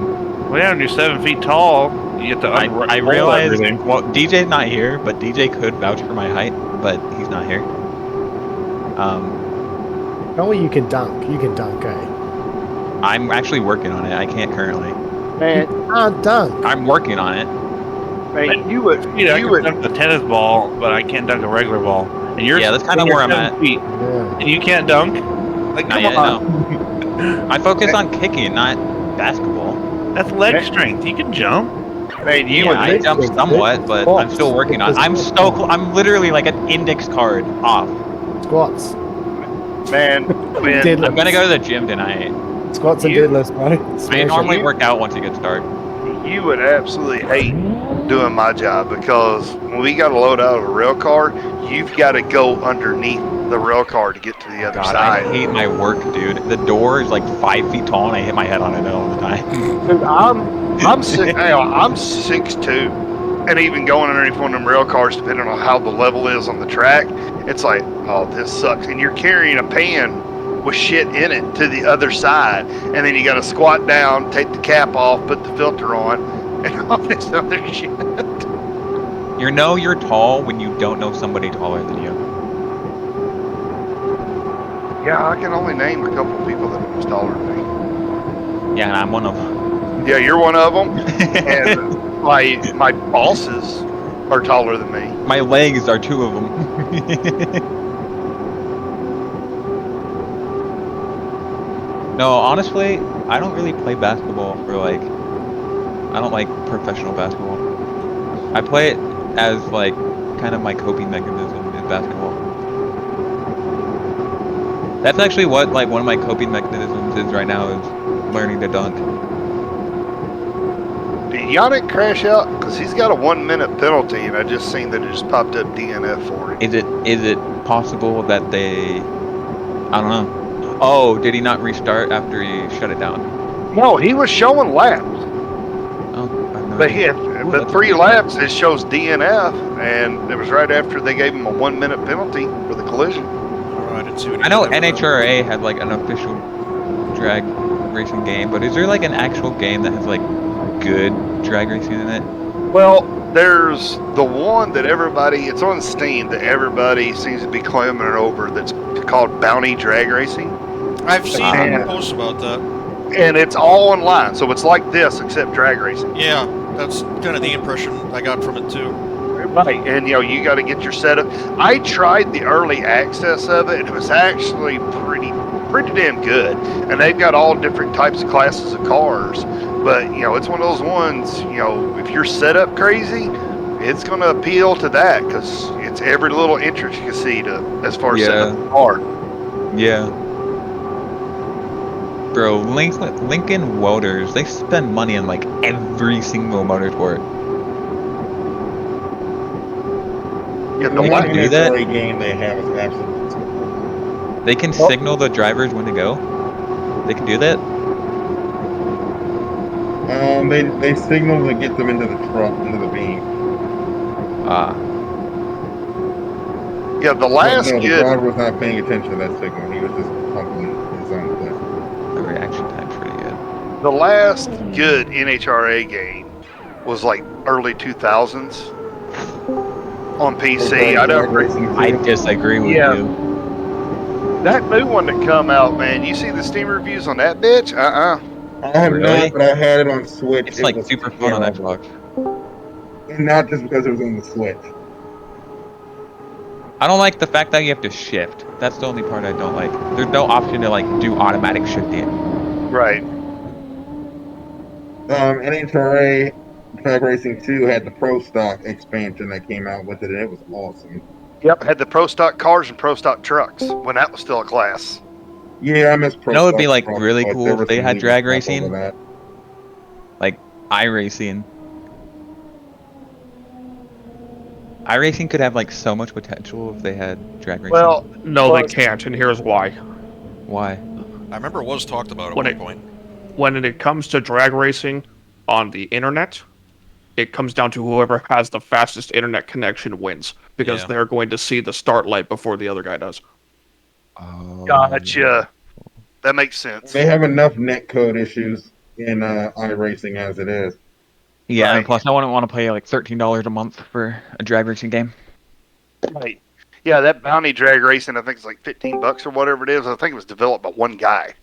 yeah, when you're 7 feet tall, you get to I realized, well, DJ's not here, but DJ could vouch for my height, but he's not here. Oh, you can dunk. You can dunk, eh? I'm actually working on it. I can't currently. Man, you can't dunk. I'm working on it. Man, you would dunk the tennis ball, but I can't dunk a regular ball. And you're Yeah, that's kind of where I'm at. Feet, and you can't dunk. Like, Not come yet, on. no. I focus on kicking, not basketball. That's leg strength. You can jump. Man, I jump somewhat, but I'm still working on it. I'm literally like an index card off. Squats. Man, I'm gonna go to the gym tonight. Squats and deadlifts, bro. I normally work out once it gets dark. You would absolutely hate doing my job because when we got to load out of a rail car, you've got to go underneath the rail car to get to the other God, side. I hate my work, dude. The door is like 5 feet tall, and I hit my head on it all the time. Dude, I'm 6'2", and even going underneath one of them rail cars, depending on how the level is on the track, it's like, oh, this sucks. And you're carrying a pan with shit in it to the other side, and then you got to squat down, take the cap off, put the filter on, and all this other shit. You know you're tall when you don't know somebody taller than you. Yeah, I can only name a couple of people that are much taller than me. Yeah, and I'm one of them. Yeah, you're one of them. And my bosses are taller than me. My legs are 2 of them. No, honestly, I don't really play basketball for I don't like professional basketball. I play it as kind of my coping mechanism in basketball. That's actually what one of my coping mechanisms is right now, is learning to dunk. Did Yannick crash out? Because he's got a 1-minute penalty, and I just seen that it just popped up DNF for him. Is it possible that they? I don't know. Oh, did he not restart after he shut it down? No, he was showing laps. Oh, But the 3 laps, it shows DNF, and it was right after they gave him a 1-minute penalty for the collision. I know NHRA had an official drag racing game, but is there an actual game that has good drag racing in it? Well, there's the one that it's on Steam that everybody seems to be clamoring over that's called Bounty Drag Racing. I've seen And- posts about that. And it's all online, so it's like this except drag racing. Yeah, that's kind of the impression I got from it too. Right, and you got to get your setup. I tried the early access of it, and it was actually pretty damn good. And they've got all different types of classes of cars. But it's one of those ones. If you're set up crazy, it's going to appeal to that because it's every little entrance you can see as far as setting up the car. Yeah. Bro, Lincoln Welders, they spend money on like every single motorsport. Yeah, the one NHRA game they have is absolutely stupid. They can signal the drivers when to go. They can do that. They signal to get them into the truck, into the beam. Yeah, the last no, the good. driver was not paying attention to that signal. He was just pumping his own clip. The reaction time's pretty good. The last good NHRA game was like early 2000s on PC. I disagree with you. That new one that come out, man. You see the Steam reviews on that bitch? I have not, but I had it on Switch. It's like super fun on Xbox. And not just because it was on the Switch. I don't like the fact that you have to shift. That's the only part I don't like. There's no option to like do automatic shifting. Right. NHRA Track Racing 2 had the Pro Stock expansion that came out with it, and it was awesome. Yep, had the Pro Stock cars and Pro Stock trucks when that was still a class. Yeah, I miss Pro You know, it'd be Stock like trucks, really but cool there if was they some had legal drag stuff racing, over that. like iRacing. iRacing could have like so much potential if they had drag racing. Well, no, they can't, and here's why. Why? I remember it was talked about at When one it- point. When it comes to drag racing on the internet, it comes down to whoever has the fastest internet connection wins, because Yeah. they're going to see the start light before the other guy does. Gotcha. That makes sense. They have enough netcode issues in iRacing as it is. Yeah, and plus I wouldn't want to pay like $13 a month for a drag racing game. Right. Yeah, that Bounty Drag Racing, I think it's like $15 or whatever it is. I think it was developed by one guy.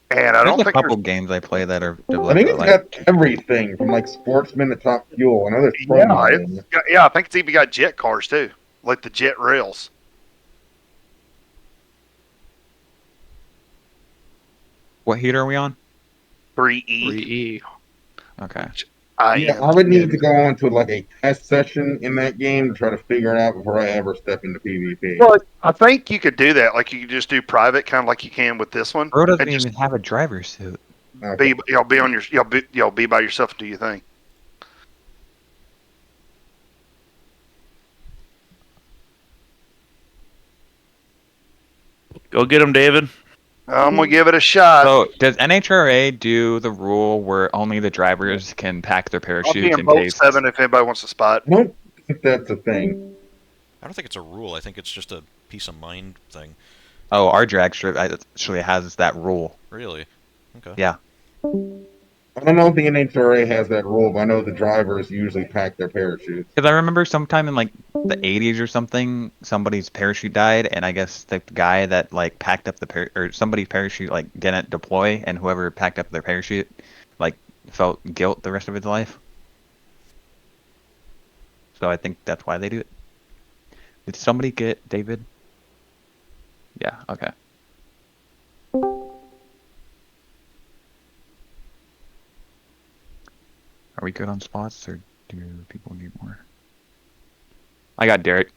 And I There's don't a think couple games I play that are I developed think by, it's like, got everything from like Sportsman to Top Fuel. I know there's pro Yeah, models in it. I think it's even got jet cars too, like the jet rails. What heat are we on? 3E. 3E. Okay. I would need to go on to like a test session in that game to try to figure it out before I ever step into PvP. Well, I think you could do that. Like you could just do private, kind of like you can with this one. Bro doesn't and just even have a driver's suit. be on your be by yourself and do your thing. Go get him, David. I'm gonna give it a shot. So, does NHRA do the rule where only the drivers can pack their I'll be parachutes in in boat case? 7 if anybody wants to spot. I don't think that's a thing. I don't think it's a rule. I think it's just a peace of mind thing. Oh, our drag strip actually has that rule. Really? Okay. Yeah. I don't know if the NHRA has that rule, but I know the drivers usually pack their parachutes. Because I remember sometime in like the 80s or something, somebody's parachute died, and I guess the guy that like packed up or somebody's parachute like didn't deploy, and whoever packed up their parachute like felt guilt the rest of his life. So I think that's why they do it. Did somebody get David? Yeah. Okay. Are we good on spots, or do people need more? I got Derek.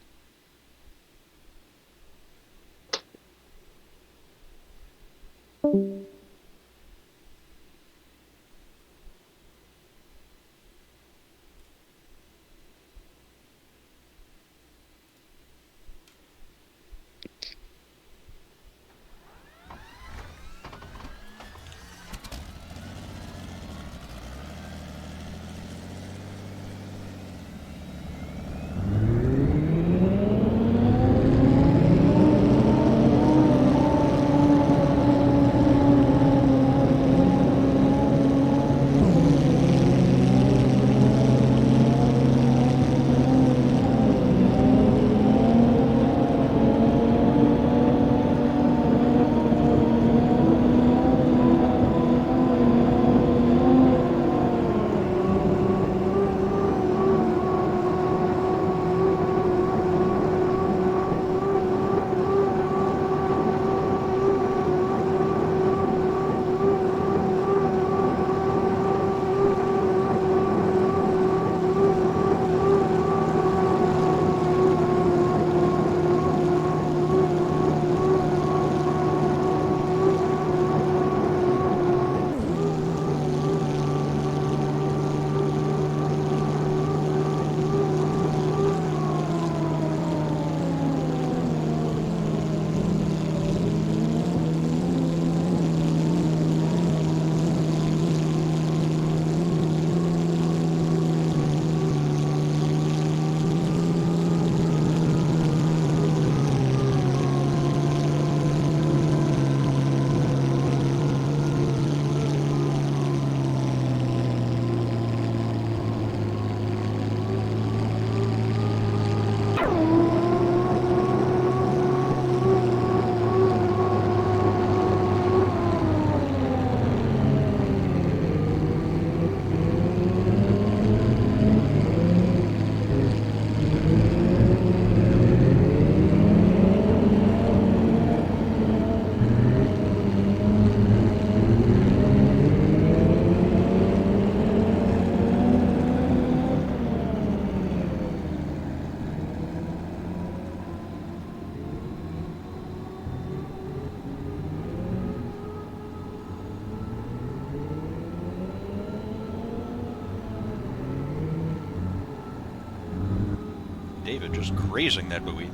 David just grazing that buoy.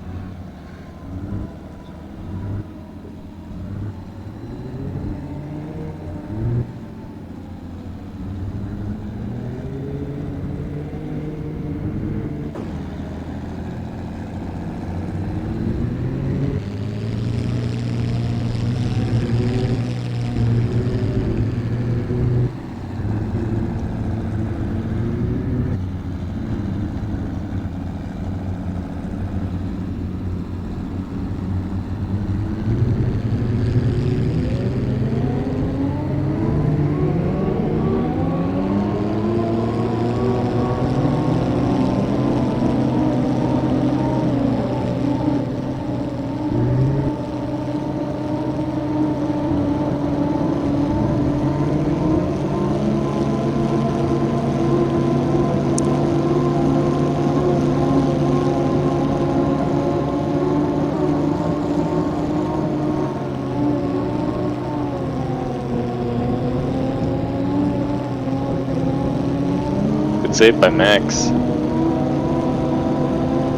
Saved by Max.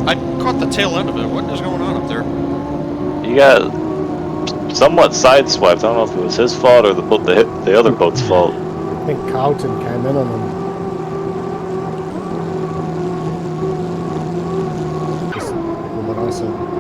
I caught the tail end of it. What is going on up there? He got somewhat sideswiped. I don't know if it was his fault or the other boat's fault. I think Carlton came in on him. Just from what I saw.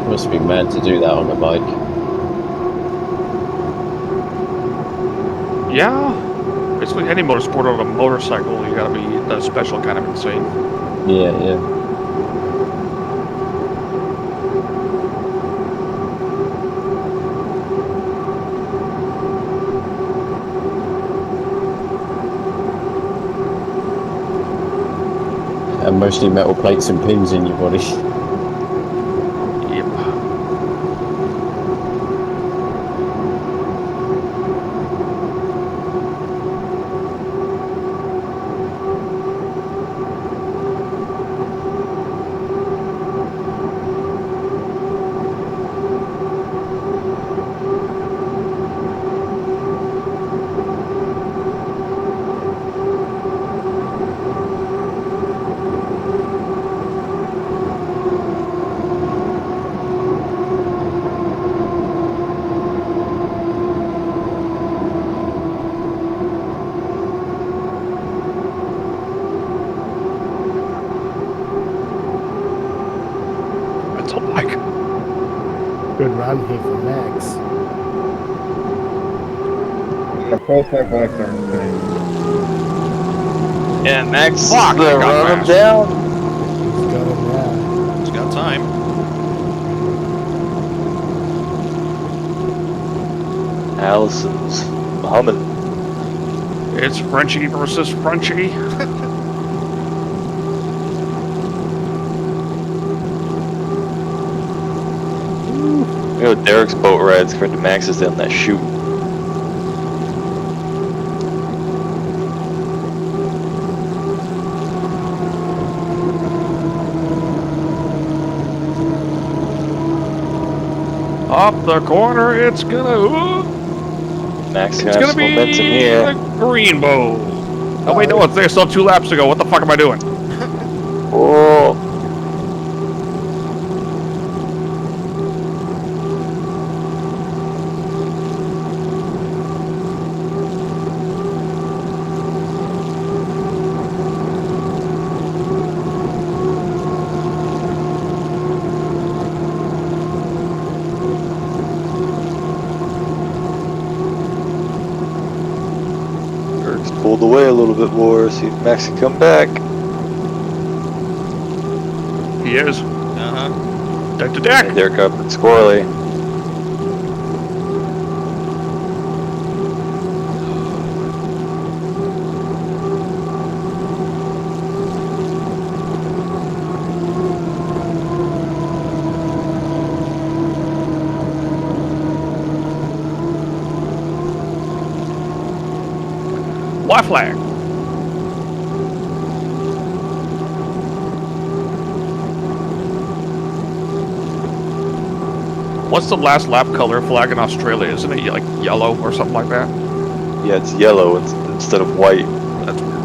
Must be mad to do that on a bike. Yeah. Basically, any motorsport on a motorcycle, you gotta be a special kind of insane. Yeah, yeah. And mostly metal plates and pins in your body. Yep. Good run here for Max. The full-time bikes are insane. Yeah, Max, Fuck, I got run him Max. down. He's got him now. He's got time. Allison's humming. It's Frenchie versus Frenchie. You know, Derek's boat rides compared to Max's down that chute. Up the corner, it's gonna. Max It's has gonna some be momentum here. the green bow. Oh wait, no, it's there still 2 laps to go. What the fuck am I doing? Oh. Eric's pulled away a little bit more. See if Max can come back. He is. Deck to deck. And Derek up and squirrely. White flag. What's the last lap color flag in Australia? Isn't it like yellow or something like that? Yeah, it's yellow instead of white. That's weird.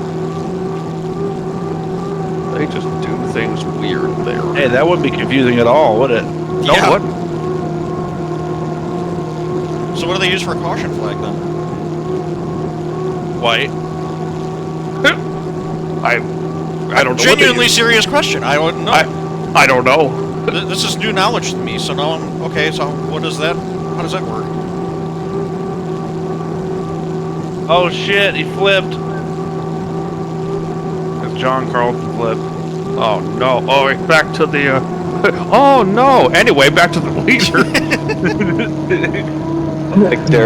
They just do things weird there. Hey, that wouldn't be confusing at all, would it? No, Yeah. what? So what do they use for a caution flag then? White. I don't know. Genuinely serious question. I wouldn't know. I don't know. This is new knowledge to me. So now I'm okay. So what is that? How does that work? Oh shit, he flipped. It's John Carlton flipped. Oh no. Oh, back to the. Oh no. Anyway, back to the leader.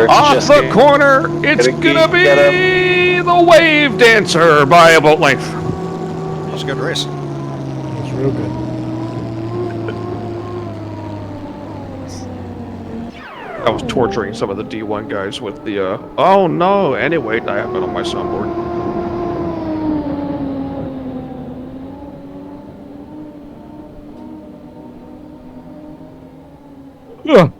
Off the corner, it's gonna be the wave dancer by a boat length. That was a good race. It's real good. I was torturing some of the D1 guys with the. Oh no. Anyway, I have it on my soundboard. Ugh.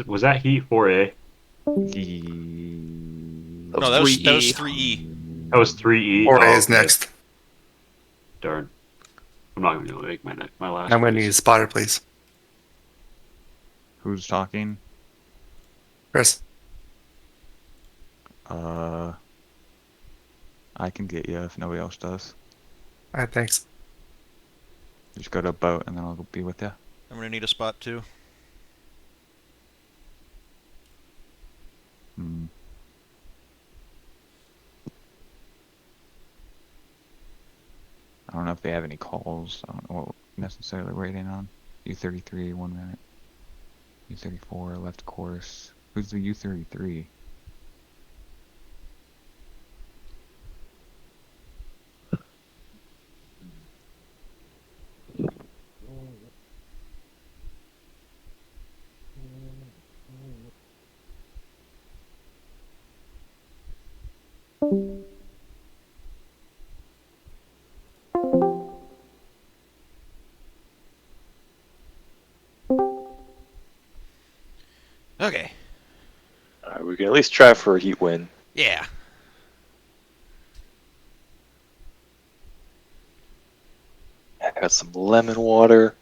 Was that Heat 4A? No, that was 3E. That was 3E. 4A is next. Darn. I'm not going to make my last. I'm going to need a spotter, please. Who's talking? Chris. I can get you if nobody else does. Alright, thanks. Just go to a boat and then I'll be with you. I'm gonna need a spot too. I don't know if they have any calls. I don't know what we're necessarily waiting on. U33, 1 minute. U34, left course. Who's the U33? Okay. Alright, we can at least try for a heat win. Yeah. I got some lemon water.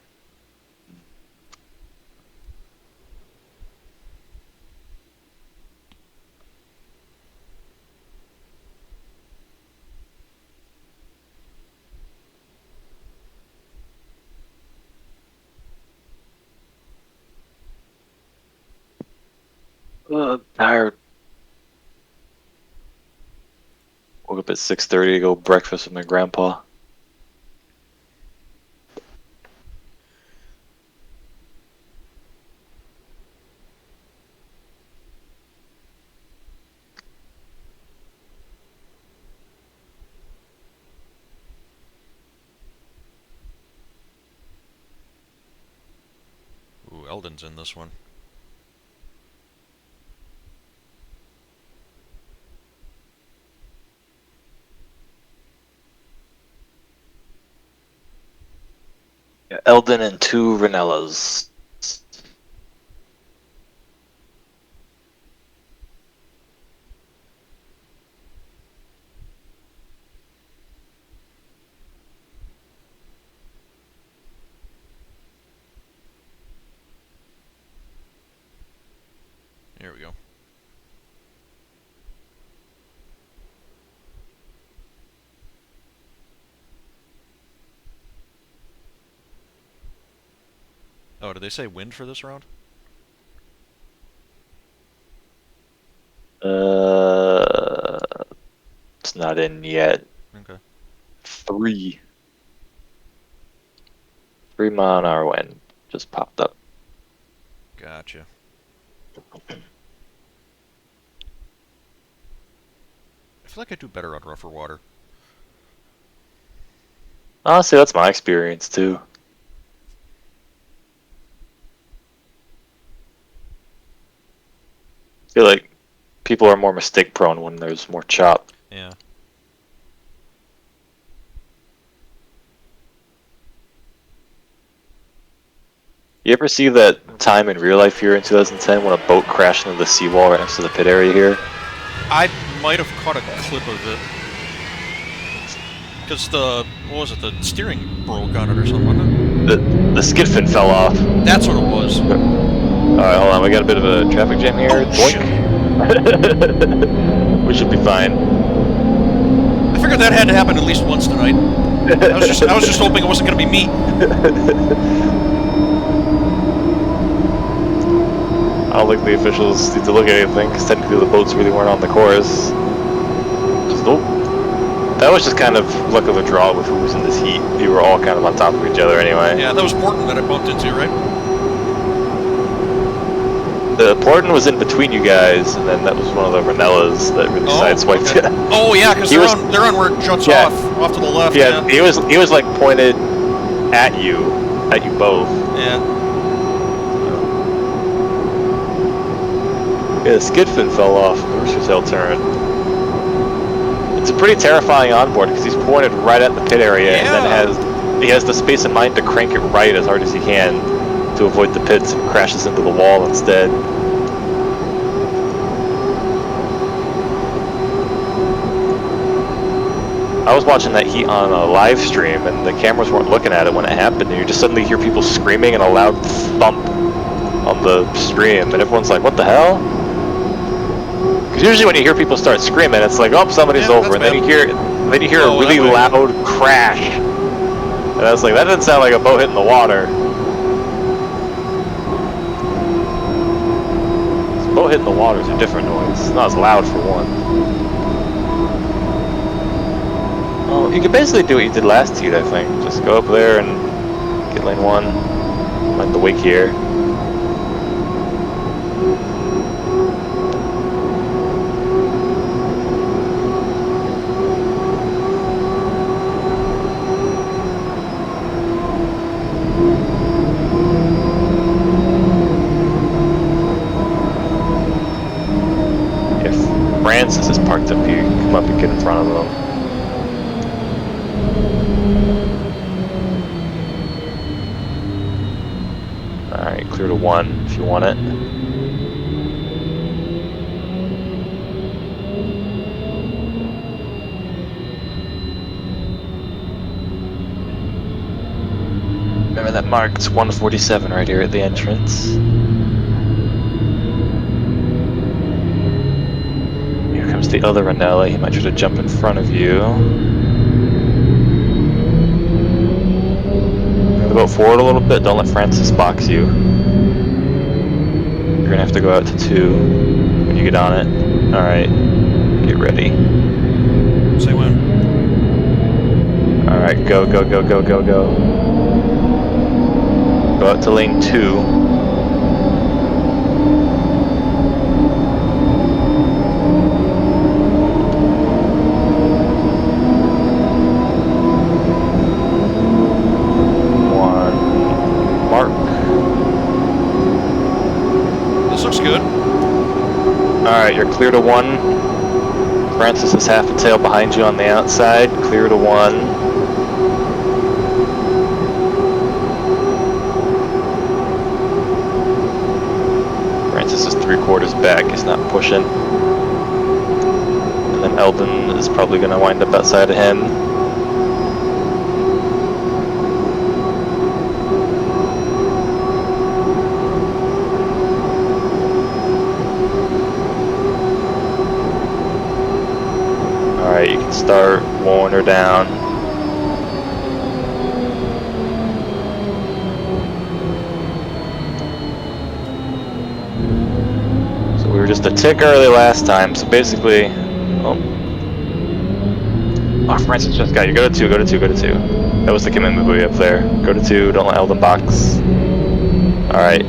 Tired. Woke up at 6:30 to go breakfast with my grandpa. Ooh, Eldon's in this one. Yeah, Eldon and 2 Ranellas. Here we go. Oh, did they say wind for this round? It's not in yet. Okay. 3 mile an hour wind just popped up. Gotcha. I feel like I do better on rougher water. Honestly, that's my experience too. I feel like people are more mistake prone when there's more chop. Yeah. You ever see that time in real life here in 2010 when a boat crashed into the seawall right next to the pit area here? I might have caught a clip of it. Because what was it, the steering broke on it or something, wasn't it? The skid fin fell off. That's what it was. Alright, hold on, we got a bit of a traffic jam here. Oh, shit. We should be fine. I figured that had to happen at least once tonight. I was just hoping it wasn't going to be me. I don't think the officials need to look at anything, because technically the boats really weren't on the course. That was just kind of luck of the draw with who was in this heat. We were all kind of on top of each other anyway. Yeah, that was Portland that I bumped into, right? Portland was in between you guys, and then that was one of the Ranellas that really sideswiped you. Oh yeah, because they're on where it juts off to the left. Yeah, he was like pointed at you both. Yeah. Yeah, the skid fin fell off the reverse tail turn. It's a pretty terrifying onboard because he's pointed right at the pit area and then he has the space in mind to crank it right as hard as he can to avoid the pits and crashes into the wall instead. I was watching that heat on a live stream and the cameras weren't looking at it when it happened, and you just suddenly hear people screaming and a loud thump on the stream, and everyone's like, what the hell? Because usually when you hear people start screaming, it's like, oh, somebody's over, and then you hear a really loud crash. And I was like, that didn't sound like a boat hitting the water. A boat hitting the water is a different noise. It's not as loud for one. Well, you can basically do what you did last heat, I think. Just go up there and get lane 1, mind the wake here. Francis is parked up here, you can come up and get in front of them. Alright, clear to 1 if you want it. Remember that marked 147 right here at the entrance. Here comes the other Ranella. He might try to jump in front of you. Move the boat forward a little bit. Don't let Francis box you. You're gonna have to go out to 2 when you get on it. Alright, get ready. once they win. Alright, go, go, go, go, go, go. Go out to lane 2. This looks good. Alright, you're clear to 1. Francis is half a tail behind you on the outside. Clear to 1. Francis is 3/4 back. He's not pushing. And then Eldon is probably going to wind up outside of him. Alright, you can start lowering her down. So we were just a tick early last time, so basically... Oh, Francis just got you. Go to 2, go to 2, go to 2. That was the commitment buoy up there. Go to 2, don't let Eldon box. Alright.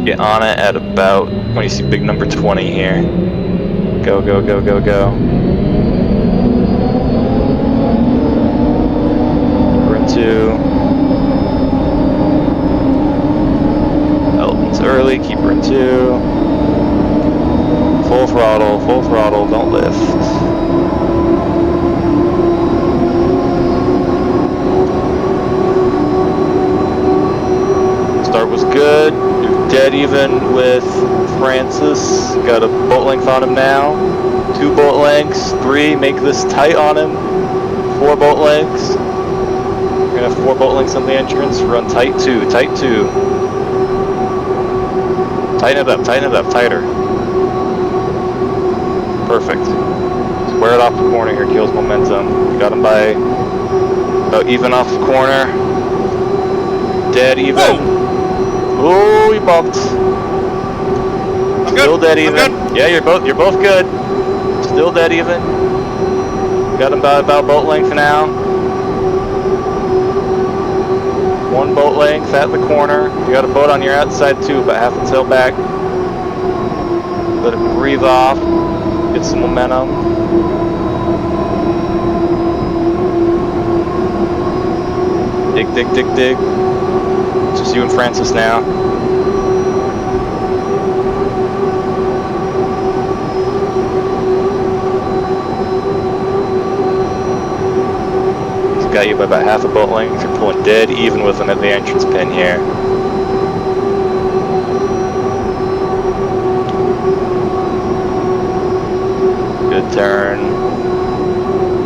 Get on it at about, when you see big number 20 here. Go, go, go, go, go. We're in 2. Eldon's early, keep her in 2. Full throttle, don't lift. Start was good. You're dead even with Francis. Got a bolt length on him now. 2 bolt lengths. 3. Make this tight on him. 4 bolt lengths. You're gonna have 4 bolt lengths on the entrance. Run tight 2. Tight 2. Tighten it up. Tighten it up. Tighter. Perfect. Square it off the corner here. Kills momentum. You got him by about even off the corner. Dead even. Whoa! Oh, he bumped. Still dead even. Yeah, you're both good. Still dead even. Got him about boat length now. 1 boat length at the corner. You got a boat on your outside too, but half a tail back. Let it breathe off. Get some momentum. Dig, dig, dig, dig. It's just you and Francis now. He's got you by about half a boat length. You're pulling dead even with him at the entrance pin here. Good turn.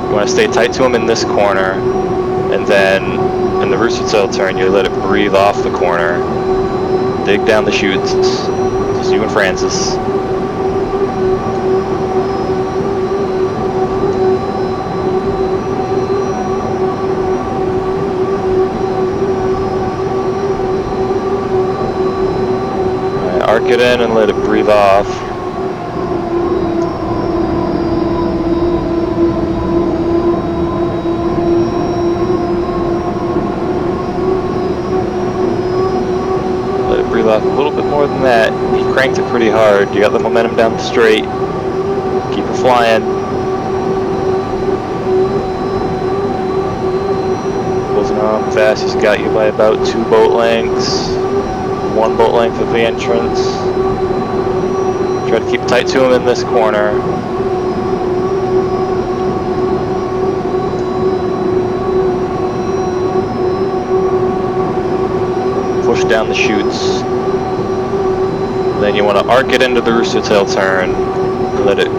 You want to stay tight to him in this corner, and then in the rooster tail turn, you let it breathe off the corner. Dig down the chutes. Just you and Francis. Alright, arc it in and let it breathe off. Off a little bit more than that. You cranked it pretty hard. You got the momentum down the straight. Keep her flying. Closing on fast. He's got you by about 2 boat lengths. 1 boat length of the entrance. Try to keep tight to him in this corner. Push down the chutes. Then you want to arc it into the rooster tail turn. Let it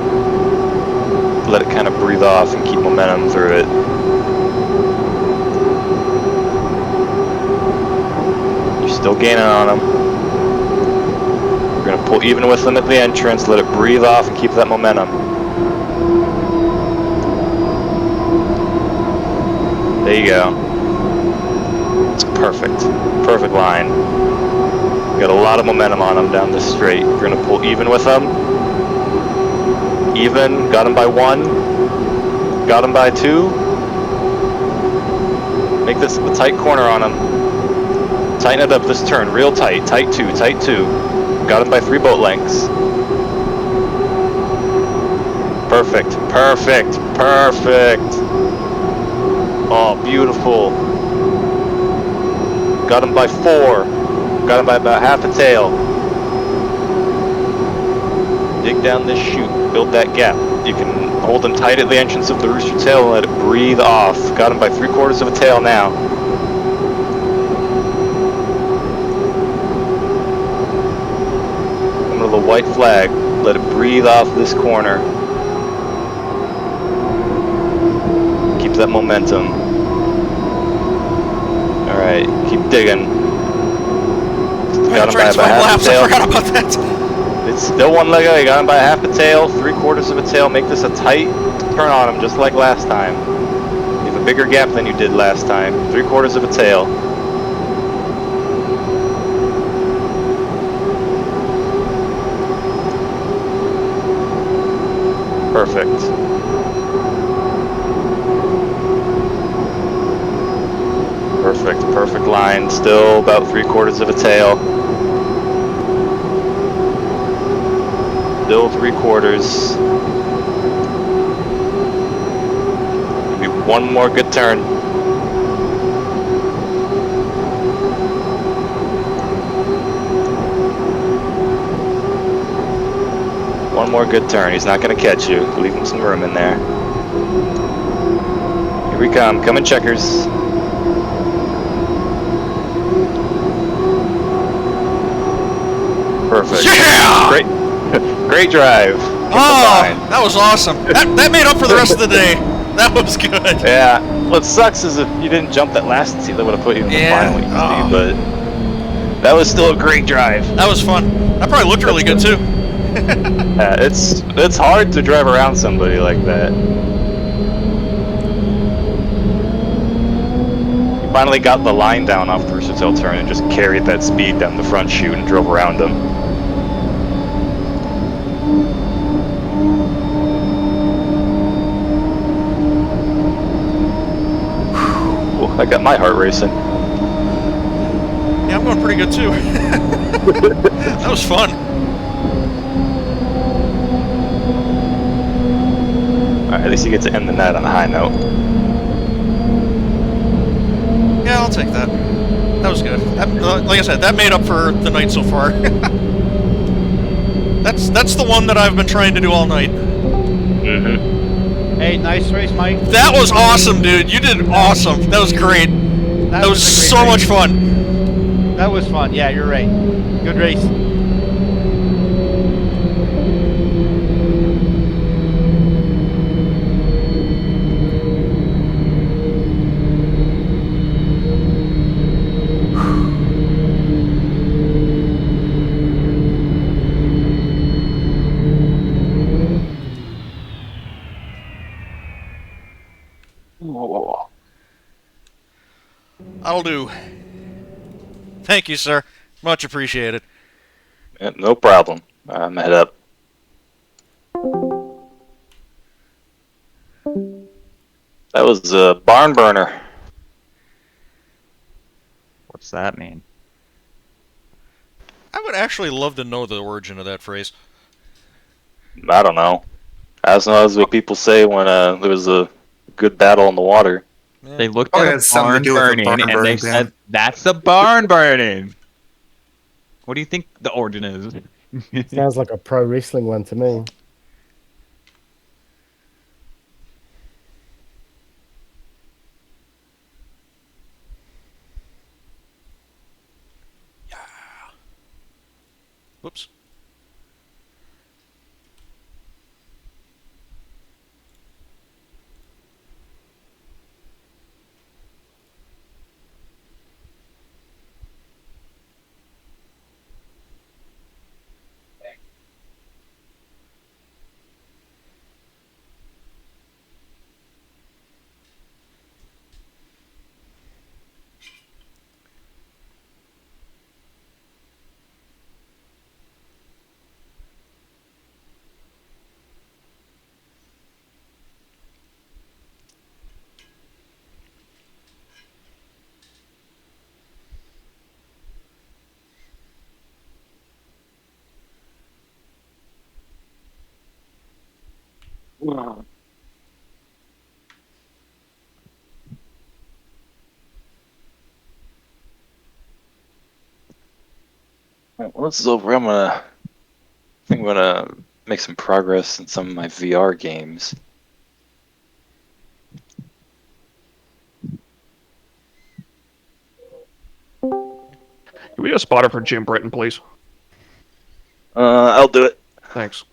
kind of breathe off and keep momentum through it. You're still gaining on them. You're going to pull even with them at the entrance. Let it breathe off and keep that momentum. There you go. It's perfect. Perfect line. Got a lot of momentum on them down this straight. You're going to pull even with them. Even. Got him by 1. Got him by 2. Make this a tight corner on him. Tighten it up this turn, real tight. Tight 2, tight 2. Got him by 3 boat lengths. Perfect, perfect, perfect. Oh, beautiful. Got him by 4. Got him by about half a tail. Dig down this chute, build that gap. You can hold him tight at the entrance of the rooster tail and let it breathe off. Got him by 3/4 of a tail now. Come to the white flag, let it breathe off this corner. Keep that momentum. Alright, keep digging. Got him by about half a tail. I forgot about that. It's still 1 leg away. Got him by half a tail, 3/4 of a tail. Make this a tight turn on him, just like last time. You have a bigger gap than you did last time. 3/4 of a tail. Perfect. Perfect. Perfect line. Still about 3/4 of a tail. Still 3/4. Maybe 1 more good turn. One more good turn. He's not going to catch you. Leave him some room in there. Here we come. Come in checkers. Perfect. Yeah! Great. Great drive. Oh, that was awesome. That made up for the rest of the day. That was good. Yeah. What sucks is if you didn't jump that last seat, that would have put you in the final easy, but that was still a great drive. That was fun. That probably looked really good too. Yeah, it's hard to drive around somebody like that. You finally got the line down off the rooster tail turn and just carried that speed down the front chute and drove around him. I got my heart racing. Yeah, I'm going pretty good too. That was fun. Alright, at least you get to end the night on a high note. Yeah, I'll take that. That was good. Like I said, that made up for the night so far. That's the one that I've been trying to do all night. Mm-hmm. Hey, nice race, Mike. That was awesome, dude. You did awesome. That was great. That was so much fun. That was fun. Yeah, you're right. Good race. That'll do. Thank you, sir. Much appreciated. Yeah, no problem. I'm head up. That was a barn burner. What's that mean? I would actually love to know the origin of that phrase. I don't know. I just know that's what people say when there was a good battle in the water. They looked at a barn burning and they said, "That's a barn burning." What do you think the origin is? Sounds like a pro wrestling one to me. Whoops. Alright, once this is over, I think I'm gonna make some progress in some of my VR games. Can we get a spotter for Jim Brittain, please? I'll do it. Thanks.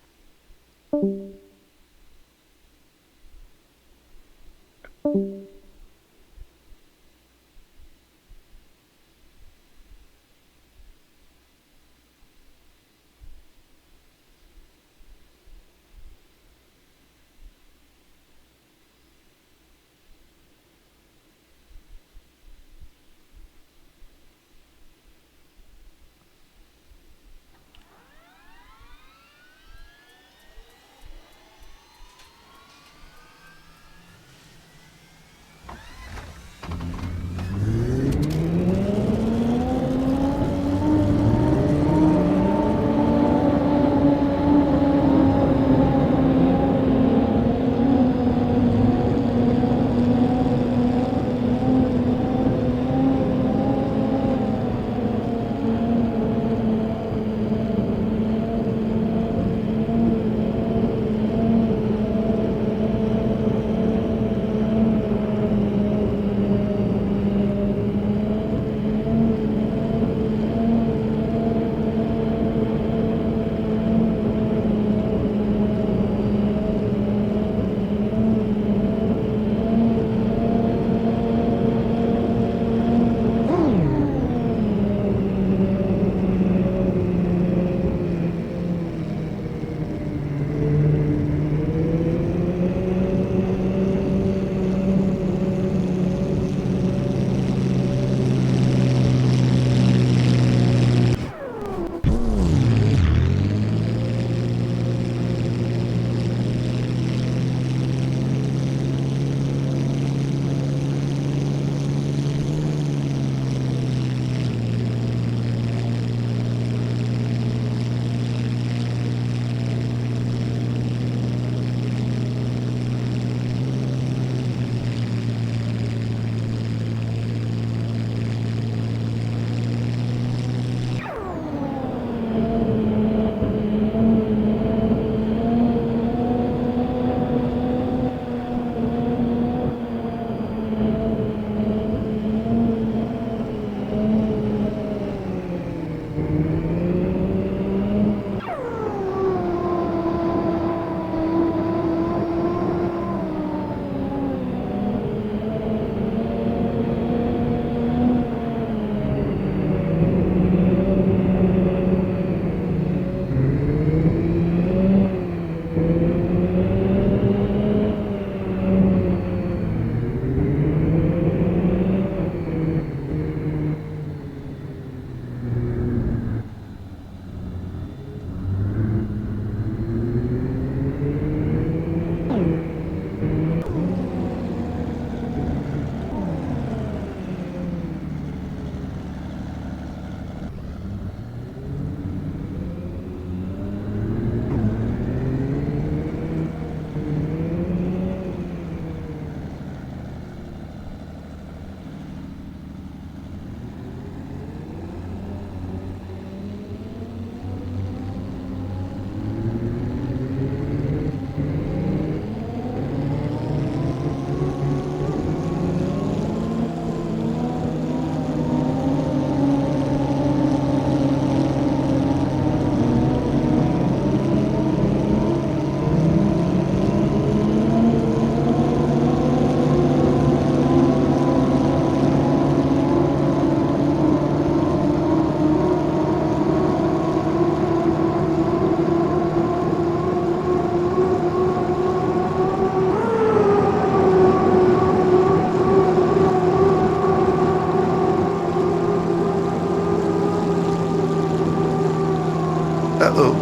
Uh-oh.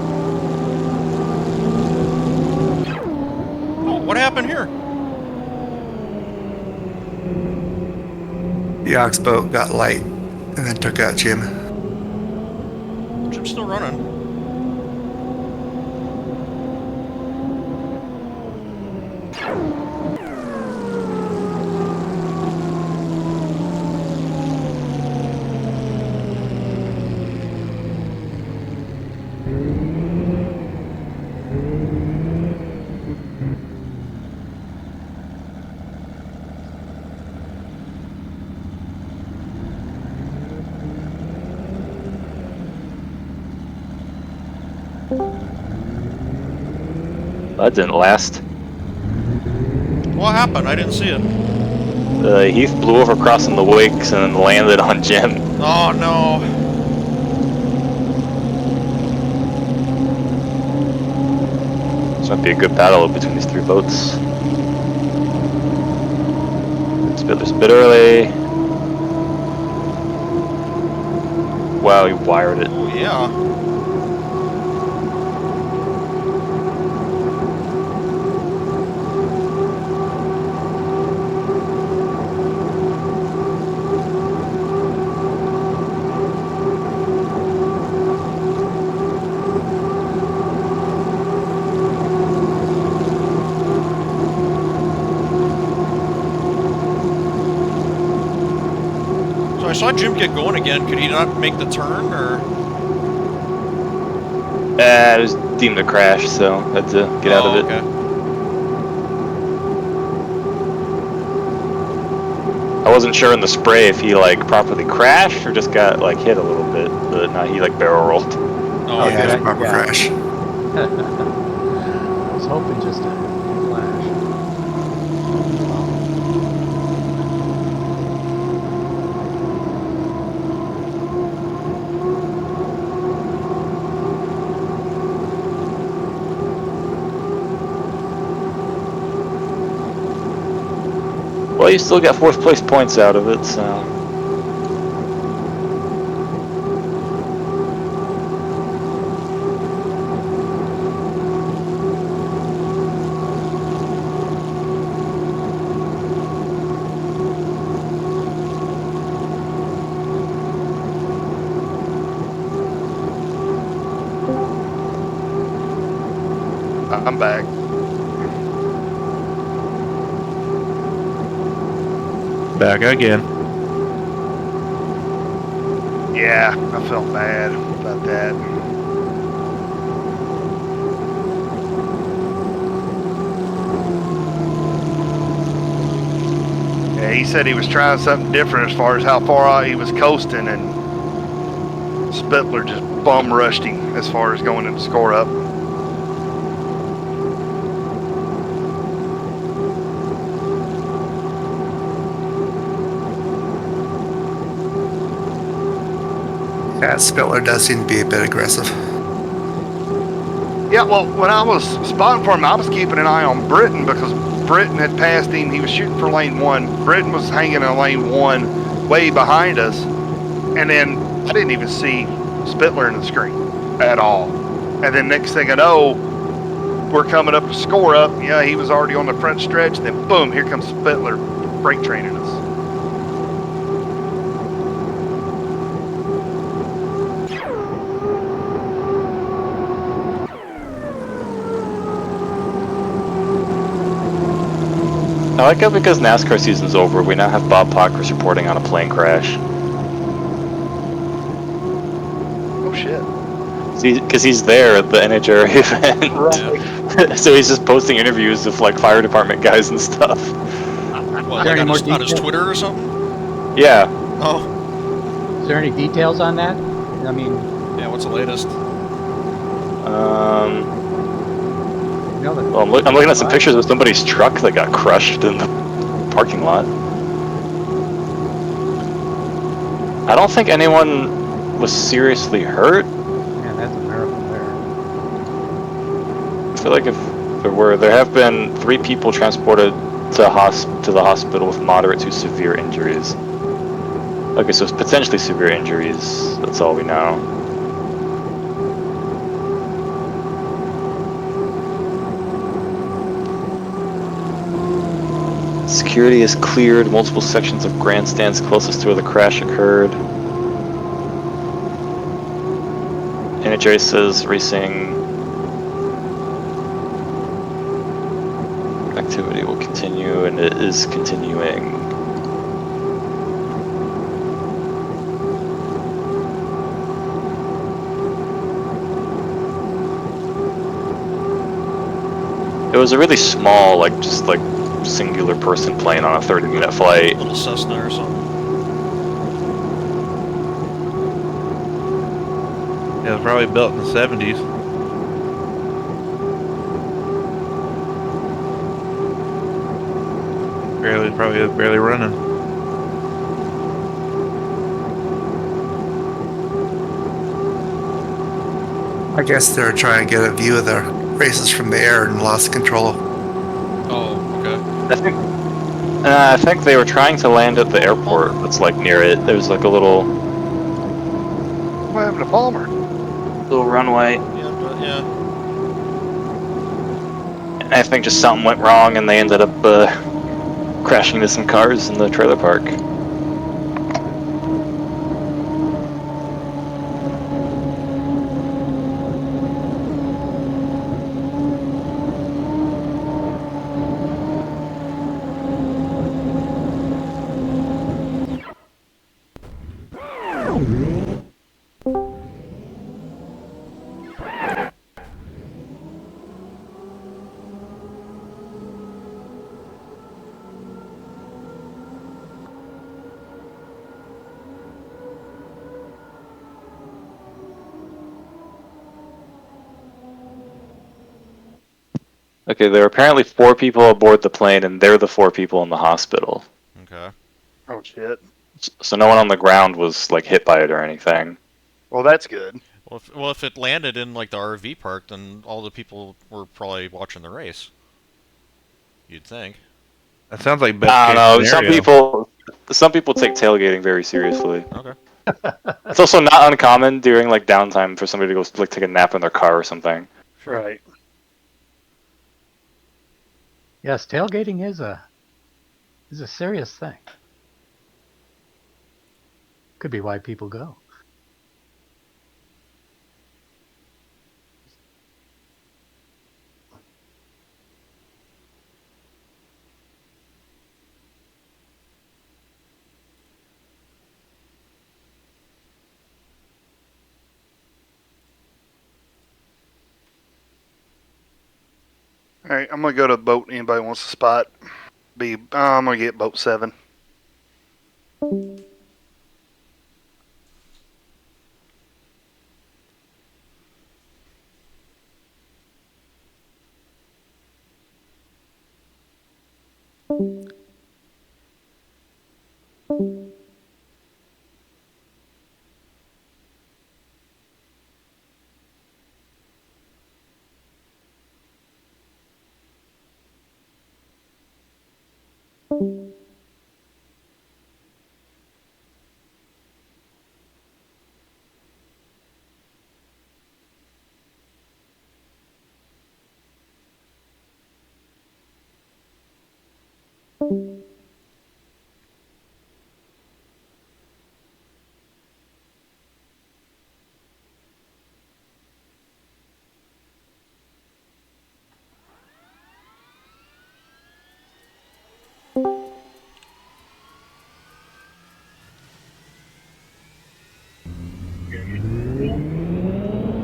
Oh, what happened here? The ox boat got light and then took out Jim. Jim's still running. That didn't last. What happened? I didn't see it. Heath blew over crossing the wakes and then landed on Jim. Oh no. This might be a good battle between these three boats. Spitler's a bit early. Wow, he wired it. Oh yeah. So I saw Jim get going again. Could he not make the turn, or? It was deemed a crash, so had to get out of it. Okay. I wasn't sure in the spray if he like properly crashed or just got like hit a little bit, but no, he like barrel rolled. Oh, yeah, it's proper crash. I was hoping just a flash. Well, you still got 4th place points out of it, so. I'm back. Back again. Yeah, I felt bad about that. Yeah, he said he was trying something different as far as how far out he was coasting, and Spittler just bum rushed him as far as going into score up. Yeah, Spiller does seem to be a bit aggressive. Yeah, well, when I was spotting for him, I was keeping an eye on Brittain because Brittain had passed him. He was shooting for lane 1. Brittain was hanging in lane 1 way behind us. And then I didn't even see Spittler in the screen at all. And then next thing I know, we're coming up to score up. Yeah, he was already on the front stretch. Then boom, here comes Spittler brake training us. I like it because NASCAR season's over. We now have Bob Pockers reporting on a plane crash. Oh shit. Because he's there at the NHRA event. Right. So he's just posting interviews of like fire department guys and stuff. What, like on his Twitter or something? Yeah. Oh. Is there any details on that? I mean, yeah. What's the latest? Well, I'm looking at some pictures of somebody's truck that got crushed in the parking lot. I don't think anyone was seriously hurt. Yeah, that's a miracle there. I feel like if there have been 3 people transported to the hospital with moderate to severe injuries. Okay, so it's potentially severe injuries. That's all we know. Security has cleared multiple sections of grandstands closest to where the crash occurred. NHRA says racing activity will continue, and it is continuing. It was a really small, just singular person plane on a 30-minute flight. A little Cessna or something. Yeah, it was probably built in the 70s. Barely running. I guess they're trying to get a view of the races from the air and lost control. Oh, okay. I think they were trying to land at the airport that's like near it. There's like a little What happened to Palmer? runway. Yeah. I think just something went wrong and they ended up crashing into some cars in the trailer park. Okay, there are apparently 4 people aboard the plane, and they're the 4 people in the hospital. Okay. Oh shit. So no one on the ground was like hit by it or anything. Well, that's good. Well, if it landed in like the RV park, then all the people were probably watching the race. You'd think. That sounds like best I case don't know. scenario. Some people take tailgating very seriously. Okay. It's also not uncommon during like downtime for somebody to go like take a nap in their car or something. Right. Yes, tailgating is a serious thing. Could be why people go. All right, I'm gonna go to boat. Anybody wants a spot? I'm gonna get boat 7.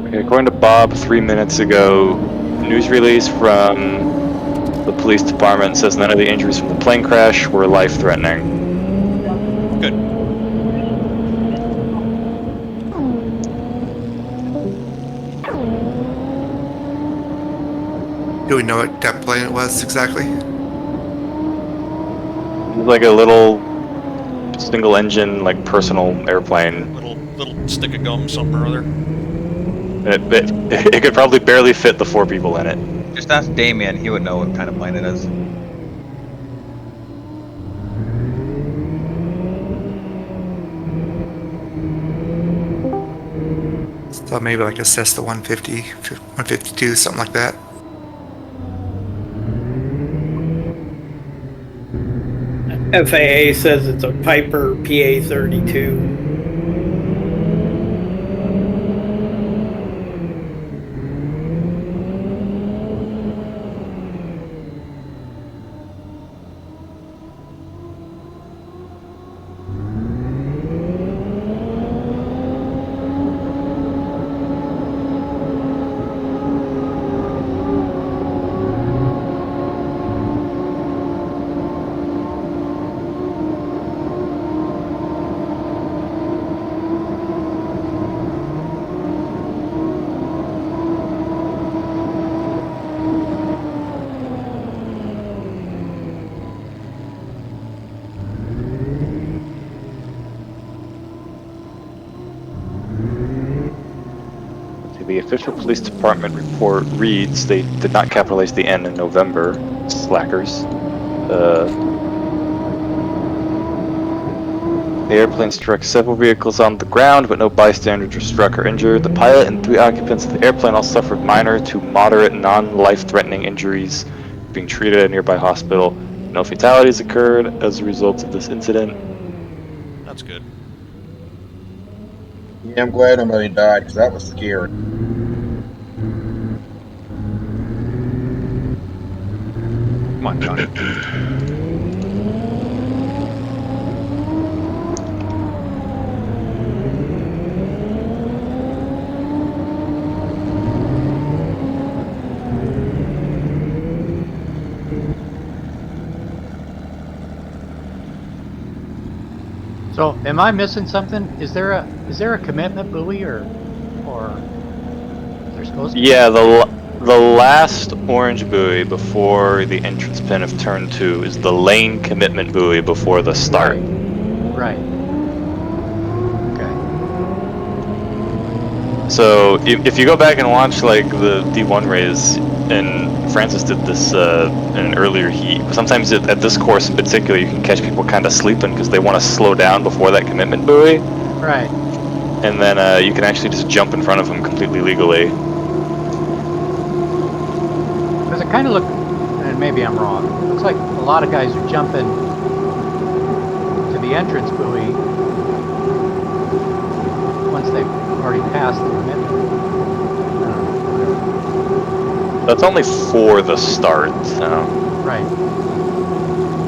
Okay, according to Bob, 3 minutes ago, news release from the police department says none of the injuries from the plane crash were life-threatening. Good. Do we know what that plane it was exactly? Like a little single-engine, like personal airplane. Little stick of gum, something or other. It could probably barely fit the 4 people in it. Just ask Damien, he would know what kind of plane it is. So maybe like a Cessna 150, 152, something like that. FAA says it's a Piper PA-32. the official police department report reads they did not capitalize the N in November. Slackers. The airplane struck several vehicles on the ground, but no bystanders were struck or injured. The pilot and 3 occupants of the airplane all suffered minor to moderate non-life-threatening injuries, being treated at a nearby hospital. No fatalities occurred as a result of this incident. That's good. Yeah, I'm glad nobody died because that was scary. Come on, Johnny. So, am I missing something? Is there a commitment buoy or is there supposed to be? Yeah, the last orange buoy before the entrance pin of turn 2 is the lane commitment buoy before the start. Right. Okay. So if you go back and watch like the D1 race, and Francis did this in an earlier heat, sometimes at this course in particular you can catch people kind of sleeping because they want to slow down before that commitment buoy. Right. And then you can actually just jump in front of them completely legally. Because it kind of looked, and maybe I'm wrong, it looks like a lot of guys are jumping to the entrance buoy once they've already passed the commitment. That's only for the start, so. Right.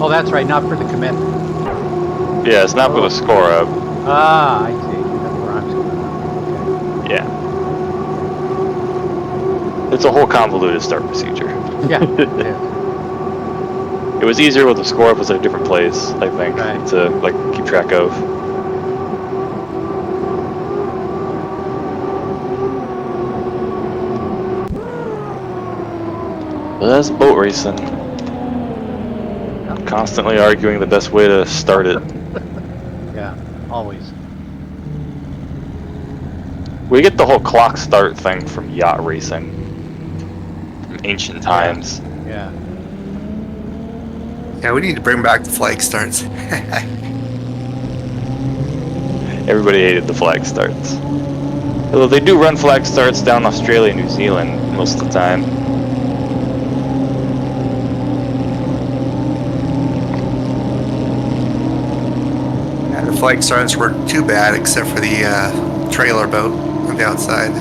Oh, that's right, not for the commitment. Yeah, it's not for the score up. Ah, I see. That's where I'm going. Yeah. It's a whole convoluted start procedure. Yeah, it is. It was easier with the score up was at a different place, I think, to like keep track of. But that's boat racing. Constantly arguing the best way to start it. Yeah, always. We get the whole clock start thing from yacht racing. From ancient times. Yeah. Yeah, we need to bring back the flag starts. Everybody hated the flag starts. Although they do run flag starts down in Australia and New Zealand most of the time. Yeah, the flag starts weren't too bad except for the trailer boat on the outside.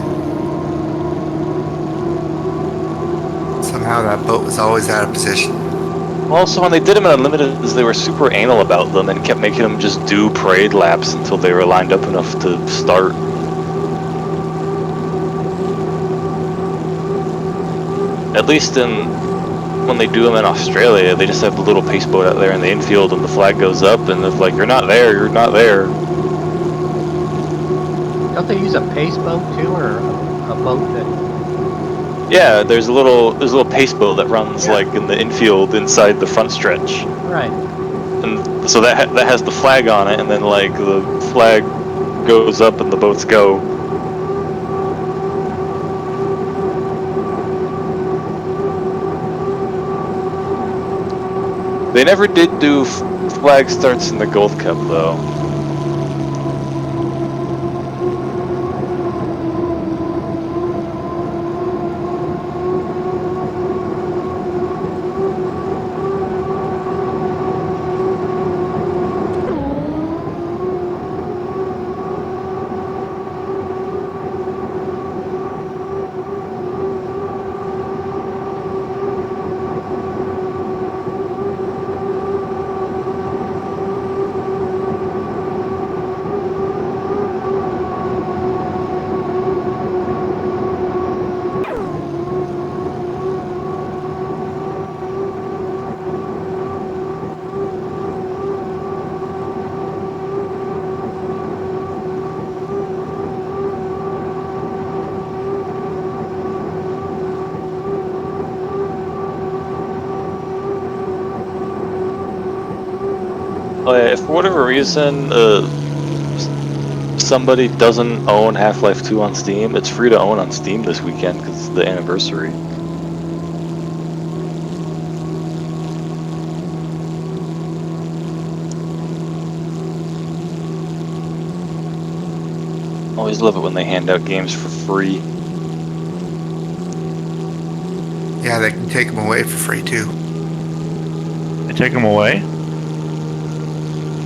Somehow that boat was always out of position. Also, when they did them in Unlimited, they were super anal about them and kept making them just do parade laps until they were lined up enough to start. At least when they do them in Australia, they just have the little pace boat out there in the infield and the flag goes up and it's like, you're not there, you're not there. Don't they use a pace boat too, or a boat that... Yeah, there's a little pace boat that runs like in the infield inside the front stretch. Right. And so that has the flag on it, and then like the flag goes up and the boats go. They never did do flag starts in the Gold Cup though. If for whatever reason somebody doesn't own Half-Life 2 on Steam, it's free to own on Steam this weekend because it's the anniversary. Always love it when they hand out games for free. Yeah, they can take them away for free too. They take them away?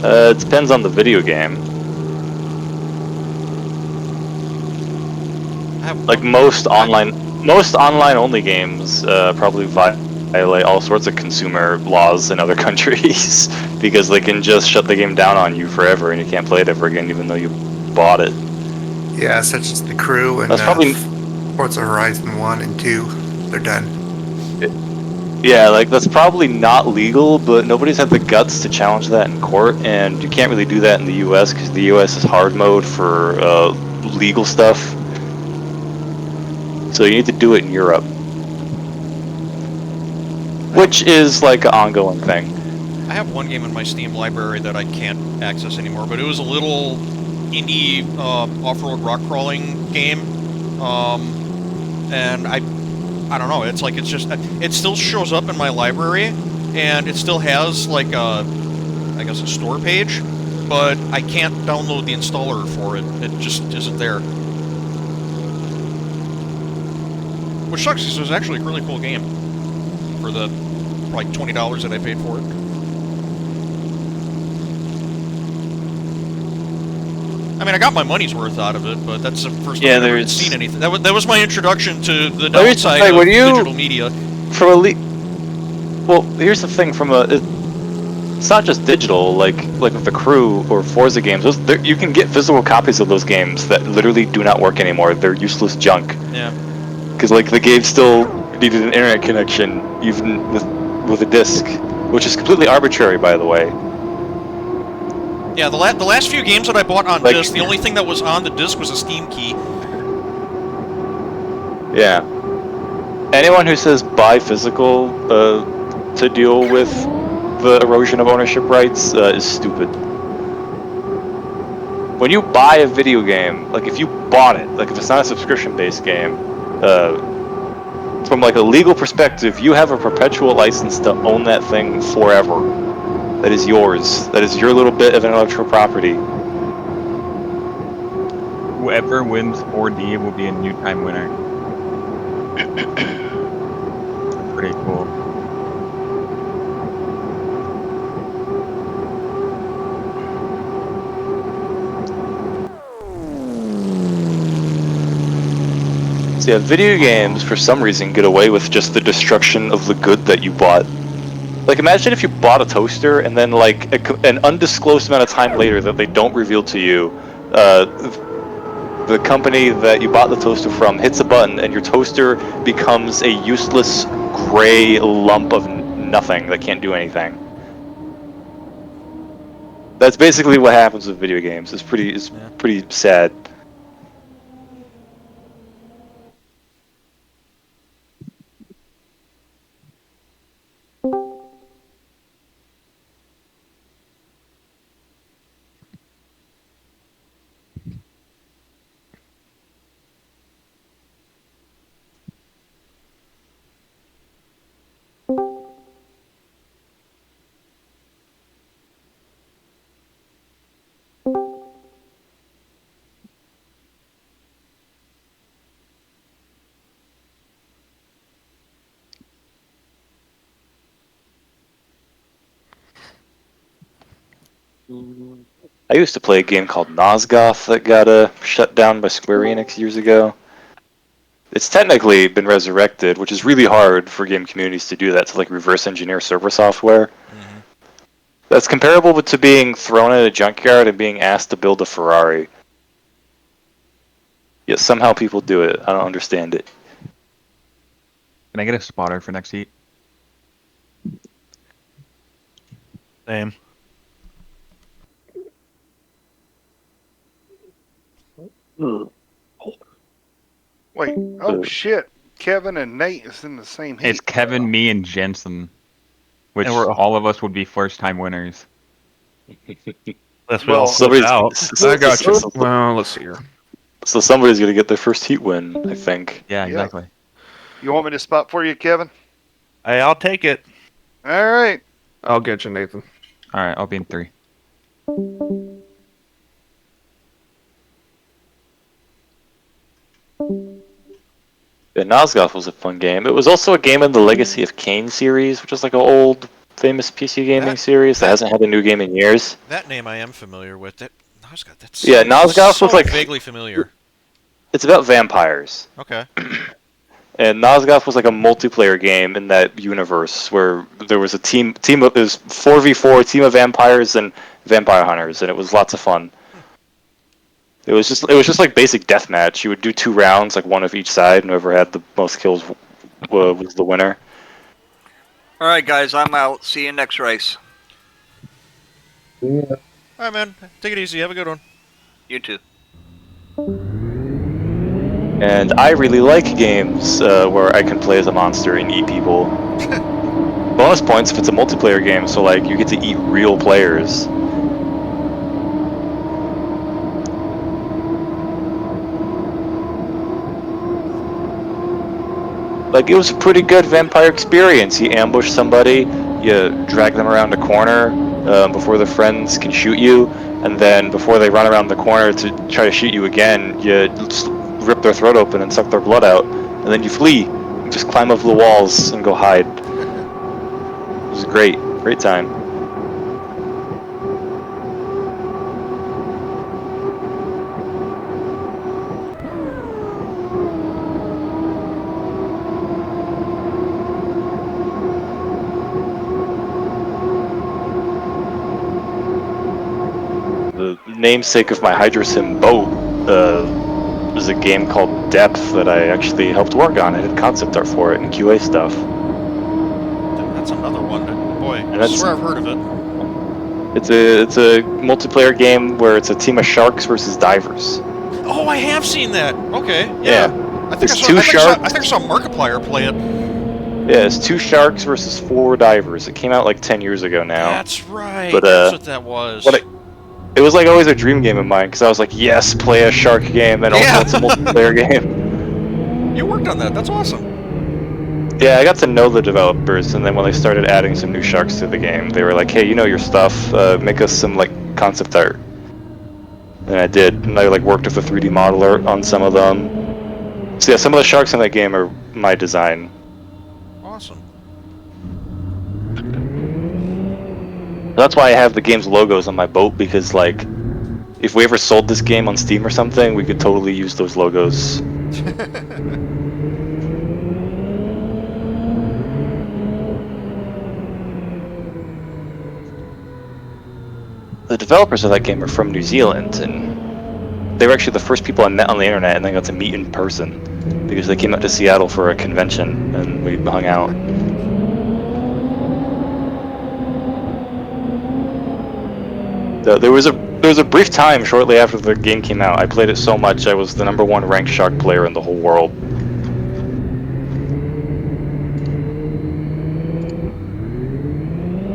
It depends on the video game. Like most online only games probably violate all sorts of consumer laws in other countries because they can just shut the game down on you forever and you can't play it ever again even though you bought it. Yeah, such as the Crew and That's probably Forza Horizon 1 and 2. They're done. Yeah, like that's probably not legal, but nobody's had the guts to challenge that in court, and you can't really do that in the U.S. because the U.S. is hard mode for legal stuff. So you need to do it in Europe, which is like an ongoing thing. I have one game in my Steam library that I can't access anymore, but it was a little indie off-road rock crawling game, and I don't know. It's like it still shows up in my library, and it still has like I guess a store page, but I can't download the installer for it. It just isn't there. Which sucks because it was actually a really cool game for the like $20 that I paid for it. I mean, I got my money's worth out of it, but that's the first time I've ever seen anything. That was my introduction to the downside of digital media. Well, here's the thing. It's not just digital. Like with the Crew or Forza games, you can get physical copies of those games that literally do not work anymore. They're useless junk. Yeah. Because like the game still needed an internet connection, even with a disc, which is completely arbitrary, by the way. Yeah, the last few games that I bought on disc, the only thing that was on the disc was a Steam key. Yeah. Anyone who says buy physical to deal with the erosion of ownership rights is stupid. When you buy a video game, like if you bought it, like if it's not a subscription-based game, from like a legal perspective, you have a perpetual license to own that thing forever. That is yours. That is your little bit of intellectual property. Whoever wins 4D will be a new time winner. Pretty cool. So yeah, video games for some reason get away with just the destruction of the good that you bought. Like imagine if you bought a toaster and then like an undisclosed amount of time later that they don't reveal to you, the company that you bought the toaster from hits a button and your toaster becomes a useless gray lump of nothing that can't do anything. That's basically what happens with video games. It's pretty sad. I used to play a game called Nosgoth that got shut down by Square Enix years ago. It's technically been resurrected, which is really hard for game communities to do that, to like reverse engineer server software. Mm-hmm. That's comparable to being thrown at a junkyard and being asked to build a Ferrari. Yet somehow people do it. I don't understand it. Can I get a spotter for next heat? Same. Wait, oh shit. Kevin and Nate is in the same heat. It's Kevin, me, and Jensen. Which all of us would be first-time winners. That's what all somebody's out. I got you. Well, let's see here. So somebody's gonna get their first heat win, I think. Yeah, exactly. You want me to spot for you, Kevin? Hey, I'll take it. All right. I'll get you, Nathan. All right, I'll be in 3. Yeah, Nosgoth was a fun game. It was also a game in the Legacy of Kain series, which is like an old, famous PC gaming series that hasn't had a new game in years. That name I am familiar with. Nosgoth, that's Yeah, Nosgoth was like vaguely familiar. It's about vampires. Okay. And Nosgoth was like a multiplayer game in that universe where there was a team of it was 4v4 team of vampires and vampire hunters, and it was lots of fun. It was just like basic deathmatch. You would do 2 rounds, like one of each side, and whoever had the most kills was the winner. All right, guys, I'm out. See you next race. Yeah. All right, man. Take it easy. Have a good one. You too. And I really like games where I can play as a monster and eat people. Bonus points if it's a multiplayer game, so like you get to eat real players. Like, it was a pretty good vampire experience. You ambush somebody, you drag them around a corner before their friends can shoot you, and then before they run around the corner to try to shoot you again, you just rip their throat open and suck their blood out, and then you flee. You just climb over the walls and go hide. It was great. Great time. The namesake of my HydroSim boat was a game called Depth that I actually helped work on. I did concept art for it and QA stuff. That's another one. Boy, And I swear I've heard of it. It's a multiplayer game where it's a team of sharks versus divers. Oh, I have seen that. Okay. Yeah. I think It's I saw Markiplier play it. Yeah, it's 2 sharks versus 4 divers. It came out like 10 years ago now. That's right. But, That's what that was. It was like always a dream game of mine because I was like, yes, play a shark game and also it's a multiplayer game. You worked on that. That's awesome. Yeah, I got to know the developers, and then when they started adding some new sharks to the game, they were like, hey, you know your stuff, make us some like concept art. And I did, and I like worked with a 3D modeler on some of them. So yeah, some of the sharks in that game are my design. Awesome. That's why I have the game's logos on my boat, because like, if we ever sold this game on Steam or something, we could totally use those logos. The developers of that game are from New Zealand, and they were actually the first people I met on the internet and then got to meet in person, because they came out to Seattle for a convention and we hung out. There was a brief time shortly after the game came out. I played it so much I was the #1 ranked shark player in the whole world.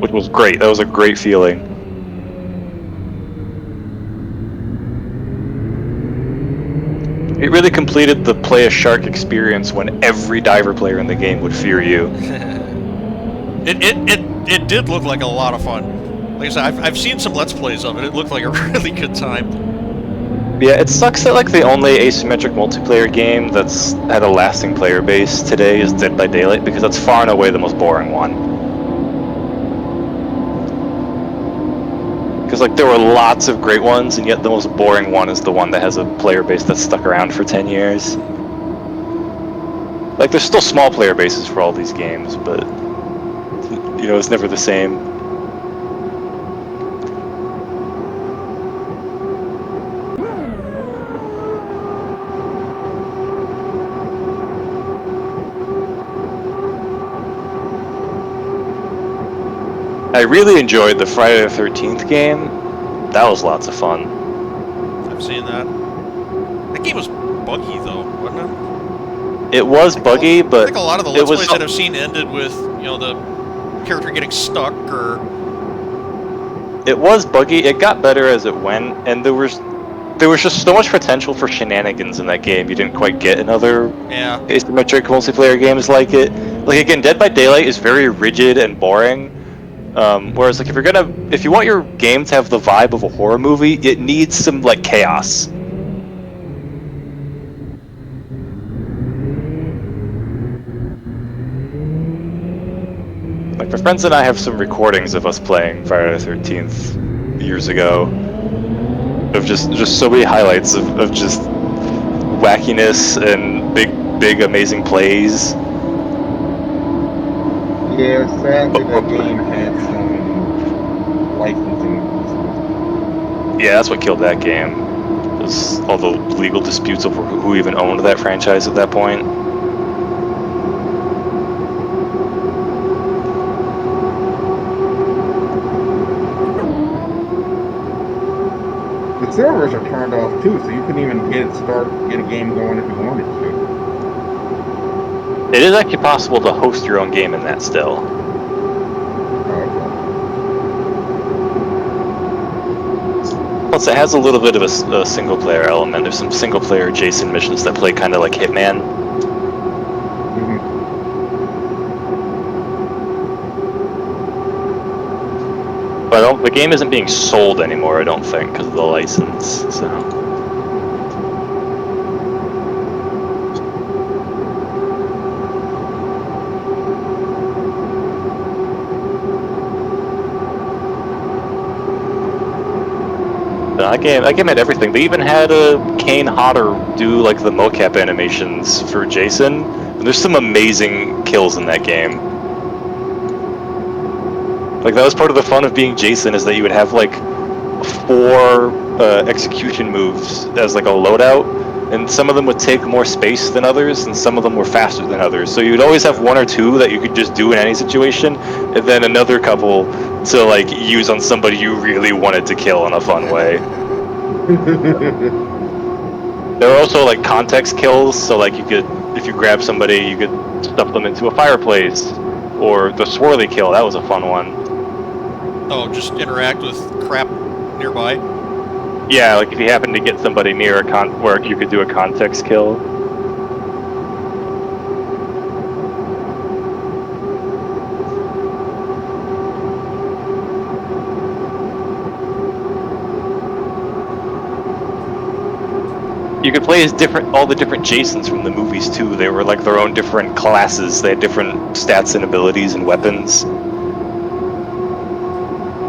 Which was great. That was a great feeling. It really completed the play a shark experience when every diver player in the game would fear you. It did look like a lot of fun. Like I said, I've seen some Let's Plays of it. It looked like a really good time. Yeah, it sucks that like the only asymmetric multiplayer game that's had a lasting player base today is Dead by Daylight, because that's far and away the most boring one. Because like there were lots of great ones, and yet the most boring one is the one that has a player base that's stuck around for 10 years. Like there's still small player bases for all these games, but you know, it's never the same. I really enjoyed the Friday the 13th game. That was lots of fun. I've seen that. That game was buggy though, wasn't it? It was buggy, but I think a lot of the Let's Plays that I've seen ended with, you know, the character getting stuck or it was buggy. It got better as it went, and there was just so much potential for shenanigans in that game. You didn't quite get in other asymmetric multiplayer games like it. Like again, Dead by Daylight is very rigid and boring. Whereas like if you want your game to have the vibe of a horror movie, it needs some like chaos. Like my friends and I have some recordings of us playing Friday the 13th years ago. Of just so many highlights of just wackiness and big amazing plays. Yeah, sadly that game had some licensing issues. Yeah, that's what killed that game. Was all the legal disputes over who even owned that franchise at that point. The servers are turned off too, so you couldn't even get a game going if you wanted to. It is actually possible to host your own game in that still. Plus, it has a little bit of a single player element. There's some single player Jason missions that play kind of like Hitman. But the game isn't being sold anymore, I don't think, because of the license. So. That game had everything. They even had Kane Hodder do like the mocap animations for Jason. And there's some amazing kills in that game. Like that was part of the fun of being Jason, is that you would have like 4 execution moves as like a loadout, and some of them would take more space than others, and some of them were faster than others. So you'd always have 1 or 2 that you could just do in any situation, and then another couple to like use on somebody you really wanted to kill in a fun way. There were also like context kills, so like you could, if you grab somebody, you could stuff them into a fireplace, or the swirly kill. That was a fun one. Oh, just interact with crap nearby? Yeah, like if you happen to get somebody near where you could do a context kill. You could play as all the different Jasons from the movies too. They were like their own different classes. They had different stats and abilities and weapons.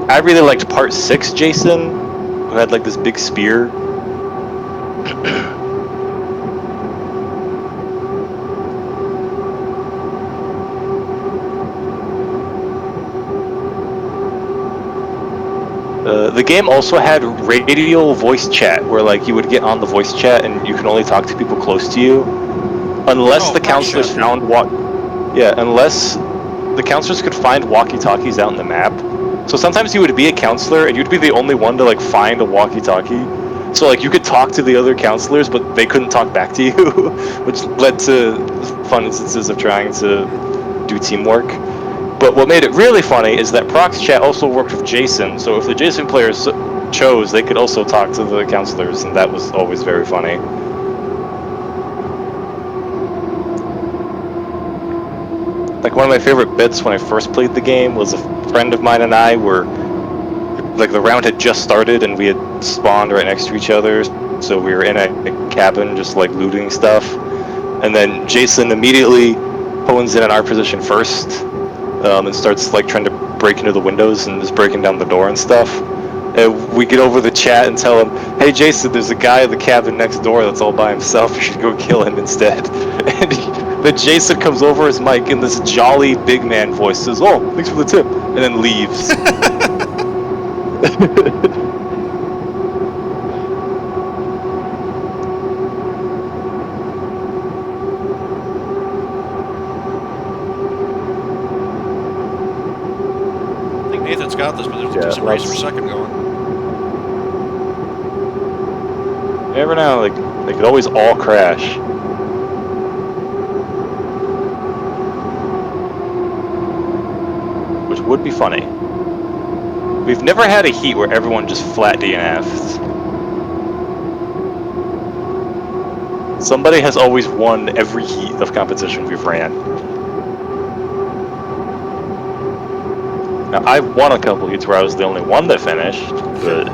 I really liked Part 6 Jason, who had like this big spear. The game also had radial voice chat, where like you would get on the voice chat and you can only talk to people close to you, unless the counselors found unless the counselors could find walkie-talkies out in the map. So sometimes you would be a counselor and you'd be the only one to like find a walkie-talkie. So like you could talk to the other counselors, but they couldn't talk back to you, which led to fun instances of trying to do teamwork. But what made it really funny is that Prox Chat also worked with Jason, so if the Jason players chose, they could also talk to the counselors, and that was always very funny. Like one of my favorite bits when I first played the game was a friend of mine and I were, like the round had just started and we had spawned right next to each other, so we were in a cabin just like looting stuff, and then Jason immediately hones in on our position first. And starts like trying to break into the windows and is breaking down the door and stuff. And we get over the chat and tell him, "Hey Jason, there's a guy in the cabin next door that's all by himself. You should go kill him instead." And then Jason comes over his mic in this jolly big man voice, says, "Oh, thanks for the tip," and then leaves. Nathan's got this, but there's some Race for Second going. Every now, like they could always all crash. Which would be funny. We've never had a heat where everyone just flat DNF'd. Somebody has always won every heat of competition we've ran. Now, I've won a couple heats where I was the only one that finished, but...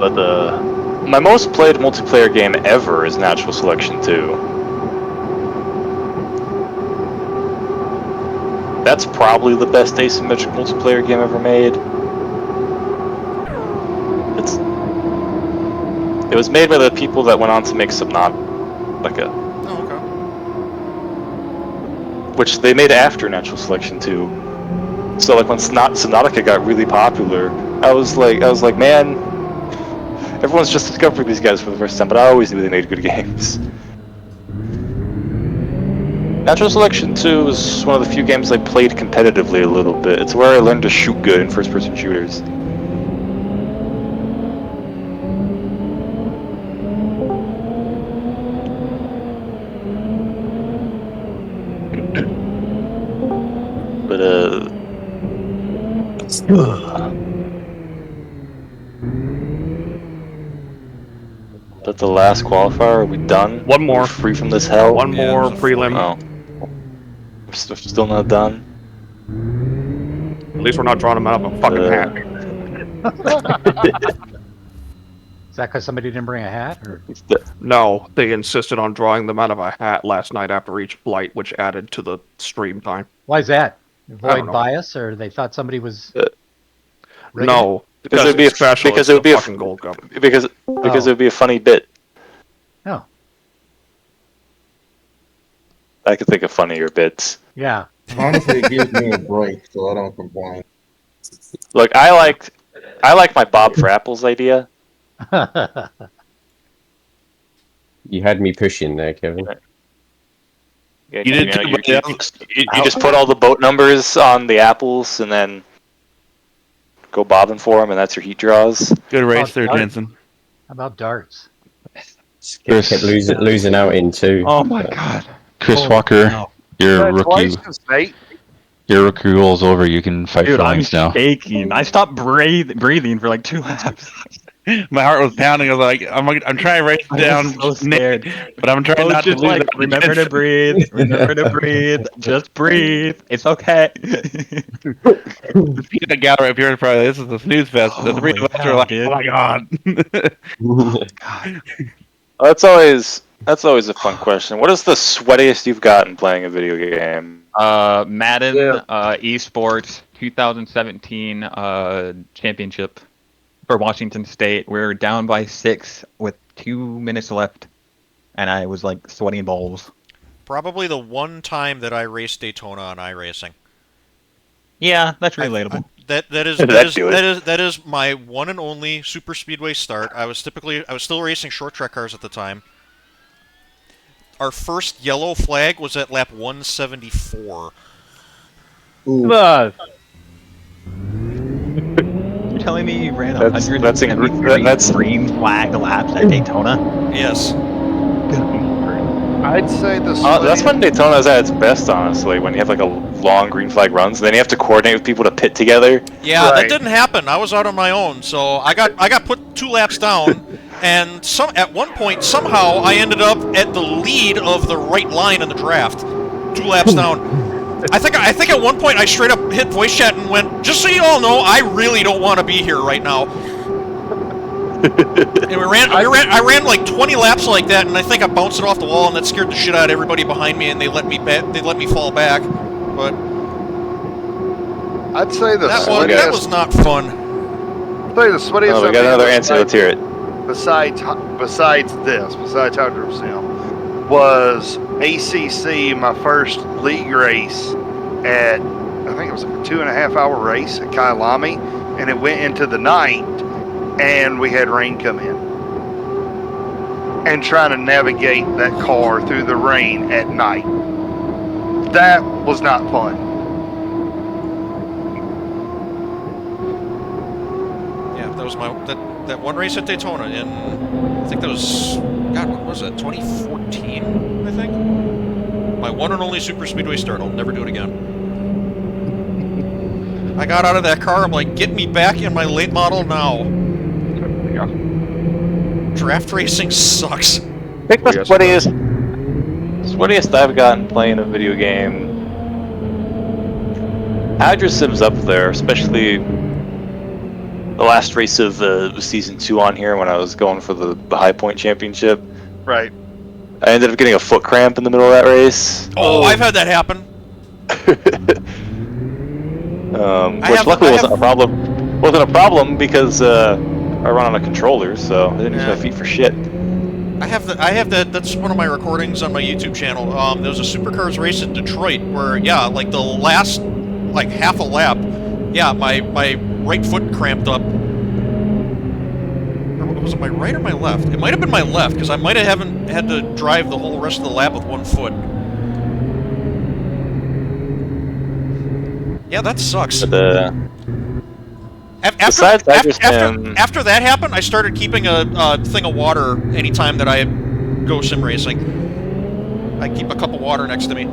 But my most played multiplayer game ever is Natural Selection 2. That's probably the best asymmetric multiplayer game ever made. It was made by the people that went on to make Subnautica. Oh, okay. Which they made after Natural Selection 2. So like when Subnautica got really popular, I was like, man, everyone's just discovering these guys for the first time, but I always knew they made good games. Natural Selection 2 is one of the few games I played competitively a little bit. It's where I learned to shoot good in first-person shooters. But, But the last qualifier, are we done? One more. We're free from this hell? One more prelim. Oh. We're still not done? At least we're not drawing them out of a fucking hat. Is that because somebody didn't bring a hat? Or? No, they insisted on drawing them out of a hat last night after each flight, which added to the stream time. Why is that? I Avoid don't know. bias, or they thought somebody was... No, because it would be special. Because it would be fucking Gold Cup. Because it would be a funny bit. Oh. I could think of funnier bits. Yeah. Honestly, it gives me a break, so I don't complain. Look, I like my Bob for Apples idea. You had me pushing there, Kevin. You just put all the boat numbers on the apples and then go bobbing for them, and that's your heat draws. Good race there, Jensen. How about darts? Chris kept losing out in two. Oh my god. Chris Walker, No. your rookie. Congratulations, mate. Your rookie roll's over. You can fight Dude, for I'm lanes now. shaking. I stopped breathing for like 2 laps. My heart was pounding. I was like, I'm trying to race down, so scared. but I'm trying not to just lose. like, that remember to breathe. Remember to breathe. Just breathe. It's okay. The peanut gallery up here is probably this is the snooze fest. The three of us are like, dude. oh my god. That's always a fun question. What is the sweatiest you've gotten playing a video game? Madden eSports 2017 championship for Washington State. We're down by 6 with 2 minutes left, and I was like sweating balls. Probably the one time that I raced Daytona on iRacing. Yeah, that's relatable. That is my one and only super speedway start. I was still racing short track cars at the time. Our first yellow flag was at lap 174. You're telling me you ran 173 green flag laps at Daytona? Yes. I'd say the that's when Daytona's at its best, honestly, when you have like a long green flag runs, and then you have to coordinate with people to pit together. Yeah, that didn't happen. I was out on my own, so I got put 2 laps down, and at one point somehow I ended up at the lead of the right line in the draft, 2 laps down. I think at one point I straight up hit voice chat and went, "Just so you all know, I really don't want to be here right now." And I ran like 20 laps like that, and I think I bounced it off the wall, and that scared the shit out of everybody behind me, and they let me fall back. But I'd say that was not fun. I'd say the sweatiest. Oh, we got another answer. Let's hear it. Besides HydroSim, was ACC my first league race at, I think it was a 2.5 hour race at Kyalami, and it went into the night. and we had rain come in. And trying to navigate that car through the rain at night. That was not fun. Yeah, that was that one race at Daytona in, I think that was, God, what was that, 2014, I think? My one and only super speedway start. I'll never do it again. I got out of that car, I'm like, get me back in my late model now. Yeah. Draft racing sucks. I think the sweatiest I've gotten playing a video game. HydroSim's up there, especially the last race of season 2 on here when I was going for the High Point Championship. Right. I ended up getting a foot cramp in the middle of that race. Oh, I've had that happen. Which luckily wasn't a problem. Wasn't a problem because I run on a controller, so I didn't use my feet for shit. I have that. That's one of my recordings on my YouTube channel. There was a supercars race in Detroit where, yeah, like the last, like half a lap, yeah, my right foot cramped up. Or was it my right or my left? It might have been my left because I might have haven't had to drive the whole rest of the lap with one foot. Yeah, that sucks. But, after that happened, I started keeping a thing of water anytime that I go sim racing. I keep a cup of water next to me.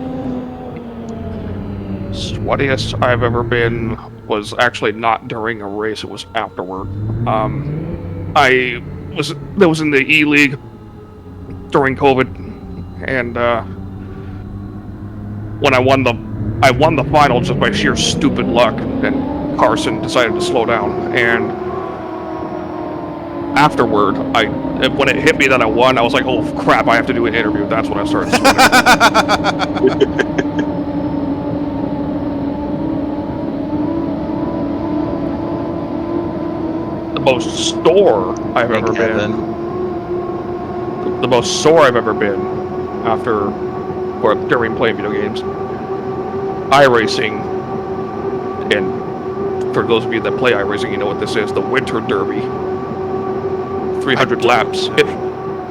Sweatiest I've ever been was actually not during a race, it was afterward. I was in the E-League during COVID, and when I won the final just by sheer stupid luck, and Carson decided to slow down, and afterward, when it hit me that I won, I was like, oh crap, I have to do an interview. That's when I started sweating. The most sore I've ever been. The most sore I've ever been during playing video games. iRacing, and for those of you that play iRacing, you know what this is, the Winter Derby. 300 laps.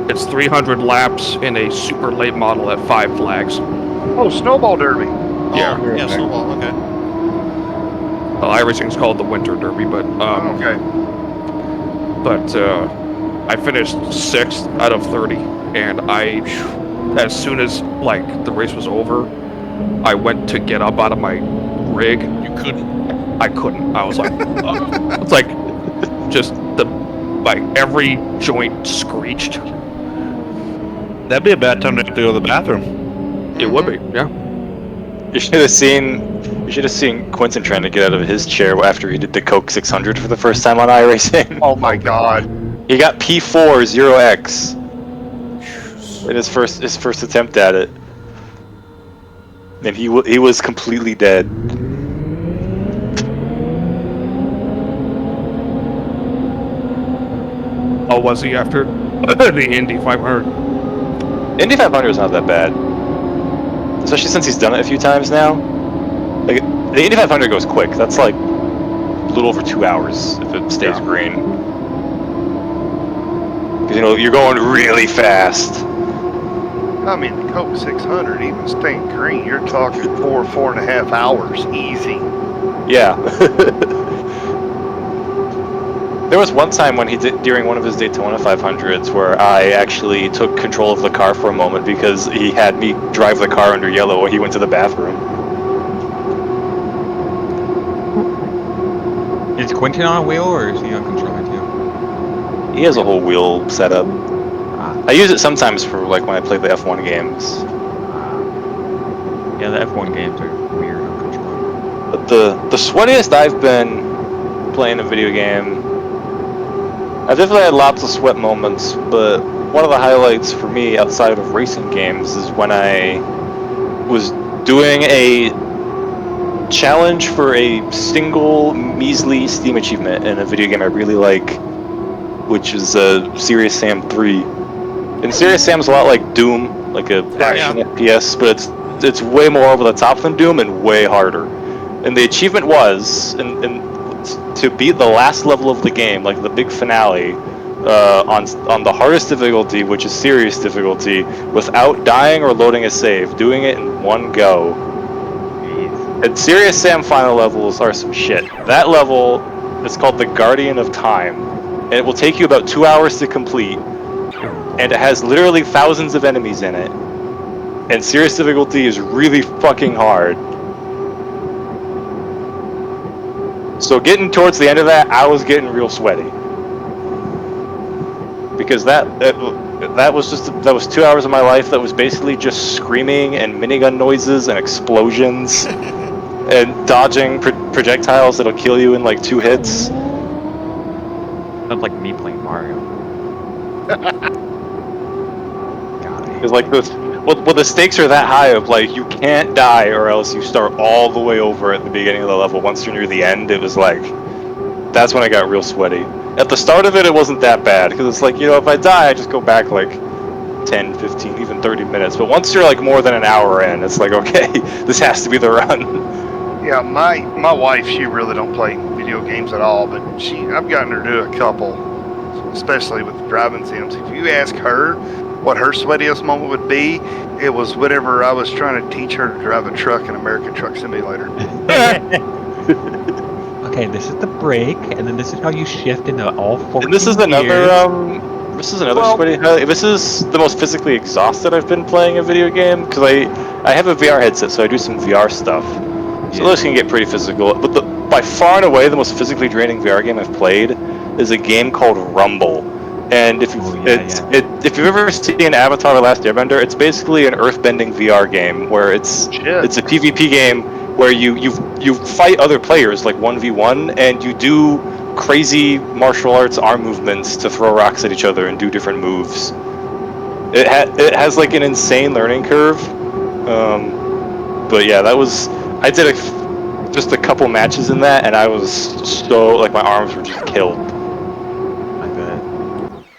It's 300 laps in a super late model at 5 flags. Oh, Snowball Derby. Yeah. Oh, yeah, Snowball, okay. iRacing's called the Winter Derby, but okay. But I finished 6th out of 30, and as soon as like the race was over, I went to get up out of my rig. You couldn't. I couldn't. I was like, it's like just every joint screeched. That'd be a bad time to have to go to the bathroom. It would be, yeah. You should have seen Quentin trying to get out of his chair after he did the Coke 600 for the first time on iRacing. Oh my god. He got P4 0x in his first attempt at it. And he was completely dead. Oh, was he after the Indy 500? Indy 500 is not that bad. Especially since he's done it a few times now. Like, the Indy 500 goes quick. That's like a little over 2 hours if it stays green. Because, you're going really fast. I mean, the Coke 600, even staying green, you're talking 4.5 hours, easy. Yeah. There was one time when he did, during one of his Daytona 500s, where I actually took control of the car for a moment because he had me drive the car under yellow while he went to the bathroom. Is Quentin on a wheel or is he on controller too? He has a whole wheel setup. I use it sometimes for like when I play the F1 games. Yeah, the F1 games are weird on controller. But the sweatiest I've been playing a video game, I've definitely had lots of sweat moments, but one of the highlights for me outside of racing games is when I was doing a challenge for a single measly Steam achievement in a video game I really like, which is Serious Sam 3. And Serious Sam's a lot like Doom, like a action FPS, but it's way more over the top than Doom and way harder. And the achievement was, and to beat the last level of the game, like the big finale, on the hardest difficulty, which is serious difficulty, without dying or loading a save, doing it in one go. And Serious Sam final levels are some shit. That level is called the Guardian of Time, and it will take you about 2 hours to complete, and it has literally thousands of enemies in it. And serious difficulty is really fucking hard. So getting towards the end of that, I was getting real sweaty. Because that was 2 hours of my life that was basically just screaming and minigun noises and explosions and dodging projectiles that'll kill you in like 2 hits. Sounds like me playing Mario. Because like well, the stakes are that high of like you can't die or else you start all the way over at the beginning of the level. Once you're near the end, it was like that's when I got real sweaty. At the start of it wasn't that bad because it's like, you know, if I die, I just go back like 10, 15, even 30 minutes. But once you're like more than an hour in, it's like, okay, this has to be the run. Yeah, my wife, she really don't play video games at all, but I've gotten her to do a couple, especially with driving sims. If you ask her what her sweatiest moment would be, it was whenever I was trying to teach her to drive a truck in American Truck Simulator. Okay, this is the brake, and then this is how you shift into all 14 And this is another Well, sweaty. This is the most physically exhausted I've been playing a video game because I have a VR headset, so I do some VR stuff. So those can get pretty physical. But by far and away the most physically draining VR game I've played is a game called Rumble. And if you've ever seen Avatar: The Last Airbender, it's basically an earthbending VR game where it's a PvP game where you fight other players like 1v1 and you do crazy martial arts arm movements to throw rocks at each other and do different moves. It has like an insane learning curve. But yeah, I did just a couple matches in that and I was so like my arms were just killed.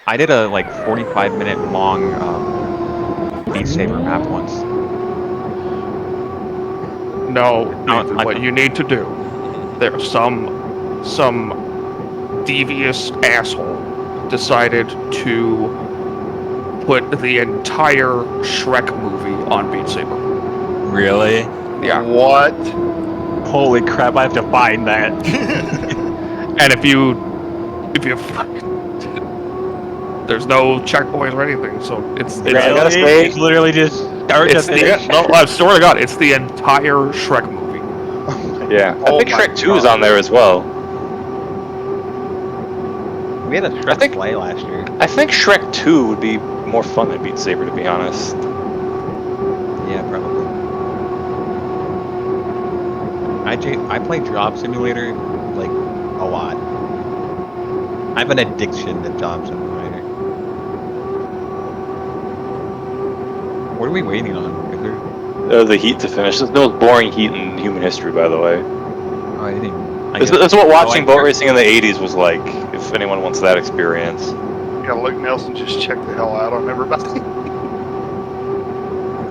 I did a like 45-minute long Beat Saber map once. No, what you need to do. There's some devious asshole decided to put the entire Shrek movie on Beat Saber. Really? Yeah. What? Holy crap! I have to find that. And if you there's no checkpoints or anything, so it's It's literally just start to finish. No, I swear to God, it's the entire Shrek movie. Yeah, I think Shrek 2 is on there as well. We had a Shrek play last year. I think Shrek 2 would be more fun than Beat Saber, to be honest. Yeah, probably. I play Job Simulator like a lot. I have an addiction to Job Simulator. What are we waiting on? The heat to finish. There's the most boring heat in human history, by the way. Oh, I didn't. That's what watching boat racing in the 80s was like, if anyone wants that experience. Yeah, Luke Nelson just checked the hell out on everybody.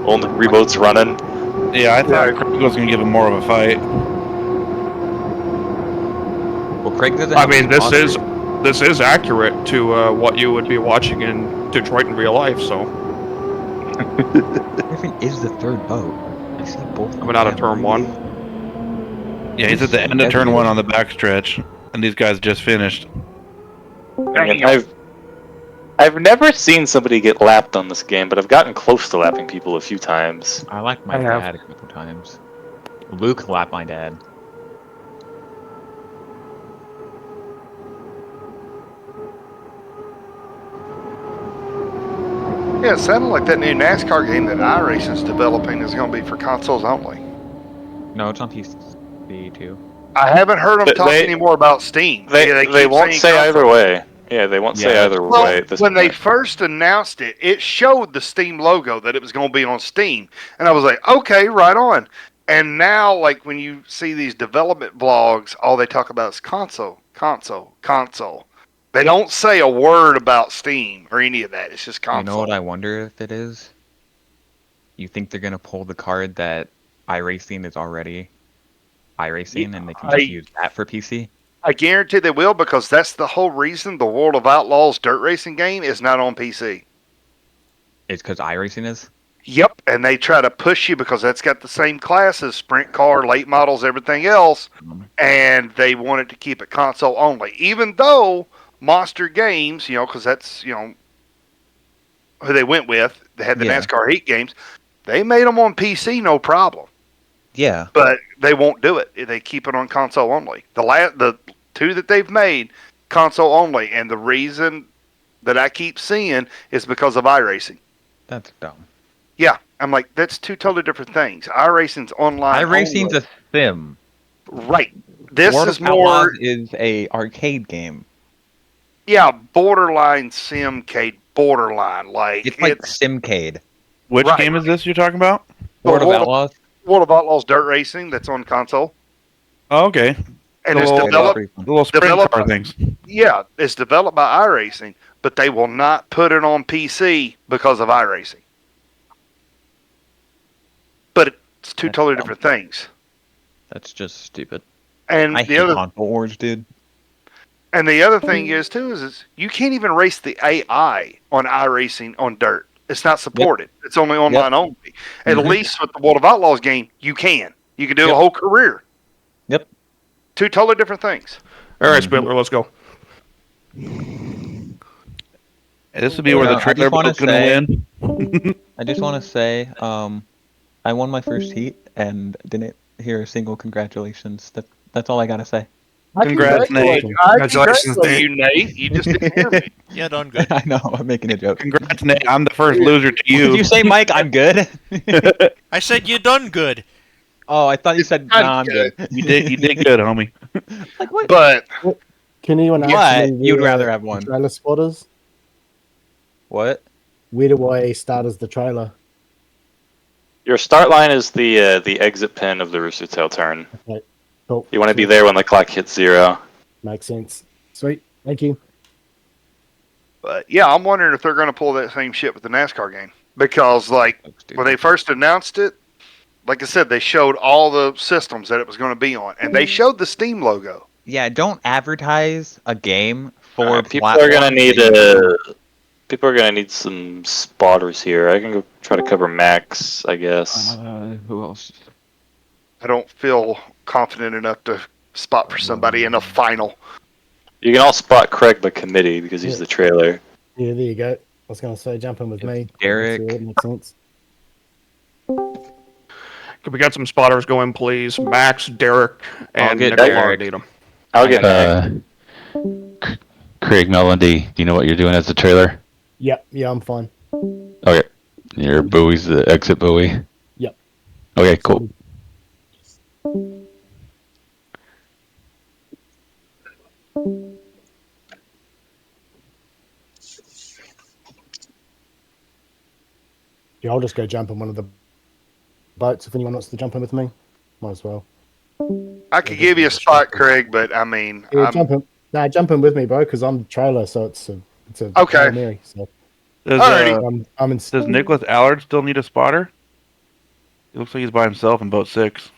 All the reboats running. Yeah, I thought Craig was going to give him more of a fight. Well, Craig doesn't. I mean, this is accurate to what you would be watching in Detroit in real life. So. Griffin is the third boat. I see both. Coming out of turn 1. Yeah, he's at the end of turn 1 on the backstretch, and these guys just finished. I mean, I've never seen somebody get lapped on this game, but I've gotten close to lapping people a few times. I like my dad a couple times. Luke lapped my dad. Yeah, it sounded like that new NASCAR game that iRacing is developing is going to be for consoles only. No, it's on PC too. I haven't heard them talk anymore about Steam. They won't say either way. Yeah, they won't say either way. When they first announced it, it showed the Steam logo that it was going to be on Steam. And I was like, okay, right on. And now, like, when you see these development vlogs, all they talk about is console. They don't say a word about Steam or any of that. It's just console. You know what I wonder if it is? You think they're going to pull the card that iRacing is already iRacing and they can just use that for PC? I guarantee they will, because that's the whole reason the World of Outlaws dirt racing game is not on PC. It's because iRacing is? Yep, and they try to push you because that's got the same classes, sprint car, late models, everything else, and they wanted to keep it console only. Even though Monster Games, because that's, who they went with, they had the NASCAR Heat games, they made them on PC, no problem. Yeah. But they won't do it. They keep it on console only. The two that they've made, console only, and the reason that I keep seeing is because of iRacing. That's dumb. Yeah, I'm like, that's two totally different things. iRacing's online. iRacing's a sim. Right. This World is of Outlaws more. is a arcade game. Yeah, borderline Simcade, borderline. It's like Simcade. Which game is this you're talking about? World of Outlaws. World of Outlaws Dirt Racing that's on console. Oh, okay. And the it's little sprint car things. Yeah, it's developed by iRacing, but they will not put it on PC because of iRacing. But it's two totally different things. That's just stupid. And I the hate other console wars, dude. And the other thing is too is you can't even race the AI on iRacing on dirt. It's not supported. It's only online only. At least with the World of Outlaws game, you can. You can do a whole career. Yep. Two totally different things. All right, Spitler, let's go. This would be where the trailer boat's going to win. I just want to say, I won my first heat and didn't hear a single congratulations. That's all I gotta say. Congrats, Nate. Congratulations, Nate. You just didn't hear me. Yeah, done good. I know. I'm making a joke. Congrats, Nate. I'm the first loser to you. Did you say, Mike, I'm good? I said you done good. Oh, I thought you said, nah, I'm good. You did good, homie. Like, what? But can anyone What? ask me You'd where rather have one. the trailer spotters? What? Where do I start as the trailer? Your start line is the exit pin of the Rooster Tail turn. Okay, cool. You want to be there when the clock hits 0. Makes sense. Sweet. Thank you. But yeah, I'm wondering if they're going to pull that same shit with the NASCAR game. Because, like, when they first announced it, like I said, they showed all the systems that it was going to be on. And they showed the Steam logo. Yeah, don't advertise a game for people are gonna need people are gonna need some spotters here. I can go try to cover Max, I guess. Who else? I don't feel confident enough to spot for somebody in a final. You can all spot Craig by committee because he's the trailer. Yeah, there you go. I was going to say, jump in with me. Derek. That makes sense. Could we get some spotters going, please? Max, Derek, and get Nicola Derek. need 'em. I'll get Craig Melody, do you know what you're doing as the trailer? Yeah, I'm fine. Okay. Your buoy's the exit buoy? Yep. Okay, cool. Yeah, I'll just go jump in one of the boats if anyone wants to jump in with me. Might as well. I could give you a spot, Craig, but I mean, Yeah, jump in. Nah, jump in with me, bro, because I'm the trailer, so it's a Okay. Hail Mary, so. Does Nicholas Allard still need a spotter? It looks like he's by himself in boat 6.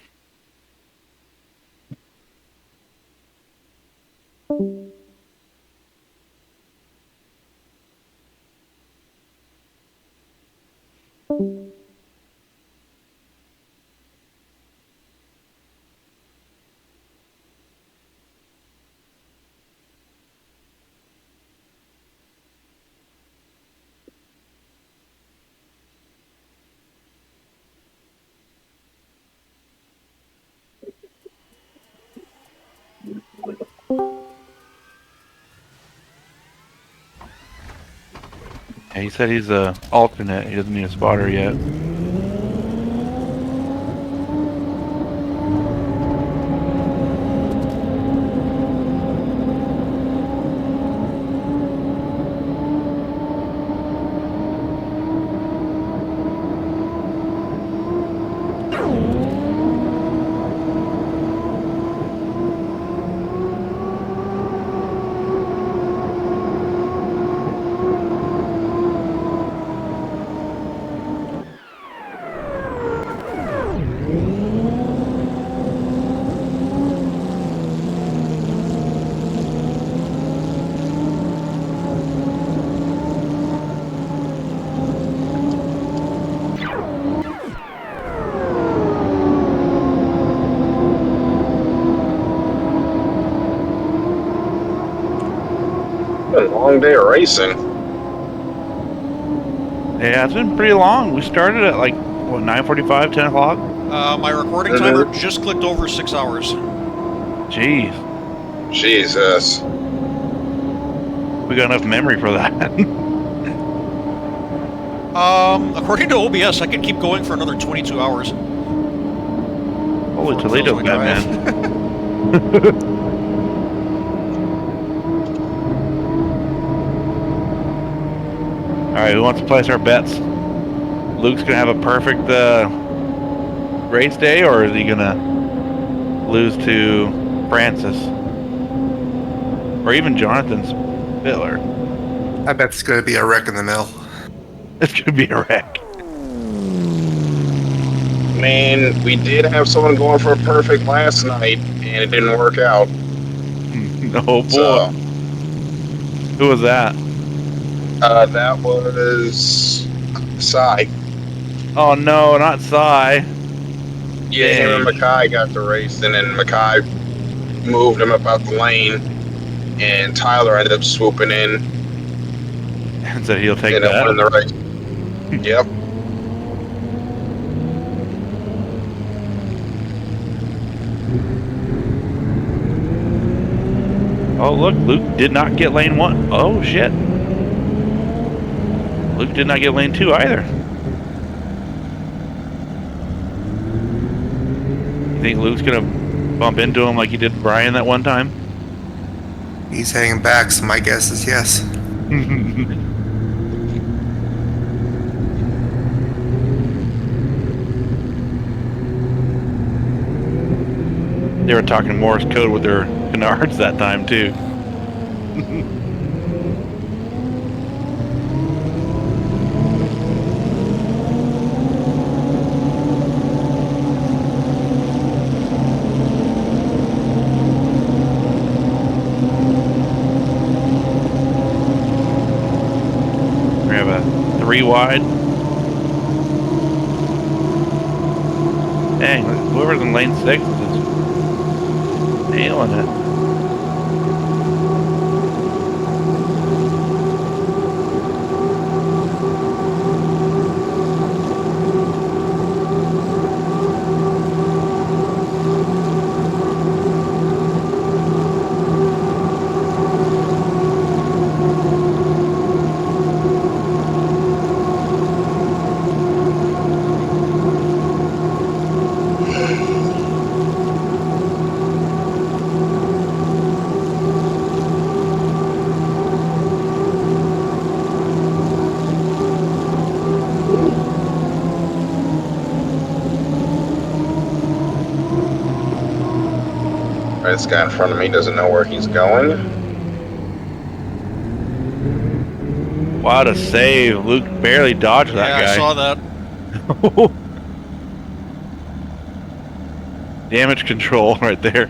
Yeah, he said he's a alternate. He doesn't need a spotter yet. long day of racing. Yeah, it's been pretty long. We started at like, what, 9:45, 10 o'clock? My recording timer just clicked over 6 hours. Jeez. Jesus. We got enough memory for that. According to OBS, I could keep going for another 22 hours. Holy Toledo, Batman. Alright, who wants to place our bets? Luke's gonna have a perfect race day, or is he gonna lose to Francis? Or even Jonathan's Bittler? I bet it's going to be a wreck in the mill. It's gonna be a wreck. Man, we did have someone going for a perfect last night, and it didn't work out. Oh boy. So, who was that? That was Cy. Oh no, not Cy. Yeah, him and Mackay got the race, and then Mackay moved him about the lane, and Tyler ended up swooping in. And so he'll take and that. won the race. Yep. Oh look, Luke did not get lane 1. Oh shit. Luke did not get lane 2 either. You think Luke's gonna bump into him like he did Brian that one time? He's hanging back, so my guess is yes. They were talking Morse code with their canards that time too. We have a 3 wide. Dang, whoever's in lane 6 is nailing it. This guy in front of me doesn't know where he's going. What a save. Luke barely dodged that guy. Yeah, I saw that. Damage control right there.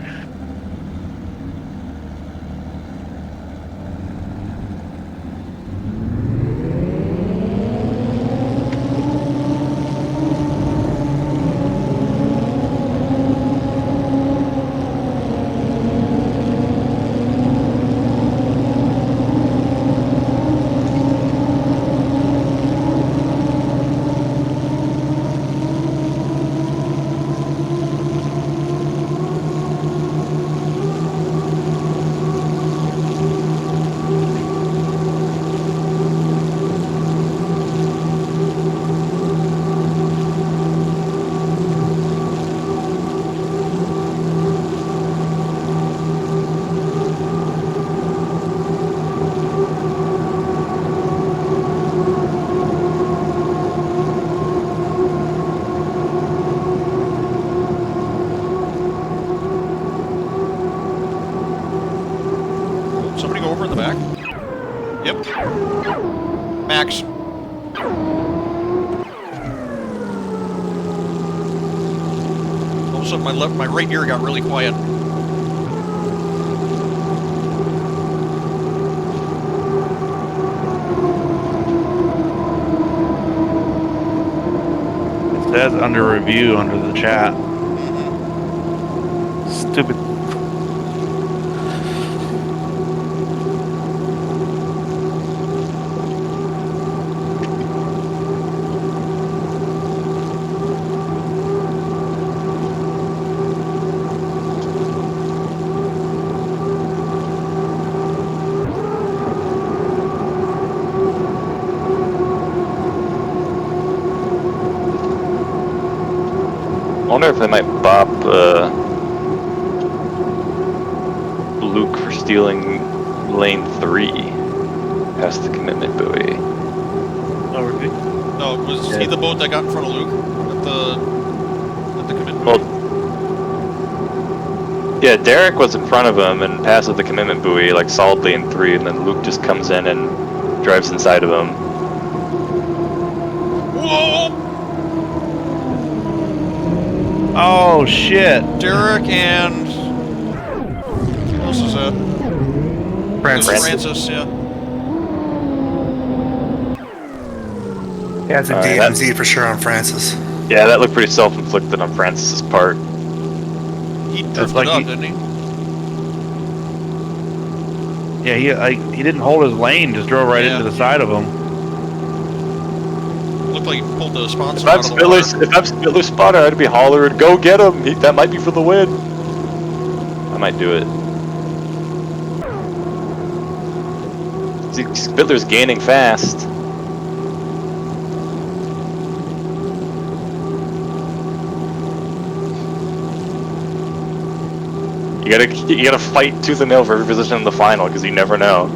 Somebody go over in the back. Yep. Max. All of a sudden, my right ear got really quiet. It says under review under the chat. Stupid. wonder if they might bop Luke for stealing lane 3 past the commitment buoy. Oh, really? No, was he the boat that got in front of Luke at the commitment? Well, yeah, Derek was in front of him and passes the commitment buoy like solidly in 3, and then Luke just comes in and drives inside of him. Whoa! Oh shit! Derek and who else is that? Francis, yeah. Yeah, it's a DMZ for sure on Francis. Yeah, that looked pretty self-inflicted on Francis's part. He drifted up, didn't he? Yeah, he didn't hold his lane, just drove right into the side of him. Looked like he pulled the sponsor If out of the water. If I'm Spittler's spotter, I'd be hollering, "Go get him! That might be for the win." I might do it. See, Spittler's gaining fast. You gotta fight tooth and nail for every position in the final because you never know.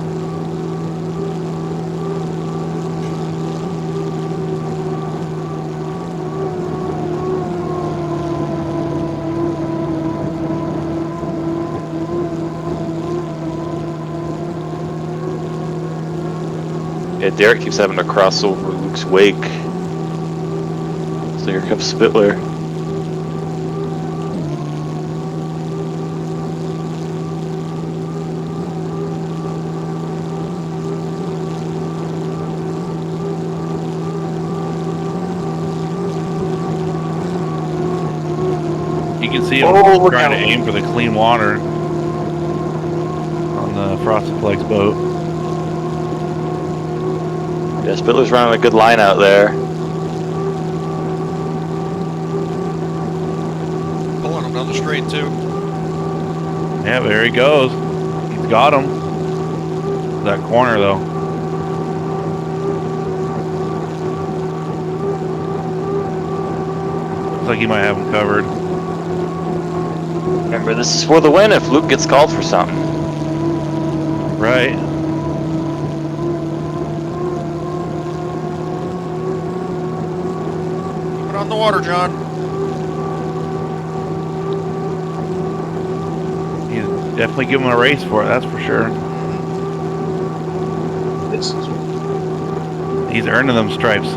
Yeah, Derek keeps having to cross over Luke's wake. So here comes Spittler. You can see him trying to aim for the clean water on the Frosted Flakes boat. Yeah, Spittler's running a good line out there. Pulling him down the straight, too. Yeah, but there he goes. He's got him. That corner, though. Looks like he might have him covered. Remember, this is for the win if Luke gets called for something. Right. Keep it on the water, John. He's definitely giving him a race for it, that's for sure. He's earning them stripes.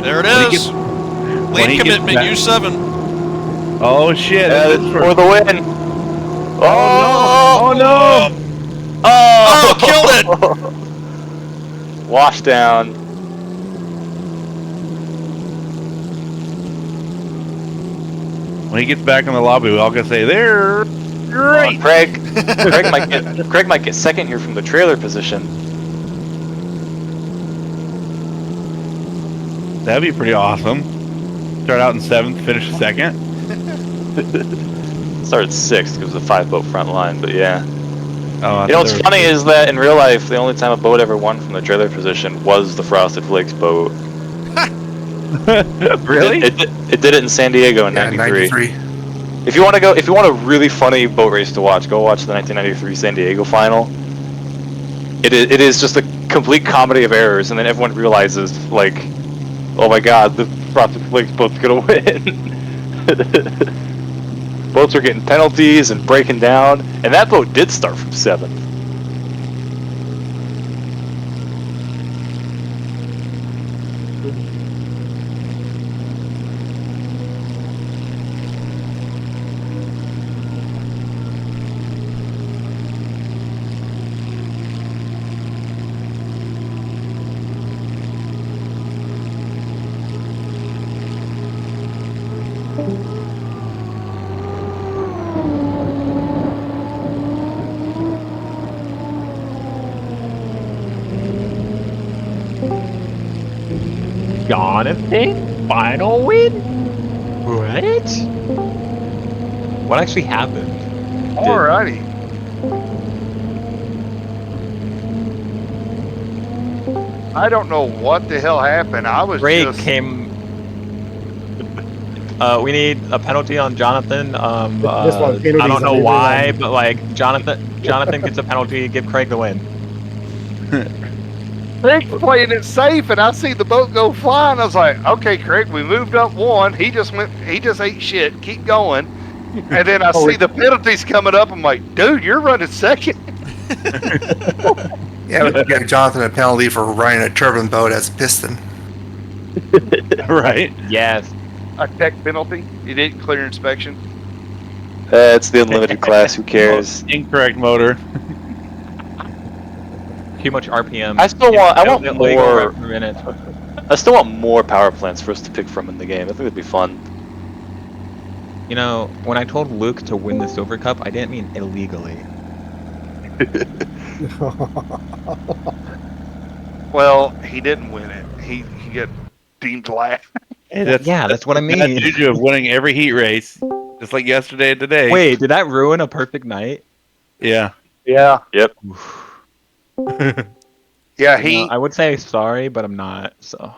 There it is. Lane commitment, U7. Oh shit! Yeah, for the win. Oh no! Oh, killed it! Wash down. When he gets back in the lobby, we're all gonna say, "They're great." Craig might get second here from the trailer position. That'd be pretty awesome. Start out in 7th, finish 2nd. Started 6th because of the 5-boat front line, but yeah. Oh, you know what's funny is that in real life, the only time a boat ever won from the trailer position was the Frosted Flakes boat. Really? It did it in San Diego in '93. If you want a really funny boat race to watch, go watch the 1993 San Diego final. It is just a complete comedy of errors, and then everyone realizes, like, oh my god, the Frosted Flakes boat's gonna win. Boats are getting penalties and breaking down, and that boat did start from 7th. Jonathan, final win? What? What actually happened? Alrighty. I don't know what the hell happened. I was Craig just came. We need a penalty on Jonathan. This one, I penalties don't know on why, everyone. but like Jonathan gets a penalty. Give Craig the win. Craig's playing it safe, and I see the boat go flying. I was like, "Okay, Craig, we moved up one. He just ate shit. Keep going." And then I see the penalties coming up. I'm like, "Dude, you're running second." Yeah, we gave Jonathan a penalty for running a turbine boat as a piston. Right. Yes. A tech penalty. You didn't clear inspection. It's the unlimited class. Who cares? Incorrect motor. Too much RPM. I still want. I want Legal more. rep per minute. I still want more power plants for us to pick from in the game. I think it'd be fun. You know, when I told Luke to win the Silver Cup, I didn't mean illegally. Well, he didn't win it. He got deemed last. Hey, that's what I mean. That juju of winning every heat race, just like yesterday and today. Wait, did that ruin a perfect night? Yeah. Yeah. Yep. Yeah, I would say sorry, but I'm not. So.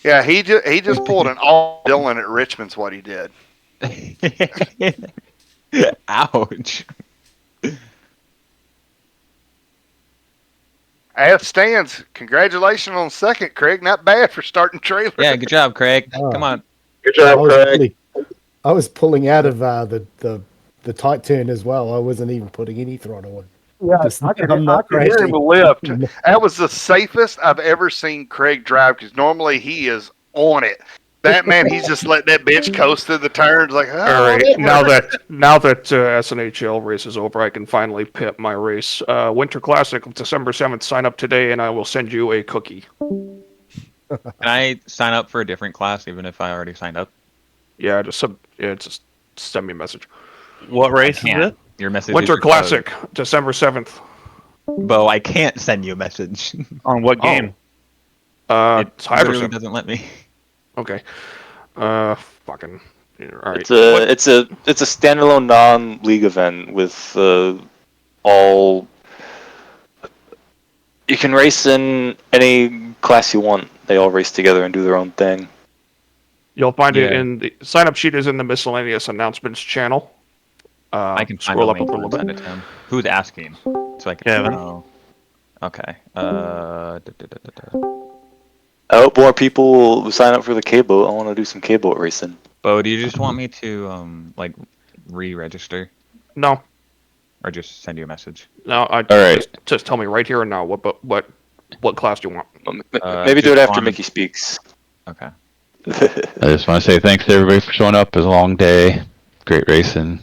Yeah, he just pulled an all Dylan at Richmond's what he did. Ouch. As stands, congratulations on second, Craig. Not bad for starting trailer. Yeah, good job, Craig. Come on. Good job, Craig. I was pulling out of the tight turn as well. I wasn't even putting any throttle in. Yeah, Just- I could I'm not hear him crashing. lift. That was the safest I've ever seen Craig drive because normally he is on it. That man, he's just let that bitch coast through the turns like. Oh, All right, whatever." now that SNHL race is over, I can finally pit my race. Winter Classic, December 7th. Sign up today, and I will send you a cookie. Can I sign up for a different class even if I already signed up? Yeah, just send me a message. What race is can't. it? Your message. Winter is Classic, December 7th. Bo, I can't send you a message. On what game? It's Literally HydroSim. doesn't let me. Okay. Fucking. All right. It's a standalone non-league event with all. You can race in any class you want. They all race together and do their own thing. You'll find it Yeah. in the sign-up sheet is in the miscellaneous announcements channel. I can find scroll the up a link little and bit. send it to him. Who's asking? So I can Kevin. know. Okay. I hope more people sign up for the K-boat. I want to do some K-boat racing. Bo, do you just want me to like re-register No, or just send you a message? no. All right. Just tell me right here and now what class do you want? Maybe do it just after on- Mickey speaks. Okay. I just want to say thanks to everybody for showing up. It was a long day. Great racing.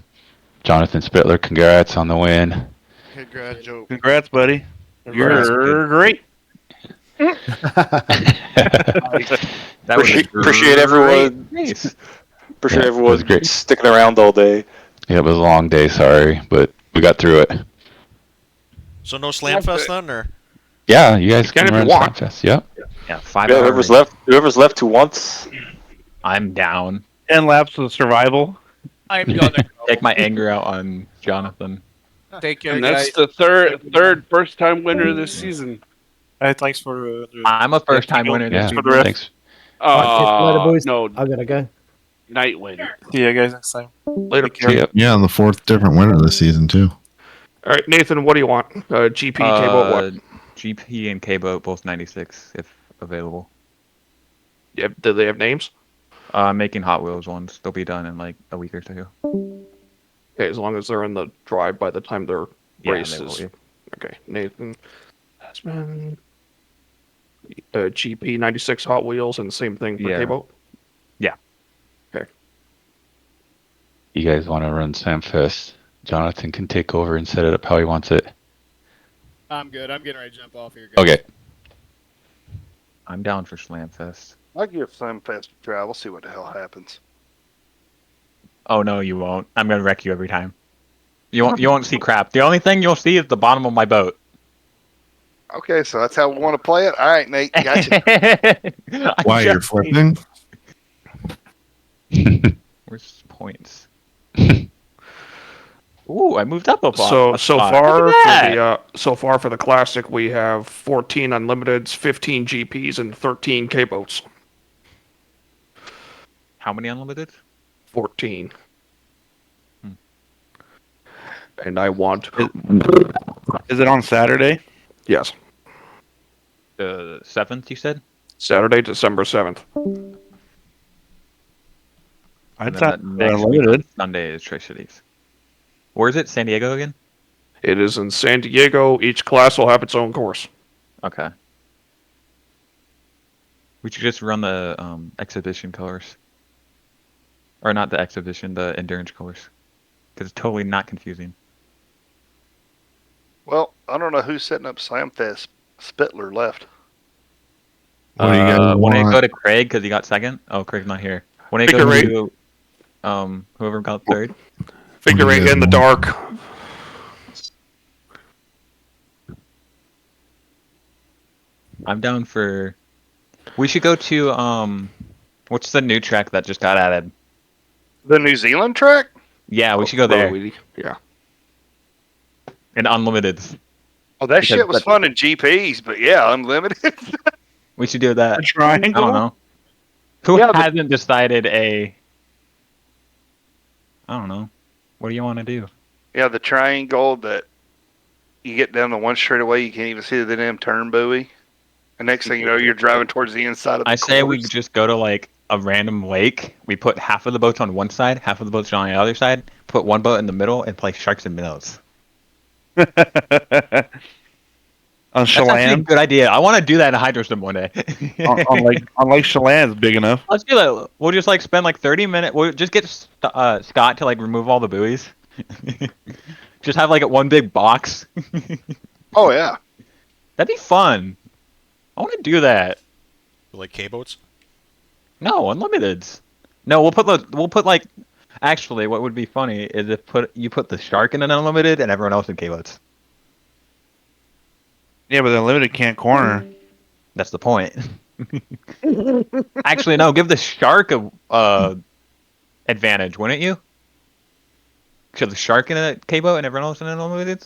Jonathan Spittler, congrats on the win. Congrats, Joe. Congrats, buddy. Congrats, You're great. That was a Appreciate everyone. great race. Appreciate Yeah, it was everyone great. sticking around all day. Yeah, it was a long day, sorry, but we got through it. So no SlamFest then, or? Yeah, you guys can can if run you want. SlamFest. Yep. Yeah, 5 Yeah, hours. whoever's left who wants. I'm down. 10 laps of survival. I'm gonna Take my anger out on Jonathan. take care, And that's guys. the third first time winner this season. Thanks for I'm a first time winner this Yeah, season. thanks. Later, boys. No, I gotta go. night win. See you guys next time. Later. Yep. Yeah, I'm the fourth different winner this season too. All right, Nathan. What do you want? GP, K-boat, what? GP and K-boat, both 96 if available. Yeah, do they have names? Making Hot Wheels ones. They'll be done in like a week or two. Okay, as long as they're in the drive by the time their Yeah, race they will is. be. Okay, Nathan. Asman. GP 96 Hot Wheels and same thing for Yeah. K-boat. Yeah. Okay. You guys want to run SlamFest? Jonathan can take over and set it up how he wants it. I'm good. I'm getting ready to jump off here, guys. Okay. I'm down for SlamFest. I'll give SlamFest a try. We'll see what the hell happens. Oh no, you won't. I'm gonna wreck you every time. You won't see crap. The only thing you'll see is the bottom of my boat. Okay, so that's how we want to play it. All right, Nate, gotcha. Why you're flipping? Where's points? Ooh, I moved up a spot. So far for the classic, we have 14 unlimiteds, 15 GPs, and 13 K boats. How many unlimited? 14. And I want. Is it on Saturday? Yes. The 7th, you said? Saturday, December 7th. I And then thought that next week on Sunday is Tri-Cities. Where is it? San Diego again? It is in San Diego. Each class will have its own course. Okay. We should just run the exhibition course. Or not the exhibition, the endurance course. Because it's totally not confusing. Well, I don't know who's setting up SlamFest. Spittler left. What do you guys When it want? go to Craig because he got second? Oh, Craig's not here. When it Figure goes eight. to whoever got third? Figure eight in the dark. I'm down for... We should go to, what's the new track that just got added? The New Zealand track? Yeah, we should go there. Yeah. And unlimited. Oh, that shit was fun in GPs, but yeah, unlimited. We should do that. A triangle? I don't know. Who hasn't decided I don't know. What do you want to do? Yeah, the triangle that you get down the one straightaway, you can't even see the damn turn buoy. And next thing you know, you're driving towards the inside of the I say we course. just go to like a random lake. We put half of the boats on one side, half of the boats on the other side. Put one boat in the middle and play sharks and minnows. On That's actually a Chelan? good idea. I want to do that in a HydroSim one day. on Lake Chelan's big enough. Let's do that. We'll just like spend like 30 minutes. We'll just get Scott to like remove all the buoys. Just have like one big box. Oh yeah, that'd be fun. I want to do that. Like K boats? No, unlimiteds. No, we'll put like. Actually, what would be funny is if you put the shark in an unlimited and everyone else in K-boats. Yeah, but the unlimited can't corner. That's the point. Actually, no. Give the shark a advantage, wouldn't you? Should the shark in a K-boat and everyone else in an unlimited?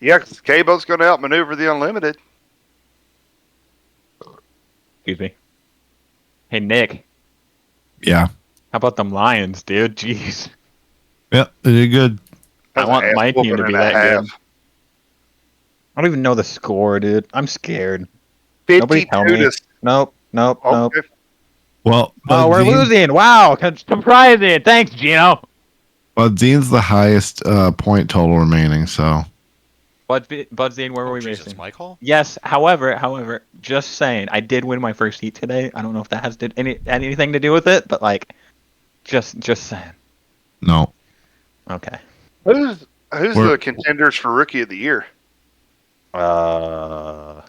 yeah, because the K-boat's going to outmaneuver the unlimited. Excuse me. Hey, Nick. Yeah. How about them Lions, dude? Jeez. Yep, they did good. I want my team to be that good. I don't even know the score, dude. I'm scared. Nobody tell me. Nope. Okay. Well, oh, we're losing. Wow, surprising. Thanks, Gino. Budzine's the highest point total remaining, so. Budzine, where were we missing? My call? Yes. However, just saying, I did win my first heat today. I don't know if that has anything to do with it, but like, just saying. No. Okay. Who's the contenders for Rookie of the Year?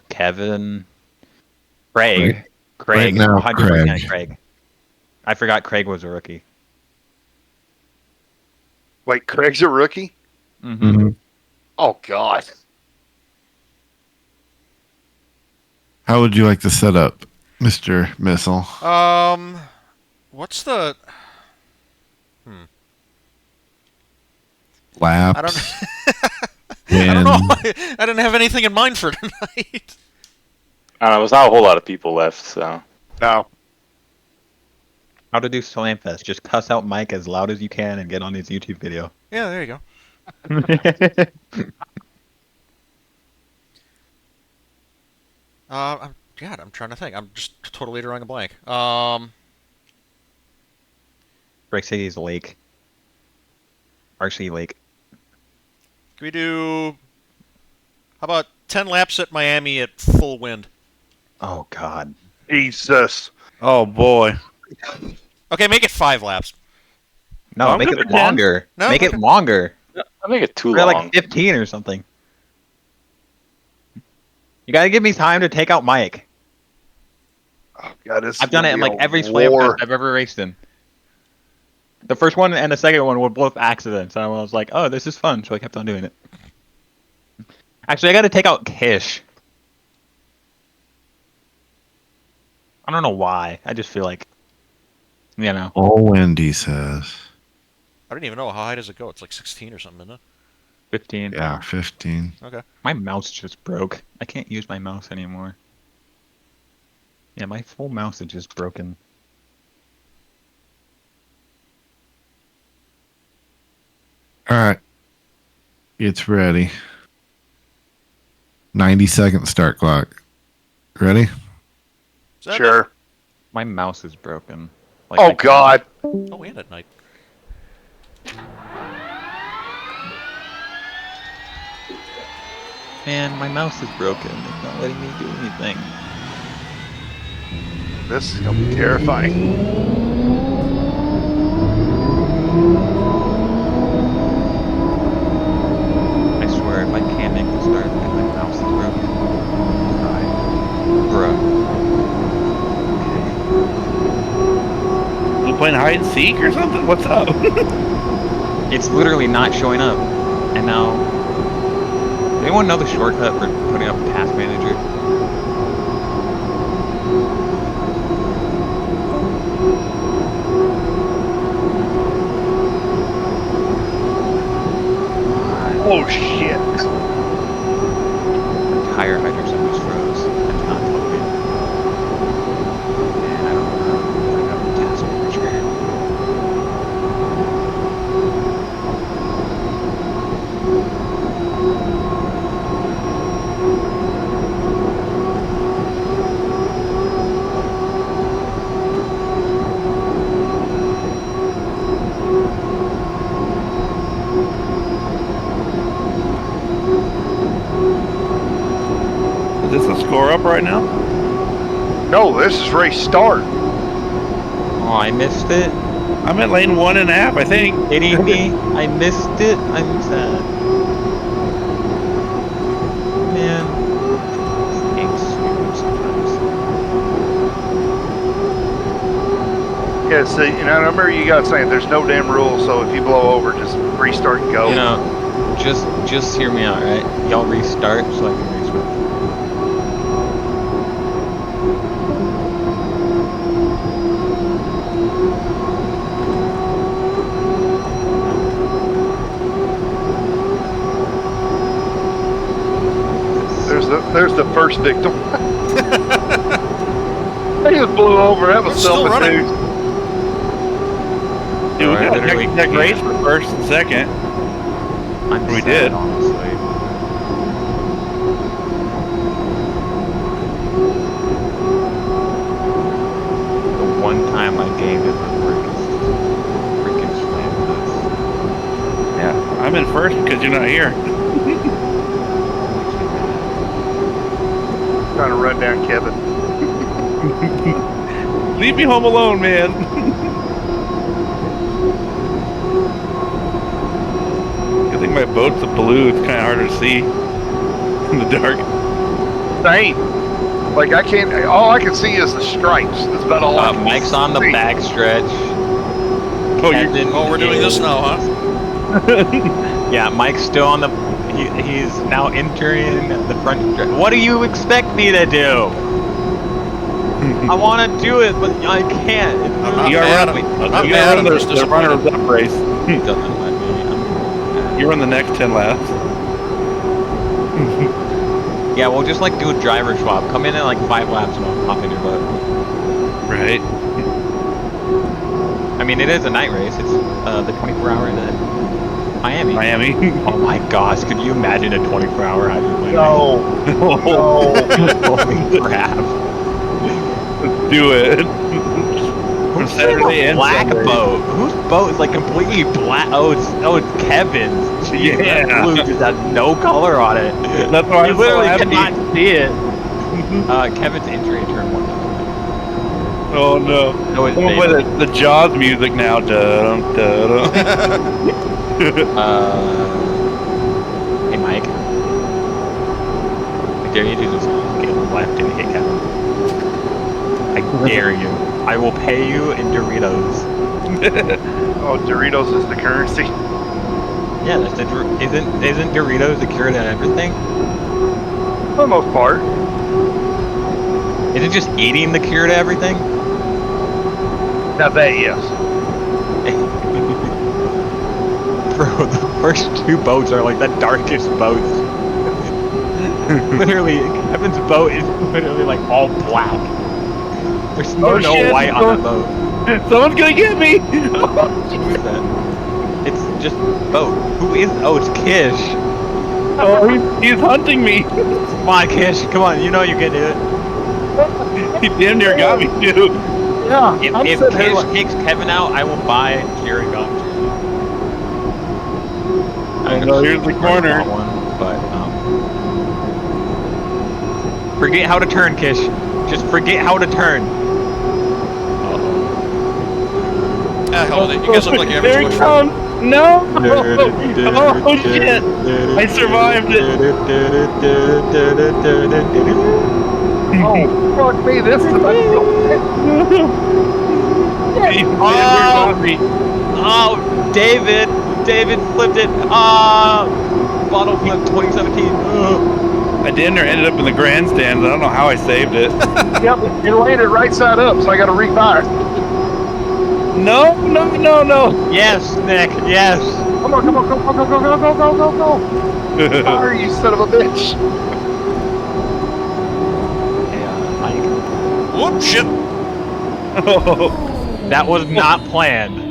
Kevin, Craig, Right now, 100% Craig. I forgot Craig was a rookie. Wait, Craig's a rookie? Mm-hmm. Oh God. How would you like to set up, Mr. Missile? What's the? Laps. I don't know. I didn't have anything in mind for tonight. I don't know. There's not a whole lot of people left, so. No. How to do SlamFest? Just cuss out Mike as loud as you can and get on his YouTube video. Yeah, there you go. I'm trying to think. I'm just totally drawing a blank. Break City's Lake. RC Lake. Can we do? How about 10 laps at Miami at full wind? Oh God. Jesus. Oh boy. Okay, make it 5 laps. No, make it longer. No, make it longer. I make it too We're long. like 15 or something. You gotta give me time to take out Mike. Oh God, this I've done it in like every war. SlamFest I've ever raced in. The first one and the second one were both accidents, and I was like, "Oh, this is fun," so I kept on doing it. Actually, I got to take out Kish. I don't know why. I just feel like, you know. All Wendy says. I don't even know. How high does it go? It's like 16 or something, isn't it? 15. Yeah, 15. Okay. My mouse just broke. I can't use my mouse anymore. Yeah, my full mouse is just broken. All right. It's ready. 90-second start clock. Ready? Sure. My mouse is broken. Like, Oh, God. Oh, and at night. Man, my mouse is broken. It's not letting me do anything. This is going to be terrifying. I swear, if I can't make the start, then my mouse is broken. Bruh. You playing hide and seek or something? What's up? It's literally not showing up. And now... Does anyone know the shortcut for putting up Task Manager? Oh, shit. Entire HydroSim just froze. I cannot tell you. Man, I don't know how to put up Task Manager. Is this a score up right now? No, this is race start. Oh, I missed it. I'm at lane 1.5, I think. Kidding me? I missed it? I'm sad. Man. This game's stupid sometimes. Yeah, see, and I remember you guys saying there's no damn rules, so if you blow over, just restart and go. You know, just hear me out, right? Y'all restart so I can race with you. There's the first victim. They just blew over. That was still running. self-induced. Dude, we I got literally that race can't. for first and second. I'm We sad, did. honestly. The one time my game doesn't work is freaking SlamFest. Yeah, I'm in first because you're not here. Trying to run down Kevin. Leave me home alone, man. I think my boat's a blue. It's kind of harder to see in the dark. Same. Like I can't. All I can see is the stripes. That's about all. I can Mike's on the see. back stretch. Oh, we're doing this now, huh? Yeah, Mike's still on the. He's now entering the front stretch. What do you expect me to do? I want to do it, but I can't. I'm not You mad. gotta I'm not you mad. gotta I'm run just the runner's disappointed. up race. Doesn't let me. You run the next 10 laps. Yeah, we'll just like do a driver swap. Come in at like 5 laps and I'll hop in your boat. Right. I mean, it is a night race. It's the 24-hour in Miami. Miami. Oh my gosh, could you imagine a 24-hour hydroplane? No. No. Holy crap. Let's do it. From Saturday and Black Sunday. boat. Whose boat is like completely black? Oh, it's Kevin's. Jeez, Yeah. that blue just has no color on it. That's why You I'm so literally happy. cannot see it. Kevin's entry in turn 1. Oh no. No, it's Someone play the Jaws music now. Dun, dun, dun. Hey Mike. I dare you to just get left and hit Kevin. I dare you. I will pay you in Doritos. Oh, Doritos is the currency. Yeah, that's isn't Doritos the cure to everything? For the most part. Isn't just eating the cure to everything? Now that, yes. Bro, the first two boats are like the darkest boats. Literally, Kevin's boat is literally like all black. There's no white on that boat. Someone's gonna get me! Who is that? It's just boat. Who is? Oh, it's Kish. Oh, he's hunting me. Come on, Kish. Come on. You know you can do it. He damn near got me, too. Yeah. If Kish takes Kevin out, I will buy Kieran Goff. I know, here's the corner. One, but forget how to turn, Kish. Just forget how to turn. Hell, you guys look like you have There too he much comes! fun. No! Oh shit! I survived it! Oh, fuck me, this is Oh, David flipped it. Bottle flip 2017. I damn near ended up in the grandstands. I don't know how I saved it. Yep, it landed right side up, so I got to refire. No! Yes, Nick, yes. Come on, go. Fire, you son of a bitch. Whoop, shit. That was not planned.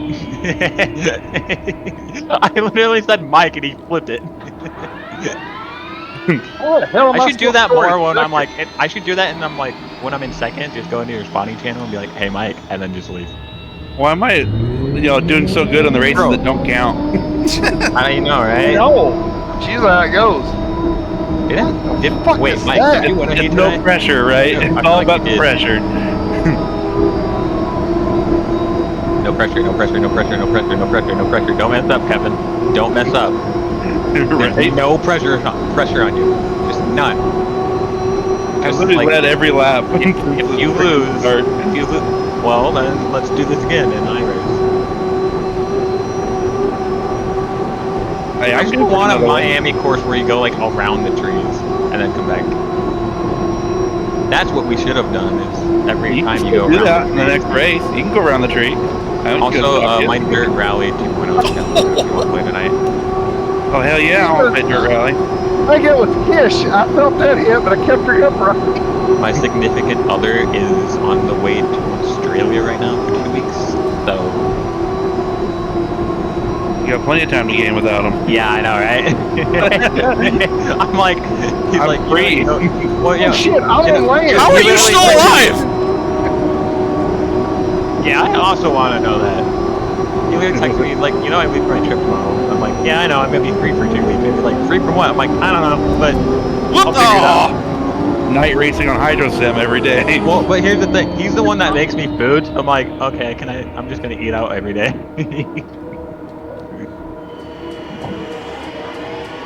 I literally said Mike and he flipped it. What the hell am I should do that scoring? more when I'm like, I should do that and I'm like, when I'm in second, just go into your spawning channel and be like, hey Mike, and then just leave. Why am I, doing so good on the races that don't count? I know, right? No. She's how it goes. Wait, Mike, did you win a heat It's no today? pressure, right? Yeah, I It's feel all like about you the did. pressure. No pressure. Don't mess up, Kevin. Don't mess up. There's no pressure on you. Just none. I literally led every lap. If you lose, well, then let's do this again in iRace. I just want a Miami course where you go like around the trees and then come back. That's what we should have done. Is every time you go do around that in the next race. You can go around the tree. Also, my Dirt Rally 2.0 if you want to play tonight. Oh hell yeah! I want to play Dirt Rally. I get with Kish. I felt that hit, but I kept her upright. My significant other is on the way to Australia right now for 2 weeks, so you got plenty of time to game without him. Yeah, I know, right? I'm like, he's I'm like, free. Well, yeah. Oh shit, I'm on land. How are you still alive? Yeah, I also want to know that. He later texted me, like, I leave for my trip tomorrow. I'm like, yeah, I know, I'm going to be free for 2 weeks. And he's like, free from what? I'm like, I don't know, but I'll figure it out. Night racing on HydroSim every day. Well, but here's the thing. He's the one that makes me food. I'm like, okay, I'm just going to eat out every day.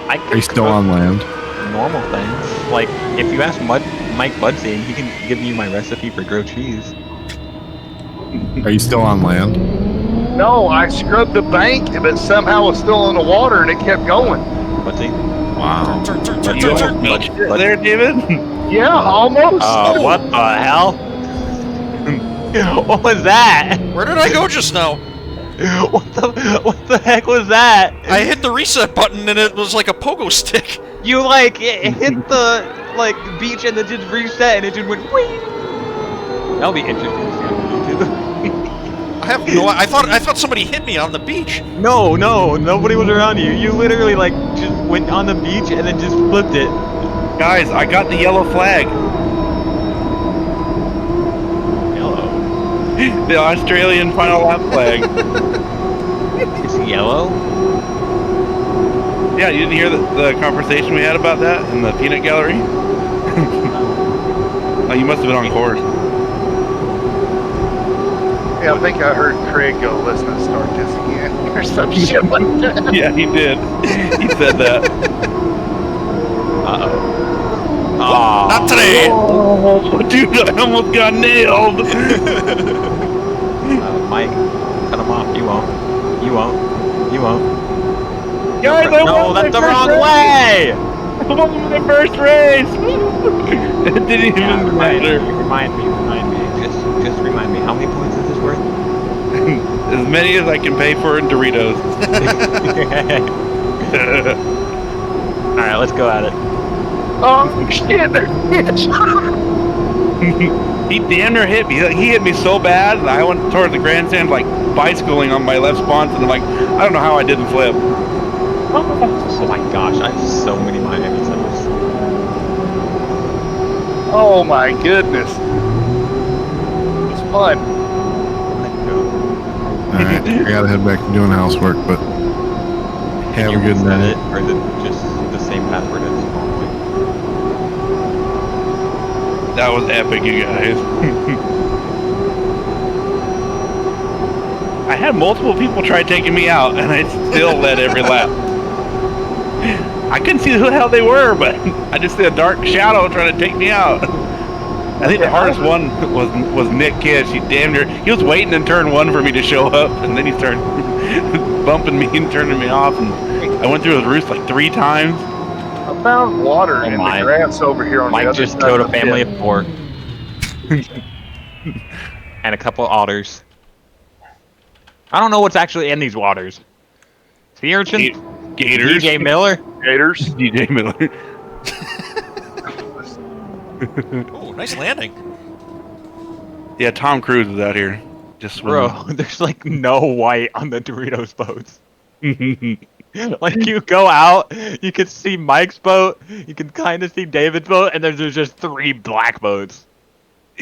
Are you still on land? Normal things. Like, if you ask Mike Budsey, he can give you my recipe for grilled cheese. Are you still on land? No, I scrubbed the bank, but somehow it was still in the water and it kept going. Budsey? Wow. There, David? Yeah, almost. What the hell? What was that? Where did I go just now? What the heck was that? I hit the reset button and it was like a pogo stick. You like hit the beach and then just reset and it just went whee. That'll be interesting to see on YouTube. I have no. I thought somebody hit me on the beach. No, nobody was around you. You literally just went on the beach and then just flipped it. Guys, I got the yellow flag. Yellow. The Australian final lap flag. It's yellow? Yeah, you didn't hear the conversation we had about that in the peanut gallery? Oh, you must have been on course. Yeah, I think I heard Craig go, let's not start this again. Or some shit like that. Yeah, he did. He said that. Uh-oh. Oh, not today! Oh, dude, I almost got nailed! Mike, cut him off. You won't. Guys, No, that's the wrong way! I won my first race! It didn't even matter. Remind me. Just remind me. How many points is this worth? As many as I can pay for in Doritos. All right, let's go at it. Oh shit! He damn near hit me. He hit me so bad, and I went towards the grandstand like bicycling on my left sponsor, and I'm like, I don't know how I didn't flip. Oh my gosh, I have so many Miami centers. Oh my goodness! It's fun. Alright, I gotta head back to doing housework, but have a good night. It, or is it just the same password as normally? That was epic, you guys. I had multiple people try taking me out, and I still led every lap. I couldn't see who the hell they were, but I just see a dark shadow trying to take me out. I think the hardest one was Nick Kidd. He was waiting in turn 1 for me to show up, and then he started bumping me and turning me off, and I went through his roost like 3 times. I found water in the grass over here on the Mike other just side killed of a the family pit. of 4. And a couple otters. I don't know what's actually in these waters. Sea urchin? Gators. DJ Miller? Gators. DJ Miller. Oh, nice landing. Yeah, Tom Cruise is out here. Just Bro, swimming. there's like no white on the Doritos boats. Like you go out, you can see Mike's boat, you can kind of see David's boat, and there's just 3 black boats.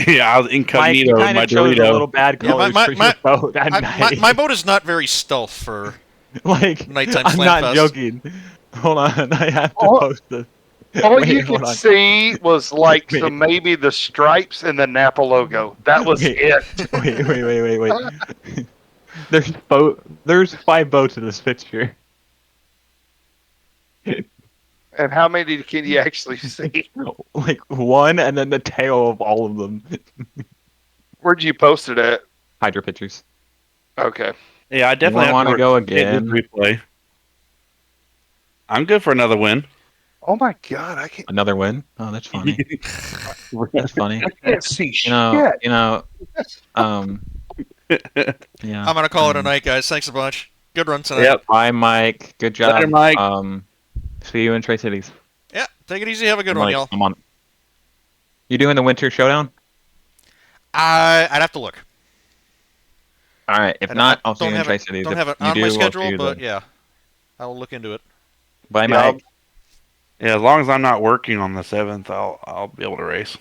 Yeah, I was incognito Mike, in my chose a Dorito. little bad colors for your boat at night. My boat is not very stealth for like nighttime I'm SlamFest. not joking. Hold on, I have to post this. All Wait, you hold could on. see was like Wait. some maybe the stripes and the Napa logo. That was Wait. it. Wait. There's 5 boats in this picture. And how many can you actually see? Like 1, and then the tail of all of them. Where'd you post it at? Hydro pictures. Okay. Yeah, I definitely want to go hit this again. replay. I'm good for another win. Oh my god, I can't. Another win? Oh, that's funny. That's funny. I can't see shit. Yeah. I'm gonna call it a night, guys. Thanks a bunch. Good run tonight. Yep. Bye, Mike. Good job. Later, Mike. See you in Tri Cities. Yeah, take it easy. Have a good one, y'all. I'm on. You doing the winter showdown? I'd have to look. All right. If not, I'll see you in Tri Cities. Don't have it on my schedule, but yeah, I will look into it. Bye, Mike. Yeah, as long as I'm not working on the 7th, I'll be able to race.